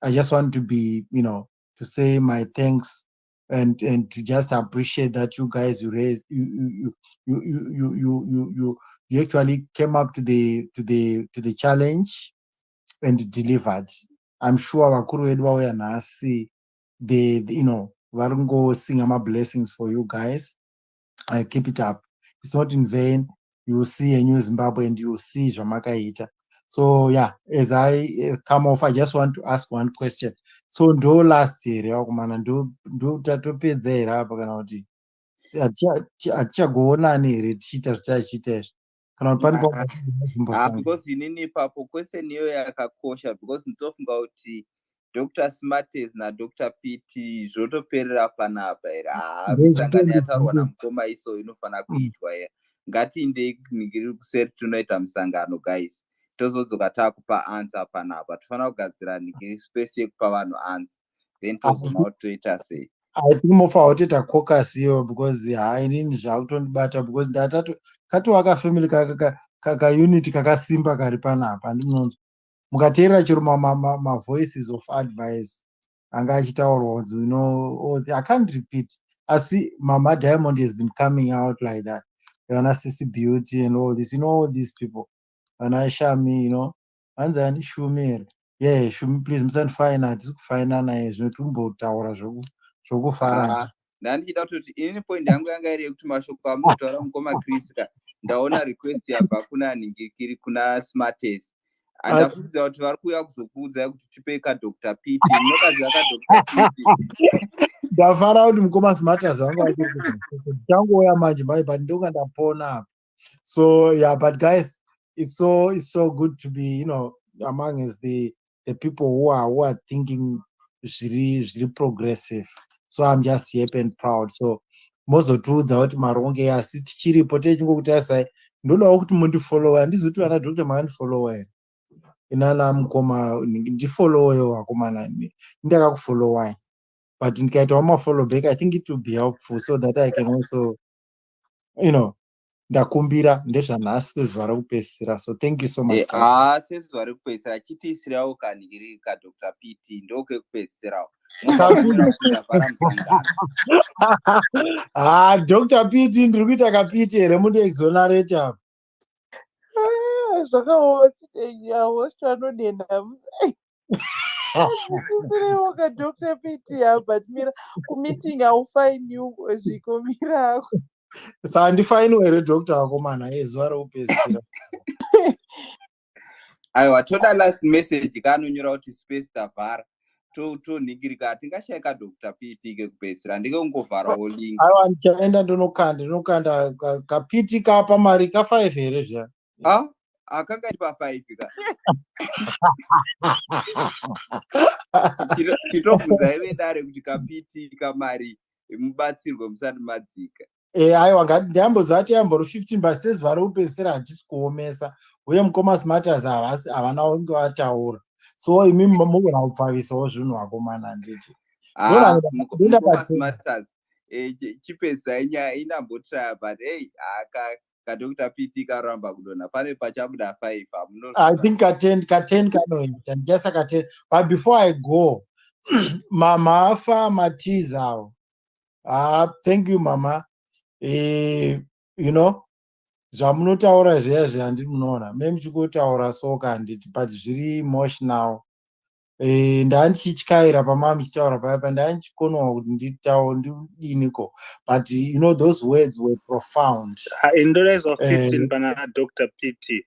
I just want to be, to say my thanks and to just appreciate that you guys you actually came up to the challenge and delivered. I'm sure vakuru vedu vauya nhasi, vari kungosing my blessings for you guys. I keep it up. It's not in vain. You will see a new Zimbabwe and you will see Jamakaita. So yeah, as I come off, I just want to ask one question. So do last year, do tatopedza here apa kana kuti atichagoonani here tichiita zvataichiita izvi kana kuti pane because inini ipapo question iyo yakakosha, because nditofunga kuti Dr. Smarties na Dr. PT zvotoperera panapa here. Misangano yataurwa namukoma iso inofanira kuitwa here. Ngatiindei ningiri kuseri tunoita musangano guys, tozodzoka takupa answer panapa. Tofanira kugadzira ningiri space yekupa vanhu answer, then tozoona toita sei. I think mofa toita caucus iyo, because inini zvakutondibata, because katoaka family kaka unit kakasimba kari panapa. Handinonzwa mukateerera chero voices of advice anga achitaurwa, I can't repeat. Asi Mama Diamond has been coming out like that. Sissy Beauty and all this, all these people. And I Shami, and then Shumi, yeah, Shumi, please, musandifina, tisikufaina naye zvinotumbotaura zvokufara. Ndandichida kuti inini point yangu yanga iri yekuti mashoko amunotaura mukoma Chris, ndaona request yabva kuna ningirikiri kuna Smarties. Andafunga kuti vari kuuya kuzokuudza kuti tipei kaDr. PT. Munokaziva kaDr. PT? Ndafara kuti mukoma Smarties vanga vachangouya manje bai, but ndonga ndapona. So yeah, but guys, it's so good to be, among us the people who are thinking really progressive. So I'm just happy and proud. So mozotiudza kuti maronge asi tichiripo techingokutarisai, ndodawo kuti mundifollowa. Handizoti vana Dr. makandifollowa here. Inana mukoma ndifollowewo wakomana, ndakakufollowai. But ndikaitawo mafollow back, I think it will be helpful so that I can also, ndakumbira ndezvanhasi sezuva rekupedzisira. So thank you so much. Sezuva rekupedzisira chitiisirawo kaningiri kaDr. PT ndokekupedzisirawo. Dr. PT ndiri kuita kapiti here, mundi exonerate apa. Zvakahost vanodenda asisirewo kaDr. PT apa, mira kumeeting haufainiwo zvikomira. Saka handifainiwo here Dr. wakomana ezuva rekupedzisira. Aiwa, toda last message kanonyora kuti space tavhara. Toningirika hatingashayika Dr. PT kekupedzisira, ndike kungovharawo link. Aiwa, ndichaenda ndinokanda kapiti kapa mari ka5 here zviya. Akanga iri pa5 ka. Chitobvunza ive dare kuti kapiti kamari mubatsirwe musati madzika. Aiwa, ndiyambozati yambori 15, but sezuva rekupedzisira hatisi kuomesa, uye mukoma Smarties havana kunge vataura. So imimi mugona kupfavisawo zvinhu wakomana handiti. Mukoma Smarties chipedzisai nyaya inambotraya, but hey, kaDr. PT karamba kudonha, pane pachabuda 5. I think ka10 kanoita, ndijasa ka10. But before I go, Mama afa matiz awo. Thank you, Mama. zvamunotaura zviya zviya handiti munoona me muchingotaura soka handiti but zviri emotional. Ndandichityaira pamava muchitaura paya ndandichikonawo kuti ndidiniko, but you know those words were profound. In the rise of 15 banana Dr. PT.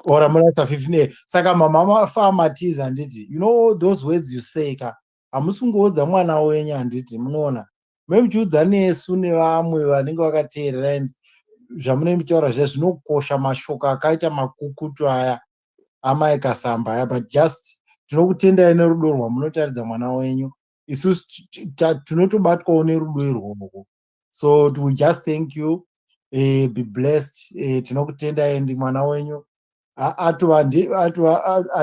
Ora muraisa 15 saka mama famatiza handiti, you know those words you say ka hamusingoudza mwana wenyu handiti munoona memuchiudza nesu nevamwe vanenge vakateerera zvamunenge muchitaura zviya zvinokosha mashoko akaita makukutu aya amaikasamba aya, but just tinokutendai nerudo rwamunotaridza mwana wenyu, isusu tinotobatwawo nerudo irworwo, so we just thank you. Be blessed. Tinokutendai ndi mwana wenyu I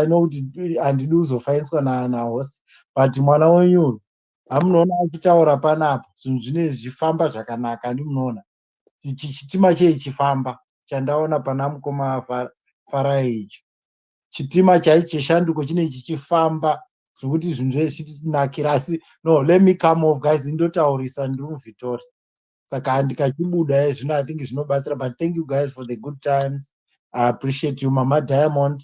know kuti handidi kuzofainiswa nahost, but mwana wenyu hamunoona achitaura panapa zvinhu zvine zvifamba zvakanaka, ndimunoona chitima chifamba chandaona pana mukoma Farai icho chitima cheshanduko chine chichifamba zvokuti zvinhu zvezvitinakira, asi no, let me come off guys, indotaurisa ndiri muVictoria saka ndikachibuda zvino I think zvinobatsira, but thank you guys for the good times. I appreciate you Mama Diamond,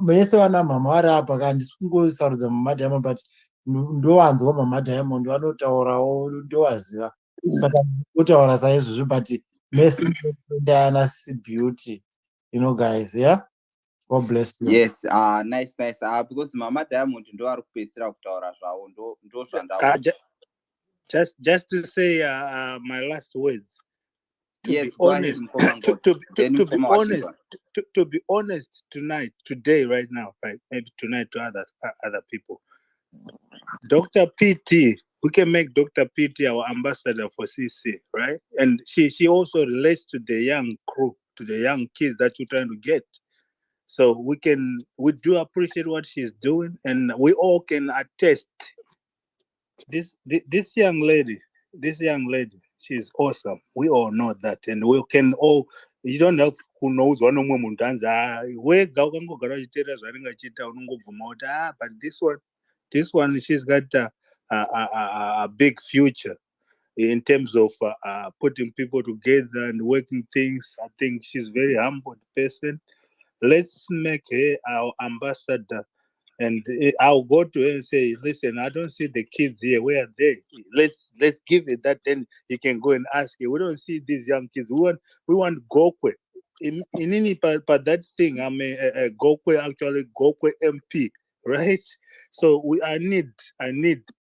mese vana mama vari apa ka handisi kungosarudza Mama Diamond, but ndowanzwa Mama Diamond vanotaurawo ndowaziva saka kutaura saizvozvo, but mese ndayana Beauty, you know guys, yeah. God bless you. Yes, nice. Because Mama Diamond ndo ari kupedzisira kutaura zvawo ndo zvandaona. Just to say my last words. Yes, go ahead. To be honest today, right now, right? Maybe tonight to other people. Dr. PT, we can make Dr. PT our ambassador for CC, right? And she also relates to the young crew, to the young kids that you're trying to get. So we do appreciate what she's doing, and we all can attest. This young lady, she's awesome. We all know that, and we can all. You don't know who knows one of them. But this one, she's got a big future in terms of putting people together and working things. I think she's a very humble person. Let's make her our ambassador. And I'll go to her and say, listen, I don't see the kids here. Where are they? Let's give it that. Then you can go and ask her. We don't see these young kids. We want Gokwe. In any part that thing, I mean, Gokwe actually Gokwe MP, right? So I need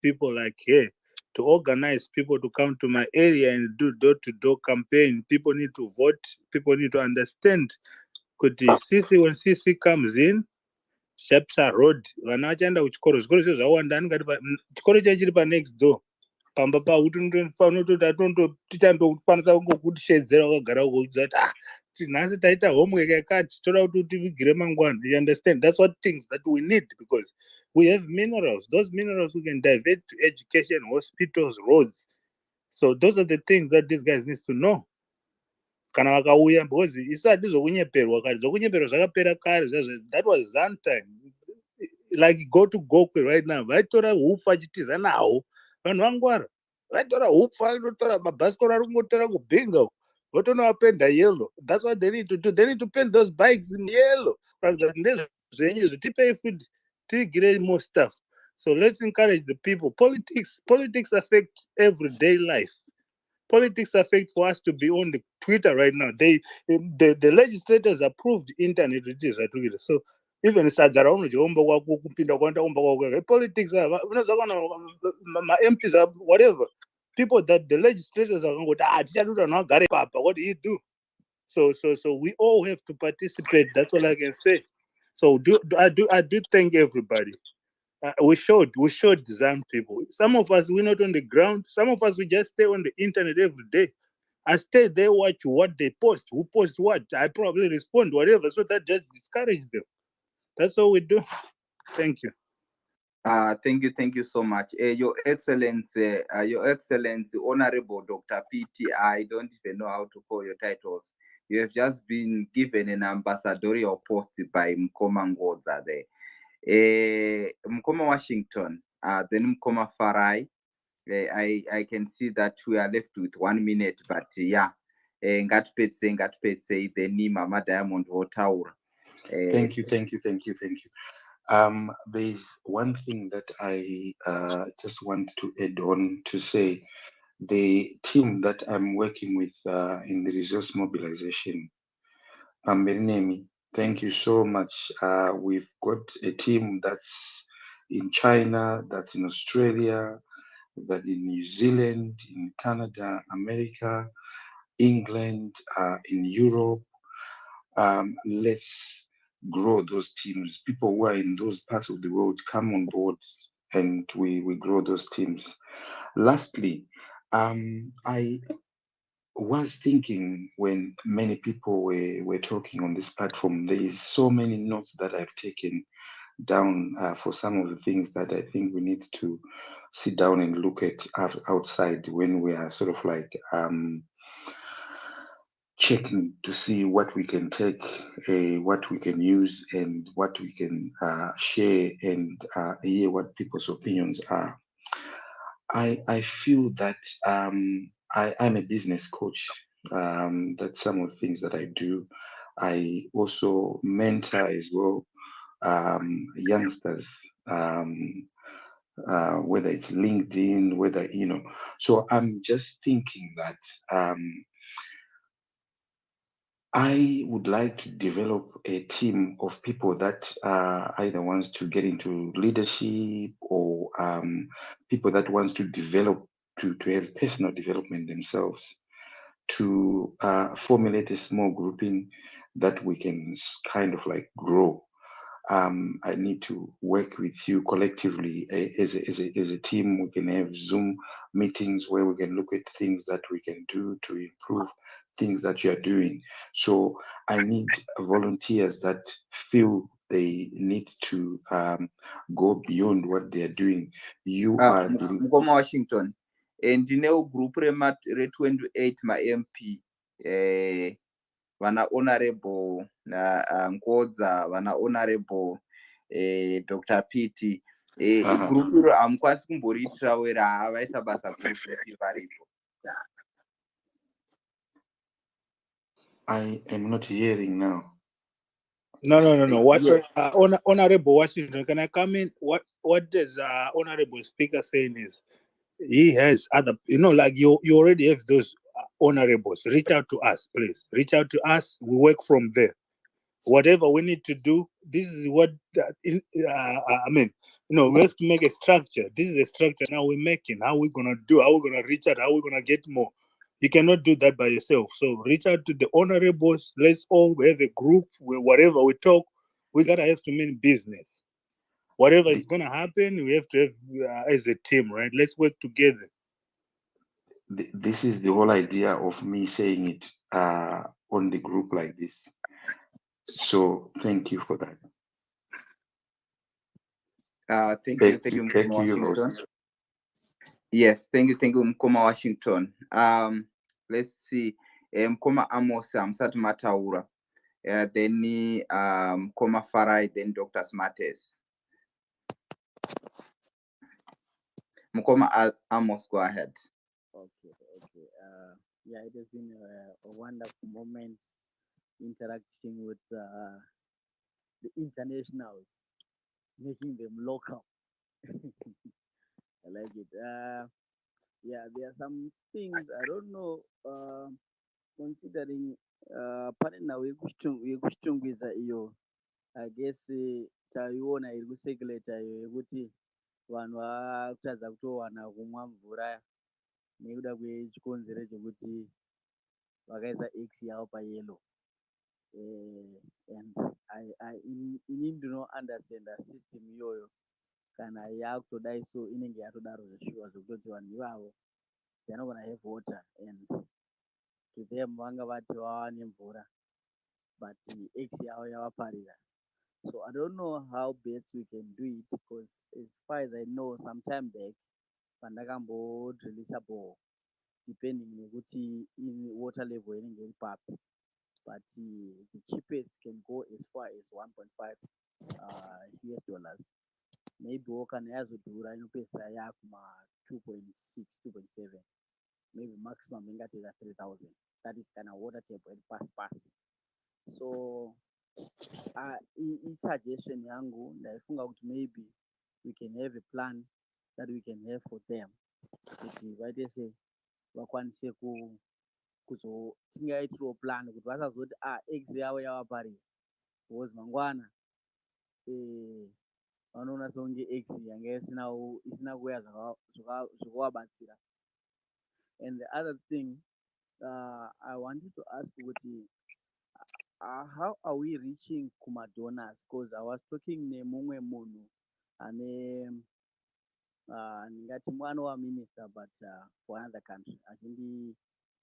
people like her to organize people to come to my area and do door-to-door campaign. People need to vote. People need to understand. When CC comes in, Shepsa Road, vana vachaenda kuchikoro zvawanda angati chikoro chachiri next door pamba tichandokwanisa kungokutishedzera wakagara kuudza kuti nhasi taita homework yakati toda kuti tivigire mangwana. You understand? That's what things that we need, because we have minerals. Those minerals we can divert to education, hospitals, roads. So those are the things that these guys need to know. Kana vakauya, because isu hatizokunyeperwa kare, zokunyeperwa zvakapera kare. That was Zan time. Like go to Gokwe right now, vaitora hufu vachitiza nawo vanhu vangwara, vaitora hufu vanotora mabhasikoro ari kungotora kubhinga votonovapenda yellow. That's what they need to do. They need to paint those bikes in yellow. Ndezvenyu zvitipei futi tigire more stuff. So let's encourage the people. Politics affect everyday life. Politics affect for us to be on the Twitter right now. The legislators approved internet reduce. So even sagara unojiomba kwako kupinda kwanda omba kwako politics my MPs are whatever people that the legislators are going to papa, what do you do? So we all have to participate. That's all I can say. So I do thank everybody. We showed Zan people. Some of us, we're not on the ground. Some of us, we just stay on the internet every day. I stay there, watch what they post. Who posts what? I probably respond, whatever. So that just discourages them. That's all we do. Thank you. Thank you so much. Your Excellency, Honorable Dr. PT, I don't even know how to call your titles. You have just been given an ambassadorial post by Mkoma Ngoza there. Mkoma Washington, then Mkoma Farai. I can see that we are left with 1 minute, but yeah, ngatipedzei then Mama Diamond votaura. Thank you. There's one thing that I just want to add on to say. The team that I'm working with in the resource mobilization, Berenemi, thank you so much. We've got a team that's in China, that's in Australia, that in New Zealand, in Canada, America, England, in Europe. Let's grow those teams. People who are in those parts of the world come on board and we grow those teams. Lastly, I was thinking when many people were talking on this platform, there is so many notes that I've taken down for some of the things that I think we need to sit down and look at outside when we are sort of like checking to see what we can take, what we can use, and what we can share and hear what people's opinions are. I feel that I'm a business coach. That's some of the things that I do. I also mentor as well youngsters, whether it's LinkedIn, whether, so I'm just thinking that I would like to develop a team of people that either wants to get into leadership or people that wants to develop, to have personal development themselves, to formulate a small grouping that we can kind of like grow. I need to work with you collectively as a team. We can have Zoom meetings where we can look at things that we can do to improve things that you are doing. So I need volunteers that feel they need to go beyond what they are doing. You are the Mukoma Washington, ndinewo group re-28 ma-MP vana honorable Nkodza, vana honorable Dr. Piti. Group iro hamukwanisi kumboriitirawo ere vaita basa guru varipo. I am not hearing now. No. What Yes. Honorable Washington, can I come in? What does Honorable Speaker saying is he has other, like you already have those honorables. Reach out to us, please. Reach out to us. We work from there. Whatever we need to do, this is what we have to make a structure. This is a structure now we're making. How we're gonna do? How we're gonna reach out? How we're gonna get more? You cannot do that by yourself. So reach out to the honorables. Let's all have a group where whatever we talk, we gotta have to mean business. Whatever is gonna happen, we have to have as a team, right? Let's work together. This is the whole idea of me saying it on the group like this. So thank you for that. Thank you, Mukoma Washington. Yes, thank you, Mukoma Washington. Let's see, Mukoma Amos Amsat Mataura, then Mukoma Farai, then Dr. Smartes. Mukoma Amos, go ahead. Okay. Yeah, it has been a wonderful moment interacting with the internationals, making them local. I like it. Yeah, there are some things I don't know. Considering partner wekuchitungwiza iyo, I guess taiona iri kusekuleta iyo yekuti vanhu vakutadza kutowana kumwa mvura nekuda kwechikonzero chekuti vakaisa x yavo payellow. And ini ndino understanda system iyoyo kana yakutodai so inenge yatodaro zveshuwa zvekutoti vanhu ivavo they're not gonna have water, and to them vanga vati vawane mvura but x yavo yavaparira. So I don't know how best we can do it, because as far as I know, some time back pandakambodrilisa ball depending nekuti water level inenge iri papi, but the cheapest can go as far as 1.5 US dollars. Maybe kana yazodhura inopedzisa yakuma 2.6 2.7, maybe maximum ingatera 3,000. that is kind of water table and pass. So suggestion yangu ndaifunga kuti maybe we can have a plan that we can have for them kuti vaite sei vakwanise tingaitirawo plan kuti vasazoti x yavo yava pari because mangwana vanoona sekunge x yanga isina kuuya zvakavabatsira. And the other thing I wanted to ask kuti how are we reaching kuma donors? Because I was talking nemumwe munhu ane ndingati mwana waminister but for another country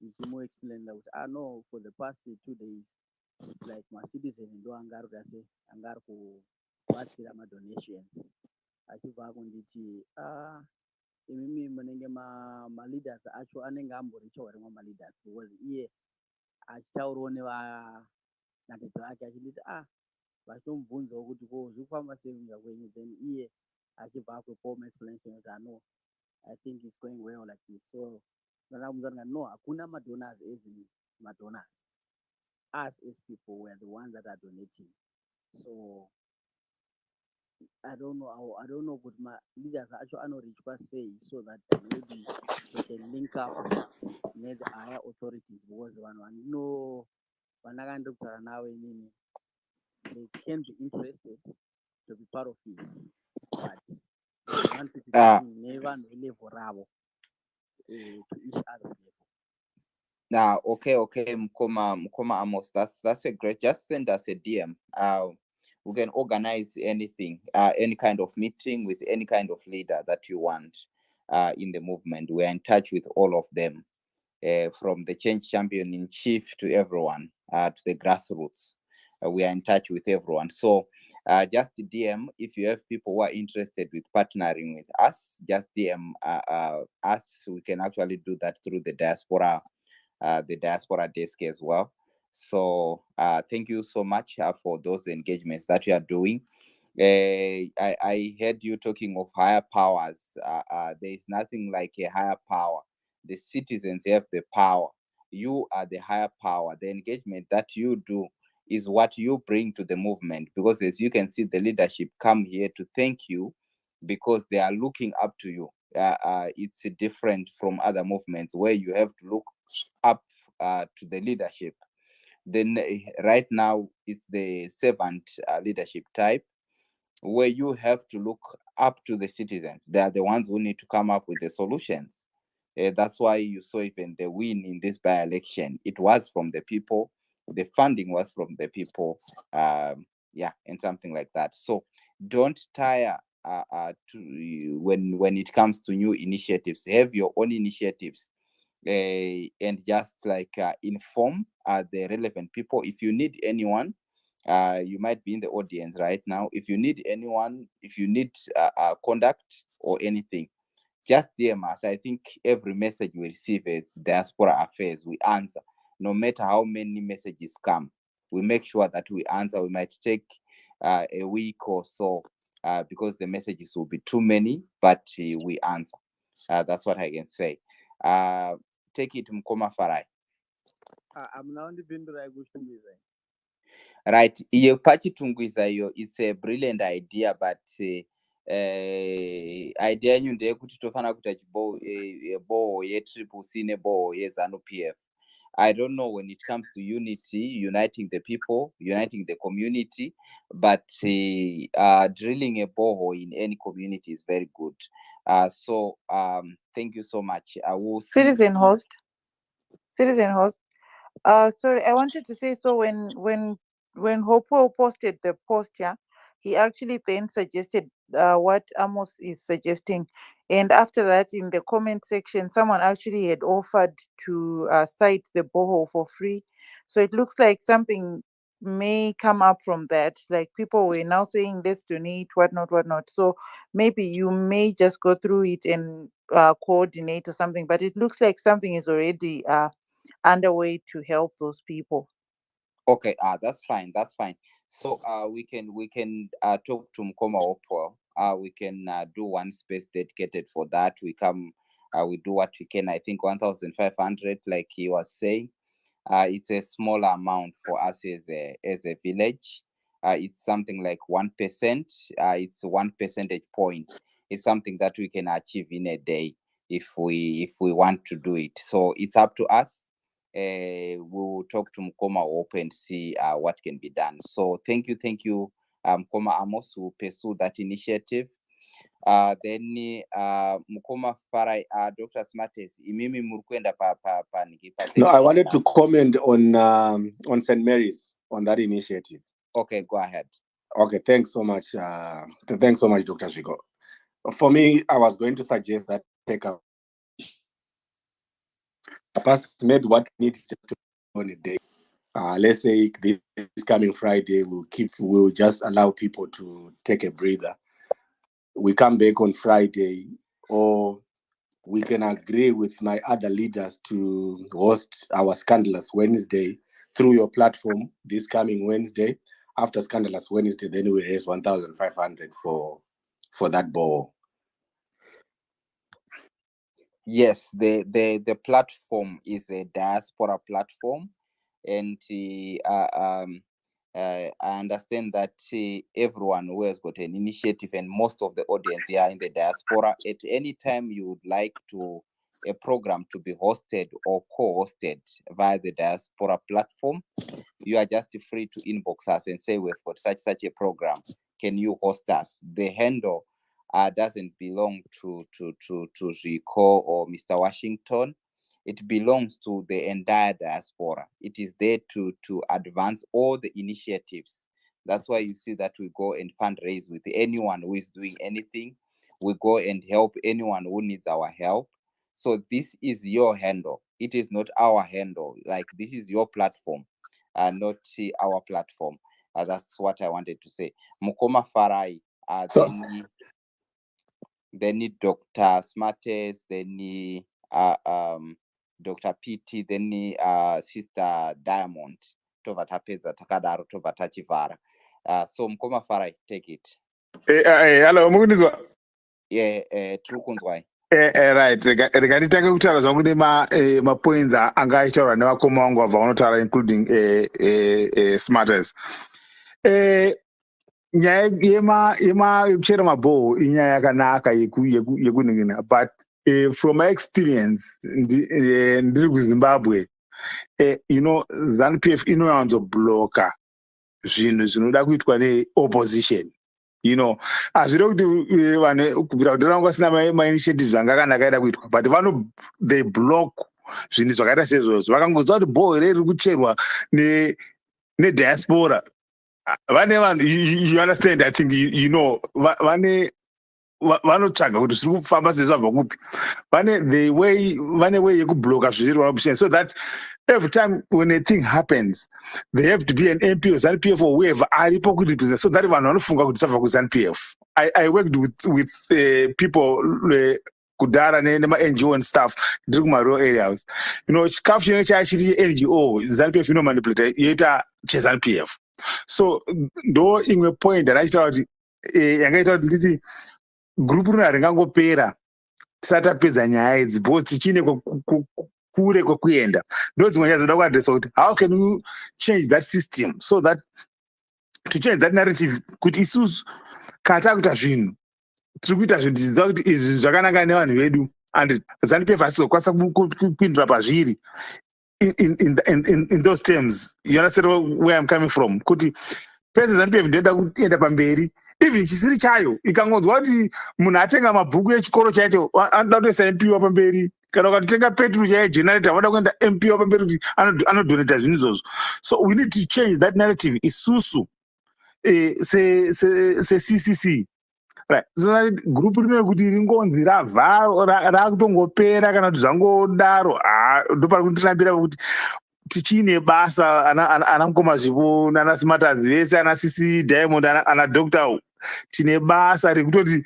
ndichimuexplainira kuti no, for the past 2 days it's like macitizen ndo anga ari kubatsira madonations achibva akunditi imimi munenge maleaders acho anenge amborichawo rimwe maleaders because iye achitaurawo nevanakete vake achinditi vachitomubvunzawo kuti ko zviri kufamba sei kunga kwenyu, then iye achibva akwepowo explanation kuti no, I think it's going well like this. So ndakabvunza no, hakuna madonors as madonors. Us as people were the ones that are donating. So I don't know but my leaders actually anoreachwa sei so that maybe they can link up with the higher authorities because vanhu vanakandiri kutaura navo inini they can be interested to be part of it but they want to be nevanhu level ravo to each other's level. Okay, Mkoma Amos, that's a great. Just send us a DM. We can organize anything, any kind of meeting with any kind of leader that you want in the movement. We are in touch with all of them, from the change champion in chief to everyone, to the grassroots. We are in touch with everyone. So just DM if you have people who are interested with partnering with us. Just DM us. We can actually do that through the diaspora desk as well. So thank you so much for those engagements that you are doing. I heard you talking of higher powers. There is nothing like a higher power. The citizens have the power. You are the higher power. The engagement that you do is what you bring to the movement, because as you can see, the leadership come here to thank you because they are looking up to you. It's different from other movements where you have to look up to the leadership. Then right now it's the servant leadership type, where you have to look up to the citizens. They are the ones who need to come up with the solutions. That's why you saw even the win in this by-election. It was from the people. The funding was from the people. And something like that. So don't tire when it comes to new initiatives. Have your own initiatives. And just like inform the relevant people. If you need anyone, you might be in the audience right now. If you need anyone, if you need conduct or anything, just DM us. I think every message we receive as Diaspora Affairs, we answer. No matter how many messages come, we make sure that we answer. We might take a week or so because the messages will be too many, but we answer. That's what I can say. Take it, Mkoma Farai. Right, iyo pachitungwiza iyo, it's a brilliant idea, but idea yenyu ndeyekuti tofana kuita boho yetriple C neboho yeZANU PF. I don't know when it comes to unity, uniting the people, uniting the community, but drilling a borehole in any community is very good. So thank you so much. I will see. Citizen host. Sorry, I wanted to say, so when Hopo posted the post, he actually then suggested what Amos is suggesting. And after that, in the comment section, someone actually had offered to cite the borehole for free. So it looks like something may come up from that. Like people were now saying, let's donate, whatnot. So maybe you may just go through it and coordinate or something. But it looks like something is already underway to help those people. Okay, that's fine. So we can talk to Mkoma Opo. We can do one space dedicated for that. We do what we can. I think 1,500, like he was saying. It's a small amount for us as a village. It's something like 1%. It's 1 percentage point. It's something that we can achieve in a day if we want to do it. So it's up to us. We will talk to Mkoma Ope and see what can be done. So thank you, Mkoma Amos, who pursue that initiative. Then Mkoma Farai, Dr. Smartes, imimi murukwenda pa No, I wanted to comment on St. Mary's, on that initiative. Okay, go ahead. Okay, thanks so much. Thanks so much, Dr. Shiko. For me, I was going to suggest that take a first, maybe what we need just to on a day. Let's say this coming Friday, we'll just allow people to take a breather. We come back on Friday, or we can agree with my other leaders to host our Scandalous Wednesday through your platform this coming Wednesday. After Scandalous Wednesday, then we raise 1,500 for that ball. Yes, the platform is a diaspora platform, and I understand that everyone who has got an initiative and most of the audience here in the diaspora, at any time you would like a program to be hosted or co-hosted via the diaspora platform, you are just free to inbox us and say, we've got such a program. Can you host us? The handle doesn't belong to Rico or Mr. Washington. It belongs to the entire diaspora. It is there to advance all the initiatives. That's why you see that we go and fundraise with anyone who is doing anything. We go and help anyone who needs our help. So this is your handle. It is not our handle. Like, this is your platform, not our platform. That's what I wanted to say. Mukoma Farai, they need Dr. Smartes, they need Dr. PT, they need Sister Diamond. Tovatapeza takadaro tovatachivara. So Mkoma Farai, take it. Hello, Munizwa. Yeah, Trukunzwai. Right, rekanditange kutaura zvangu nemapoints anga aitaura nevakoma vangu vabva vanotaura including Smarters. Nyaya yekuchera mabhoo inyaya yakanaka yekuningina, but from my experience ndiri kuZimbabwe, ZANU-PF inowanzobloka zvinhu zvinoda kuitwa neopposition. Hazvida kuti vanhu kubvira kuti ranga vasina mainitiatives anga akanaka aida kuitwa, but they block zvinhu zvakaita sezvozvo. Vakangoziva kuti bhoo riri kucherwa nediaspora, vane vanhu, you understand, I think vanotsvaga kuti zviri kufamba sezvo zvabva kupi. Vane way yekubloka zvichirwa opposition, so that every time when a thing happens, there have to be an MP or ZANU-PF or whoever aripo kuti represent, so that vanhu vanofunga kuti sabva kuZANU-PF. I worked with people kudhara nema-NGO and stuff ndiri kuma-rural areas. Chikafu chinenge chachiri NGO, ZANU-PF inomanipulata yoita cheZANU-PF. So ndo imwe point ndachitaura kuti yangaita kuti nditi gurupu rino haringangopera tisati tapedza nyaya idzi, because tichine kure kwekuenda. Ndo dzimwe nyaya dzinoda kuadresa kuti how can you change that system, so that to change that narrative, kuti isusu kana takuita zvinhu tiri kuita zvinhu tichiziva kuti izvi zvakanaka nevanhu vedu, and ZANU-PF asizokwanisa kupindura pazviri in those terms. You understand where I'm coming from? Kuti pese ZANU-PF ndoenda kuenda pamberi, even chisiri chayo ikangonzwa kuti munhu atenga mabhuku echikoro chacho anoda kutoisa MP wa pamberi, kana ukatotenga petrol chaiyo generator vanoda kuenda MP wa pamberi kuti anodonata zvinhu izvozvo. So we need to change that narrative isusu se-CCC. Right. So that group rino kuti ringonzi rakutongopera kana kuti zvangodaro, ndopari kundirambira kuti tichine basa ana Mukoma Zvivo nana Smarters vese ana CC Diamond ana Dr. tine basa rekutoti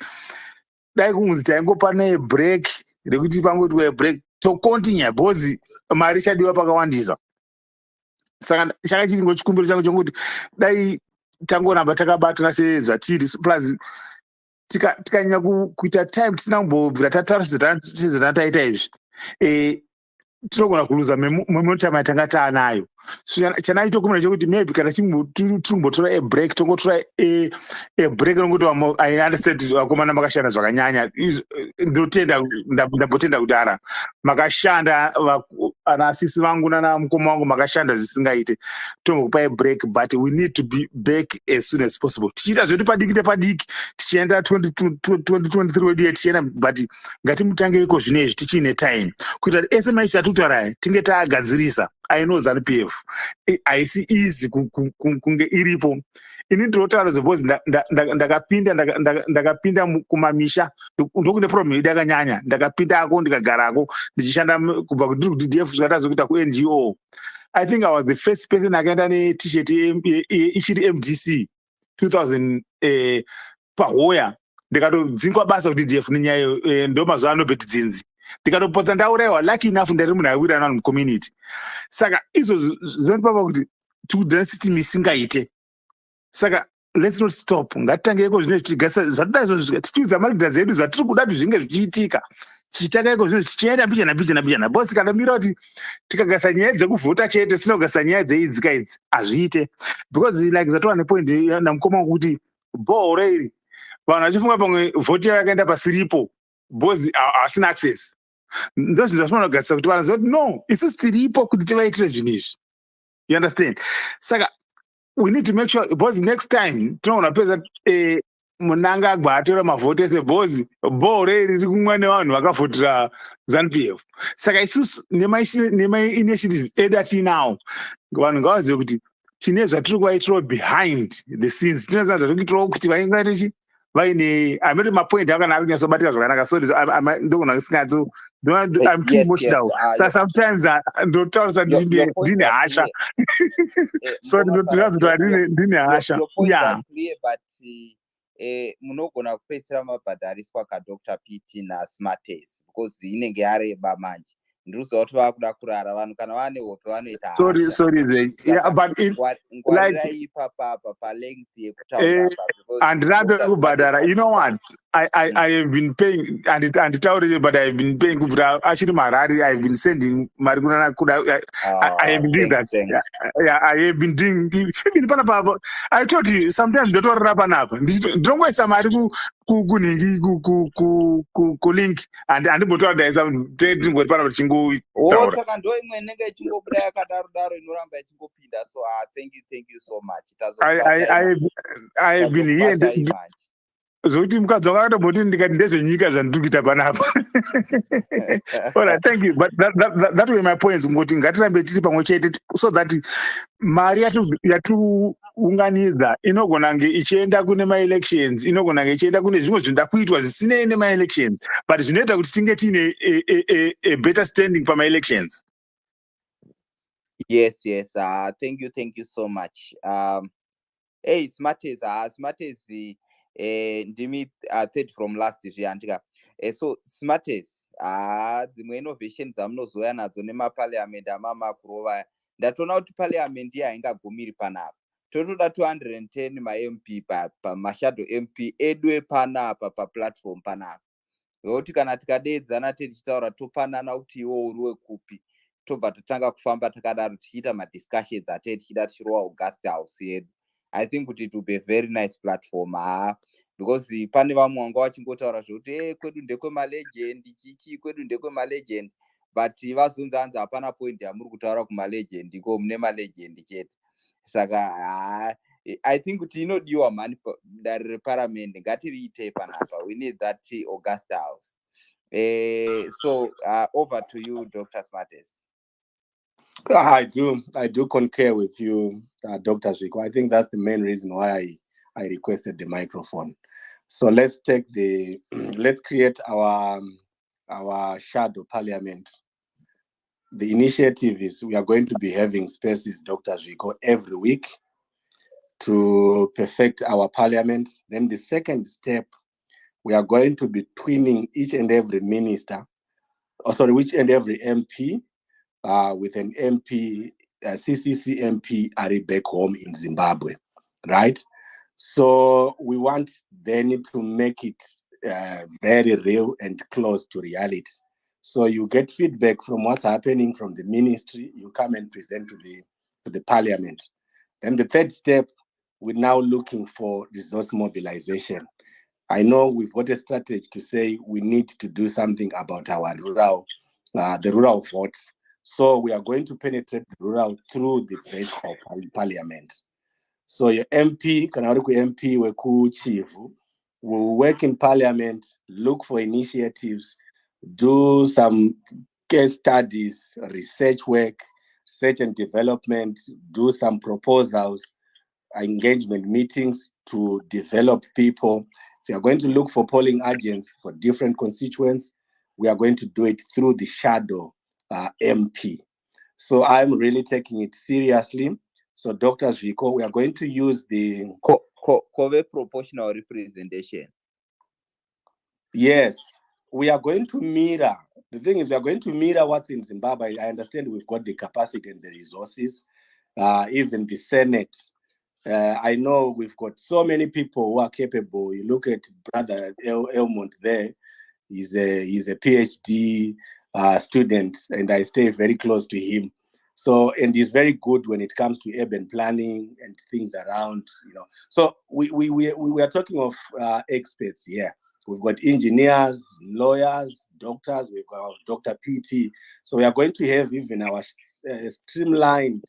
dai kunzi taingopane break rekuti pangoitwa break to continue, because mari chadiwa pakawandisa. Saka changa chiringo chikumbiro changu chonguti dai tangoramba takabatana sezvatiri, plus tikanyanya kuita time tisina kumbobvira tataura sezvatataita izvi, tinogona kuluza memotime yatanga taanayo. So chanacho kumuna chekuti maybe kana tirimbotora a break tongotora a break nokuti I understand vakomana makashanda zvakanyanya. Ndotenda ndambotenda kudara makashanda ana asisi vangu nana mukoma wangu makashanda zvisingaite. Tongokupa a break, but we need to be back as soon as possible. Tichiita zvedu padiki nepadiki tichienda 2023 wedu tichienda, but ngatimutangeko zvinezvi tichiine time kuita kuti ese maisha atutarai tinge taagadzirisa. I know ZANU-PF haisi easy kunge iripo. Ini ndinotaura zvokuti ndakapinda kumamisha ndokune problem yedu yakanyanya. Ndakapindako ndikagarako ndichishanda kubva kundiri kuti DF zvikaita zvokuita ku-NGO. I think I was the first person akaenda ne-t-shirt ichiri MDC 2000 pahoya. Ndikatodzingwa basa kuti DF nenyaya ndo mazuva anobheti dzinzi. Ndikatopotsa ndaurayiwa, lucky enough ndari munhu aiwira nanu mucommunity. Saka izvo zvinotipapa kuti tikudhana system isingaite. Saka let's not stop. Ngatitangeko zvine zvichigasa zvatoda izvozvo tichiudza maleaders edu zvatiri kuda kuti zvinge zvichiitika. Tichitangeko zvino tichienda mbichana. Bosi kandomira kuti tikagasa nyaya dzekuvhota chete sina kugasa nyaya dzeidzika idzi hazviite. Because like zvatova nepoint namukoma wangu kuti bhoro iri vanhu vachifunga pamwe vhoti yavo yakaenda pasiripo bozi hasina access. Ndozvinhu zvatifanira kugasisa kuti vanhu zoti no, isusu tiripo kuti tivaitire zvinhu izvi. You understand? Saka we need to make sure because next time tinoona pesa munanga agba atora mavhoti ese bozi bhoro iri riri kumwe nevanhu vakavhotera ZANU-PF. Saka isusu nema-initiative edu atiinawo vanhu ngavazive kuti tine zvatiri kuvaitirawo behind the scenes. Tine zvatiri kuitirawo kuti vaingaite vaine amiri mapoint akanaka kunyatsobatira zvakanaka. So ndogona kusingatso I'm too emotional. So sometimes ndotaurisa ndine hasha. So ndinotaura ndine hasha. Yeah. But munogona kupedzisira mabhadhariswa kaDr. PT naSmartest because inenge yareba manje. Ndiruziva kuti vakuda kurara vanhu kana vane hope vanoita hasha. Sorry. Yeah, but ngwarirai ipapa palength yekutaura andirabe kubhadhara. You know what? I have been paying anditaure but I have been paying kubvira achiri marari. I have been sending mari kunana kuda. I have been doing that. Yeah, I have been doing even panapa. I told you sometimes ndotorara panapa ndinongoisa mari kunhingi kulink andimbotoadaisa ndingoti panapa tichingotaura. Saka ndo imwe inenge ichingobuda yakadaro inoramba ichingopinda. So thank you so much. I have been here zvokuti mukadzi wanga akatomboti ndikati ndezvenyika zvandiri kuita panapa. Alright, thank you. But that were my points. Ngoti ngatirambe tiri pamwe chete so that mari yatiunganidza inogona nge ichienda kune ma-elections, inogona nge ichienda kune zvimwe zvinoda kuitwa zvisinei nema-elections, but zvinoita kuti tinge tiine a better standing pama-elections. Yes. Thank you so much. Hey, Smartest ndimi third from last zviandika. So Smartest dzimwe innovation dzamunozoya nadzo nemaparliament amakurova. Ndatoona kuti parliament haingagumiri panapa. Totoda 210 ma-MP mashadow MP edu epanapa paplatform panapa. Ngekuti kana tikadeedzana tichitaura topanana kuti iwo uri wekupi tobva tatanga kufamba takadaro tichiita madiscussions atete tichida tichirova August House yedu. I think kuti it will be a very nice platform because pane vamwe vanga vachingotaura zvokuti kwedu ndekwemalegend chichi kwedu ndekwemalegend but vazonzi hanzi hapana point yamuri kutaura kumalegend iko mune malegend chete. Saka I think kuti inodiwa mani dari reparliament ngatiriite panapa. We need that August House. So over to you, Dr. Smartest. I do concur with you, Dr. Zwiko. I think that's the main reason why I requested the microphone. So let's create our shadow parliament. The initiative is we are going to be having spaces, Dr. Zwiko, every week to perfect our parliament. Then the second step, we are going to be twinning each and every MP with an MP, CCC MP are back home in Zimbabwe, right? So we want then to make it very real and close to reality. So you get feedback from what's happening from the ministry, you come and present to the parliament. Then the third step, we're now looking for resource mobilization. I know we've got a strategy to say we need to do something about our the rural vote. So we are going to penetrate the rural through the virtual parliament. So your MP, Kanariku MP, Weku Chief, will work in parliament, look for initiatives, do some case studies, research work, research and development, do some proposals, engagement meetings to develop people. If you are going to look for polling agents for different constituents, we are going to do it through the shadow MP. So I'm really taking it seriously. So Dr. Ziko, we are going to use the COVID proportional representation. Yes, we are going to mirror. The thing is, we are going to mirror what's in Zimbabwe. I understand we've got the capacity and the resources, even the Senate. I know we've got so many people who are capable. You look at Brother Elmont there. He's a PhD student, and I stay very close to him. So, and he's very good when it comes to urban planning and things around, you know. So we are talking of experts here. We've got engineers, lawyers, doctors. We've got Dr. PT. So we are going to have even our streamlined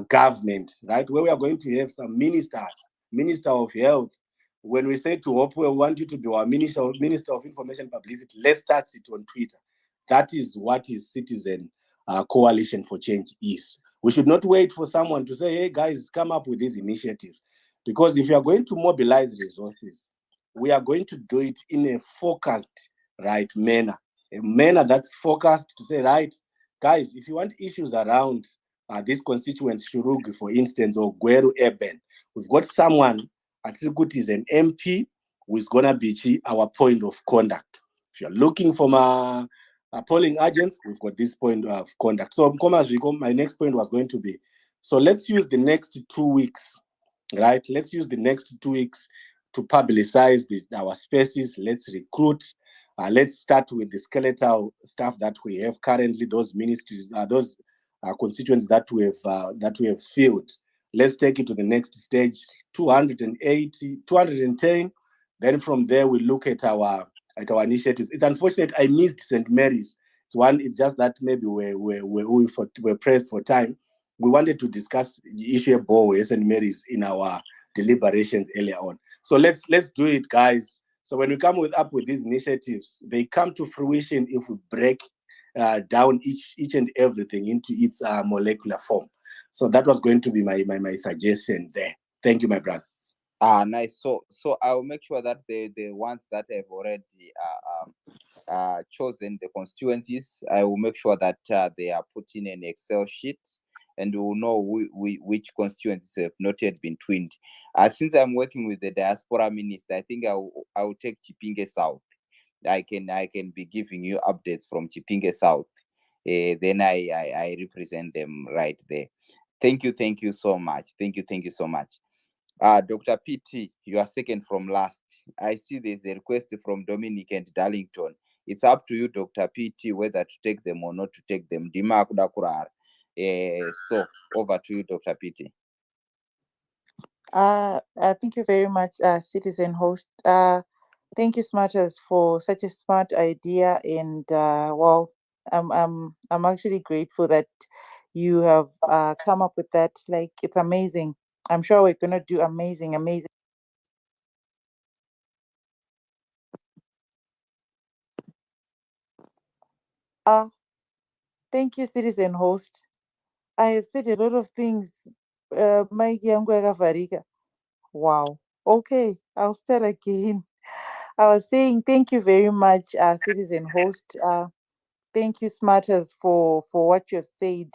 government, right? Where we are going to have some ministers, Minister of Health. When we say to Hope, we want you to be our Minister of Information Publicity, let's start it on Twitter. That is what is Citizen Coalition for Change is. We should not wait for someone to say, hey, guys, come up with these initiatives. Because if you are going to mobilize resources, we are going to do it in a focused, right, manner. A manner that's focused to say, right, guys, if you want issues around these constituents, Shurugi, for instance, or Gweru Urban, we've got someone Atrikut is an MP who is going to be our point of contact. If you're looking for my polling agents, we've got this point of contact. So, my next point was going to be, so let's use the next 2 weeks, right? Let's use the next 2 weeks to publicize our spaces. Let's recruit. Let's start with the skeletal staff that we have currently, those ministries, those constituents that we have filled. Let's take it to the next stage, 280, 210. Then from there, we look at our initiatives. It's unfortunate I missed St. Mary's. It's just that maybe we're pressed for time. We wanted to discuss the issue of Bowie, St. Mary's in our deliberations earlier on. So let's do it, guys. So when we come up with these initiatives, they come to fruition if we break down each and everything into its molecular form. So that was going to be my suggestion there. Thank you, my brother. Nice. So I will make sure that the ones that have already chosen the constituencies, I will make sure that they are put in an Excel sheet, and we will know which constituencies have not yet been twinned. Since I'm working with the diaspora minister, I think I will take Chipinge South. I can be giving you updates from Chipinge South. Then I represent them right there. Thank you so much. Thank you so much. Dr. PT, you are second from last. I see there's a request from Dominic and Darlington. It's up to you, Dr. PT, whether to take them or not to take them. So over to you, Dr. PT. Thank you very much, citizen host. Thank you, Smarters, for such a smart idea, and well, I'm actually grateful that you have come up with that. Like, it's amazing. I'm sure we're gonna do amazing. Thank you, citizen host. I have said a lot of things. Mic yangu yakavharika. Wow. Okay, I'll start again. I was saying thank you very much, citizen host. Thank you, Smarters, for what you've said.